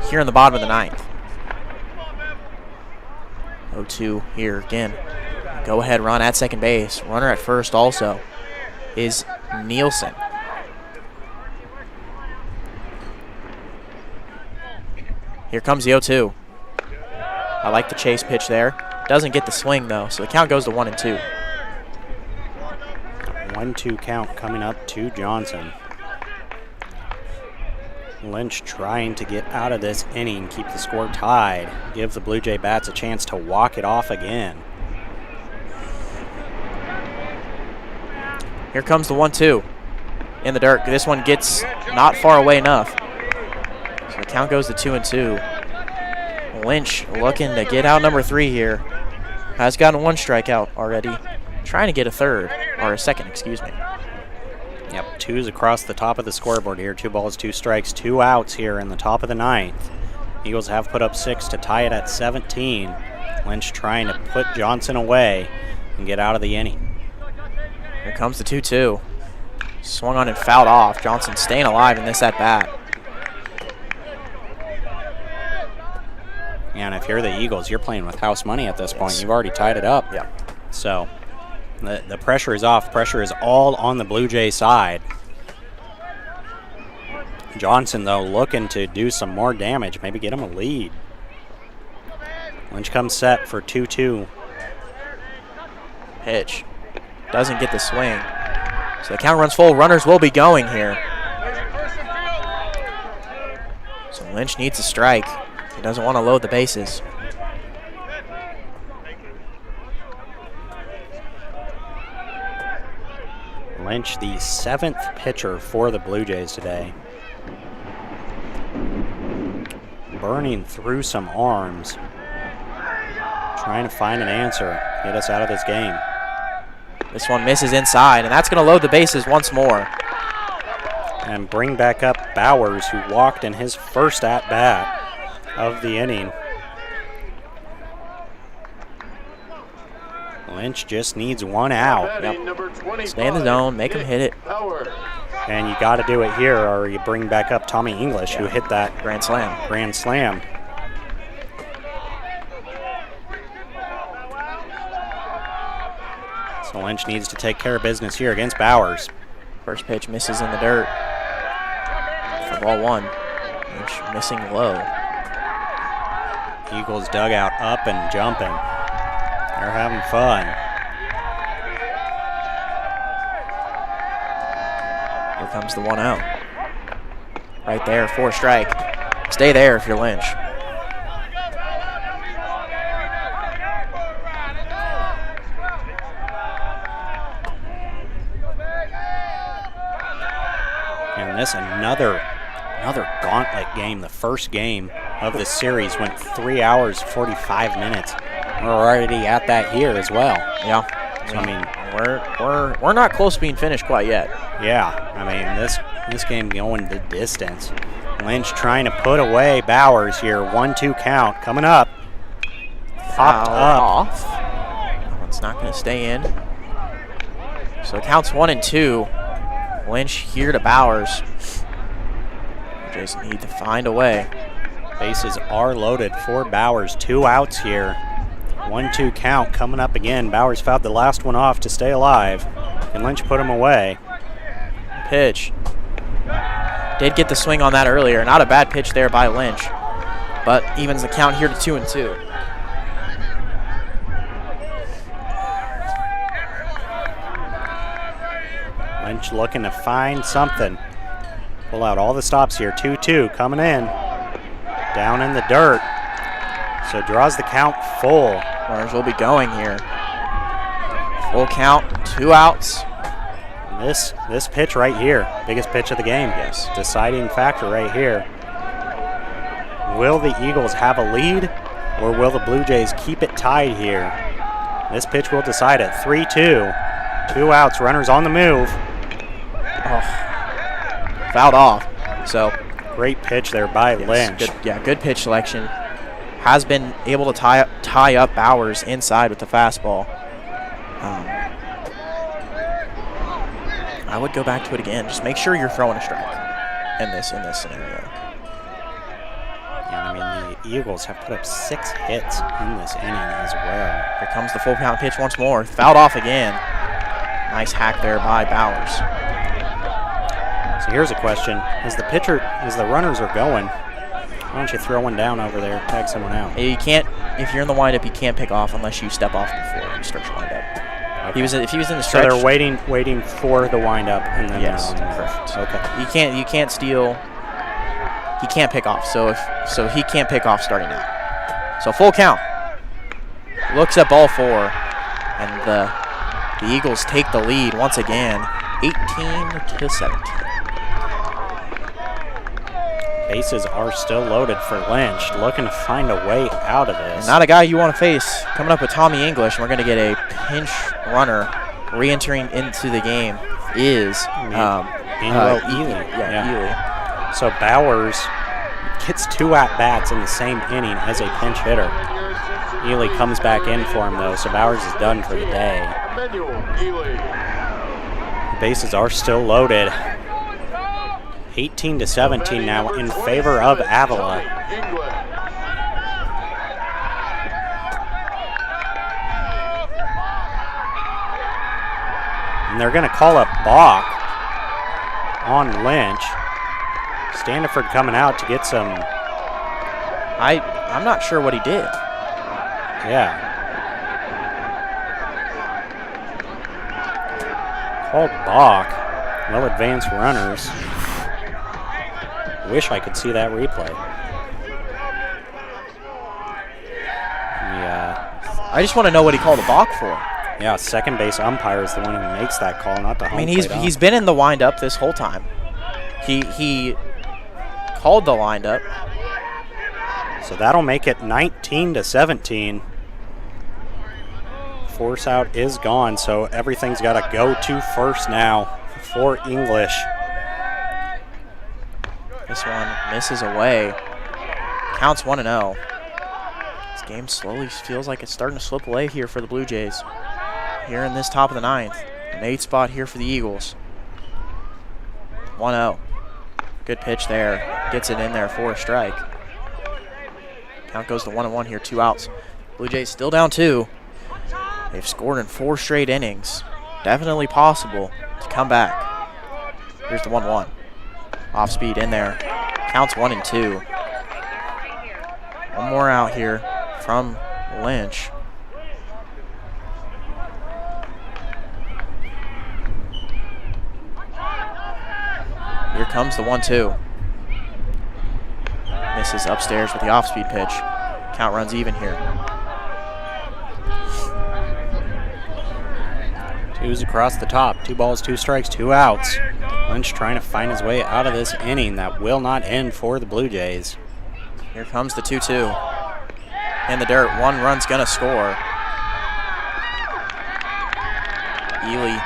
here in the bottom of the ninth. 0-2 here again. Go ahead run at second base. Runner at first also is Nielsen. Here comes the 0-2. I like the chase pitch there. Doesn't get the swing though, so the count goes to 1-2. 1-2 count coming up to Johnson. Lynch trying to get out of this inning, keep the score tied, give the Blue Jay bats a chance to walk it off again. Here comes the 1-2 in the dirt. This one gets not far away enough. So the count goes to 2-2. Lynch looking to get out number 3 here. Has gotten one strikeout already. Trying to get a third, or a second, excuse me. Yep, 2's across the top of the scoreboard here. 2 balls, 2 strikes, 2 outs here in the top of the ninth. Eagles have put up 6 to tie it at 17. Lynch trying to put Johnson away and get out of the inning. Here comes the 2-2. Swung on and fouled off. Johnson staying alive in this at-bat. And if you're the Eagles, you're playing with house money at this point. You've already tied it up. Yeah. So the pressure is off. Pressure is all on the Blue Jay side. Johnson, though, looking to do some more damage, maybe get him a lead. Lynch comes set for 2-2. Pitch. Doesn't get the swing. So the count runs full. Runners will be going here. So Lynch needs a strike. He doesn't want to load the bases. Lynch, the 7th pitcher for the Blue Jays today. Burning through some arms. Trying to find an answer. Get us out of this game. This one misses inside, and that's going to load the bases once more. And bring back up Bowers, who walked in his first at-bat of the inning. Lynch just needs one out. Yep. Stay in the zone, make him hit it. And you got to do it here, or you bring back up Tommy English, who hit that Grand slam. Grand slam. So Lynch needs to take care of business here against Bowers. First pitch misses in the dirt for ball 1. Lynch missing low. Eagles dugout up and jumping. They're having fun. Here comes the 1-0. Right there, 4 strike. Stay there if you're Lynch. And this another gauntlet game. The first game of the series went 3 hours 45 minutes. We're already at that here as well. Yeah. So, I mean, we're not close to being finished quite yet. yeah. I mean, this game going the distance. Lynch trying to put away Bowers here. 1-2 count coming up. Popped Foul up. off. That one's not going to stay in. So it counts 1 and 2. Lynch here to Bowers. Jason need to find a way. Bases are loaded for Bowers. 2 outs here. 1-2 count coming up again. Bowers fouled the last one off to stay alive. And Lynch put him away. Pitch. Did get the swing on that earlier. Not a bad pitch there by Lynch. But evens the count here to 2 and 2. Lynch looking to find something. Pull out all the stops here. 2-2 coming in. Down in the dirt. So draws the count full. Runners will be going here. Full count, 2 outs. This pitch right here, biggest pitch of the game. Yes. Deciding factor right here. Will the Eagles have a lead, or will the Blue Jays keep it tied here? This pitch will decide it. 3-2. 2 outs, runners on the move. Oh, fouled off. So Great pitch there by Lynch. good pitch selection. Has been able to tie up Bowers inside with the fastball. I would go back to it again. Just make sure you're throwing a strike in this scenario. Yeah, I mean, the Eagles have put up 6 hits in this inning as well. Here comes the full count pitch once more. Fouled off again. Nice hack there by Bowers. So here's a question. As the runners are going, why don't you throw one down over there, tag someone out? You can't, if you're in the windup, you can't pick off unless you step off before you start your windup. Okay. If he was in the So stretch, they're waiting for the windup and then yes, they're on the move. correct. Okay. You can't steal. He can't pick off. So he can't pick off starting now. So full count. Looks at ball 4, and the Eagles take the lead once again, 18-17. Bases are still loaded for Lynch, looking to find a way out of this. Not a guy you want to face. Coming up with Tommy English, and we're going to get a pinch runner re-entering into the game is Ely. Ely. So Bowers gets 2 at-bats in the same inning as a pinch hitter. Ely comes back in for him, though, so Bowers is done for the day. Emmanuel Ely. Bases are still loaded. 18-17 now in favor of Avila. England. And they're going to call up balk on Lynch. Standiford coming out to get some. I'm not sure what he did. Yeah. Called balk. Well advanced runners. Wish I could see that replay. Yeah. I just want to know what he called a balk for. Yeah, second base umpire is the one who makes that call, not the home I mean, plate he's been in the windup this whole time. He called the windup. So that'll make it 19-17. Force out is gone, so everything's got to go to first now for English. This one misses away. Counts 1-0. This game slowly feels like it's starting to slip away here for the Blue Jays. Here in this top of the 9th. An 8th spot here for the Eagles. 1-0. Good pitch there. Gets it in there for a strike. Count goes to 1-1 here, 2 outs. Blue Jays still down 2. They've scored in 4 straight innings. Definitely possible to come back. Here's the 1-1. Off speed in there. Counts 1-2. One more out here from Lynch. Here comes the 1-2. Misses upstairs with the off-speed pitch. Count runs even here. 2s across the top. 2 balls, 2 strikes, 2 outs. Lynch trying to find his way out of this inning that will not end for the Blue Jays. Here comes the 2-2. In the dirt, 1 run's gonna score. Ely.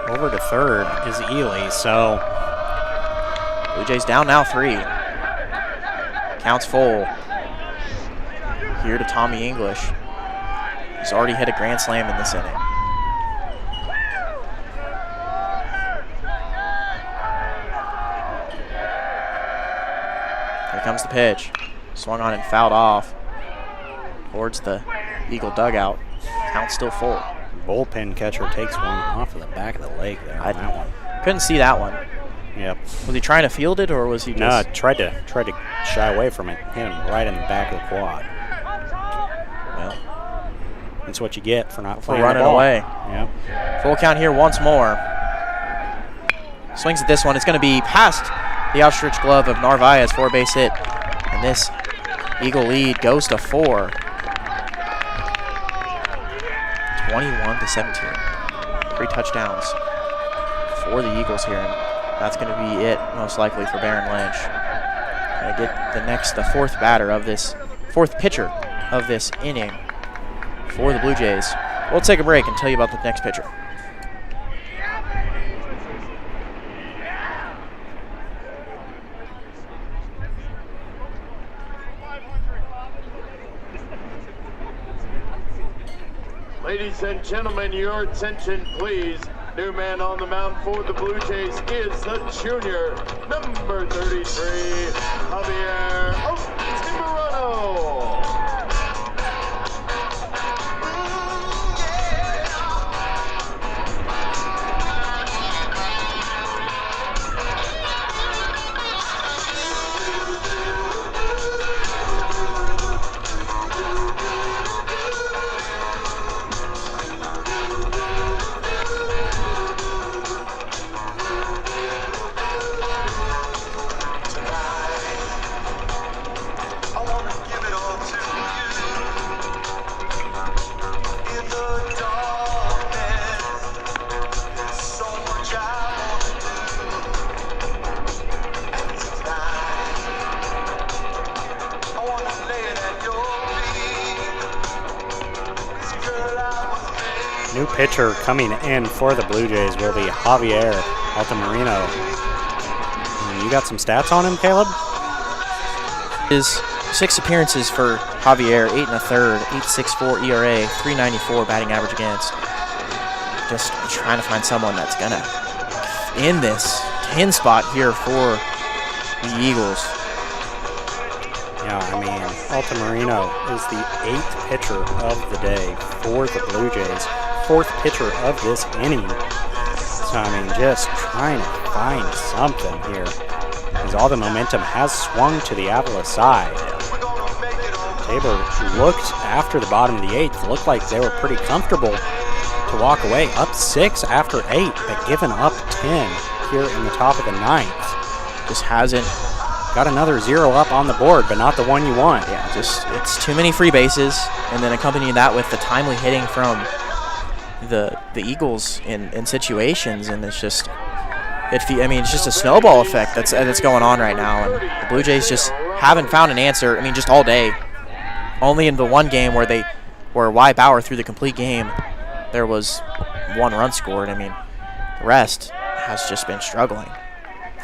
Over to third is Ely, so Blue Jays down now 3. Counts full. Here to Tommy English. He's already hit a grand slam in this inning. Here comes the pitch. Swung on and fouled off towards the Eagle dugout. Count still full. bullpen catcher takes one off of the back of the leg there on that one. Couldn't see that one. Yep. Was he trying to field it, or was he just... No, tried to shy away from it. Hit him right in the back of the quad. Well, that's what you get for not for playing running the ball. away. Yep. Full count here once more. Swings at this one. It's going to be past the outstretched glove of Narvaez for a base hit. And this Eagle lead goes to 4. 21-17. 3 touchdowns for the Eagles here. And that's going to be it, most likely, for Baron Lynch. Going to get the fourth pitcher of this inning for the Blue Jays. We'll take a break and tell you about the next pitcher. Ladies and gentlemen, your attention, please. New man on the mound for the Blue Jays is the junior, number 33, Javier Timberano. New pitcher coming in for the Blue Jays will be Javier Altamirano. You got some stats on him, Caleb? His 6 appearances for Javier, 8 1/3, 8.64 ERA, 3.94 batting average against. Just trying to find someone that's gonna in this 10 spot here for the Eagles. Yeah, I mean, Altamirano is the 8th pitcher of the day for the Blue Jays. 4th pitcher of this inning. So, I mean, just trying to find something here, because all the momentum has swung to the Avila side. Tabor looked after the bottom of the 8th. Looked like they were pretty comfortable to walk away. Up 6 after 8, but giving up 10 here in the top of the 9th. Just hasn't got another 0 up on the board, but not the one you want. Yeah, just it's too many free bases, and then accompanying that with the timely hitting from the Eagles in situations, and it's just it's just a snowball effect that's going on right now, and the Blue Jays just haven't found an answer. I mean, just all day. Only in the one game where Wyatt Bauer threw the complete game, there was 1 run scored. I mean, the rest has just been struggling.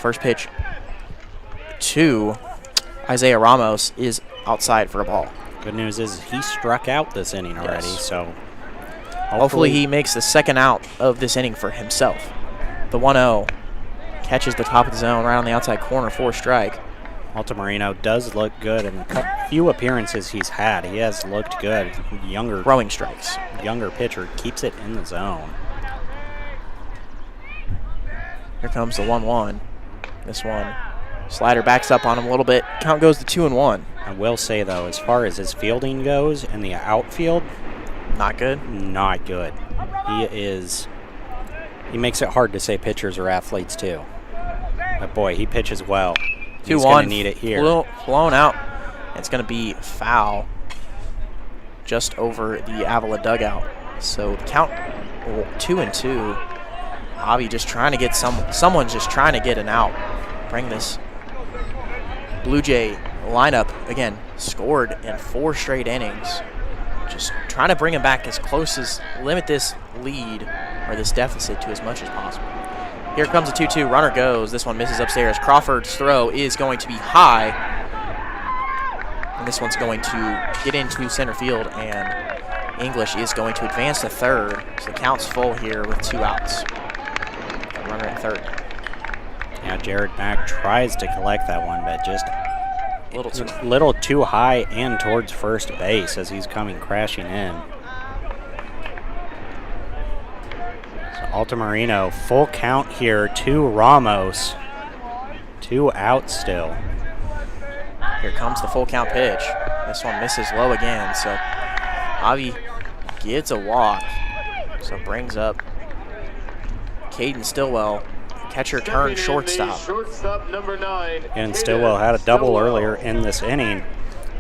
First pitch to Isaiah Ramos is outside for a ball. Good news is he struck out this inning already, Yes. so hopefully he makes the second out of this inning for himself. The 1-0 catches the top of the zone right on the outside corner for a strike. Altamirano does look good in the few appearances he's had. He has looked good. Throwing strikes. Younger pitcher keeps it in the zone. Here comes the 1-1. This one, slider backs up on him a little bit. Count goes to 2-1. I will say, though, as far as his fielding goes in the outfield, Not good. not good. He makes it hard to say pitchers are athletes, too. But, boy, he pitches well. 2-1. He's going to need it here. Flown out. It's going to be foul just over the Avila dugout. So the count 2-2. Avi just trying to get someone's just trying to get an out. Bring this Blue Jay lineup, again, scored in 4 straight innings. Just trying to bring him back as close as, limit this lead or this deficit to as much as possible. Here comes a 2-2, runner goes. This one misses upstairs. Crawford's throw is going to be high. And this one's going to get into center field, and English is going to advance to third. So the count's full here with 2 outs. Runner at third. Yeah, Jared Mack tries to collect that one, but just A little too high and towards first base as he's coming crashing in. So Altamirano, full count here to Ramos. 2 outs still. Here comes the full count pitch. This one misses low again, so Avi gets a walk. So brings up Caden Stillwell. Catcher turn shortstop. Shortstop number 9. And Stillwell had a double earlier in this inning.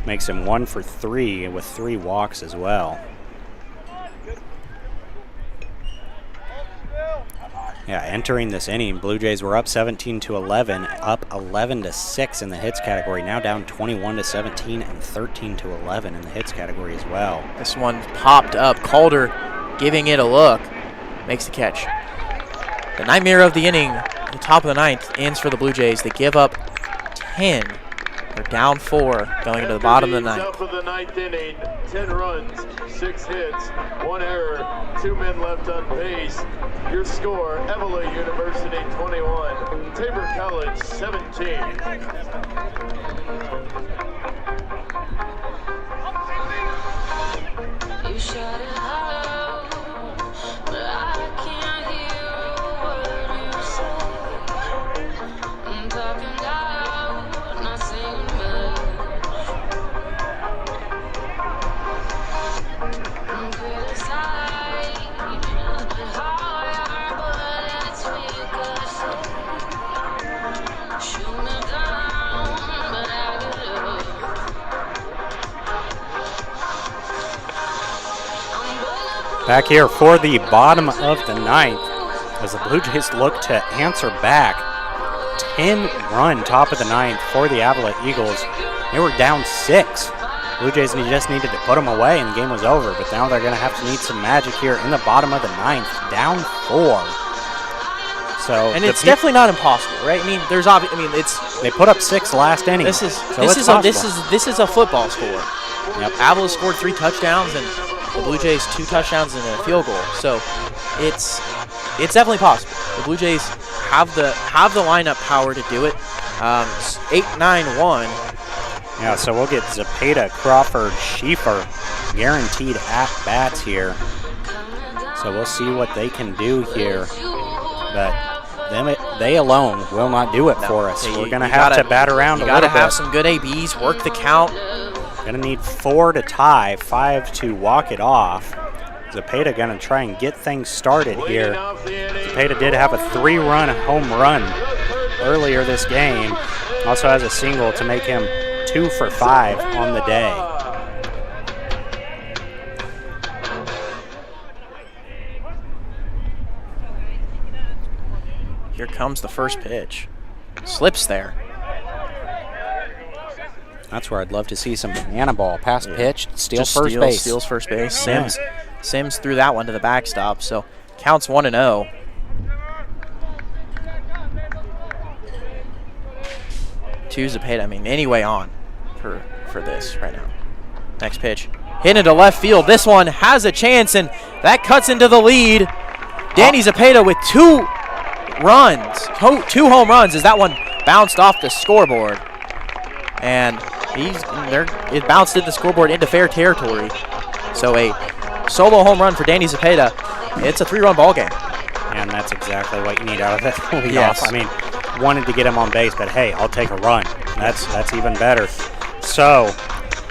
Makes him 1 for 3 with 3 walks as well. Yeah, entering this inning, Blue Jays were up 17-11, up 11-6 in the hits category, now down 21-17 and 13-11 in the hits category as well. This one popped up. Calder giving it a look. Makes the catch. The nightmare of the inning, the top of the 9th, ends for the Blue Jays. They give up 10. They're down 4 going into the bottom of the 9th. Top of the 9th inning, 10 runs, 6 hits, 1 error, 2 men left on base. Your score, Avila University 21, Tabor College 17. You shut it out, but I can't hear a word you say. I'm talking loud, not saying much. I'm criticized, hard, but it's ricochet. Shoot me down, but I get up. Back here for the bottom of the 9th as the Blue Jays look to answer back. 10-run top of the 9th for the Avila Eagles. They were down 6. Blue Jays just needed to put them away and the game was over, but now they're going to have to need some magic here in the bottom of the 9th, down 4. So And it's definitely not impossible, right? I mean, they put up 6 last inning. this is possible. a football score. Yep. Avila scored 3 touchdowns and the Blue Jays 2 touchdowns and a field goal. So it's definitely possible. The Blue Jays have the lineup power to do it. 8-9-1. Yeah, so we'll get Zapata, Crawford, Schieffer guaranteed at bats here. So we'll see what they can do here. But they alone will not do it for us. We're going to have to bat around a little bit. You got to have some good ABs, work the count. Going to need 4 to tie, 5 to walk it off. Zapata going to try and get things started here. Zapata did have a 3-run home run earlier this game. Also has a single to make him 2 for 5 on the day. Here comes the first pitch. Slips there. That's where I'd love to see some banana ball. Pass pitch, Just first base. Steals first base. Yeah. Sims threw that one to the backstop, so counts 1-0. To Zapata. I mean, any way on for this right now. Next pitch. Hit into left field. This one has a chance, and that cuts into the lead. Danny Zapata with 2 runs, 2 home runs as that one bounced off the scoreboard. And it bounced in the scoreboard into fair territory. So a solo home run for Danny Zapata. It's a 3-run ball game. And that's exactly what you need out of it. Yes. I mean, wanted to get him on base, but hey, I'll take a run. That's even better. So,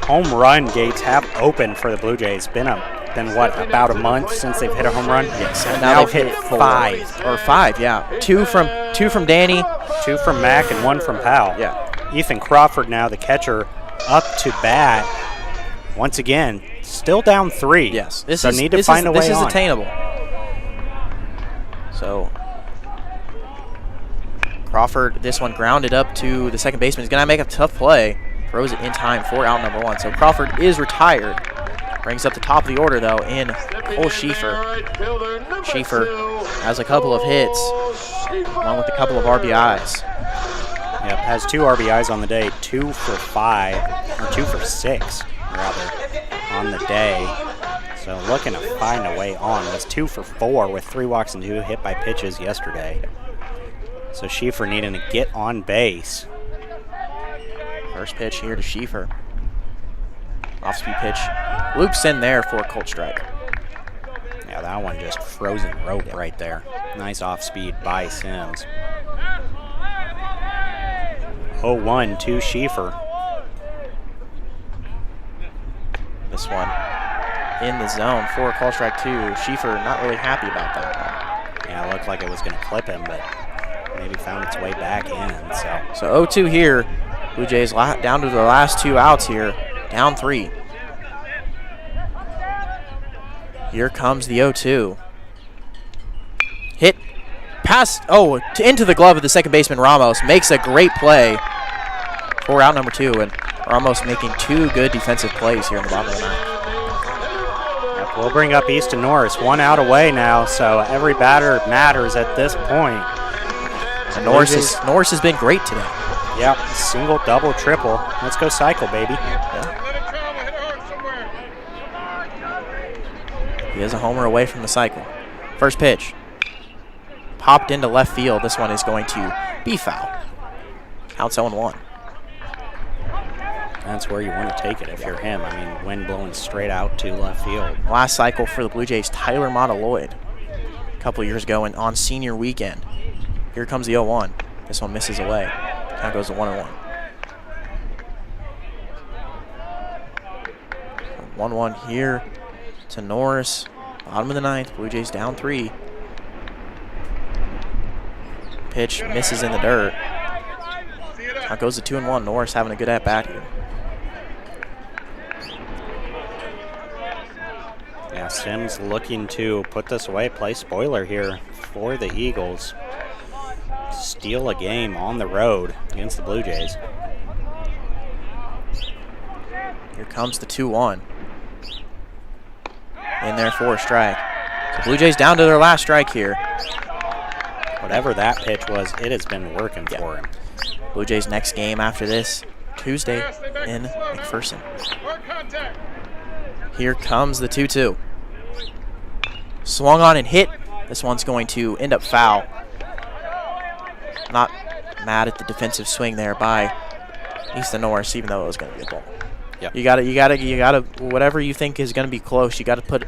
home run gates have opened for the Blue Jays. Been what, about a month since they've hit a home run? Yes, and now they've hit five, yeah. Two from Danny, 2 from Mac, and 1 from Powell. Yeah. Ethan Crawford now, the catcher, up to bat. Once again, still down 3. Yes, Need to find a way This is on. attainable. So Crawford, this one grounded up to the second baseman. He's going to make a tough play. Throws it in time for out number 1. So Crawford is retired. Brings up the top of the order, though, in Cole Schieffer. Schieffer has a couple of hits, along with a couple of RBIs. Yep, has 2 RBIs on the day, 2 for 5, or 2 for 6, rather, on the day. So looking to find a way on. Was 2 for 4 with 3 walks and 2 hit by pitches yesterday. So Schieffer needing to get on base. First pitch here to Schieffer. Off-speed pitch. Loops in there for a Colt strike. Yeah, that one just frozen rope right there. Nice off-speed by Sims. 0-1 to Schieffer. This one in the zone for a call strike 2. Schieffer not really happy about that one. Yeah, it looked like it was going to clip him, but maybe found its way back in. So 0-2 here. Blue Jays down to their last 2 outs here. Down 3. Here comes the 0-2. Hit. Pass. Into the glove of the second baseman, Ramos. Makes a great play for out number 2. And Ramos making 2 good defensive plays here in the bottom of the 9th. Yep, we'll bring up Easton Norris. 1 out away now, so every batter matters at this point. And Norris has been great today. Yep, single, double, triple. Let's go cycle, baby. He is a homer away from the cycle. First pitch. Popped into left field. This one is going to be foul. Counts 0-1. That's where you want to take it if you're him. I mean, wind blowing straight out to left field. Last cycle for the Blue Jays, Tyler Montaloyd. A couple years ago on senior weekend. Here comes the 0-1. This one misses away. Count goes to 1-1. 1-1 here to Norris. Bottom of the 9th. Blue Jays down 3. Pitch misses in the dirt. Count goes to 2-1. Norris having a good at-bat here. Yeah, Sims looking to put this away, play spoiler here for the Eagles. Steal a game on the road against the Blue Jays. Here comes the 2-1. In there for a strike. So Blue Jays down to their last strike here. Whatever that pitch was, it has been working for him. Blue Jays next game after this, Tuesday in McPherson. Here comes the 2-2. Swung on and hit. This one's going to end up foul. Not mad at the defensive swing there by Easton Norris, even though it was going to be a ball. Yep. You gotta, whatever you think is going to be close, you got to put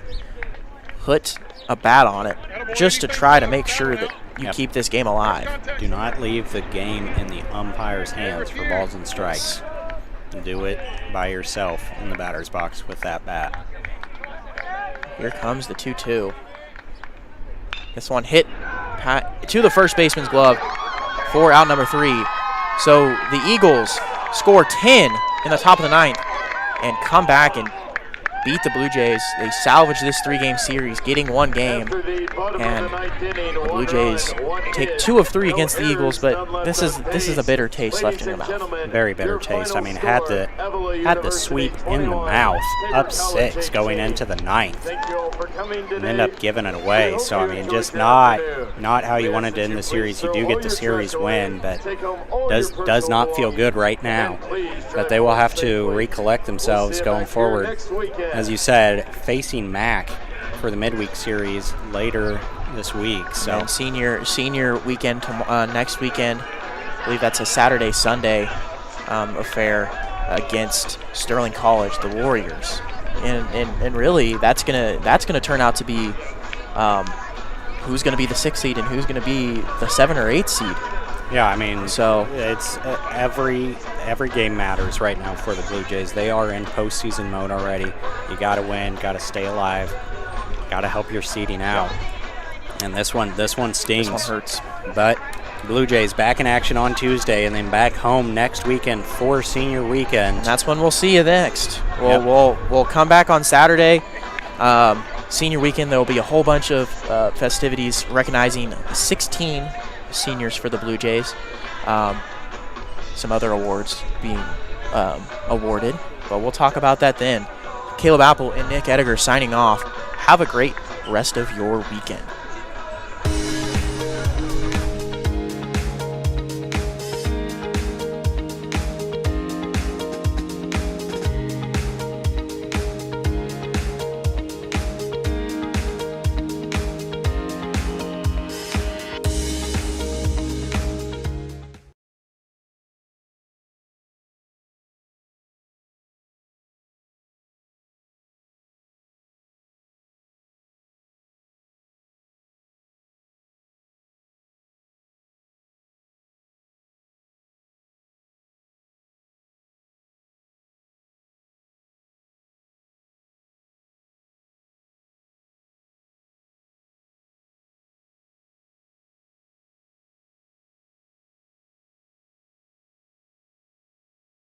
a bat on it just to try to make sure that you keep this game alive. Do not leave the game in the umpire's hands for balls and strikes. Do it by yourself in the batter's box with that bat. Here comes the 2-2. This one hit to the first baseman's glove for out number 3. So the Eagles score 10 in the top of the 9th and come back and beat the Blue Jays. They salvage this 3-game series, getting 1 game. And the Blue Jays take 2 of 3 against the Eagles, but this is a bitter taste left in your mouth. Very bitter taste. I mean, had the sweep in the mouth, up 6 going into the 9th, and end up giving it away. So I mean, just not how you wanted to end the series. You do get the series win, but does not feel good right now. But they will have to recollect themselves going forward. As you said, facing Mac for the midweek series later this week. So and senior weekend next weekend. I believe that's a Saturday-Sunday affair against Sterling College, the Warriors. And really that's gonna turn out to be who's gonna be the 6th seed and who's gonna be the 7 or 8 seed. Yeah, I mean, So- it's every game matters right now for the Blue Jays. They are in postseason mode already. You got to win, got to stay alive, got to help your seeding out. And this one stings. This one hurts. But Blue Jays back in action on Tuesday, and then back home next weekend for senior weekend. And that's when we'll see you next. Yep. We'll come back on Saturday. Senior weekend, there will be a whole bunch of festivities recognizing 16 seniors for the Blue Jays. Some other awards being awarded, but we'll talk about that then. Caleb Apple and Nick Ediger signing off. Have a great rest of your weekend.